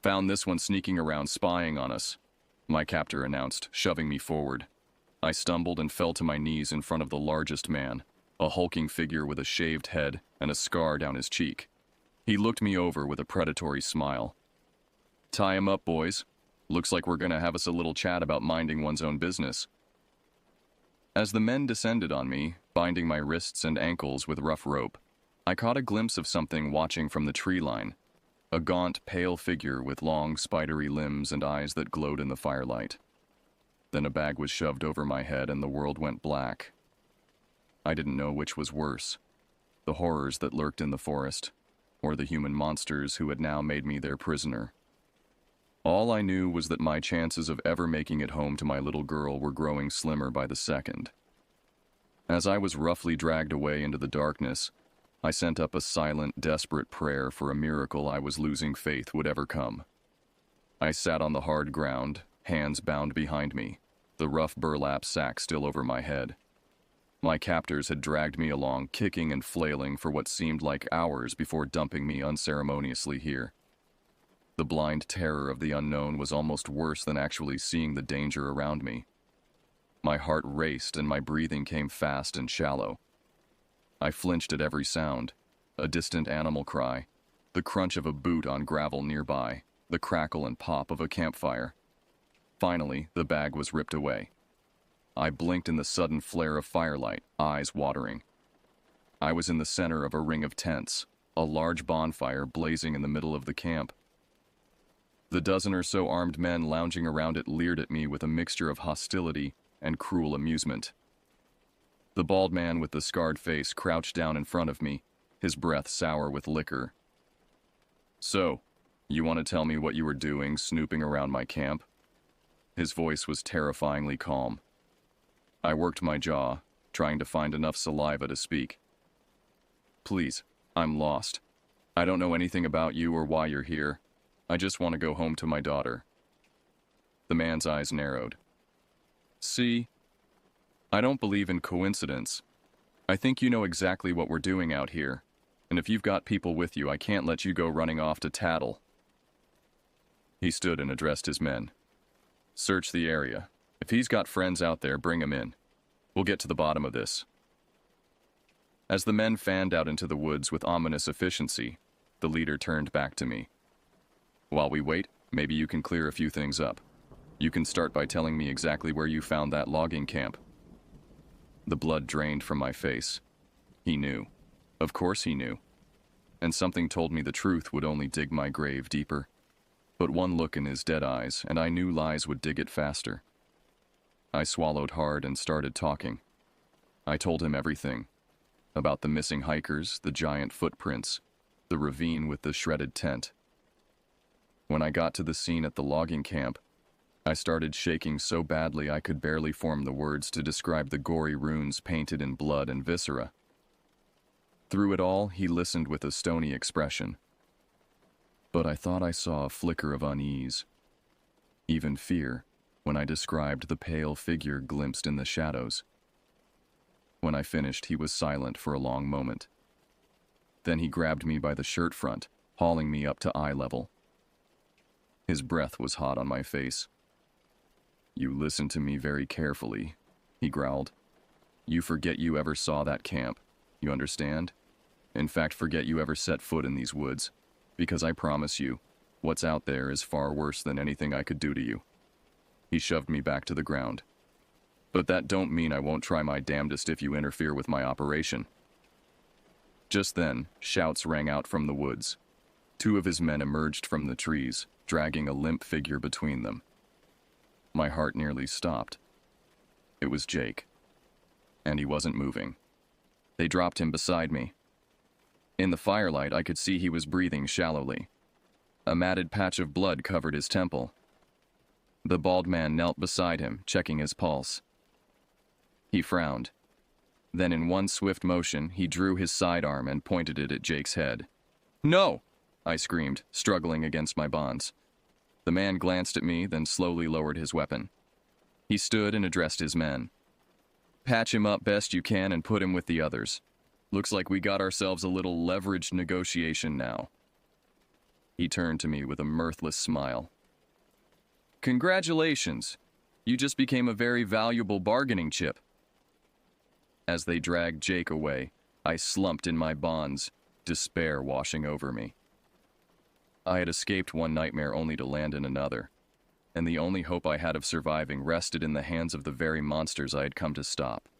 "Found this one sneaking around spying on us," my captor announced, shoving me forward. I stumbled and fell to my knees in front of the largest man, a hulking figure with a shaved head and a scar down his cheek. He looked me over with a predatory smile. "Tie him up, boys. Looks like we're gonna have us a little chat about minding one's own business." As the men descended on me, binding my wrists and ankles with rough rope, I caught a glimpse of something watching from the tree line. A gaunt, pale figure with long, spidery limbs and eyes that glowed in the firelight. Then a bag was shoved over my head and the world went black. I didn't know which was worse, the horrors that lurked in the forest, or the human monsters who had now made me their prisoner. All I knew was that my chances of ever making it home to my little girl were growing slimmer by the second. As I was roughly dragged away into the darkness, I sent up a silent, desperate prayer for a miracle I was losing faith would ever come. I sat on the hard ground, hands bound behind me, the rough burlap sack still over my head. My captors had dragged me along, kicking and flailing for what seemed like hours before dumping me unceremoniously here. The blind terror of the unknown was almost worse than actually seeing the danger around me. My heart raced and my breathing came fast and shallow. I flinched at every sound, a distant animal cry, the crunch of a boot on gravel nearby, the crackle and pop of a campfire. Finally, the bag was ripped away. I blinked in the sudden flare of firelight, eyes watering. I was in the center of a ring of tents, a large bonfire blazing in the middle of the camp. The dozen or so armed men lounging around it leered at me with a mixture of hostility and cruel amusement. The bald man with the scarred face crouched down in front of me, his breath sour with liquor. "So, you want to tell me what you were doing snooping around my camp?" His voice was terrifyingly calm. I worked my jaw, trying to find enough saliva to speak. "Please, I'm lost. I don't know anything about you or why you're here. I just want to go home to my daughter." The man's eyes narrowed. "See, I don't believe in coincidence. I think you know exactly what we're doing out here, and if you've got people with you, I can't let you go running off to tattle." He stood and addressed his men. "Search the area. If he's got friends out there, bring him in. We'll get to the bottom of this." As the men fanned out into the woods with ominous efficiency, the leader turned back to me. "While we wait, maybe you can clear a few things up. You can start by telling me exactly where you found that logging camp." The blood drained from my face. He knew. Of course he knew. And something told me the truth would only dig my grave deeper. But one look in his dead eyes, and I knew lies would dig it faster. I swallowed hard and started talking. I told him everything. About the missing hikers, the giant footprints, the ravine with the shredded tent. When I got to the scene at the logging camp, I started shaking so badly I could barely form the words to describe the gory runes painted in blood and viscera. Through it all, he listened with a stony expression. But I thought I saw a flicker of unease, even fear, when I described the pale figure glimpsed in the shadows. When I finished, he was silent for a long moment. Then he grabbed me by the shirt front, hauling me up to eye level. His breath was hot on my face. "You listen to me very carefully," he growled. "You forget you ever saw that camp. You understand? In fact, forget you ever set foot in these woods. Because I promise you, what's out there is far worse than anything I could do to you." He shoved me back to the ground. "But that don't mean I won't try my damnedest if you interfere with my operation." Just then, shouts rang out from the woods. 2 of his men emerged from the trees, dragging a limp figure between them. My heart nearly stopped. It was Jake. And he wasn't moving. They dropped him beside me. In the firelight, I could see he was breathing shallowly. A matted patch of blood covered his temple. The bald man knelt beside him, checking his pulse. He frowned. Then in one swift motion, he drew his sidearm and pointed it at Jake's head. "No!" I screamed, struggling against my bonds. The man glanced at me, then slowly lowered his weapon. He stood and addressed his men. "Patch him up best you can and put him with the others. Looks like we got ourselves a little leveraged negotiation now." He turned to me with a mirthless smile. "Congratulations. You just became a very valuable bargaining chip." As they dragged Jake away, I slumped in my bonds, despair washing over me. I had escaped one nightmare only to land in another, and the only hope I had of surviving rested in the hands of the very monsters I had come to stop.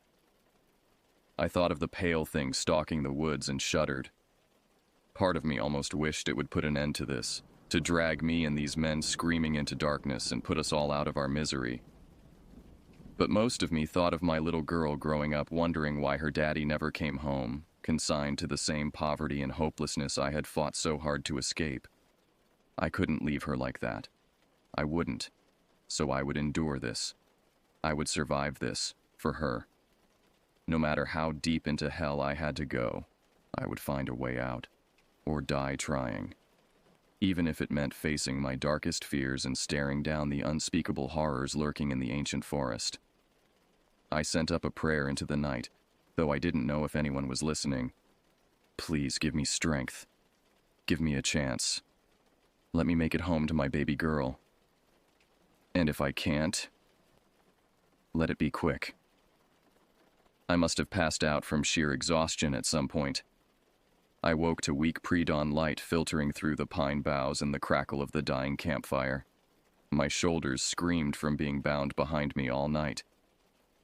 I thought of the pale thing stalking the woods and shuddered. Part of me almost wished it would put an end to this, to drag me and these men screaming into darkness and put us all out of our misery. But most of me thought of my little girl growing up wondering why her daddy never came home, consigned to the same poverty and hopelessness I had fought so hard to escape. I couldn't leave her like that. I wouldn't. So I would endure this. I would survive this, for her. No matter how deep into hell I had to go, I would find a way out, or die trying. Even if it meant facing my darkest fears and staring down the unspeakable horrors lurking in the ancient forest. I sent up a prayer into the night, though I didn't know if anyone was listening. "Please give me strength. Give me a chance. Let me make it home to my baby girl. And if I can't, let it be quick." I must have passed out from sheer exhaustion at some point. I woke to weak pre-dawn light filtering through the pine boughs and the crackle of the dying campfire. My shoulders screamed from being bound behind me all night.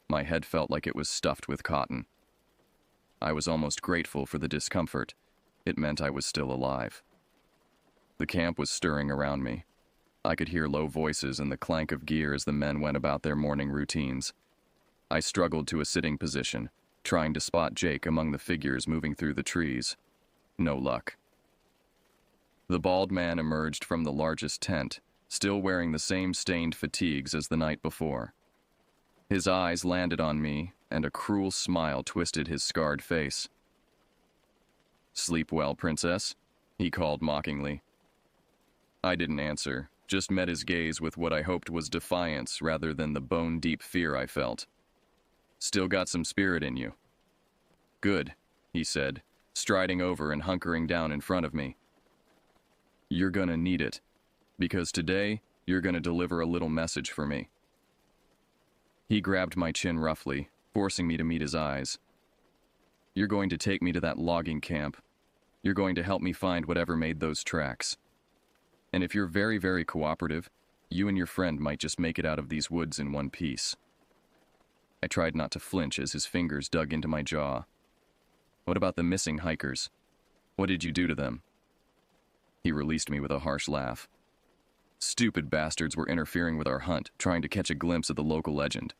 My head felt like it was stuffed with cotton. I was almost grateful for the discomfort. It meant I was still alive. The camp was stirring around me. I could hear low voices and the clank of gear as the men went about their morning routines. I struggled to a sitting position, trying to spot Jake among the figures moving through the trees. No luck. The bald man emerged from the largest tent, still wearing the same stained fatigues as the night before. His eyes landed on me, and a cruel smile twisted his scarred face. "Sleep well, princess?" he called mockingly. I didn't answer, just met his gaze with what I hoped was defiance rather than the bone-deep fear I felt. "Still got some spirit in you." "Good," he said, striding over and hunkering down in front of me. "You're gonna need it, because today you're gonna deliver a little message for me." He grabbed my chin roughly, forcing me to meet his eyes. "You're going to take me to that logging camp. You're going to help me find whatever made those tracks. And if you're very, very cooperative, you and your friend might just make it out of these woods in one piece." I tried not to flinch as his fingers dug into my jaw. "What about the missing hikers? What did you do to them?" He released me with a harsh laugh. "Stupid bastards were interfering with our hunt, trying to catch a glimpse of the local legend.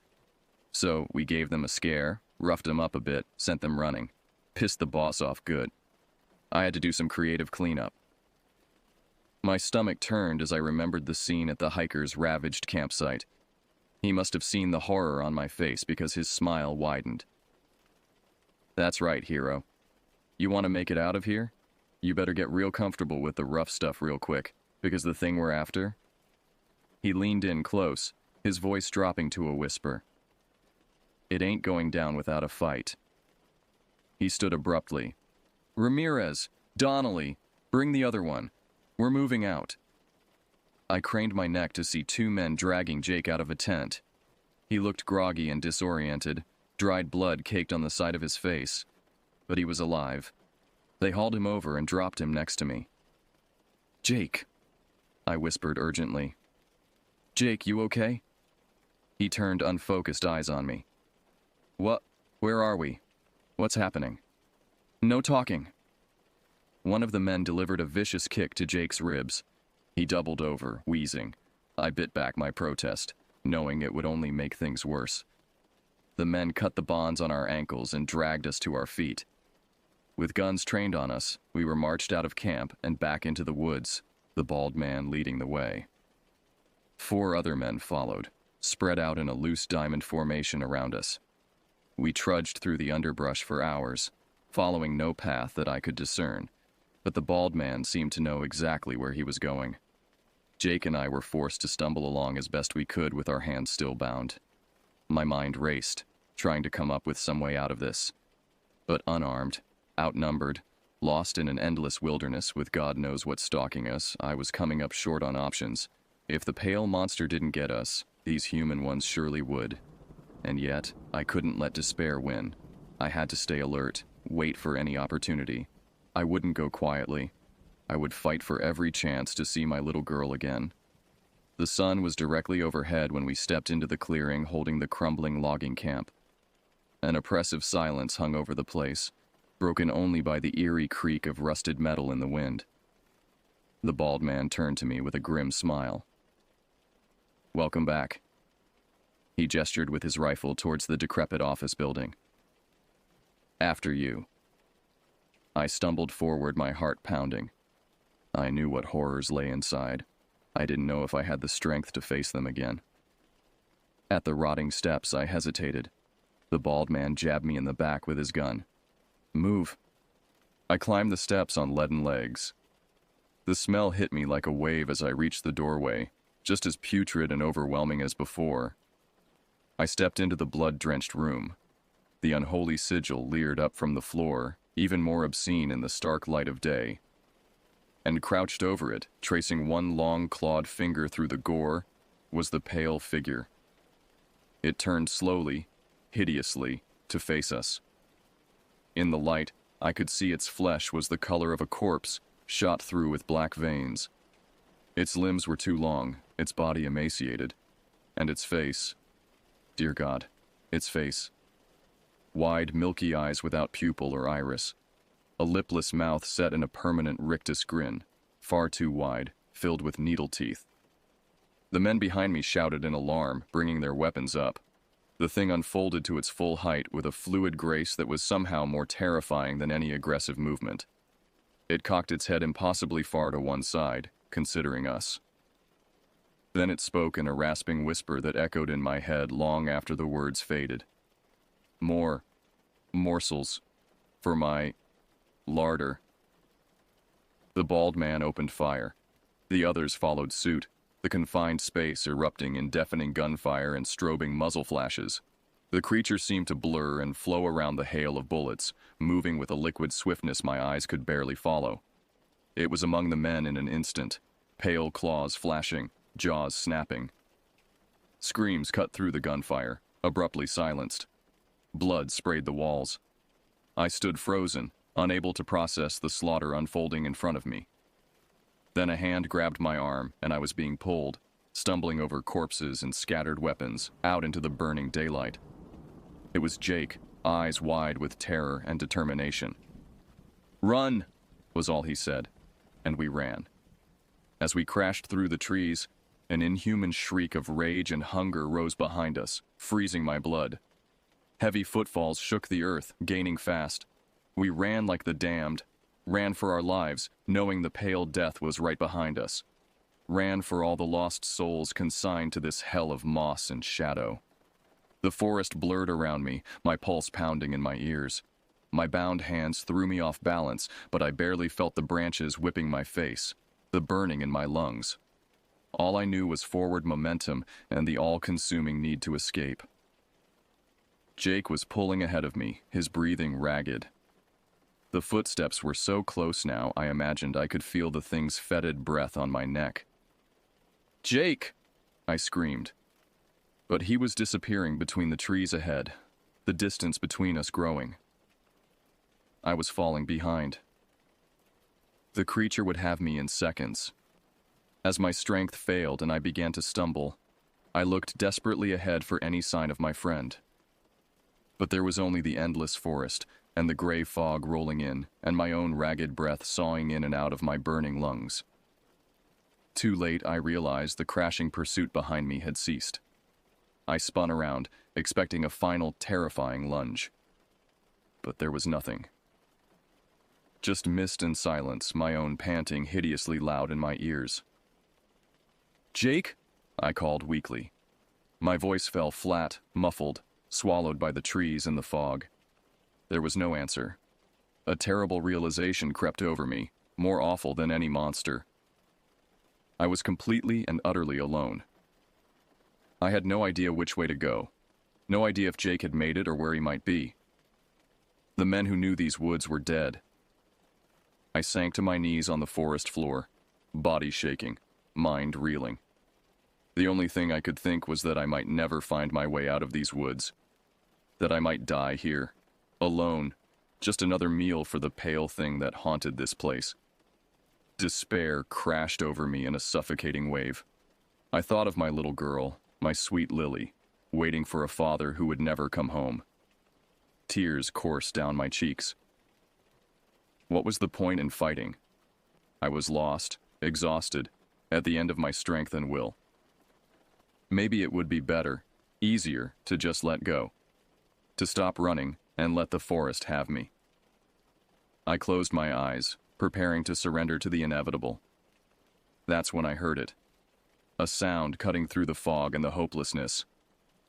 So we gave them a scare, roughed them up a bit, sent them running. Pissed the boss off good. I had to do some creative cleanup." My stomach turned as I remembered the scene at the hiker's ravaged campsite. He must have seen the horror on my face because his smile widened. That's right, hero. You want to make it out of here? You better get real comfortable with the rough stuff real quick, because the thing we're after... He leaned in close, his voice dropping to a whisper. It ain't going down without a fight. He stood abruptly. Ramirez, Donnelly, bring the other one. We're moving out. I craned my neck to see two men dragging Jake out of a tent. He looked groggy and disoriented, dried blood caked on the side of his face. But he was alive. They hauled him over and dropped him next to me. Jake, I whispered urgently. Jake, you okay? He turned unfocused eyes on me. What? Where are we? What's happening? No talking. One of the men delivered a vicious kick to Jake's ribs. He doubled over, wheezing. I bit back my protest, knowing it would only make things worse. The men cut the bonds on our ankles and dragged us to our feet. With guns trained on us, we were marched out of camp and back into the woods, the bald man leading the way. 4 other men followed, spread out in a loose diamond formation around us. We trudged through the underbrush for hours, following no path that I could discern, but the bald man seemed to know exactly where he was going. Jake and I were forced to stumble along as best we could with our hands still bound. My mind raced, trying to come up with some way out of this. But unarmed, outnumbered, lost in an endless wilderness with God knows what stalking us, I was coming up short on options. If the pale monster didn't get us, these human ones surely would. And yet, I couldn't let despair win. I had to stay alert, wait for any opportunity. I wouldn't go quietly. I would fight for every chance to see my little girl again. The sun was directly overhead when we stepped into the clearing holding the crumbling logging camp. An oppressive silence hung over the place, broken only by the eerie creak of rusted metal in the wind. The bald man turned to me with a grim smile. Welcome back. He gestured with his rifle towards the decrepit office building. After you. I stumbled forward, my heart pounding. I knew what horrors lay inside. I didn't know if I had the strength to face them again. At the rotting steps, I hesitated. The bald man jabbed me in the back with his gun. Move. I climbed the steps on leaden legs. The smell hit me like a wave as I reached the doorway, just as putrid and overwhelming as before. I stepped into the blood-drenched room. The unholy sigil leered up from the floor, even more obscene in the stark light of day. And crouched over it, tracing one long clawed finger through the gore, was the pale figure. It turned slowly, hideously, to face us. In the light, I could see its flesh was the color of a corpse, shot through with black veins. Its limbs were too long, its body emaciated, and its face, dear God, its face. Wide, milky eyes without pupil or iris. A lipless mouth set in a permanent rictus grin, far too wide, filled with needle teeth. The men behind me shouted in alarm, bringing their weapons up. The thing unfolded to its full height with a fluid grace that was somehow more terrifying than any aggressive movement. It cocked its head impossibly far to one side, considering us. Then it spoke in a rasping whisper that echoed in my head long after the words faded. More morsels for my larder. The bald man opened fire. The others followed suit, the confined space erupting in deafening gunfire and strobing muzzle flashes. The creature seemed to blur and flow around the hail of bullets, moving with a liquid swiftness my eyes could barely follow. It was among the men in an instant, pale claws flashing, jaws snapping. Screams cut through the gunfire, abruptly silenced. Blood sprayed the walls. I stood frozen, unable to process the slaughter unfolding in front of me. Then a hand grabbed my arm, and I was being pulled, stumbling over corpses and scattered weapons, out into the burning daylight. It was Jake, eyes wide with terror and determination. "Run!" was all he said, and we ran. As we crashed through the trees, an inhuman shriek of rage and hunger rose behind us, freezing my blood. Heavy footfalls shook the earth, gaining fast. We ran like the damned, ran for our lives, knowing the pale death was right behind us. Ran for all the lost souls consigned to this hell of moss and shadow. The forest blurred around me, my pulse pounding in my ears. My bound hands threw me off balance, but I barely felt the branches whipping my face, the burning in my lungs. All I knew was forward momentum and the all-consuming need to escape. Jake was pulling ahead of me, his breathing ragged. The footsteps were so close now, I imagined I could feel the thing's fetid breath on my neck. "Jake!" I screamed. But he was disappearing between the trees ahead, the distance between us growing. I was falling behind. The creature would have me in seconds. As my strength failed and I began to stumble, I looked desperately ahead for any sign of my friend. But there was only the endless forest, and the gray fog rolling in, and my own ragged breath sawing in and out of my burning lungs. Too late, I realized the crashing pursuit behind me had ceased. I spun around, expecting a final terrifying lunge. But there was nothing. Just mist and silence, my own panting hideously loud in my ears. "Jake?" I called weakly. My voice fell flat, muffled, swallowed by the trees and the fog. There was no answer. A terrible realization crept over me, more awful than any monster. I was completely and utterly alone. I had no idea which way to go, no idea if Jake had made it or where he might be. The men who knew these woods were dead. I sank to my knees on the forest floor, body shaking, mind reeling. The only thing I could think was that I might never find my way out of these woods, that I might die here, alone, just another meal for the pale thing that haunted this place. Despair crashed over me in a suffocating wave. I thought of my little girl, my sweet Lily, waiting for a father who would never come home. Tears coursed down my cheeks. What was the point in fighting? I was lost, exhausted, at the end of my strength and will. Maybe it would be better, easier, to just let go, to stop running and let the forest have me. I closed my eyes, preparing to surrender to the inevitable. That's when I heard it. A sound cutting through the fog and the hopelessness.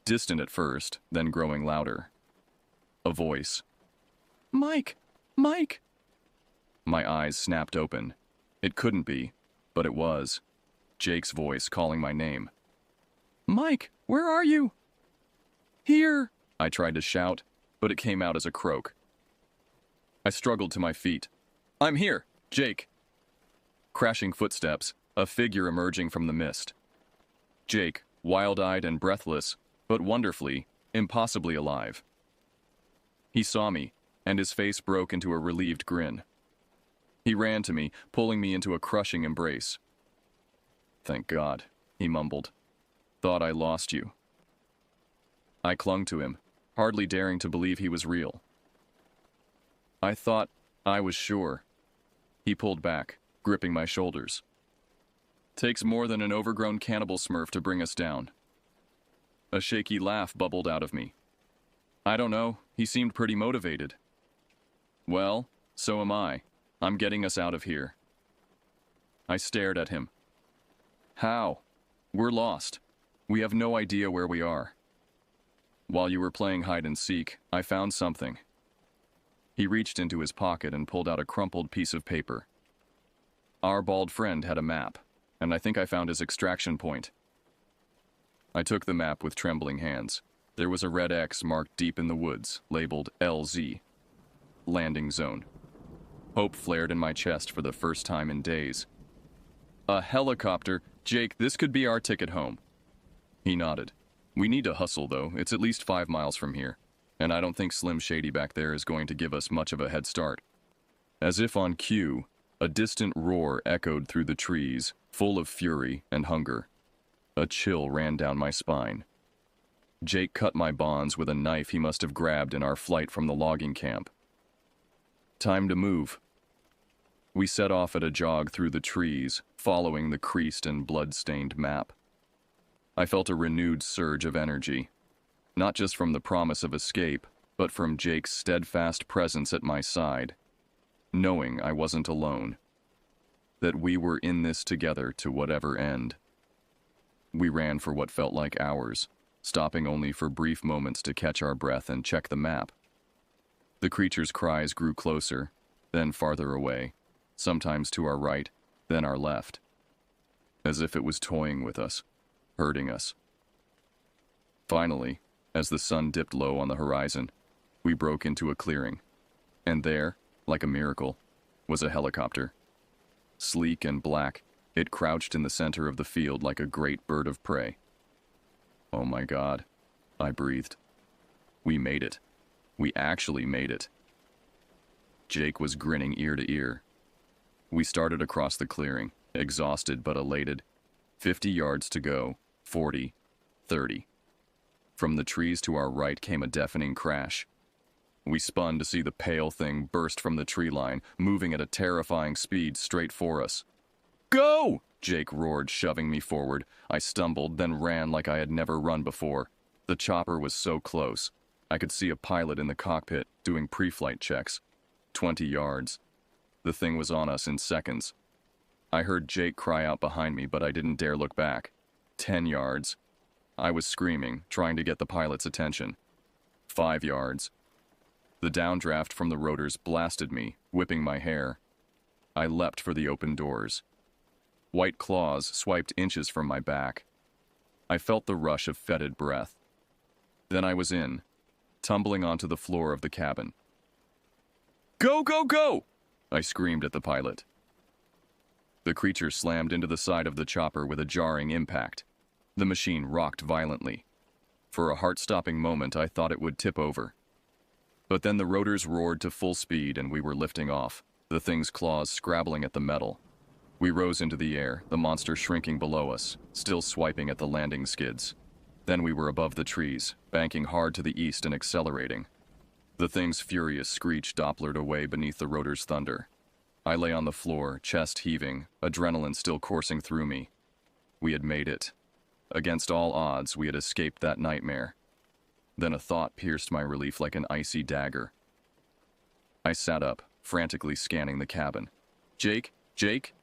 Distant at first, then growing louder. A voice. "Mike! Mike!" My eyes snapped open. It couldn't be, but it was. Jake's voice calling my name. "Mike, where are you?" "Here!" I tried to shout, but it came out as a croak. I struggled to my feet. "I'm here, Jake." Crashing footsteps, a figure emerging from the mist. Jake, wild-eyed and breathless, but wonderfully, impossibly alive. He saw me, and his face broke into a relieved grin. He ran to me, pulling me into a crushing embrace. "Thank God," he mumbled. "Thought I lost you." I clung to him, hardly daring to believe he was real. I was sure." He pulled back, gripping my shoulders. "Takes more than an overgrown cannibal smurf to bring us down." A shaky laugh bubbled out of me. "I don't know, he seemed pretty motivated." "Well, so am I. I'm getting us out of here." I stared at him. "How? We're lost. We have no idea where we are." "While you were playing hide and seek, I found something." He reached into his pocket and pulled out a crumpled piece of paper. "Our bald friend had a map, and I think I found his extraction point." I took the map with trembling hands. There was a red X marked deep in the woods, labeled LZ. Landing zone. Hope flared in my chest for the first time in days. "A helicopter! Jake, this could be our ticket home." He nodded. "We need to hustle, though. It's at least 5 miles from here, and I don't think Slim Shady back there is going to give us much of a head start." As if on cue, a distant roar echoed through the trees, full of fury and hunger. A chill ran down my spine. Jake cut my bonds with a knife he must have grabbed in our flight from the logging camp. Time to move. We set off at a jog through the trees, following the creased and blood-stained map. I felt a renewed surge of energy, not just from the promise of escape, but from Jake's steadfast presence at my side. knowing I wasn't alone, that we were in this together to whatever end. We ran for what felt like hours, stopping only for brief moments to catch our breath and check the map. The creature's cries grew closer, then farther away, sometimes to our right, then our left, as if it was toying with us, hurting us. Finally, as the sun dipped low on the horizon, we broke into a clearing, and there, like a miracle, was a helicopter. Sleek and black, it crouched in the center of the field like a great bird of prey. Oh my God, I breathed. We made it. We actually made it. Jake was grinning ear to ear. We started across the clearing, exhausted but elated. 50 yards to go, 40, 30. From the trees to our right came a deafening crash. We spun to see the pale thing burst from the tree line, moving at a terrifying speed straight for us. Go! Jake roared, shoving me forward. I stumbled, then ran like I had never run before. The chopper was so close. I could see a pilot in the cockpit, doing pre-flight checks. 20 yards. The thing was on us in seconds. I heard Jake cry out behind me, but I didn't dare look back. 10 yards. I was screaming, trying to get the pilot's attention. 5 yards. The downdraft from the rotors blasted me, whipping my hair. I leapt for the open doors. White claws swiped inches from my back. I felt the rush of fetid breath. Then I was in, tumbling onto the floor of the cabin. Go, go, go! I screamed at the pilot. The creature slammed into the side of the chopper with a jarring impact. The machine rocked violently. For a heart-stopping moment, I thought it would tip over. But then the rotors roared to full speed and we were lifting off, the thing's claws scrabbling at the metal. We rose into the air, the monster shrinking below us, still swiping at the landing skids. Then we were above the trees, banking hard to the east and accelerating. The thing's furious screech dopplered away beneath the rotor's thunder. I lay on the floor, chest heaving, adrenaline still coursing through me. We had made it. Against all odds, we had escaped that nightmare. Then a thought pierced my relief like an icy dagger. I sat up, frantically scanning the cabin. Jake? Jake?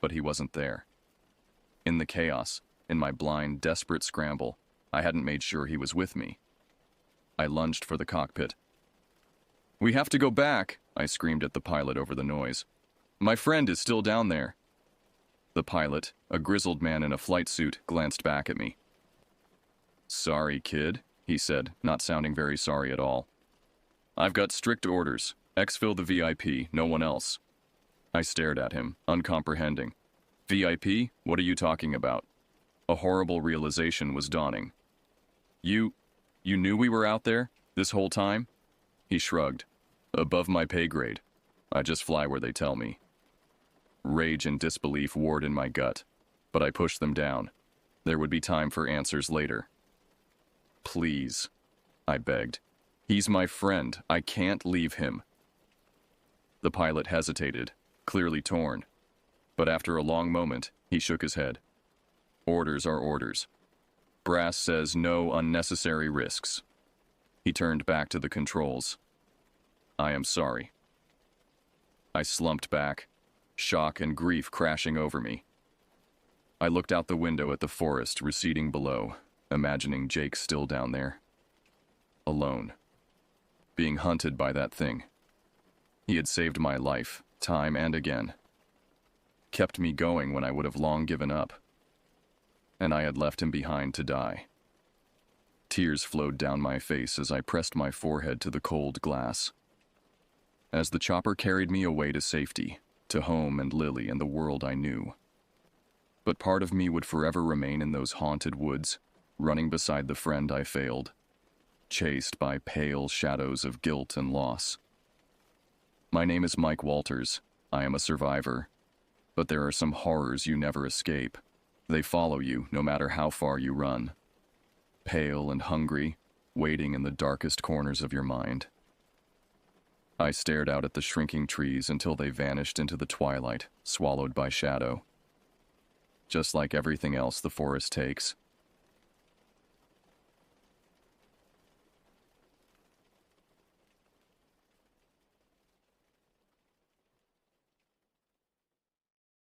But he wasn't there. In the chaos, in my blind, desperate scramble, I hadn't made sure he was with me. I lunged for the cockpit. We have to go back, I screamed at the pilot over the noise. My friend is still down there. The pilot, a grizzled man in a flight suit, glanced back at me. Sorry, kid, he said, not sounding very sorry at all. I've got strict orders. Exfil the VIP, no one else. I stared at him, uncomprehending. VIP? What are you talking about? A horrible realization was dawning. You knew we were out there, this whole time? He shrugged. Above my pay grade. I just fly where they tell me. Rage and disbelief warred in my gut, but I pushed them down. There would be time for answers later. Please, I begged. He's my friend. I can't leave him. The pilot hesitated, clearly torn. But after a long moment, he shook his head. Orders are orders. Brass says no unnecessary risks. He turned back to the controls. I am sorry. I slumped back, shock and grief crashing over me. I looked out the window at the forest receding below, imagining Jake still down there. Alone. Being hunted by that thing. He had saved my life, time and again. Kept me going when I would have long given up. And I had left him behind to die. Tears flowed down my face as I pressed my forehead to the cold glass. As the chopper carried me away to safety, to home and Lily and the world I knew. But part of me would forever remain in those haunted woods, running beside the friend I failed, chased by pale shadows of guilt and loss. My name is Mike Walters. I am a survivor. But there are some horrors you never escape. They follow you no matter how far you run. Pale and hungry, waiting in the darkest corners of your mind. I stared out at the shrinking trees until they vanished into the twilight, swallowed by shadow. Just like everything else the forest takes,